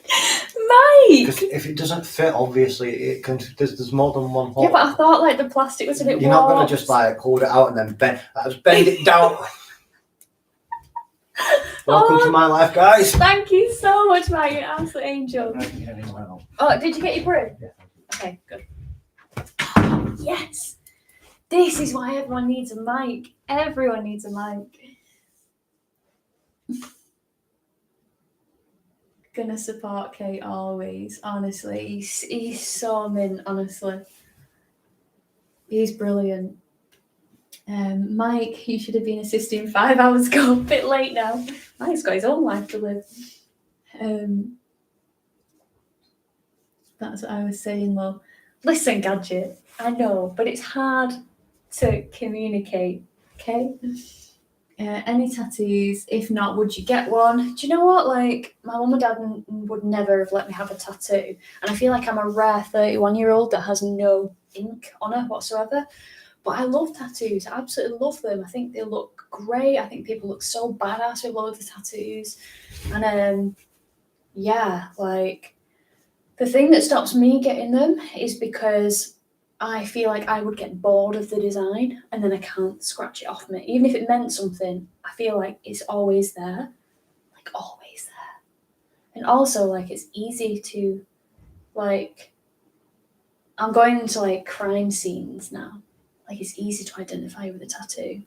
Mike! Because if it doesn't fit, obviously, it can. There's more than one hole. Yeah, but I thought like the plastic was a bit You're not going to just like hold it out and then bend it down. Welcome to my life, guys. Thank you so much, Mike. You're an absolute angel. Oh, did you get your broom? Yeah. Okay, good. Yes! This is why everyone needs a mic. Everyone needs a mic. Gonna support Kate always. Honestly, he's so mint. Honestly, he's brilliant. Mike, you should have been assisting 5 hours ago. A bit late now. Mike's got his own life to live. That's what I was saying, though. Listen, Gadget, I know, but it's hard to communicate, okay? Any tattoos? If not, would you get one? Do you know what? Like, my mum and dad would never have let me have a tattoo. And I feel like I'm a rare 31-year-old that has no ink on her whatsoever. But I love tattoos. I absolutely love them. I think they look great. I think people look so badass with loads of tattoos. And yeah, like, the thing that stops me getting them is because I feel like I would get bored of the design and then I can't scratch it off me. Even if it meant something, I feel like it's always there. Like, always there. And also, like, it's easy to, like, I'm going into, like, crime scenes now. Like, it's easy to identify with a tattoo.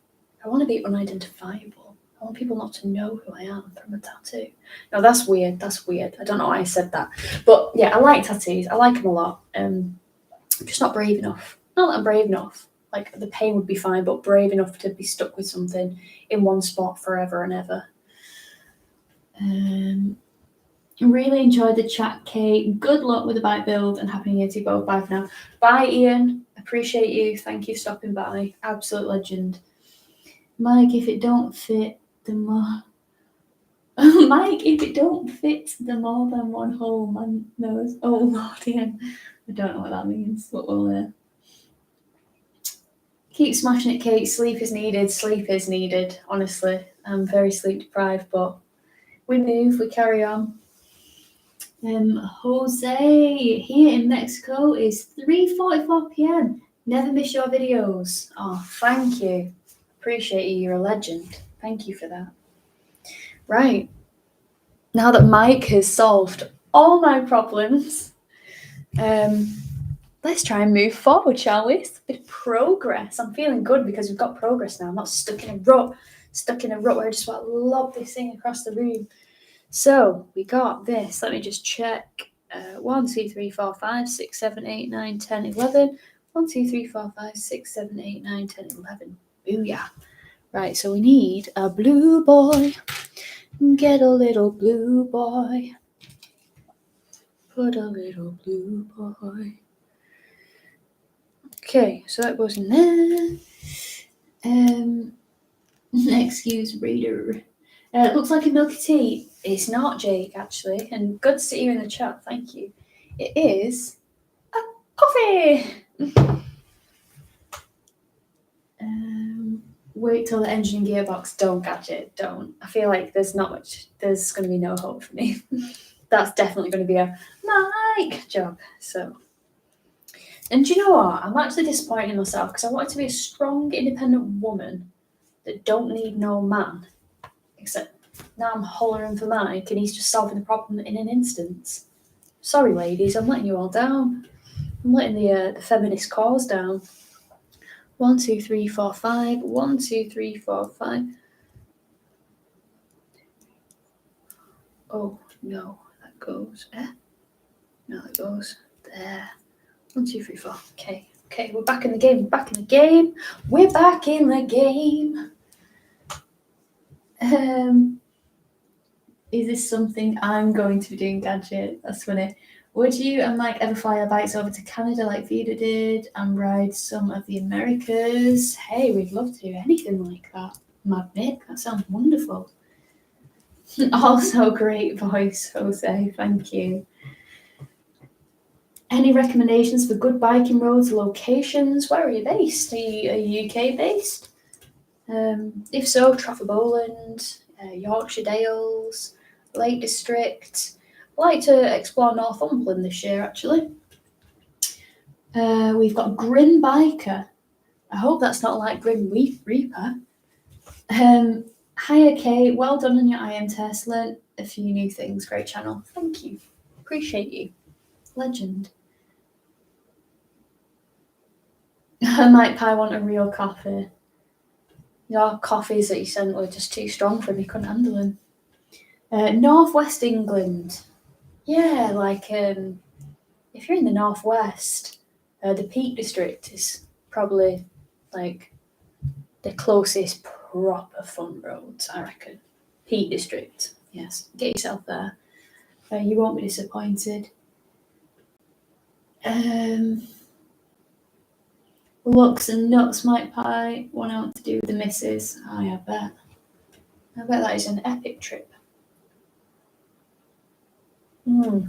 I want to be unidentifiable. I want people not to know who I am from a tattoo. No, that's weird. That's weird. I don't know why I said that. But yeah, I like tattoos. I like them a lot. I'm just not brave enough. Not that I'm brave enough. Like, the pain would be fine, but brave enough to be stuck with something in one spot forever and ever. Really enjoyed the chat, Kate. Good luck with the bike build and happy New Year to you both. Bye for now. Bye, Ian. Appreciate you. Thank you for stopping by. Absolute legend. Mike, if it don't fit the more... Mike, if it don't fit the more than one hole, man knows. Oh, Lord, Ian. I don't know what that means, but we'll... Keep smashing it, Kate. Sleep is needed. Sleep is needed, honestly. I'm very sleep deprived, but we move, we carry on. Jose, here in Mexico is 3:44 p.m. Never miss your videos. Oh, thank you. Appreciate you. You're a legend. Thank you for that. Right. Now that Mike has solved all my problems, let's try and move forward, shall we? It's a bit of progress. I'm feeling good because we've got progress now. I'm not stuck in a rut where I just want to lob this thing across the room. So we got this. Let me just check. 1, 2, 3, 4, 5, 6, 7, 8, 9, 10, 11. 1, 2, 3, 4, 5, 6, 7, 8, 9, 10, 11. Booyah. Right, so we need a blue boy. Get a little blue boy. Put a little blue boy. Okay, so that goes in there. Excuse reader. It looks like a milky tea. It's not, Jake, actually. And good to see you in the chat. Thank you. It is a coffee. Wait till the engine and gearbox. Don't catch it. Don't. I feel like there's not much. There's going to be no hope for me. That's definitely going to be a Mike job. So. And do you know what? I'm actually disappointed in myself because I wanted to be a strong, independent woman that don't need no man. Except now I'm hollering for Mike and he's just solving the problem in an instance. Sorry, ladies, I'm letting you all down. I'm letting the feminist cause down. 1, 2, 3, 4, 5. 1, 2, 3, 4, 5. Oh, no, that goes there. No, that goes there. 1, 2, 3, 4. Okay, we're back in the game. We're back in the game. Is this something I'm going to be doing, Gadget? That's funny. Would you and Mike ever fly our bikes over to Canada like Vida did and ride some of the Americas? Hey, we'd love to do anything like that. Mad Nick, that sounds wonderful. Also, great voice, Jose. Thank you. Any recommendations for good biking roads, locations? Where are you based? Are you UK based? If so, Trafford Bowland, Yorkshire Dales, Lake District. I like to explore Northumberland this year, actually. We've got Grim Biker. I hope that's not like Grim Reaper. Hiya, Kate. Well done on your IM test. Learned a few new things. Great channel. Thank you. Appreciate you. Legend. Mike Pie want a real coffee. Your coffees that you sent were just too strong for me. Couldn't handle them. Northwest England. Yeah, like if you're in the northwest, the Peak District is probably like the closest proper fun roads, I reckon. Peak District, yes. Get yourself there. You won't be disappointed. Looks and nuts, Mike Pie. What else to do with the missus? I bet. I bet that is an epic trip. Oh,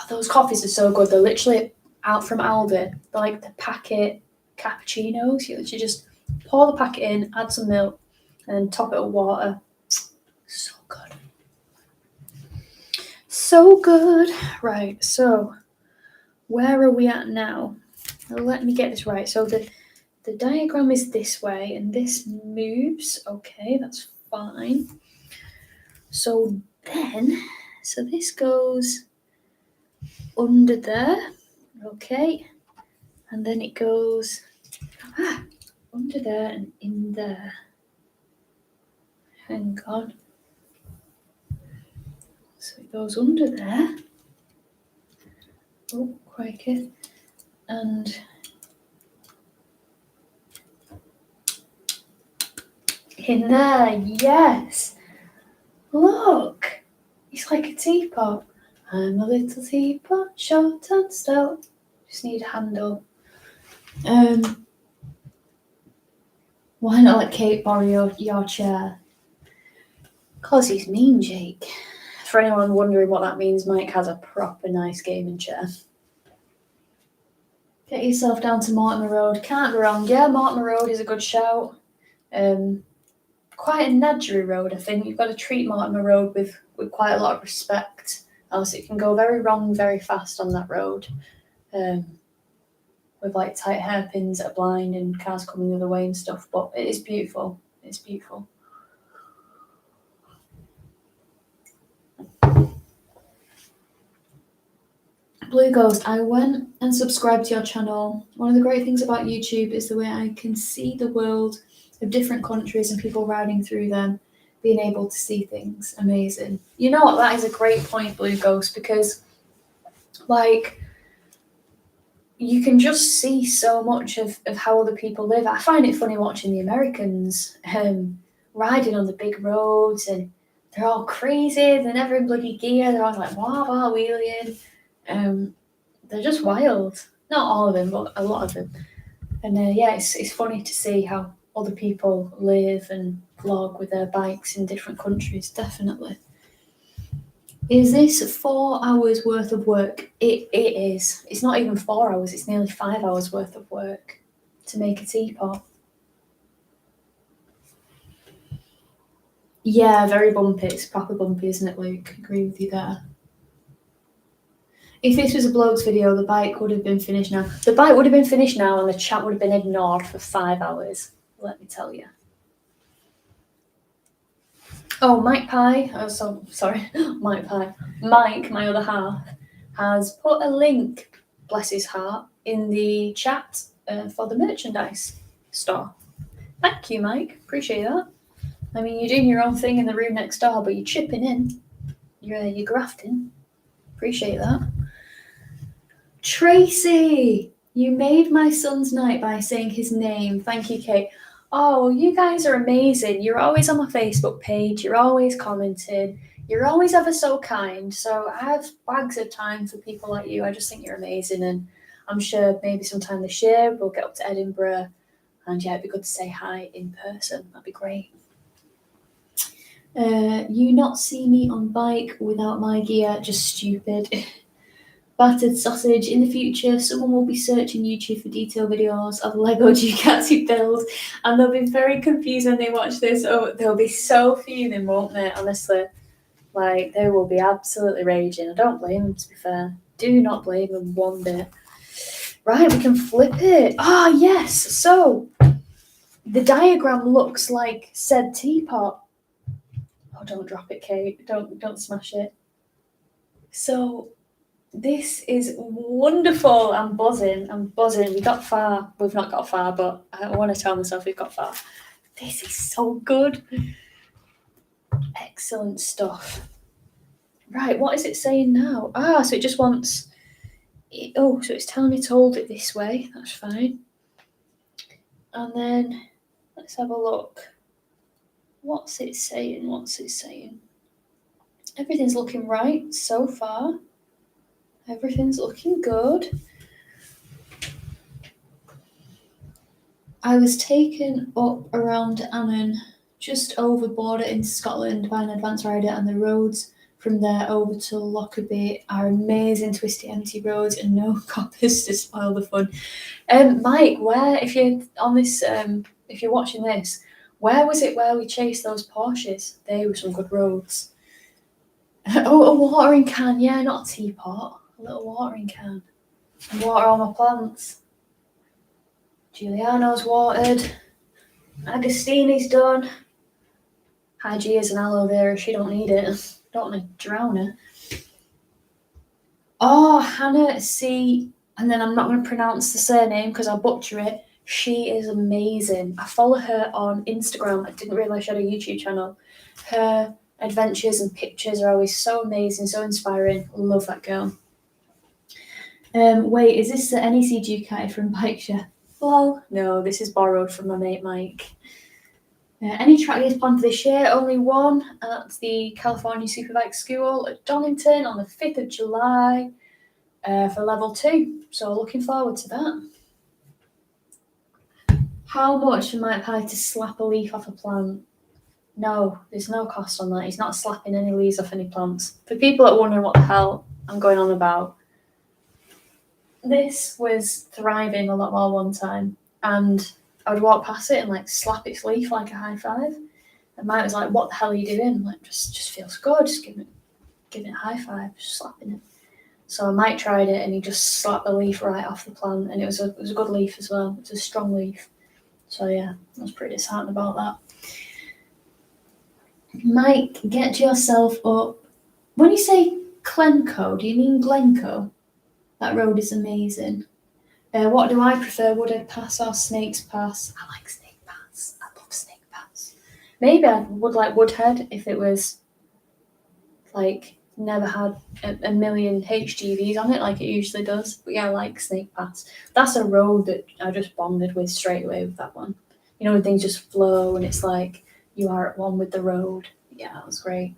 those coffees are so good. They're literally out from Aldi. They're like the packet cappuccinos. You literally just pour the packet in, add some milk, and then top it with water. So good. So good. Right, so where are we at now? Let me get this right. So the diagram is this way and this moves. Okay, that's fine. So this goes under there. Okay. And then it goes under there and in there. Hang on. So it goes under there. Oh, crikey. And in there, yes. Look, it's like a teapot. I'm a little teapot, short and stout. Just need a handle. Why not let Kate borrow your chair? 'Cause he's mean, Jake. For anyone wondering what that means, Mike has a proper nice gaming chair. Get yourself down to Mortimer Road. Can't go wrong. Yeah, Mortimer Road is a good shout. Quite a nadgery road, I think. You've got to treat Mortimer Road with quite a lot of respect, else it can go very wrong very fast on that road. With like tight hairpins that are blind and cars coming the other way and stuff. But it is beautiful. It's beautiful. Blue Ghost, I went and subscribed to your channel. One of the great things about YouTube is the way I can see the world of different countries and people riding through them, being able to see things. Amazing. You know what? That is a great point, Blue Ghost, because like you can just see so much of how other people live. I find it funny watching the Americans riding on the big roads, and they're all crazy. They're never in bloody gear. They're always like wah wheeling. They're just wild. Not all of them, but a lot of them. And yeah, it's funny to see how other people live and vlog with their bikes in different countries. Definitely. Is this 4 hours worth of work? It is. It's not even 4 hours. It's nearly 5 hours worth of work to make a teapot. Yeah, very bumpy. It's proper bumpy, isn't it, Luke? I agree with you there. If this was a blogs video, the bike would have been finished now. The bike would have been finished now and the chat would have been ignored for 5 hours, let me tell you. Oh, Mike Pie, Mike Pie. Mike, my other half, has put a link, bless his heart, in the chat for the merchandise store. Thank you, Mike. Appreciate that. I mean, you're doing your own thing in the room next door, but you're chipping in. You're grafting. Appreciate that. Tracy, you made my son's night by saying his name. Thank you, Kate. Oh, you guys are amazing. You're always on my Facebook page. You're always commenting. You're always ever so kind. So I have bags of time for people like you. I just think you're amazing. And I'm sure maybe sometime this year we'll get up to Edinburgh. And yeah, it'd be good to say hi in person. That'd be great. You not see me on bike without my gear. Just stupid. Battered sausage. In the future, someone will be searching YouTube for detailed videos of Lego Ducati builds, and they'll be very confused when they watch this. Oh, they'll be so fuming, won't they? Honestly, like they will be absolutely raging. I don't blame them, to be fair. Do not blame them one bit. Right, we can flip it. Ah, yes. So the diagram looks like said teapot. Oh, don't drop it, Kate. Don't smash it. So this is wonderful. I'm buzzing. We got far. We've not got far, but I want to tell myself we've got far. This is so good. Excellent stuff. Right, what is it saying now? Ah, so it just wants... Oh, so it's telling me to hold it this way. That's fine. And then let's have a look. What's it saying? Everything's looking right so far. Everything's looking good. I was taken up around Annan, just over border into Scotland by an advance rider, and the roads from there over to Lockerbie are amazing, twisty, empty roads and no coppers to spoil the fun. Mike, where, if you're on this, if you're watching this, where was it where we chased those Porsches? They were some good roads. Oh, a watering can, yeah, not a teapot, a little watering can. And water all my plants. Giuliano's watered. Agostini's done. Hygea's and aloe vera, she don't need it. Don't want to drown her. Oh, Hannah C. And then I'm not going to pronounce the surname because I'll butcher it. She is amazing. I follow her on Instagram. I didn't realise she had a YouTube channel. Her adventures and pictures are always so amazing, so inspiring. Love that girl. Wait, is this the NEC Ducati from Bike Share? Well, no, this is borrowed from my mate Mike. Any track days planned for this year? Only one, and that's the California Superbike School at Donington on the 5th of July for level 2. So looking forward to that. How much for Mike Pye to slap a leaf off a plant? No, there's no cost on that. He's not slapping any leaves off any plants. For people that are wondering what the hell I'm going on about, this was thriving a lot more one time, and I would walk past it and like slap its leaf like a high five. And Mike was like, "What the hell are you doing?" I'm like, just feels good. Just giving it a high five, just slapping it. So Mike tried it and he just slapped the leaf right off the plant, and it was a good leaf as well. It was a strong leaf. So yeah, I was pretty disheartened about that. Mike, get yourself up. When you say Glencoe, do you mean Glencoe? That road is amazing. What do I prefer, Woodhead Pass or Snakes Pass? I like Snake Pass. I love Snake Pass. Maybe I would like Woodhead if it was like never had a million HGVs on it like it usually does. But yeah, I like Snake Pass. That's a road that I just bonded with straight away with that one. You know, when things just flow and it's like you are at one with the road. Yeah, that was great.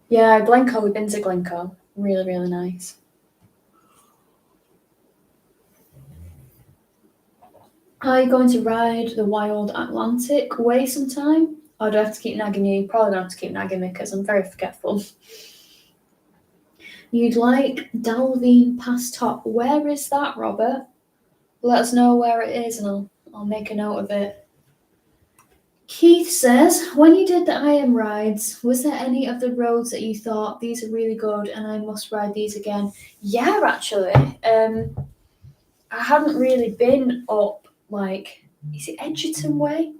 Yeah, Glencoe, we've been to Glencoe. Really, really nice. Are you going to ride the Wild Atlantic Way sometime? Or do I have to keep nagging you? Probably don't have to keep nagging me because I'm very forgetful. You'd like Dalveen Pass Top. Where is that, Robert? Let us know where it is and I'll make a note of it. Keith says, when you did the IM rides, was there any of the roads that you thought, these are really good and I must ride these again? Yeah, actually. I hadn't really been up, like, is it Edgerton Way?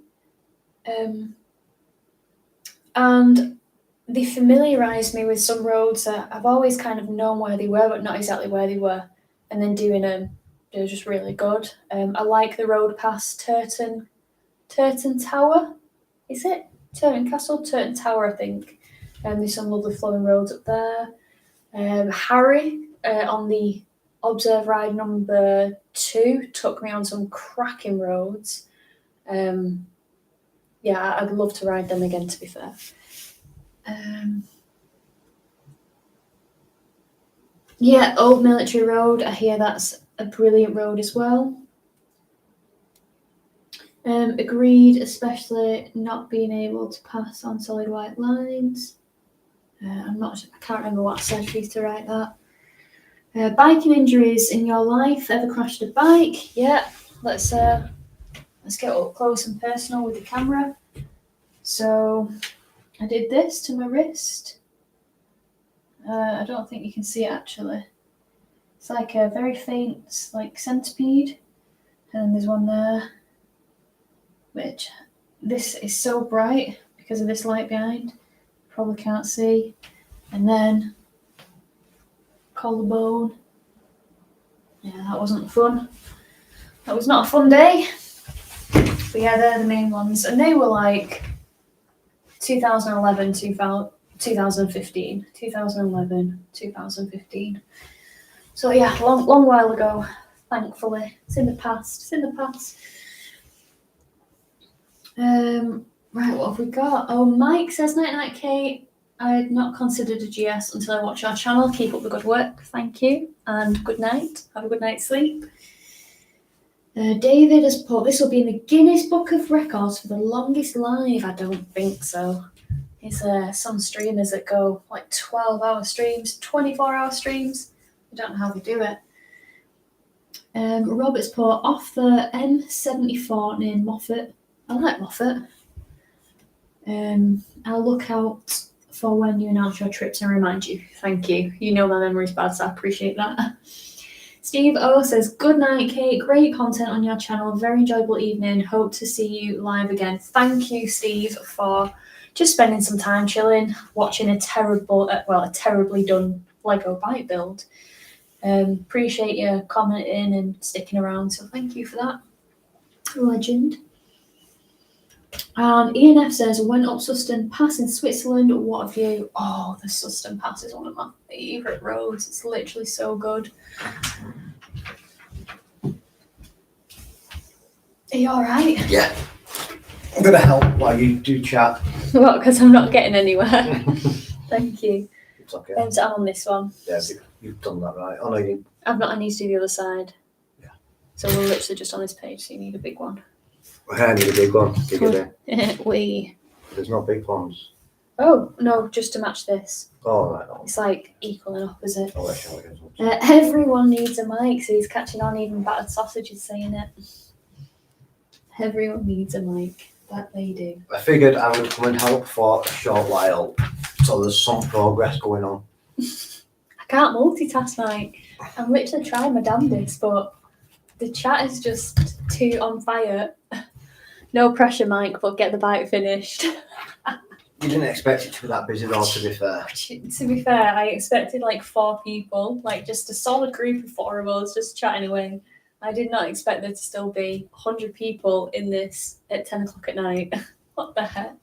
And they familiarised me with some roads that I've always kind of known where they were, but not exactly where they were. And then doing them, they were just really good. I like the road past Turton Tower. Is it? Turton Castle? Turton Tower, I think. There's some lovely flowing roads up there. Harry, on the Observe Ride number 2, took me on some cracking roads. Yeah, I'd love to ride them again, to be fair. Yeah, Old Military Road, I hear that's a brilliant road as well. Agreed, especially not being able to pass on solid white lines. I can't remember what I said for you to write that. Biking injuries in your life, ever crashed a bike? Yeah, let's get up close and personal with the camera. So I did this to my wrist. I don't think you can see it actually. It's like a very faint, like centipede. And then there's one there, which this is so bright because of this light behind. Probably can't see. And then collarbone. Yeah, that wasn't fun. That was not a fun day. But yeah, they're the main ones. And they were like 2011, 2015. 2011, 2015. So yeah, long while ago, thankfully. It's in the past. Right, what have we got? Oh, Mike says, night, Kate. I had not considered a GS until I watched your channel. Keep up the good work. Thank you. And good night. Have a good night's sleep. David has put, this will be in the Guinness Book of Records for the longest live. I don't think so. It's some streamers that go like 12-hour streams, 24-hour streams. I don't know how they do it. Robert's put, off the M74 named Moffat. I like Moffat. I'll look out for when you announce your trips and remind you. Thank you. You know my memory's bad, so I appreciate that. Steve O says, good night, Kate. Great content on your channel. Very enjoyable evening. Hope to see you live again. Thank you, Steve, for just spending some time chilling, watching a terribly done Lego bike build. Appreciate you commenting and sticking around, so thank you for that. Legend. Ian F says, went up Suston Pass in Switzerland. What a view. Oh, the Suston Pass is one of my favourite roads. It's literally so good. Are you alright? Yeah. I'm going to help while you do chat. What, because I'm not getting anywhere? Thank you. It's okay. So I'm on this one. Yeah, you've done that right. Oh, no, you I've not, I need to do the other side. Yeah. So we're literally just on this page, so you need a big one. I need a big one. Bigger We. There's no big ones. Oh, no, just to match this. Oh, right. No. It's like equal and opposite. Oh, that's how it goes. Everyone needs a mic, so he's catching on, even Battered Sausage is saying it. Everyone needs a mic. That they do. I figured I would come and help for a short while, so there's some progress going on. I can't multitask, Mike. I'm literally trying my damnedest, but the chat is just too on fire. No pressure, Mike, but get the bike finished. You didn't expect it to be that busy though, to be fair. To be fair, I expected like 4 people, like just a solid group of 4 of us just chatting away. I did not expect there to still be 100 people in this at 10 o'clock at night. What the heck?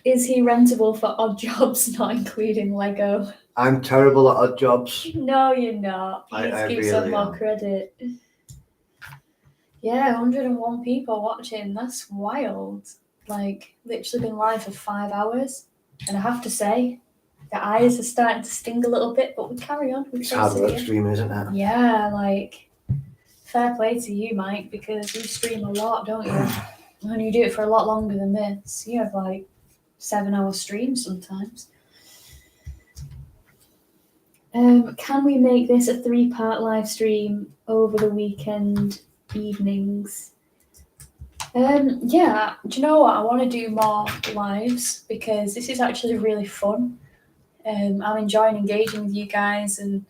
Is he rentable for odd jobs, not including Lego? I'm terrible at odd jobs. No, you're not. Please I give really some more am. credit. Yeah, 101 people watching. That's wild. Like, literally been live for 5 hours. And I have to say, the eyes are starting to sting a little bit, but we carry on. It's hard work streaming, isn't it? Yeah, like, fair play to you, Mike, because you stream a lot, don't you? And you do it for a lot longer than this. You have like 7-hour streams sometimes. Can we make this a 3-part live stream over the weekend evenings? Yeah, do you know what? I want to do more lives because this is actually really fun. I'm enjoying engaging with you guys and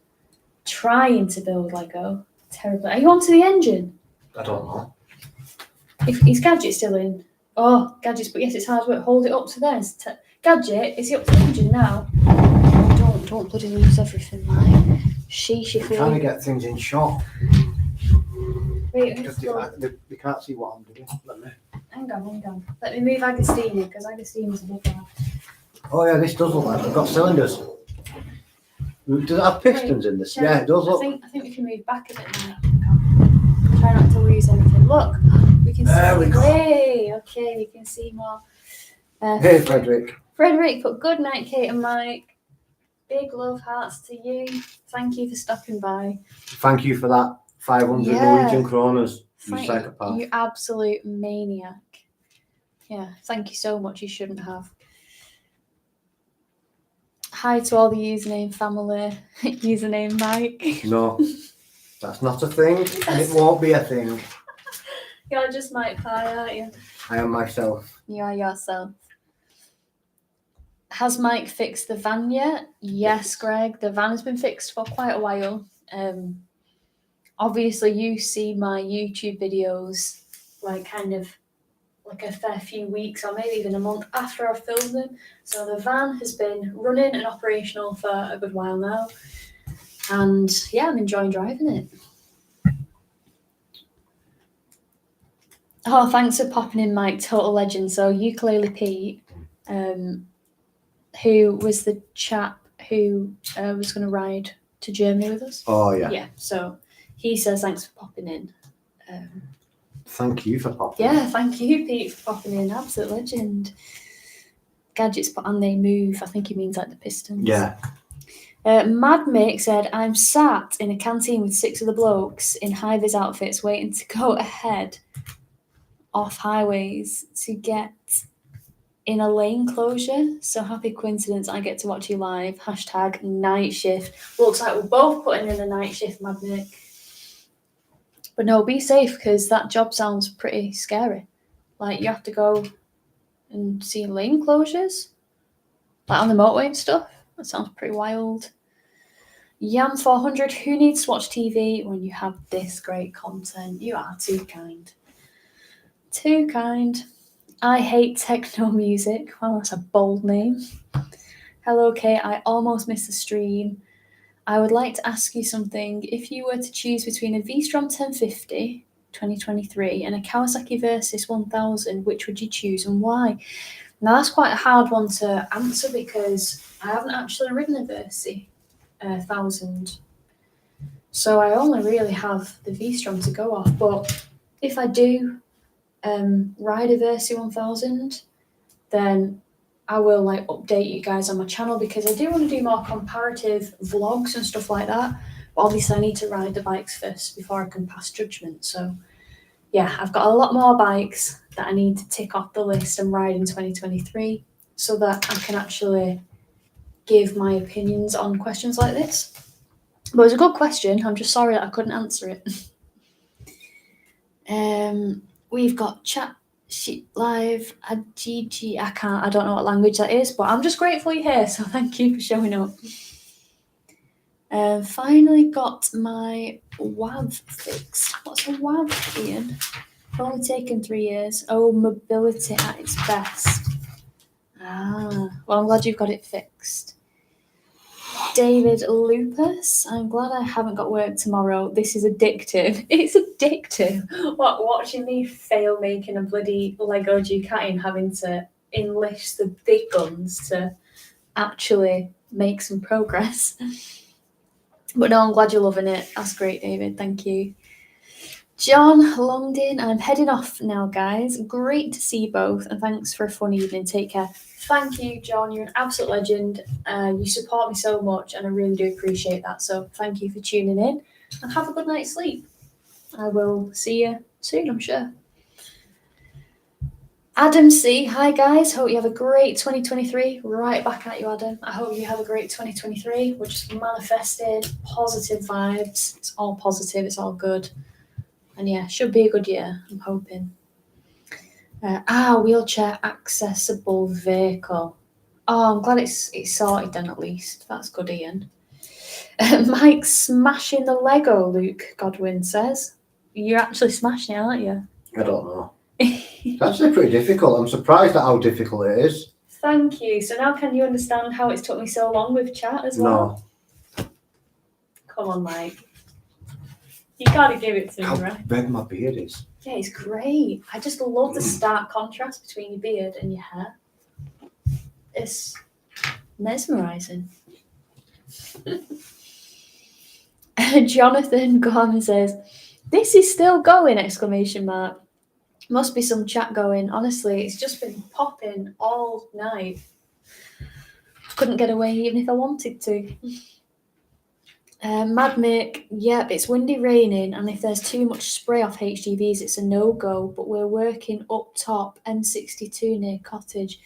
trying to build Lego. Terribly. Are you onto the engine? I don't know. Is Gadget still in? Oh, Gadget's, but yes, it's hard work. Hold it up to there. Gadget, is he up to the engine now? Oh, don't bloody lose everything, Mike. Sheesh, if Trying to get things in shot. Wait, They can't see what I'm doing. Let me. hang on. Let me move Agostini, because Agostini's a big one. Oh yeah, this does look like they've got cylinders. Does it have pistons in this? Yeah, it does look. I think we can move back a bit now. Try not to lose anything. Look, we can see. There we go. Hey, okay, we can see more. Hey, Frederick. Frederick, put good night, Kate and Mike. Big love hearts to you. Thank you for stopping by. Thank you for that 500 Norwegian kronas, you psychopath. You absolute maniac. Yeah, thank you so much. You shouldn't have. Hi to all the username family. Username Mike. No, that's not a thing, and it won't be a thing. You're just Mike Pie, aren't you? I am myself. You are yourself. Has Mike fixed the van yet? Yes, Greg. The van has been fixed for quite a while. Obviously, you see my YouTube videos like kind of like a fair few weeks or maybe even a month after I've filmed them. So the van has been running and operational for a good while now. And yeah, I'm enjoying driving it. Oh, thanks for popping in, Mike. Total legend. So Ukulele Pete, who was the chap who was going to ride to Germany with us. Oh yeah. Yeah. So he says thanks for popping in. Thank you for popping. Yeah, thank you, Pete, for popping in. Absolute legend. Gadgets, and they move. I think he means like the pistons. Yeah. Mad Mick said, I'm sat in a canteen with 6 of the blokes in high-vis outfits waiting to go ahead off highways to get in a lane closure. So happy coincidence I get to watch you live. Hashtag night shift. Looks like we're both putting in a night shift, Mad Mick. But no, be safe because that job sounds pretty scary. Like you have to go and see lane closures, like on the motorway and stuff. That sounds pretty wild. Yam 400, who needs to watch TV when you have this great content? You are too kind. Too kind. I hate techno music. Well, that's a bold name. Hello, Kate. I almost missed the stream. I would like to ask you something. If you were to choose between a V-Strom 1050 2023 and a Kawasaki Versys 1000, which would you choose and why? Now, that's quite a hard one to answer because I haven't actually ridden a Versy 1000. So I only really have the V-Strom to go off. But if I do ride a Versy 1000, then I will like update you guys on my channel because I do want to do more comparative vlogs and stuff like that. But obviously I need to ride the bikes first before I can pass judgment. So yeah, I've got a lot more bikes that I need to tick off the list and ride in 2023 so that I can actually give my opinions on questions like this. But it's a good question. I'm just sorry that I couldn't answer it. We've got chat sheet live at GG. I don't know what language that is, but I'm just grateful you're here. So thank you for showing up. Finally got my WAV fixed. What's a WAV, Ian? It's only taken 3 years. Oh, mobility at its best. Well, I'm glad you've got it fixed. David Lupus, I'm glad I haven't got work tomorrow. This is addictive. It's addictive. What, watching me fail making a bloody Lego Ducati and having to enlist the big guns to actually make some progress. But no, I'm glad you're loving it. That's great, David. Thank you. John Longdon, I'm heading off now, guys. Great to see you both, and thanks for a fun evening. Take care. Thank you, John. You're an absolute legend. You support me so much, and I really do appreciate that. So thank you for tuning in, and have a good night's sleep. I will see you soon, I'm sure. Adam C, hi guys. Hope you have a great 2023. Right back at you, Adam. I hope you have a great 2023. We're just manifesting positive vibes. It's all positive. It's all good. And yeah, should be a good year, I'm hoping. Wheelchair accessible vehicle. Oh, I'm glad it's sorted then at least. That's good, Ian. Mike smashing the Lego, Luke Godwin says. You're actually smashing it, aren't you? I don't know. It's actually pretty difficult. I'm surprised at how difficult it is. Thank you. So now can you understand how it's took me so long with chat as well? No. Come on, Mike. You gotta give it to me, right? How big my beard is. Yeah, it's great. I just love the stark contrast between your beard and your hair. It's mesmerising. Jonathan Gorman says, "This is still going!" Exclamation mark. Must be some chat going. Honestly, it's just been popping all night. Couldn't get away even if I wanted to. Mad Mick, yep, it's windy, raining, and if there's too much spray off HGVs, it's a no-go, but we're working up top, M62 near Cottage.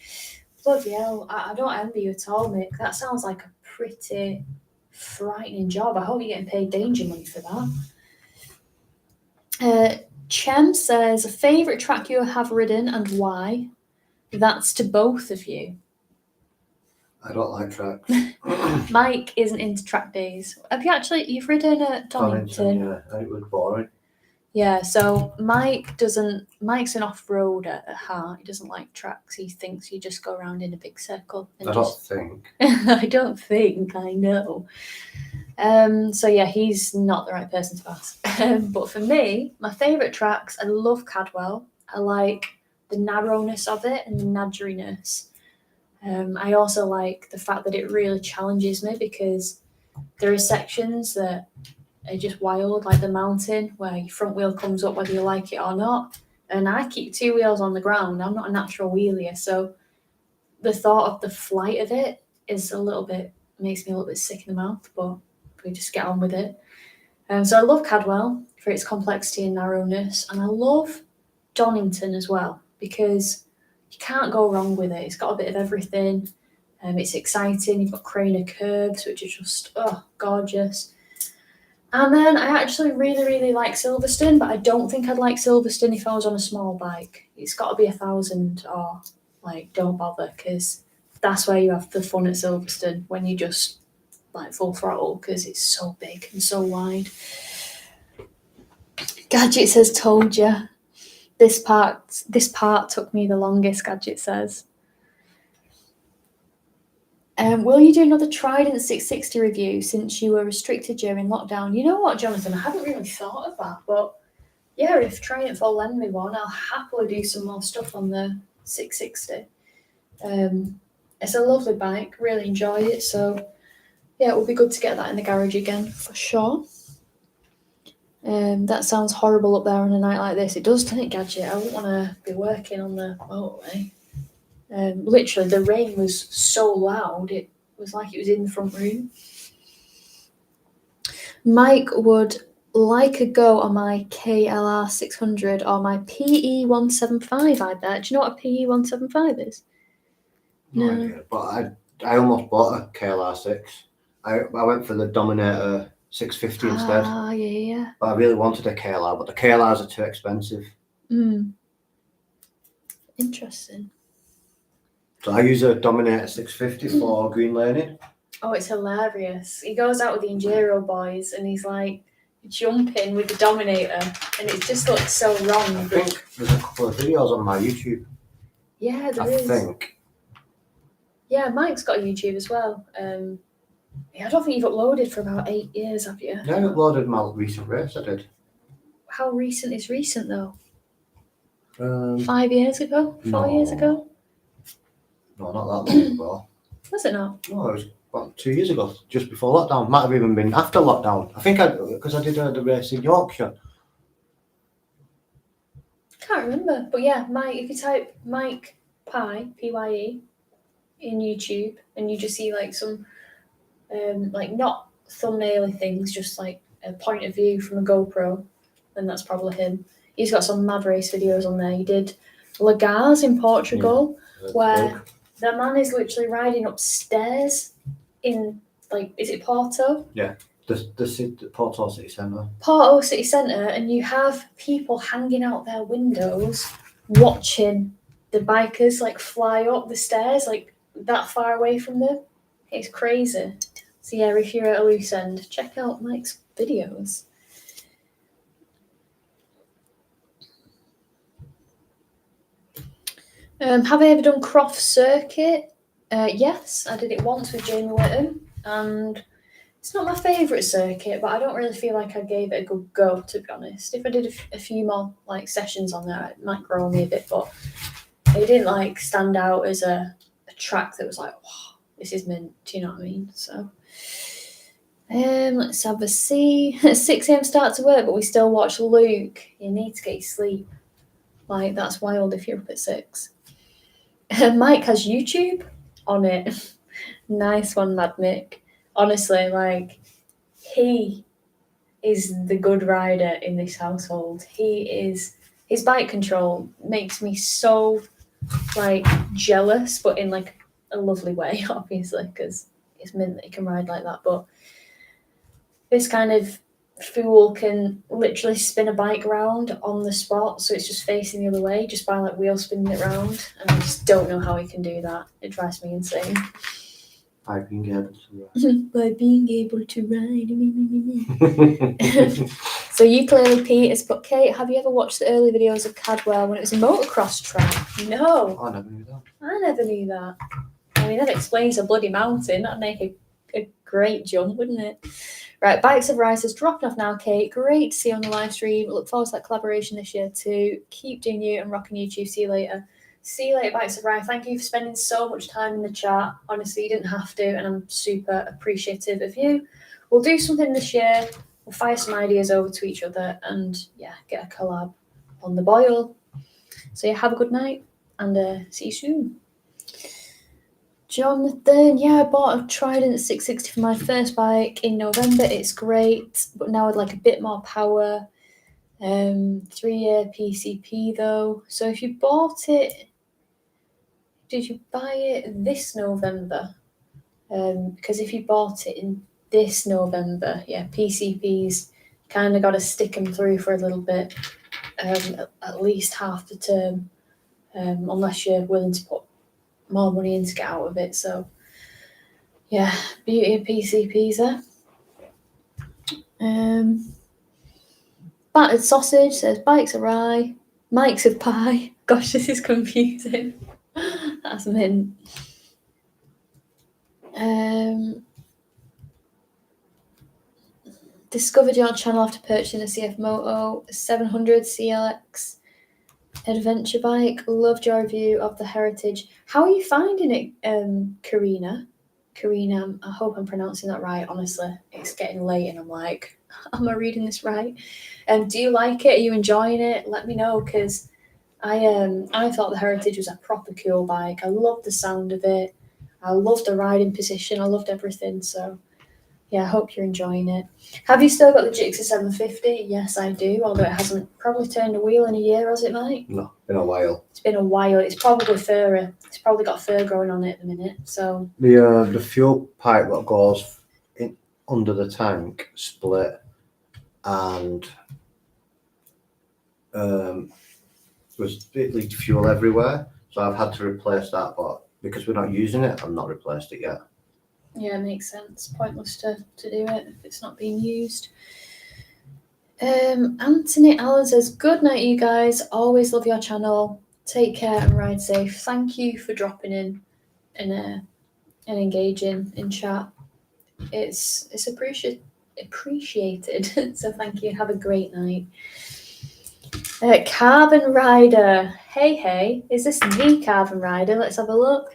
Bloody hell, I don't envy you at all, Mick. That sounds like a pretty frightening job. I hope you're getting paid danger money for that. Chem says, a favourite track you have ridden and why? That's to both of you. I don't like tracks. Mike isn't into track days. You've ridden at Donington? Yeah, it was boring. Yeah, so Mike's an off-roader at heart. He doesn't like tracks. He thinks you just go around in a big circle. I don't think. I don't think, I know. So yeah, he's not the right person to ask. But for me, my favourite tracks, I love Cadwell. I like the narrowness of it and the nadgeriness. I also like the fact that it really challenges me because there are sections that are just wild, like the mountain where your front wheel comes up whether you like it or not. And I keep 2 wheels on the ground. I'm not a natural wheelier, so the thought of the flight of it is a little bit makes me a little bit sick in the mouth, but we just get on with it. So I love Cadwell for its complexity and narrowness, and I love Donington as well because you can't go wrong with it. It's got a bit of everything. It's exciting. You've got Craner curves, which are just gorgeous. And then I actually really, really like Silverstone, but I don't think I'd like Silverstone if I was on a small bike. It's got to be 1,000 or like don't bother, because that's where you have the fun at Silverstone, when you just like full throttle, because it's so big and so wide. Gadget says, told ya. This part took me the longest, Gadget says. Will you do another Trident 660 review since you were restricted during lockdown? You know what, Jonathan, I hadn't really thought of that, but yeah, if Triumph will lend me one, I'll happily do some more stuff on the 660. It's a lovely bike, really enjoy it, so yeah, it would be good to get that in the garage again, for sure. That sounds horrible up there on a night like this. It does, doesn't it, Gadget? I wouldn't want to be working on the motorway. Literally, the rain was so loud, it was like it was in the front room. Mike would like a go on my KLR 600 or my PE 175, I bet. Do you know what a PE 175 is? No idea, but I almost bought a KLR 6. I went for the Dominator 650 instead. Ah, yeah. But I really wanted a KLR, but the KLRs are too expensive. Interesting. So I use a Dominator 650 for green laning. Oh, it's hilarious. He goes out with the Enduro boys and he's like jumping with the Dominator, and it just looks so wrong. I think there's a couple of videos on my YouTube. Yeah, there is. I think. Yeah, Mike's got a YouTube as well. I don't think you've uploaded for about 8 years, have you? Yeah, I uploaded my recent race, I did. How recent is recent, though? 5 years ago? 4 years ago? No, not that long ago. Was it not? No, it was about 2 years ago, just before lockdown. Might have even been after lockdown. I think because I did the race in Yorkshire. Can't remember. But yeah, Mike, if you type Mike Pye, P-Y-E, in YouTube, and you just see like some, like not thumbnail-y things, just like a point of view from a GoPro, then that's probably him. He's got some mad race videos on there. He did Lagars in Portugal, where the man is literally riding upstairs in, like, is it Porto? Yeah, the Porto City Centre. Porto City Centre, and you have people hanging out their windows watching the bikers like fly up the stairs, like that far away from them. It's crazy. So yeah, if you're at a loose end, check out Mike's videos. Have I ever done Croft Circuit? Yes, I did it once with Jamie Whittam, and it's not my favourite circuit, but I don't really feel like I gave it a good go, to be honest. If I did a few more like sessions on there, it might grow me a bit, but it didn't like stand out as a track that was like, wow, this is mint. Do you know what I mean? So let's have a see. 6 a.m. start to work, but we still watch Luke. You need to get your sleep. Like, that's wild if you're up at 6. Mike has YouTube on it. Nice one, Mad Mick. Honestly, like, he is the good rider in this household. His bike control makes me so, like, jealous, but in, like, a lovely way, obviously, because it's mint that he can ride like that. But this kind of fool can literally spin a bike around on the spot, so it's just facing the other way, just by, like, wheel spinning it round, and I just don't know how he can do that. It drives me insane. By being able to ride. By being able to ride. So Ukulele Pete has put, Kate, have you ever watched the early videos of Cadwell when it was a motocross track? No. I never knew that. I never knew that. I mean, that explains a bloody mountain. That'd make a great jump, wouldn't it? Right, Bikes of Rice is dropping off now, Kate. Great to see you on the live stream. Look forward to that collaboration this year too. Keep doing you and rocking YouTube. See you later. See you later, Bikes of Rice. Thank you for spending so much time in the chat. Honestly, you didn't have to, and I'm super appreciative of you. We'll do something this year. We'll fire some ideas over to each other and, yeah, get a collab on the boil. So, yeah, have a good night and see you soon. Jonathan, yeah, I bought a Trident 660 for my first bike in November. It's great, but now I'd like a bit more power. 3-year PCP though. So if you bought it, did you buy it this November? Because if you bought it in this November, yeah, PCPs kind of got to stick them through for a little bit, at least half the term, unless you're willing to put more money in to get out of it. So, yeah, beauty of PCPs there. Battered sausage says bikes are rye, mics of pie. Gosh, this is confusing. That's mint. Discovered your channel after purchasing a CF Moto 700 CLX adventure bike. Loved your review of the Heritage. How are you finding it, Karina? Karina, I hope I'm pronouncing that right. Honestly, it's getting late and I'm like, am I reading this right? Do you like it? Are you enjoying it? Let me know, because I thought the Heritage was a proper cool bike. I loved the sound of it. I loved the riding position. I loved everything. So yeah, I hope you're enjoying it. Have you still got the Gixxer 750? Yes, I do. Although it hasn't probably turned a wheel in a year, has it, Mike? No, been a while. It's been a while. It's probably furry. It's probably got fur growing on it at the minute. So The fuel pipe that goes in under the tank split, and it leaked fuel everywhere. So I've had to replace that, but because we're not using it, I've not replaced it yet. yeah, it makes sense. Pointless to do it if it's not being used. Anthony Allen says, good night, you guys. Always love your channel. Take care and ride safe. Thank you for dropping in and engaging in chat. It's appreciated. So thank you. Have a great night. Carbon Rider. Hey, is this the Carbon Rider? Let's have a look.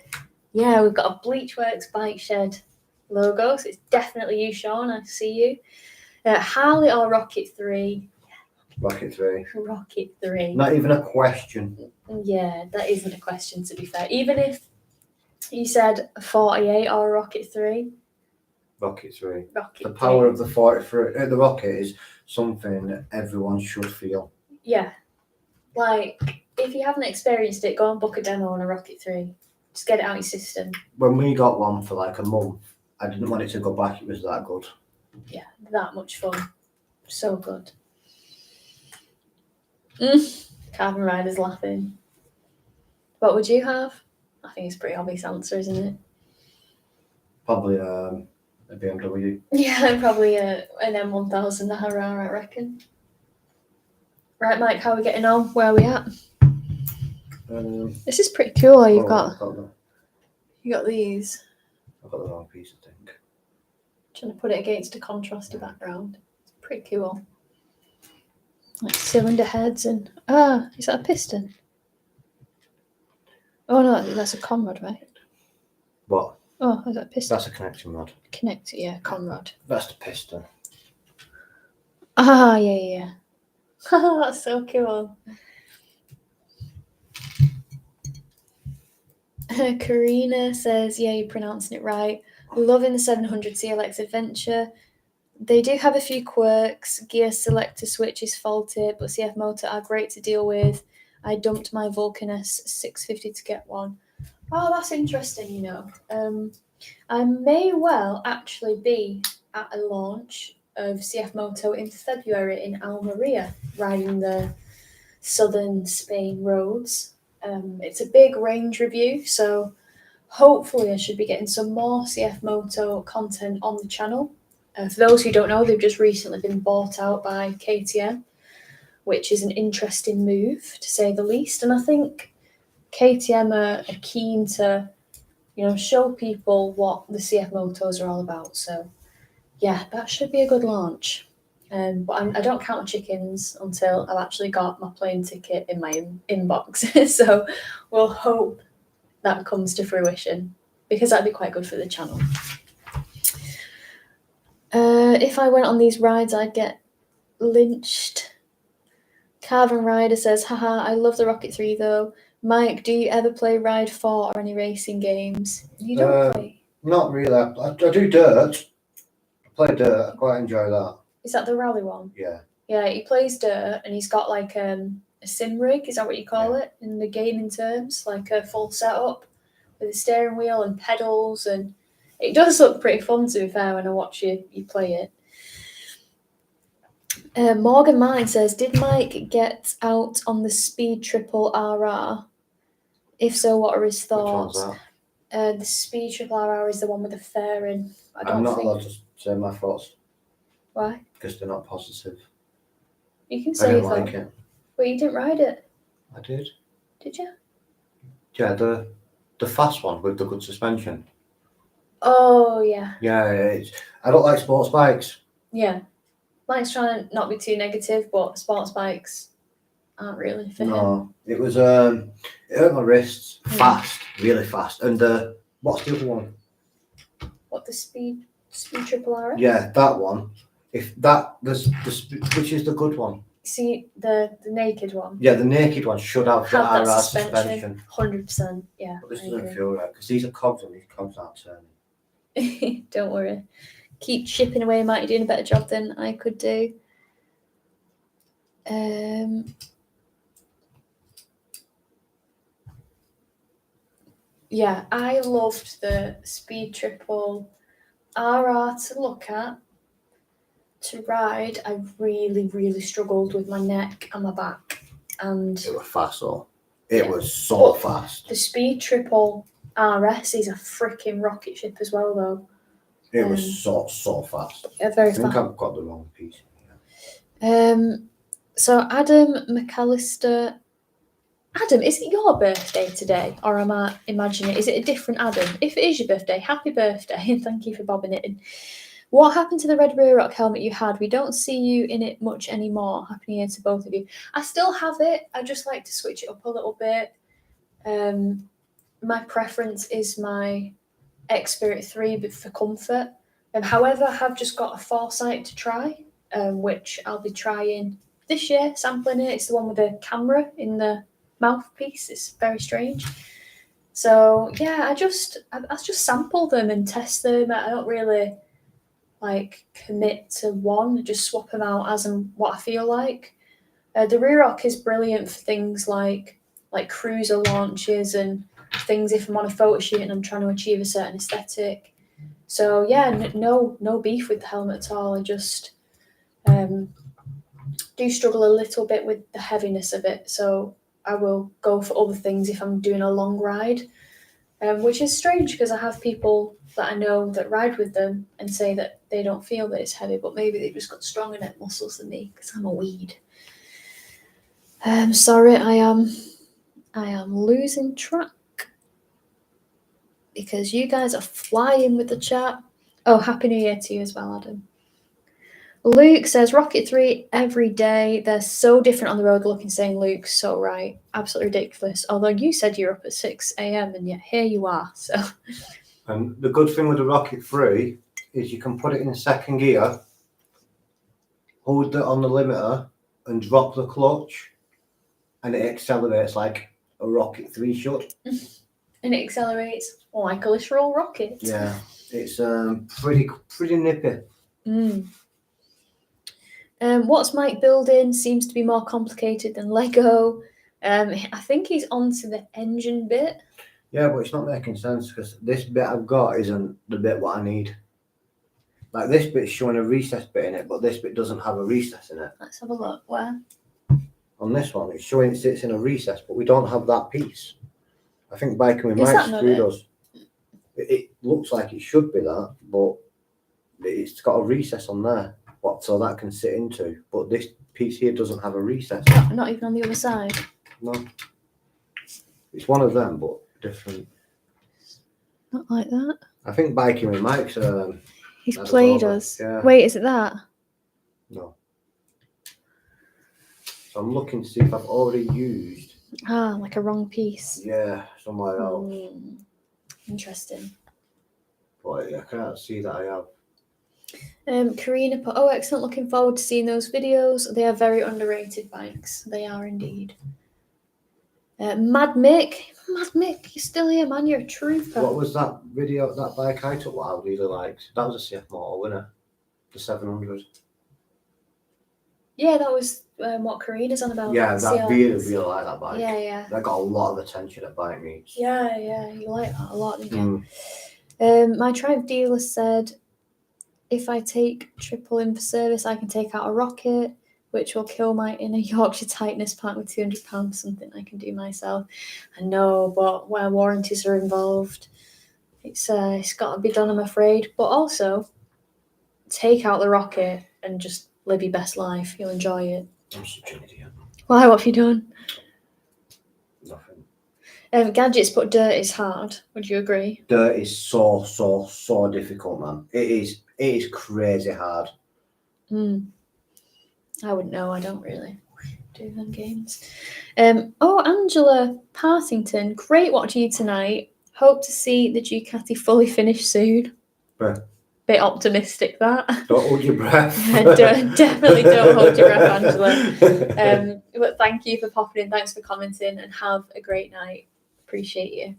Yeah, we've got a Bleachworks Bike Shed logo, so it's definitely you, Sean. I see you. Harley or Rocket 3? Rocket 3. Rocket 3. Not even a question. Yeah, that isn't a question, to be fair. Even if you said 48 or Rocket 3. Rocket 3. Rocket The power 3. of the 43. The Rocket is something everyone should feel. Yeah. Like, if you haven't experienced it, go and book a demo on a Rocket 3. Just get it out of your system. When we got one for like a month, I didn't want it to go back. It was that good. Yeah, that much fun. So good. Carbon Rider's laughing. What would you have? I think it's a pretty obvious answer, isn't it? Probably a BMW. Yeah, probably an M1000 I reckon. Right, Mike, how are we getting on? Where are we at? This is pretty cool. You got these. I've got the wrong piece, I think. Trying to put it against a contrasty background. It's pretty cool. Like cylinder heads and is that a piston? Oh no, that's a conrod, right? What? Oh, is that a piston? That's a connection rod. Connector, yeah, conrod. That's the piston. Yeah. That's so cool. Karina says, yeah, you're pronouncing it right. Loving the 700 CLX Adventure. They do have a few quirks. Gear selector switch is faulted, but CF Motor are great to deal with. I dumped my Vulcan S 650 to get one. Oh, that's interesting, you know. I may well actually be at a launch of CF Moto in February in Almeria, riding the southern Spain roads. It's a big range review, so hopefully I should be getting some more CF Moto content on the channel. For those who don't know, they've just recently been bought out by KTM, which is an interesting move, to say the least. And I think KTM are keen to, show people what the CF Motos are all about. So, yeah, that should be a good launch. But I don't count my chickens until I've actually got my plane ticket in my inbox. So we'll hope that comes to fruition, because that'd be quite good for the channel. If I went on these rides, I'd get lynched. Carbon Rider says, haha, I love the Rocket 3 though. Mike, do you ever play Ride 4 or any racing games? You don't play? Not really. I do dirt. I play dirt. I quite enjoy that. Is that the rally one? Yeah. Yeah, he plays dirt and he's got like a sim rig, is that what you call it in the gaming terms? Like a full setup with a steering wheel and pedals, and it does look pretty fun, to be fair, when I watch you play it. Morgan Mine says, did Mike get out on the Speed Triple RR? If so, what are his thoughts? Which one's that? The Speed Triple RR is the one with the fairing. I'm not allowed to say my thoughts. Why? Because they're not positive. You can I say didn't that. like it. But you didn't ride it. I did. Did you? Yeah, the fast one with the good suspension. Oh, yeah. Yeah, I don't like sports bikes. Yeah. Mike's trying to not be too negative, but sports bikes aren't really for him. No, it was it hurt my wrists. Fast, really fast. And what's the other one? What, the Speed Triple RS? Yeah, that one. If that which is the good one? See, the naked one. Yeah, the naked one should have the Have that RR suspension. 100%. Yeah. But this I doesn't agree. feel right because these are cogs and these cogs aren't turning. Don't worry. Keep chipping away, Mike. You're doing a better job than I could do. Yeah, I loved the Speed Triple RR to look at. To ride, I really, really struggled with my neck and my back. And it was fast, though. It was so fast. The Speed Triple RS is a freaking rocket ship as well, though. It was so fast. Yeah, very fast. I think fast. I've got the wrong piece. So Adam McAllister. Adam, is it your birthday today, or am I imagining it? Is it a different Adam? If it is your birthday, happy birthday, and thank you for bobbing it in. What happened to the red rear rock helmet you had? We don't see you in it much anymore. Happy New Year to both of you. I still have it. I just like to switch it up a little bit. My preference is my X-Spirit 3, but for comfort. However, I have just got a Foresight to try, which I'll be trying this year, sampling it. It's the one with the camera in the mouthpiece. It's very strange. So yeah, I just sample them and test them. I don't really commit to one. I just swap them out as and what I feel like. The rear rock is brilliant for things like cruiser launches and things if I'm on a photo shoot and I'm trying to achieve a certain aesthetic. So yeah, no beef with the helmet at all. I just do struggle a little bit with the heaviness of it. So I will go for other things if I'm doing a long ride, which is strange because I have people that I know that ride with them and say that they don't feel that it's heavy, but maybe they've just got stronger neck muscles than me because I'm a weed. Sorry, I am losing track because you guys are flying with the chat. Oh, Happy New Year to you as well, Adam. Luke says, Rocket 3 every day. They're so different on the road. Looking, saying, Luke, so right. Absolutely ridiculous. Although you said you're up at 6 a.m. and yet here you are. So. And the good thing with the Rocket 3 is you can put it in second gear, hold it on the limiter and drop the clutch and it accelerates like a Rocket 3 should. And it accelerates like a literal rocket. Yeah, it's pretty nippy. What's Mike building seems to be more complicated than Lego. I think he's onto the engine bit. Yeah, but it's not making sense because this bit I've got isn't the bit what I need. Like this bit's showing a recess bit in it, but this bit doesn't have a recess in it. Let's have a look. Where? On this one, it's showing it sits in a recess, but we don't have that piece. I think Biking with Mike screwed us. It looks like it should be that, but it's got a recess on there. So that can sit into, but this piece here doesn't have a recess. Not even on the other side. No, it's one of them, but different. Not like that. I think Biking with Mike's. He's played us. Yeah. Wait, is it that? No. So I'm looking to see if I've already used. Like a wrong piece. Yeah, somewhere else. Interesting. But I can't see that I have. Karina put, oh, excellent. Looking forward to seeing those videos. They are very underrated bikes. They are indeed. Mad Mick, you're still here, man. You're a trooper. What was that video, that bike I took, what I really liked? That was a CF Motor winner, the 700. Yeah, that was what Karina's on about. Yeah, that really like that bike. Yeah. That got a lot of attention at bike meets. Yeah, you like that a lot, didn't you? My Triumph dealer said, if I take triple in for service, I can take out a rocket, which will kill my inner Yorkshire tightness pack with £200, something I can do myself. I know, but where warranties are involved, it's got to be done, I'm afraid. But also, take out the rocket and just live your best life. You'll enjoy it. I'm such an idiot. Why? What have you done? Nothing. Gadgets, but dirt is hard. Would you agree? Dirt is so difficult, man. It is crazy hard. I wouldn't know. I don't really do them games. Angela Partington, great watching you tonight. Hope to see the Ducati fully finished soon. Bit optimistic, that. Don't hold your breath. Definitely don't hold your breath, Angela. But thank you for popping in. Thanks for commenting, and have a great night. Appreciate you.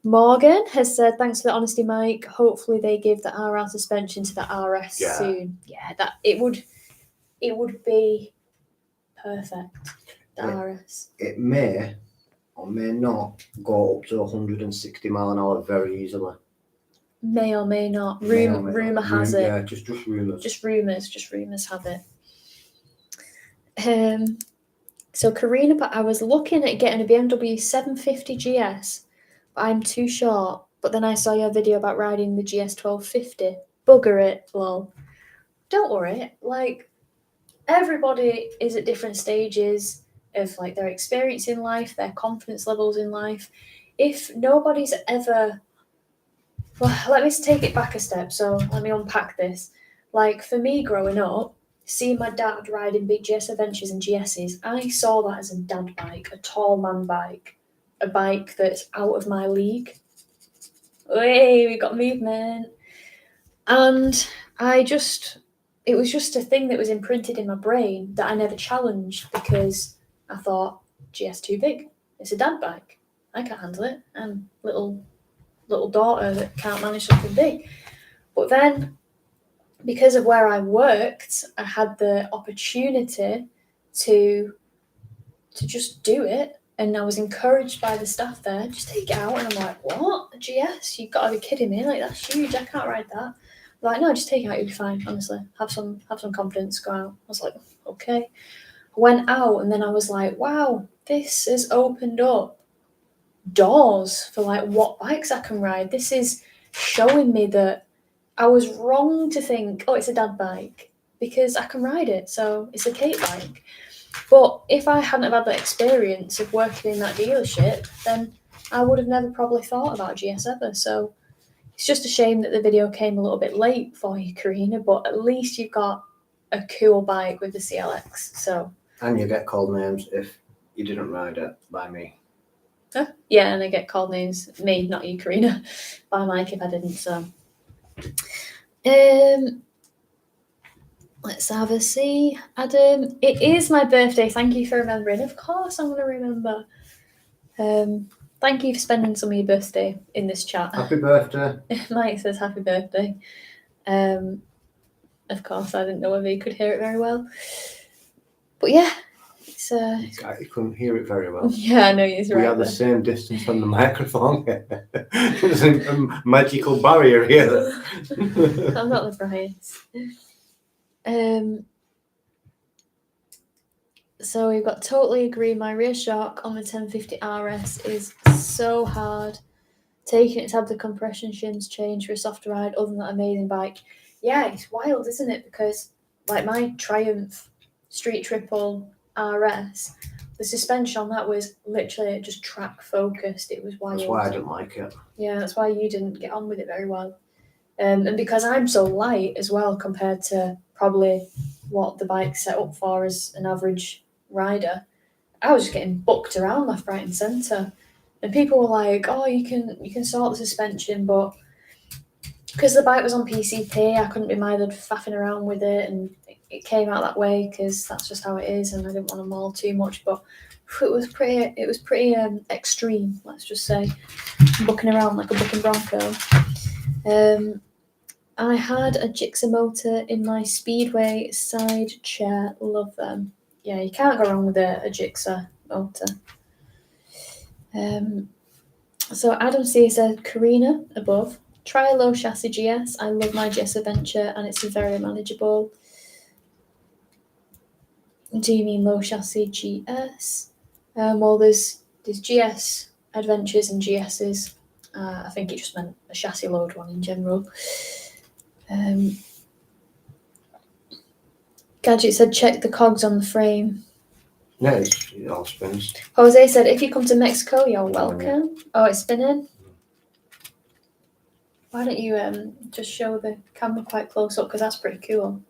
Morgan has said, thanks for the honesty, Mike. Hopefully they give the RR suspension to the RS soon. Yeah, that it would be perfect. The RS. It may or may not go up to 160 mile an hour very easily. May or may not. Rumour has it. Yeah, just rumours. Just rumours have it. So Karina, but I was looking at getting a BMW 750 GS, but I'm too short. But then I saw your video about riding the GS 1250. Bugger it, lol. Don't worry. Like, everybody is at different stages of like their experience in life, their confidence levels in life. If nobody's ever... Well, let me take it back a step. So let me unpack this. Like, for me growing up, seeing my dad riding big GS Adventures and GSs, I saw that as a dad bike, a tall man bike, a bike that's out of my league. Hey, we got movement. And it was just a thing that was imprinted in my brain that I never challenged, because I thought, GS too big. It's a dad bike. I can't handle it. I'm little daughter that can't manage something big. But then, because of where I worked, I had the opportunity to just do it, and I was encouraged by the staff there, just take it out. And I'm like, what? A GS? You've got to be kidding me. Like, that's huge. I can't ride that. Like, no, just take it out. You'll be fine, honestly. Have some confidence. Go out. I was like, okay. I went out, and then I was like, wow, this has opened up doors for like what bikes I can ride. This is showing me that I was wrong to think, oh, it's a dad bike, because I can ride it, so it's a Kate bike. But if I hadn't have had that experience of working in that dealership, then I would have never probably thought about GS ever. So it's just a shame that the video came a little bit late for you, Karina, but at least you've got a cool bike with the CLX. So, and you get called names if you didn't ride it by me. Yeah, and I get called names, me, not you, Karina, by Mike if I didn't. So, let's have a see. Adam, it is my birthday. Thank you for remembering. Of course, I'm going to remember. Thank you for spending some of your birthday in this chat. Happy birthday. Mike says happy birthday. Of course, I didn't know whether you could hear it very well. But yeah, it's... You couldn't hear it very well. Yeah, I know he's right. We are the same distance from the microphone. There's a magical barrier here. I'm not the brightest. So we've got totally agree. My rear shock on the 1050 RS is so hard. Taking it to have the compression shims changed for a softer ride. Other than that amazing bike, yeah, it's wild, isn't it? Because like my Triumph Street Triple RS, the suspension on that was literally just track focused. It was wild. That's why I didn't like it. Yeah, that's why you didn't get on with it very well. And because I'm so light as well compared to probably what the bike's set up for as an average rider, I was just getting bucked around left, right and centre. And people were like, oh, you can sort the suspension, but because the bike was on PCP, I couldn't be bothered faffing around with it, and it came out that way because that's just how it is, and I didn't want to maul too much. But It was pretty extreme, let's just say. Bucking around like a bucking bronco. I had a Gixxer motor in my Speedway side chair. Love them. Yeah, you can't go wrong with a Gixxer motor. So Adam C said Carina above. Try a low chassis GS. I love my GS Adventure and it's very manageable. Do you mean low chassis GS? Well, there's GS Adventures and GSs. I think it just meant a chassis load one in general. Gadget said check the cogs on the frame. Yeah, it all spins. Jose said if you come to Mexico, you're welcome. Oh, it's spinning. Why don't you just show the camera quite close up because that's pretty cool.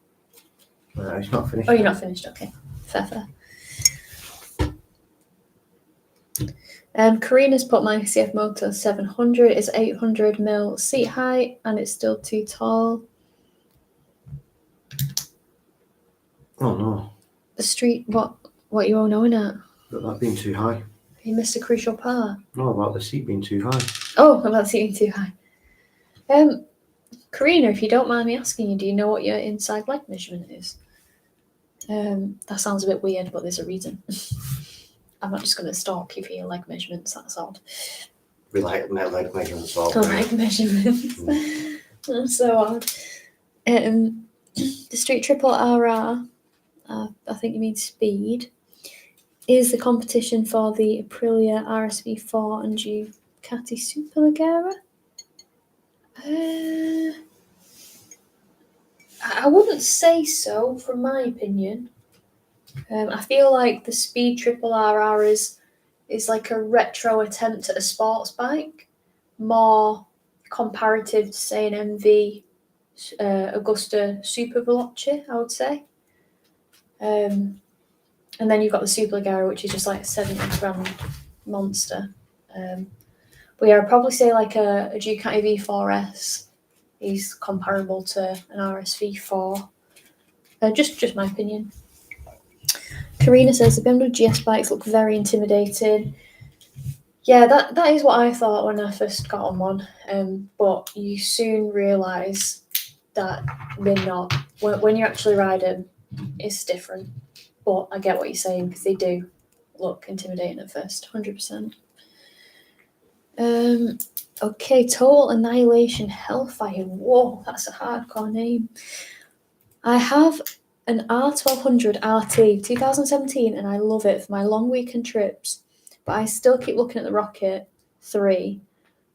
It's not finished. Oh, you're not finished. Okay, fair. Karina's put my CF motor 700 is 800 mil seat height and it's still too tall. Oh no. The street, what you all knowing at? About that being too high. You missed a crucial part. No, about the seat being too high. Oh, about the seat being too high. Karina, if you don't mind me asking you, do you know what your inside leg measurement is? That sounds a bit weird, but there's a reason. I'm not just going to stalk you for your leg measurements, that's odd. We like leg measurements all leg measurements. That's so odd. The Street Triple RR, I think you mean speed, is the competition for the Aprilia RSV4 and Ducati Superleggera. I wouldn't say so, from my opinion. I feel like the Speed Triple RR is like a retro attempt at a sports bike, more comparative to say an MV Augusta Super Veloce, I would say. And then you've got the Superleggera, which is just like a 70 grand monster. But yeah, I'd probably say like a Ducati V4S is comparable to an RSV4. Just my opinion. Karina says the BMW GS bikes look very intimidating. Yeah, that is what I thought when I first got on one. But you soon realise that they're not. When you actually ride them, it's different. But I get what you're saying because they do look intimidating at first, 100%. Okay, Total Annihilation Hellfire. Whoa, that's a hardcore name. I have an R1200 RT 2017 and I love it for my long weekend trips, but I still keep looking at the Rocket 3,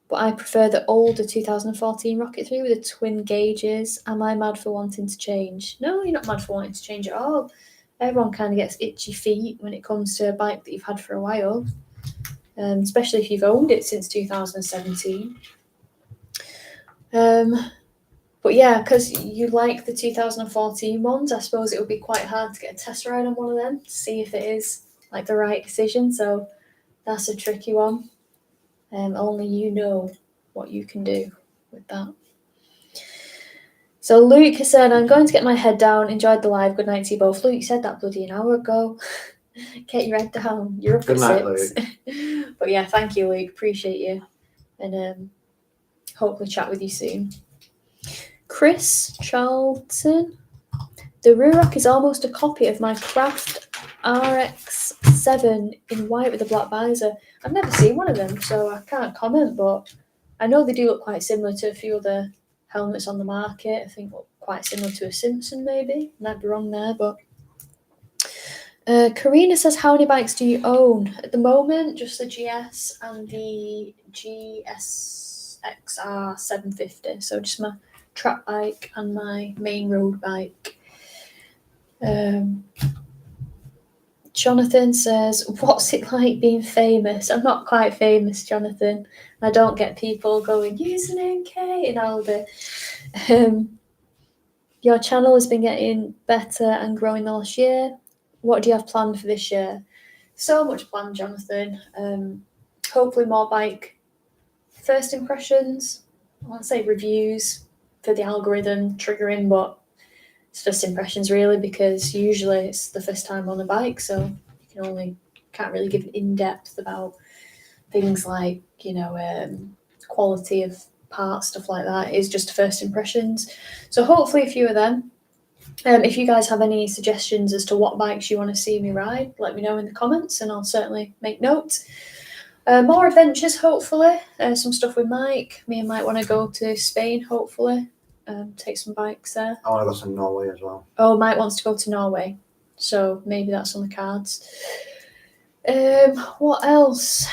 but I prefer the older 2014 Rocket 3 with the twin gauges. Am I mad for wanting to change? No, you're not mad for wanting to change at all. Everyone kind of gets itchy feet when it comes to a bike that you've had for a while, especially if you've owned it since 2017. But yeah, because you like the 2014 ones, I suppose it would be quite hard to get a test ride on one of them to see if it is like the right decision. So that's a tricky one. Only you know what you can do with that. So Luke has said, I'm going to get my head down. Enjoyed the live. Good night to you both. Luke, you said that bloody an hour ago. Get your head down. You're up at 6. But yeah, thank you, Luke. Appreciate you. And hopefully chat with you soon. Chris Charlton. The rear rack is almost a copy of my Craft RX-7 in white with a black visor. I've never seen one of them, so I can't comment, but I know they do look quite similar to a few other helmets on the market. I think quite similar to a Simpson, maybe. Might be wrong there, but... Karina says, how many bikes do you own? At the moment, just the GS and the GSXR 750, so just my track bike and my main road bike. Jonathan says, what's it like being famous? I'm not quite famous, Jonathan. I don't get people going, Usernamekate and all the... Your channel has been getting better and growing the last year. What do you have planned for this year? So much planned, Jonathan. Hopefully more bike first impressions. I won't say reviews for the algorithm triggering, but it's first impressions really, because usually it's the first time on a bike, so you can only can't really give an in-depth about things like, quality of parts, stuff like that. It's just first impressions. So hopefully a few of them. If you guys have any suggestions as to what bikes you want to see me ride, let me know in the comments and I'll certainly make note. More adventures, hopefully. Some stuff with Mike. Me and Mike want to go to Spain, hopefully. Take some bikes there. I want to go to Norway as well. Oh, Mike wants to go to Norway. So maybe that's on the cards. What else?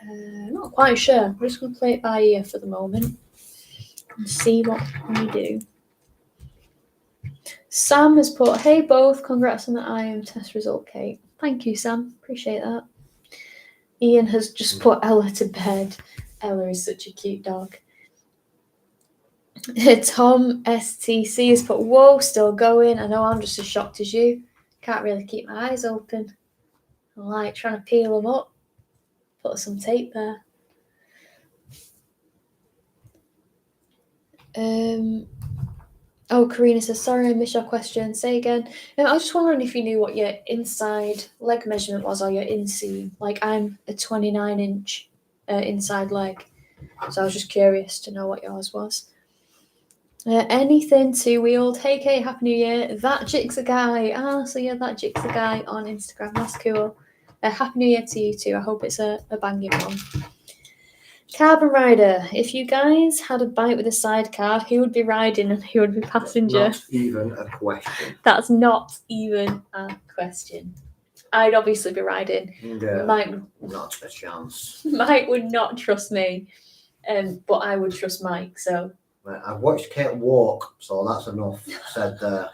Not quite sure. I'm just going to play it by ear for the moment and see what we do. Sam has put, hey both, congrats on the IM test result, Kate. Thank you, Sam. Appreciate that. Ian has just put Ella to bed. Ella is such a cute dog. Tom STC has put, whoa, still going. I know I'm just as shocked as you. Can't really keep my eyes open. I like trying to peel them up. Put some tape there. Oh, Karina says, sorry, I missed your question. Say again. I was just wondering if you knew what your inside leg measurement was or your inseam. Like, I'm a 29-inch inside leg. So I was just curious to know what yours was. Anything two-wheeled. Hey, Kate, Happy New Year. That chick's a guy. So yeah, that chick's a guy on Instagram. That's cool. Happy New Year to you too. I hope it's a banging one. Carbon Rider, if you guys had a bike with a sidecar, who would be riding and who would be passenger? Not even a question. That's not even a question. I'd obviously be riding. Yeah, Mike, not a chance. Mike would not trust me, but I would trust Mike, so. I've watched Kate walk, so that's enough said there.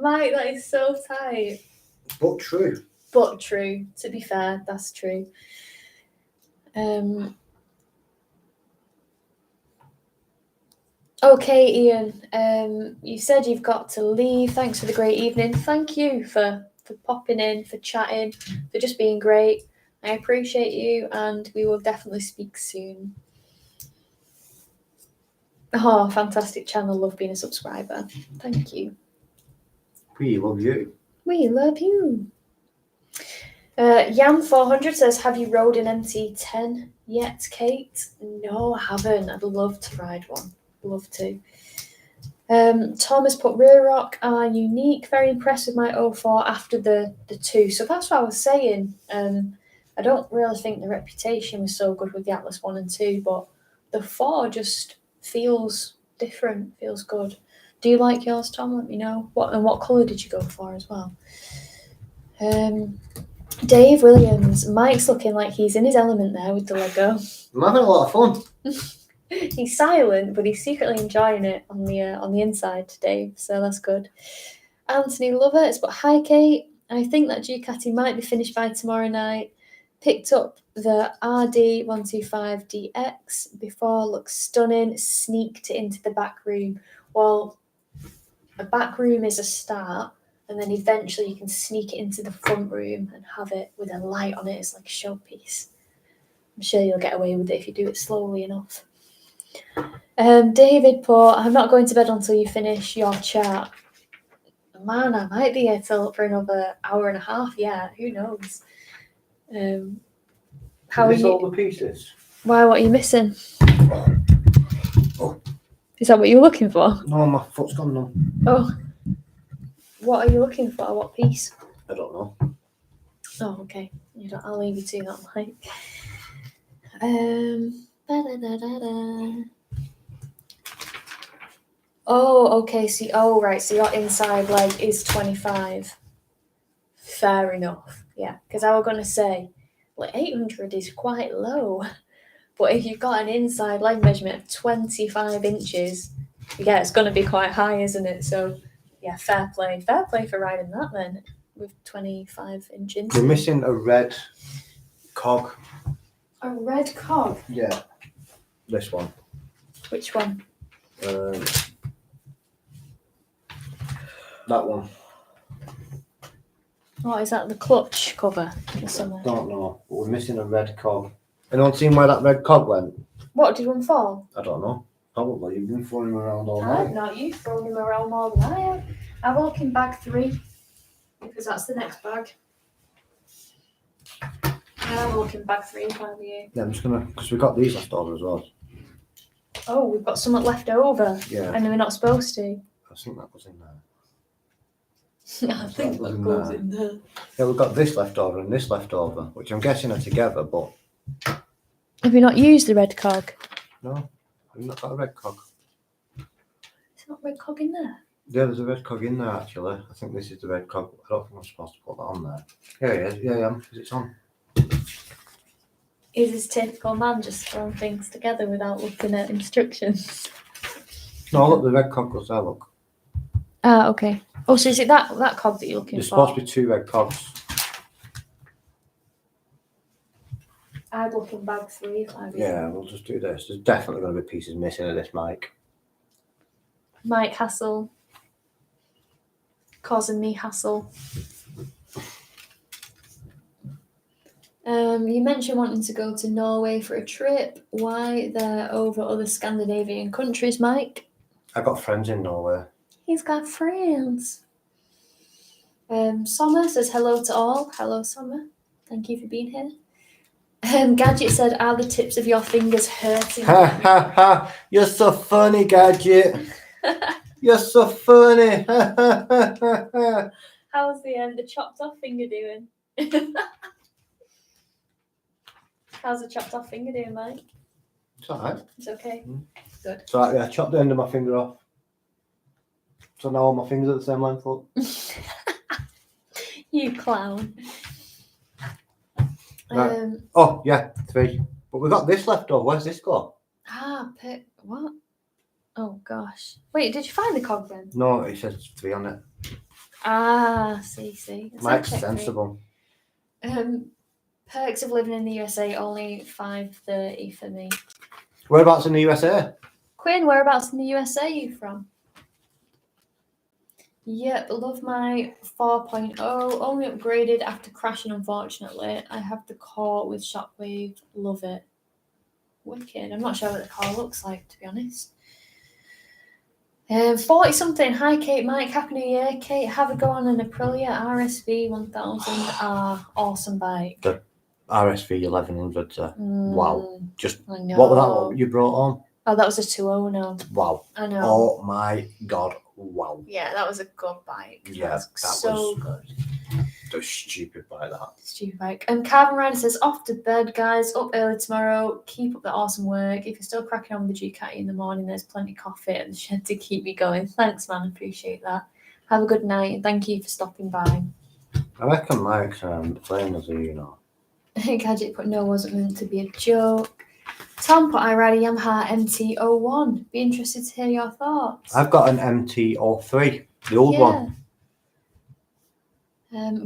Mike, that is so tight. But true. But true. To be fair, that's true. Okay, Ian. You said you've got to leave. Thanks for the great evening. Thank you for popping in, for chatting, for just being great. I appreciate you, and we will definitely speak soon. Oh, fantastic channel. Love being a subscriber. Thank you. We love you. We love you. Yam400 says, have you rode an MT10 yet, Kate? No, I haven't. I'd love to ride one. Love to. Tom has put, rear rock are unique. Very impressed with my 04 after the 2. So that's what I was saying. I don't really think the reputation was so good with the Atlas 1 and 2, but the 4 just feels different, feels good. Do you like yours, Tom? Let me know. What colour did you go for as well? Dave Williams. Mike's looking like he's in his element there with the Lego. I'm having a lot of fun. He's silent, but he's secretly enjoying it on the inside, Dave. So that's good. Anthony Lovett, but hi Kate. I think that Ducati might be finished by tomorrow night. Picked up the RD125DX before, looks stunning. Sneaked it into the back room. Well, a back room is a start, and then eventually you can sneak it into the front room and have it with a light on it. It's like a showpiece. I'm sure you'll get away with it if you do it slowly enough. David put, I'm not going to bed until you finish your chat. Man, I might be here for another hour and a half. Yeah, who knows? How are you? All the pieces. Why? What are you missing? Oh. Is that what you were looking for? No, my foot's gone now. Oh. What are you looking for? What piece? I don't know. Oh, okay. I'll leave you to that, Mike. Oh, okay. So, right. So your inside leg is 25. Fair enough. Yeah, because I was gonna say, like 800 is quite low, but if you've got an inside leg measurement of 25 inches, yeah, it's gonna be quite high, isn't it? So, yeah, fair play for riding that then with 25 inches. You're missing a red cog. A red cog? Yeah, this one. Which one? That one. What is that? The clutch cover or something? Don't know, but we're missing a red cog. Anyone seen where that red cog went? What, did one fall? I don't know. Probably. You've been throwing him around all I've night. not. You've thrown him around more than I have. I've looked in bag 3 because that's the next bag. have a look in bag 3 if I were you. Yeah, I'm just gonna, because we got these left over as well. Oh, we've got something left over. Yeah. And we're not supposed to. I think that was in there. I think that goes in there. Yeah, we've got this left over and this left over, which I'm guessing are together, but Have you not used the red cog? no, I've not got a red cog. Is not red cog in there? Yeah, there's a red cog in there actually. I think this is the red cog. I don't think I'm supposed to put that on there. Here it is. Yeah, yeah, because it's on. Is this typical man just throwing things together without looking at instructions? No, look, the red cog goes there, look. Ah, okay. Oh, so is it that cog that you're looking There's for? supposed to be 2 red cogs. I'd look in bag 3 if I were you. Yeah, we'll just do this. There's definitely going to be pieces missing of this mic. Mike hassle. Causing me hassle. You mentioned wanting to go to Norway for a trip. Why there over other Scandinavian countries, Mike? I got friends in Norway. He's got friends. Sommer says hello to all. Hello, Sommer. Thank you for being here. Gadget said, are the tips of your fingers hurting? Ha ha ha! You're so funny, Gadget. You're so funny. Ha ha ha ha ha. How's the chopped off finger doing? How's the chopped off finger doing, Mike? It's alright. It's okay. Good. It's alright, yeah, I chopped the end of my finger off. So now all my fingers are the same length, look. You clown. Right. Oh, yeah, 3. But we got this left over. Where's this go? What? Oh, gosh. Wait, did you find the cog then? No, it says 3 on it. See. Let's Mike's check sensible. Perks of living in the USA, only $5.30 for me. Whereabouts in the USA? Quinn, whereabouts in the USA are you from? Yep, love my 4.0. Only upgraded after crashing, unfortunately. I have the core with shockwave. Love it. Wicked. I'm not sure what the car looks like, to be honest. 40 something. Hi, Kate, Mike. Happy New Year. Kate, have a go on an Aprilia RSV 1000R. Awesome bike. The RSV 1100. Wow. Just I know. what was that one you brought on? Oh, that was a 2.0. Wow. I know. Oh my god. Wow. Yeah, that was a good bike. Yeah, that was good. The stupid bike that. Stupid bike. Carvin Rider says, off to bed, guys. Up early tomorrow. Keep up the awesome work. If you're still cracking on with the Ducati in the morning, there's plenty of coffee at the shed to keep me going. Thanks, man. Appreciate that. Have a good night. And thank you for stopping by. I reckon Mike's playing as a, you know. Gadget put no, wasn't meant to be a joke. Tom put, I ride a Yamaha MT-01. Be interested to hear your thoughts. I've got an MT-03, the old one.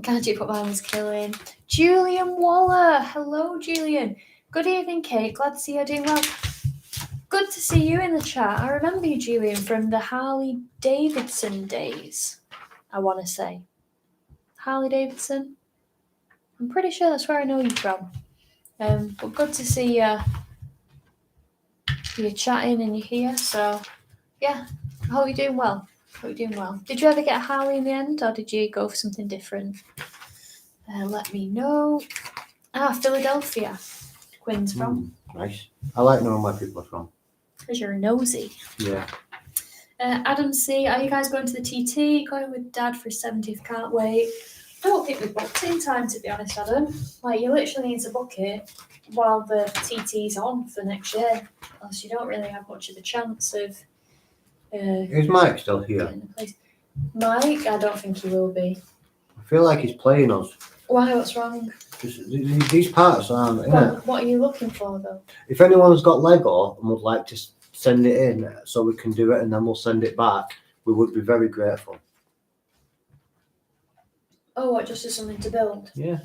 Gadget put, mine was killing. Julian Waller. Hello, Julian. Good evening, Kate. Glad to see you're doing well. Good to see you in the chat. I remember you, Julian, from the Harley Davidson days, I want to say. Harley Davidson? I'm pretty sure that's where I know you from. But good to see you. You're chatting and you're here, so yeah, I hope you're doing well. Did you ever get a Harley in the end, or did you go for something different? Let me know. Philadelphia. Quinn's from. Nice. I like knowing where people are from. Because you're nosy. Yeah. Adam C, are you guys going to the TT? Going with Dad for his 70th, can't wait. I don't think we've booked in time, to be honest, Adam. Like, you literally need to book it while the TT's on for next year, else you don't really have much of a chance of. Is Mike still here? Mike, I don't think he will be. I feel like he's playing us. Why? What's wrong? Just, these parts aren't in it. What are you looking for, though? If anyone's got Lego and would like to send it in so we can do it and then we'll send it back, we would be very grateful. Oh, what, just as something to build? Yeah.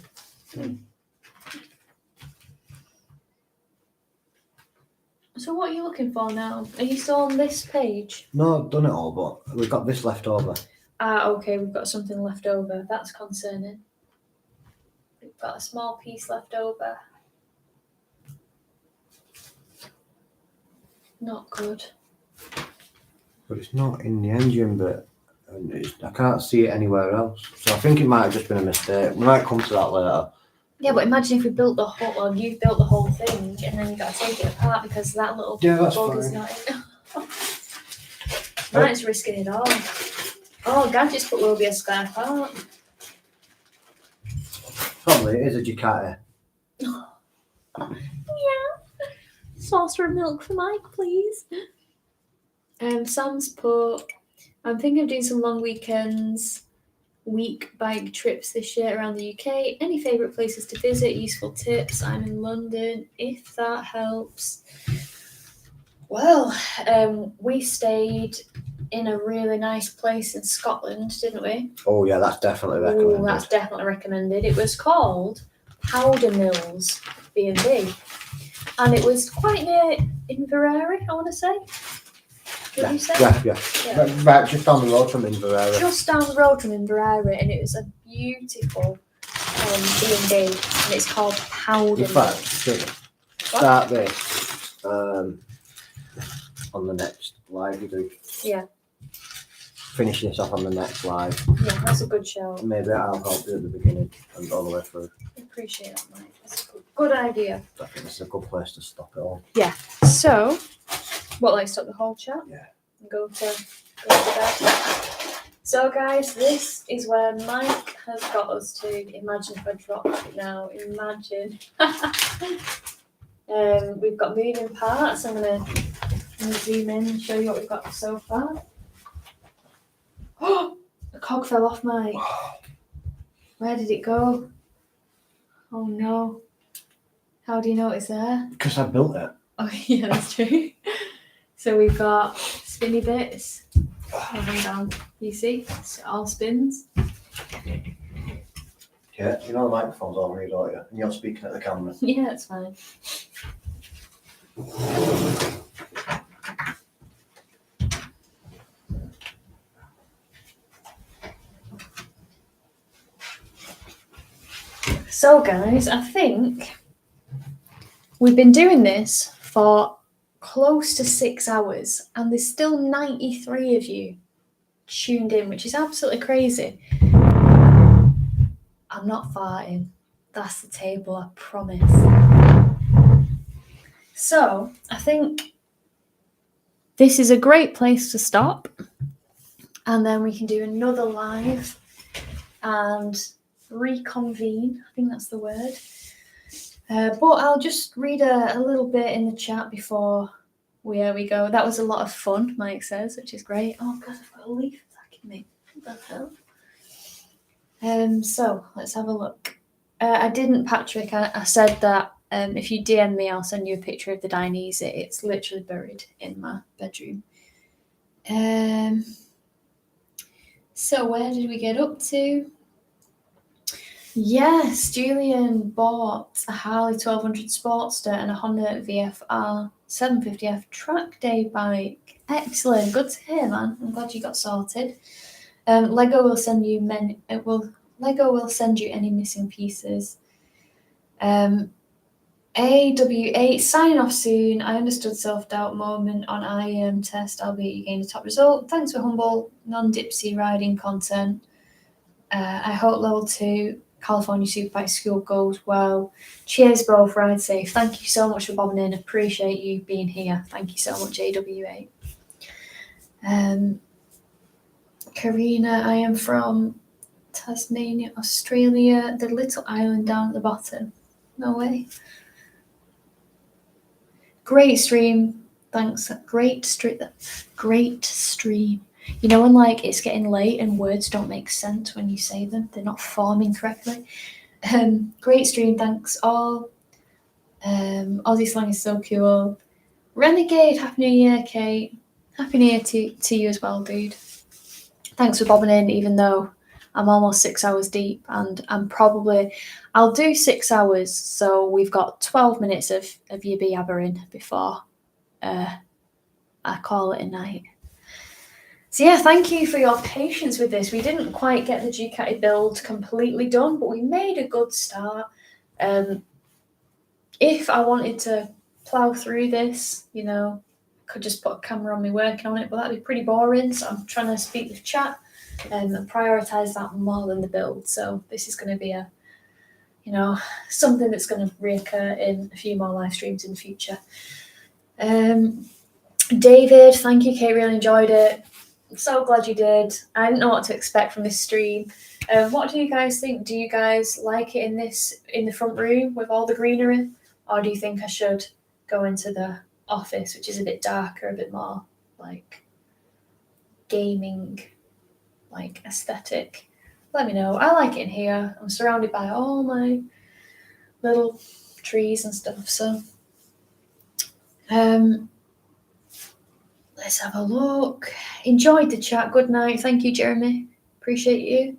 So what are you looking for now? Are you still on this page? No, I've done it all, but we've got this left over. Okay, we've got something left over. That's concerning. We've got a small piece left over. Not good. But it's not in the engine bit. And I can't see it anywhere else. So I think it might have just been a mistake. We might come to that later. Yeah, but imagine if we built the whole, well, you built the whole thing and then you got to take it apart because that little Yeah, that's bug is fine. not in. Mine's risking it all. Oh, Gadgets put will be a square part. Probably it is a Ducati. Yeah. Saucer of milk for Mike, please. Sam's put, I'm thinking of doing some long weekends, week bike trips this year around the UK. Any favourite places to visit? Useful tips. I'm in London, if that helps. Well, we stayed in a really nice place in Scotland, didn't we? Oh yeah, that's definitely recommended. Oh, that's definitely recommended. It was called Powder Mills B&B, and it was quite near Inverary, I want to say. What you say? Yeah. Right, just down the road from Inverary. Just down the road from Inverary, and it was a beautiful B&B, and it's called Powder In fact, Mills. start this on the next live we do. Yeah. Finish this off on the next live. Yeah, that's a good show. Maybe I'll help you at the beginning and all the way through. I appreciate that, Mike. That's a good idea. I think this is a good place to stop it all. Yeah. So, what, like stop the whole chat? Yeah. And go to bed. So, guys, this is where Mike has got us to. Imagine if I dropped it now. Imagine. We've got moving parts. I'm gonna zoom in and show you what we've got so far. Oh, the cog fell off, Mike. Where did it go? Oh no. How do you know it's there? Because I built it. Oh yeah, that's true. So we've got spinny bits. Oh, hang on. You see? It all spins. Yeah, you know the microphone's over here, don't you? And you're speaking at the camera. Yeah, that's fine. So guys, I think we've been doing this for close to 6 hours and there's still 93 of you tuned in, which is absolutely crazy. I'm not farting. That's the table, I promise. So I think this is a great place to stop, and then we can do another live and reconvene. I think that's the word. But I'll just read a little bit in the chat before we go. That was a lot of fun, Mike says, which is great. Oh God, I've got a leaf attacking me. What the hell? So let's have a look. I didn't, Patrick. I said that if you DM me, I'll send you a picture of the Dinese. It's literally buried in my bedroom. So where did we get up to? Yes, Julian bought a Harley 1200 Sportster and a Honda VFR 750F track day bike. Excellent, good to hear, man. I'm glad you got sorted. Lego will send you Lego will send you any missing pieces. AW8 signing off soon. I understood self-doubt moment on IEM test, albeit you gained a top result. Thanks for humble, non-dipsy riding content. I hope level 2 California Superbike School goes well. Cheers both, ride safe. Thank you so much for bobbing in. Appreciate you being here. Thank you so much, AW8. Karina, I am from Tasmania, Australia, the little island down at the bottom. No way. Great stream. Thanks. Great stream. You know when like it's getting late and words don't make sense when you say them? They're not forming correctly. Great stream, thanks all. Aussie slang is so cool. Renegade, Happy New Year, Kate. Happy New Year to you as well, dude. Thanks for bobbing in, even though I'm almost 6 hours deep and I'll do 6 hours, so we've got 12 minutes of you yabbering before I call it a night. So yeah, thank you for your patience with this. We didn't quite get the Ducati build completely done, but we made a good start. If I wanted to plough through this, you know, I could just put a camera on me working on it, but that'd be pretty boring. So I'm trying to speak with chat and prioritise that more than the build. So this is going to be a you know, something that's going to reoccur in a few more live streams in the future. David, thank you, Kate. Really enjoyed it. I'm so glad you did. I didn't know what to expect from this stream. What do you guys think? Do you guys like it in the front room with all the greenery, or do you think I should go into the office, which is a bit darker, a bit more like gaming, like aesthetic? Let me know. I like it in here. I'm surrounded by all my little trees and stuff. So, let's have a look. Enjoyed the chat. Good night. Thank you, Jeremy. Appreciate you.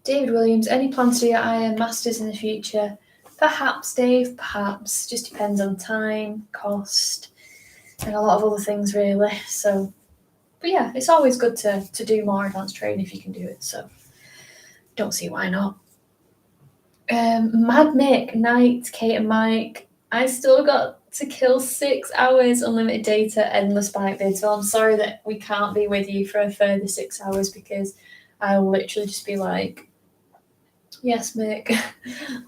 David Williams, any plans to do your IM Masters in the future? Perhaps, Dave, perhaps. Just depends on time, cost, and a lot of other things, really. So, but yeah, it's always good to do more advanced training if you can do it. So, don't see why not. Mad Mick, Knight, Kate and Mike. I still got to kill 6 hours unlimited data, endless bike vids. So I'm sorry that we can't be with you for a further 6 hours because I will literally just be like, yes, Mick.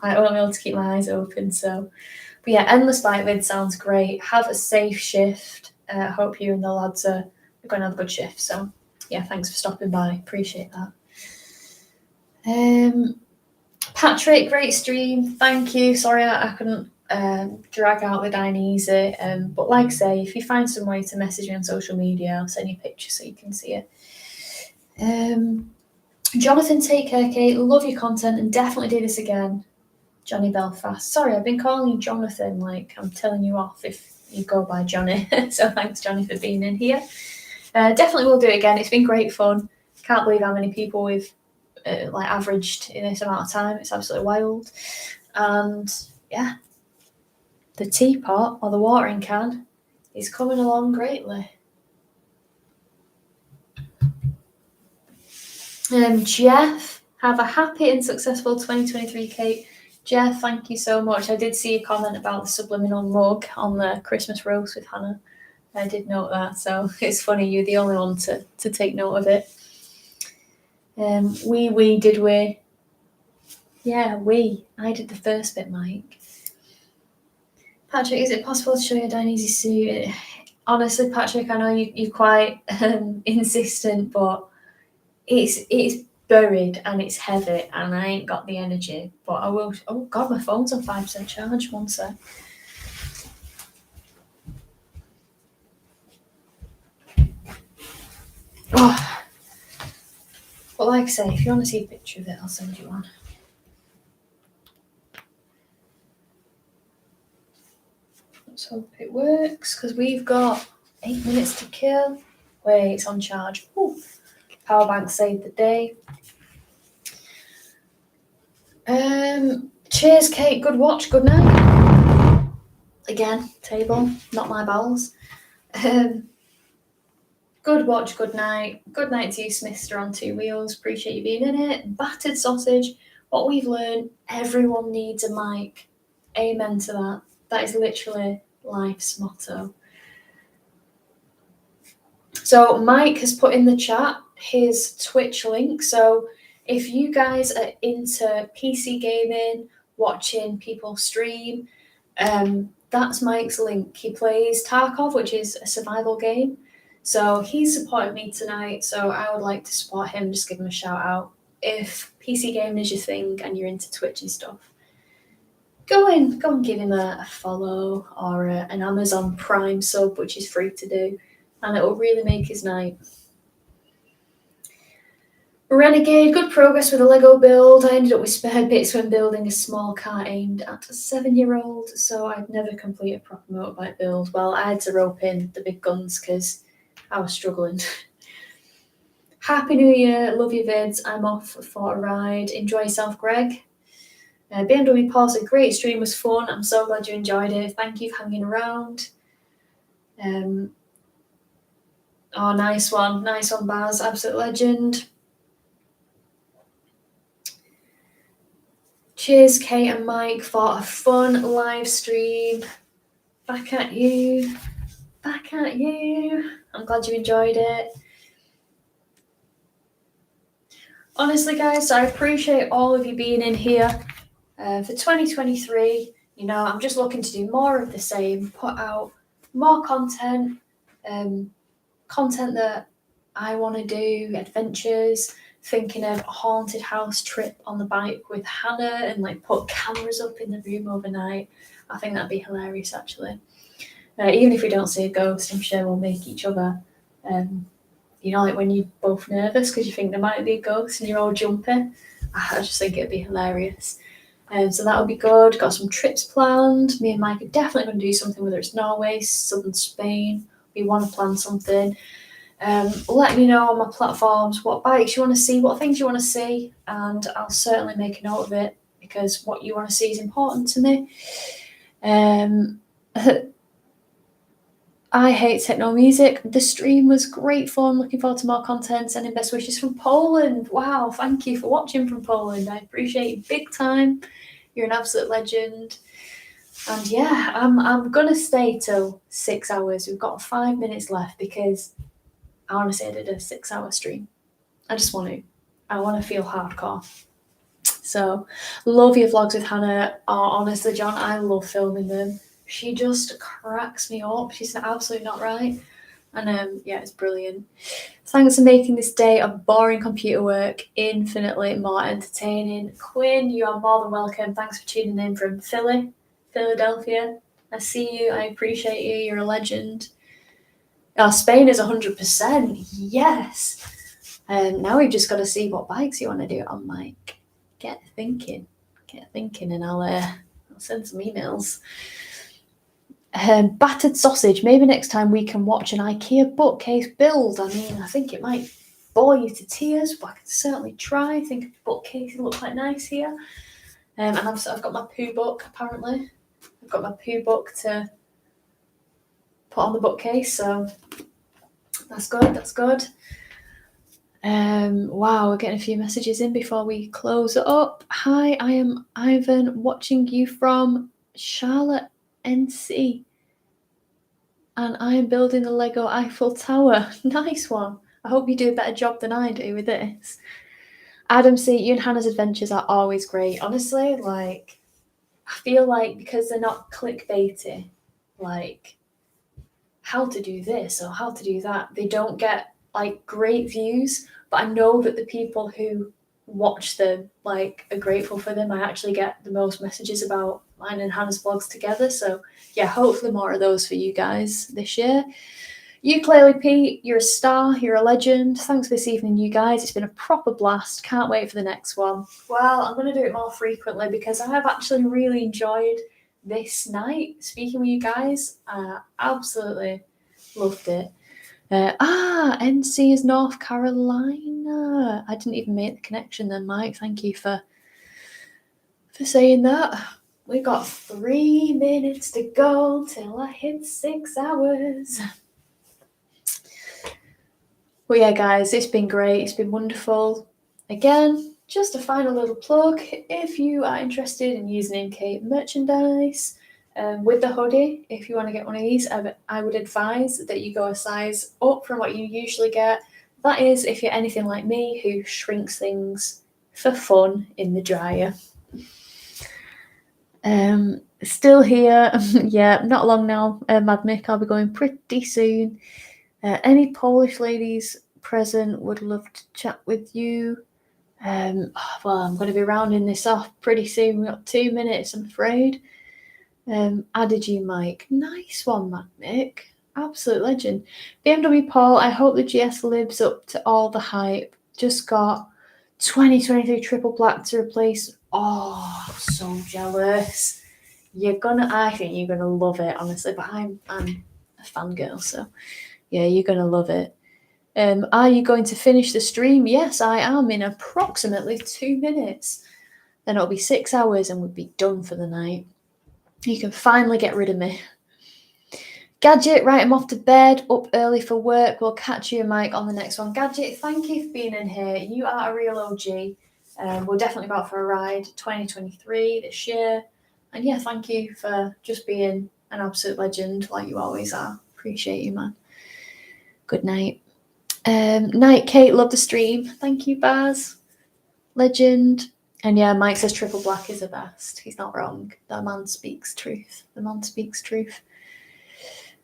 I won't be able to keep my eyes open. So, but yeah, endless bike vid sounds great. Have a safe shift. Hope you and the lads are going to have a good shift. So yeah, thanks for stopping by. Appreciate that. Patrick, great stream. Thank you. Sorry I couldn't drag out the dine easy. But like I say, if you find some way to message me on social media, I'll send you a picture so you can see it. Jonathan, take care, Kate. Love your content and definitely do this again. Johnny Belfast. Sorry, I've been calling you Jonathan like I'm telling you off if you go by Johnny. So thanks, Johnny, for being in here. Definitely will do it again. It's been great fun. Can't believe how many people we've averaged in this amount of time. It's absolutely wild. And yeah, the teapot or the watering can is coming along greatly. Jeff, have a happy and successful 2023, Kate. Jeff, thank you so much. I did see a comment about the subliminal mug on the Christmas roast with Hannah. I did note that, so it's funny you're the only one to take note of it. Did we? Yeah, I did the first bit, Mike. Patrick, is it possible to show your Dainese suit? Honestly, Patrick, I know you're quite insistent, but it's buried and it's heavy and I ain't got the energy. But I will. Oh God, my phone's on 5% charge. One sec. Oh. But like I say, if you want to see a picture of it, I'll send you one. Let's hope it works because we've got 8 minutes to kill. Wait, it's on charge. Ooh. Power bank saved the day. Cheers, Kate. Good watch. Good night. Again, table, not my bowels. Good watch. Good night. Good night to you, Smithster on 2 wheels. Appreciate you being in it. Battered sausage. What we've learned, everyone needs a mic. Amen to that. That is literally life's motto. So Mike has put in the chat his Twitch link. So if you guys are into PC gaming, watching people stream, that's Mike's link. He plays Tarkov, which is a survival game. So he's supported me tonight. So I would like to support him. Just give him a shout out. If PC gaming is your thing and you're into Twitch and stuff, go and give him a follow or an Amazon Prime sub, which is free to do. And it will really make his night. Renegade, good progress with a Lego build. I ended up with spare bits when building a small car aimed at a 7-year-old, so I'd never complete a proper motorbike build. Well, I had to rope in the big guns because I was struggling. Happy New Year, love your vids. I'm off for a ride. Enjoy yourself, Greg. BMW Paul said, great stream, was fun. I'm so glad you enjoyed it. Thank you for hanging around. Oh, nice one, Baz, absolute legend. Cheers, Kate and Mike, for a fun live stream. Back at you. I'm glad you enjoyed it. Honestly, guys, I appreciate all of you being in here. For 2023, you know, I'm just looking to do more of the same, put out more content, content that I want to do, adventures, thinking of a haunted house trip on the bike with Hannah and like put cameras up in the room overnight. I think that'd be hilarious actually. Even if we don't see a ghost, I'm sure we'll make each other, you know, like when you're both nervous because you think there might be a ghost and you're all jumping. I just think it'd be hilarious. So that would be good. Got some trips planned. Me and Mike are definitely going to do something, whether it's Norway, southern Spain. We want to plan something. Let me know on my platforms what bikes you want to see, what things you want to see, and I'll certainly make a note of it because what you want to see is important to me. I hate techno music. The stream was great fun. Looking forward to more content. Sending best wishes from Poland. Wow, thank you for watching from Poland. I appreciate you big time. You're an absolute legend. And yeah, I'm gonna stay till 6 hours. We've got 5 minutes left because I honestly I did a 6-hour stream. I want to feel hardcore. So love your vlogs with Hannah. Oh, honestly, John, I love filming them. She just cracks me up. She's absolutely not right. And yeah, it's brilliant. Thanks for making this day of boring computer work infinitely more entertaining. Quinn, you are more than welcome. Thanks for tuning in from Philadelphia. I see you. I appreciate you. You're a legend. Oh, Spain is 100%. Yes. Now we've just got to see what bikes you want to do on mic. Get thinking, and I'll send some emails. Battered sausage. Maybe next time we can watch an IKEA bookcase build. I mean, I think it might bore you to tears, but I can certainly try. I think a bookcase will look quite nice here. And I've got my poo book, apparently. I've got my poo book to put on the bookcase, so that's good. Wow, we're getting a few messages in before we close it up. Hi, I am Ivan, watching you from Charlotte, NC. And I am building the Lego Eiffel Tower. Nice one. I hope you do a better job than I do with this. Adam C, you and Hannah's adventures are always great. Honestly, like, I feel like because they're not clickbaity, like, how to do this or how to do that, they don't get, like, great views. But I know that the people who watch them, like, are grateful for them. I actually get the most messages about mine and Hannah's vlogs together. So, yeah, hopefully more of those for you guys this year. Ukulele Pete, you're a star, you're a legend. Thanks for this evening, you guys. It's been a proper blast. Can't wait for the next one. Well, I'm going to do it more frequently because I have actually really enjoyed this night speaking with you guys. Absolutely loved it. NC is North Carolina. I didn't even make the connection then, Mike. Thank you for saying that. We've got 3 minutes to go till I hit 6 hours. Well, yeah, guys, it's been great. It's been wonderful. Again, just a final little plug. If you are interested in Usernamekate merchandise with the hoodie, if you want to get one of these, I would advise that you go a size up from what you usually get. That is if you're anything like me who shrinks things for fun in the dryer. Still here. Yeah, not long now, Mad Mick. I'll be going pretty soon. Any Polish ladies present would love to chat with you. Well, I'm going to be rounding this off pretty soon. We've got 2 minutes, I'm afraid. Added you, Mike. Nice one, Mad Mick. Absolute legend. BMW Paul, I hope the GS lives up to all the hype. Just got 2023 triple black to replace. Oh, I'm so jealous. I think you're gonna love it, honestly. But I'm a fangirl, so yeah, you're gonna love it. Are you going to finish the stream? Yes, I am in approximately 2 minutes. Then it'll be 6 hours and we'll be done for the night. You can finally get rid of me. Gadget, right, I'm off to bed, up early for work. We'll catch you, Mike, on the next one. Gadget, thank you for being in here. You are a real OG. We'll definitely go out for a ride 2023 this year. And yeah, thank you for just being an absolute legend like you always are. Appreciate you, man. Good night. Night, Kate, love the stream. Thank you, Baz. Legend. And yeah, Mike says triple black is the best. He's not wrong. That man speaks truth. The man speaks truth.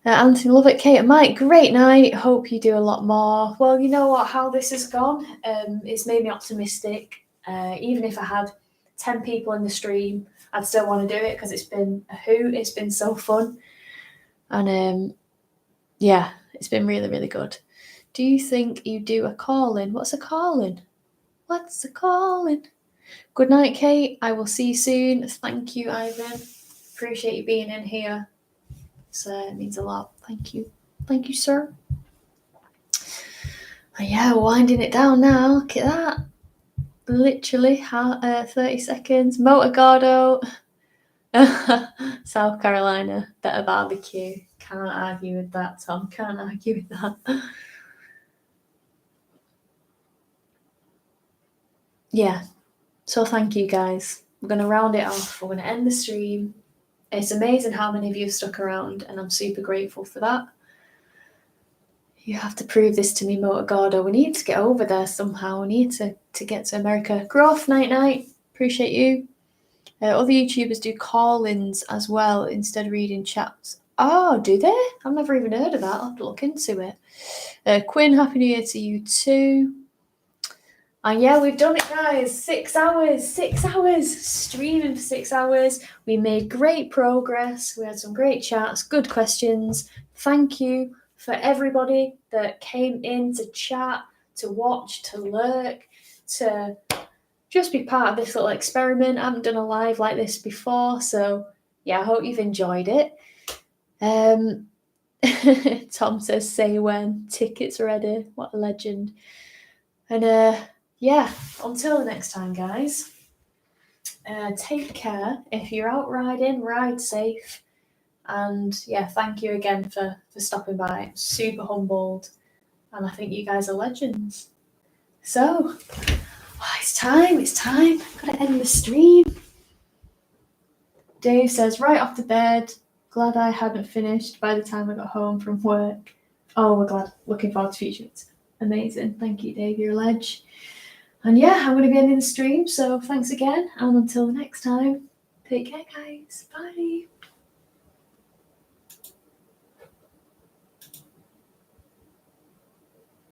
Anthony, love it. Kate and Mike, great night. Hope you do a lot more. Well, you know what? How this has gone, it's made me optimistic. Even if I had 10 people in the stream, I'd still want to do it because it's been a hoot. It's been so fun. And yeah, it's been really, really good. Do you think you do a call-in? What's a call-in? What's a call-in? Good night, Kate. I will see you soon. Thank you, Ivan. Appreciate you being in here. So it means a lot. Thank you. Thank you, sir. Yeah, winding it down now. Look at that. Literally 30 seconds. Motorgado. South Carolina. Better barbecue. Can't argue with that, Tom. Can't argue with that. Yeah. So thank you, guys. We're going to round it off. We're going to end the stream. It's amazing how many of you have stuck around, and I'm super grateful for that. You have to prove this to me, Motorgado. We need to get over there somehow. We need to get to America. Groff, night. Appreciate you. Other YouTubers do call-ins as well instead of reading chats. Oh, do they? I've never even heard of that. I'll have to look into it. Quinn, Happy New Year to you too. And yeah, we've done it, guys. 6 hours. 6 hours. Streaming for 6 hours. We made great progress. We had some great chats, good questions. Thank you for everybody that came in to chat, to watch, to lurk, to just be part of this little experiment. I haven't done a live like this before, so yeah, I hope you've enjoyed it. Tom says, say when. Tickets ready. What a legend. And yeah, until the next time, guys. Take care. If you're out riding, ride safe. And yeah, thank you again for stopping by. Super humbled. And I think you guys are legends. So, it's time. Gotta end the stream. Dave says, right off the bed. Glad I hadn't finished by the time I got home from work. Oh, we're glad. Looking forward to future. It's amazing. Thank you, Dave. You're a ledge. And yeah, I'm going to be ending the stream. So thanks again. And until the next time, take care, guys. Bye.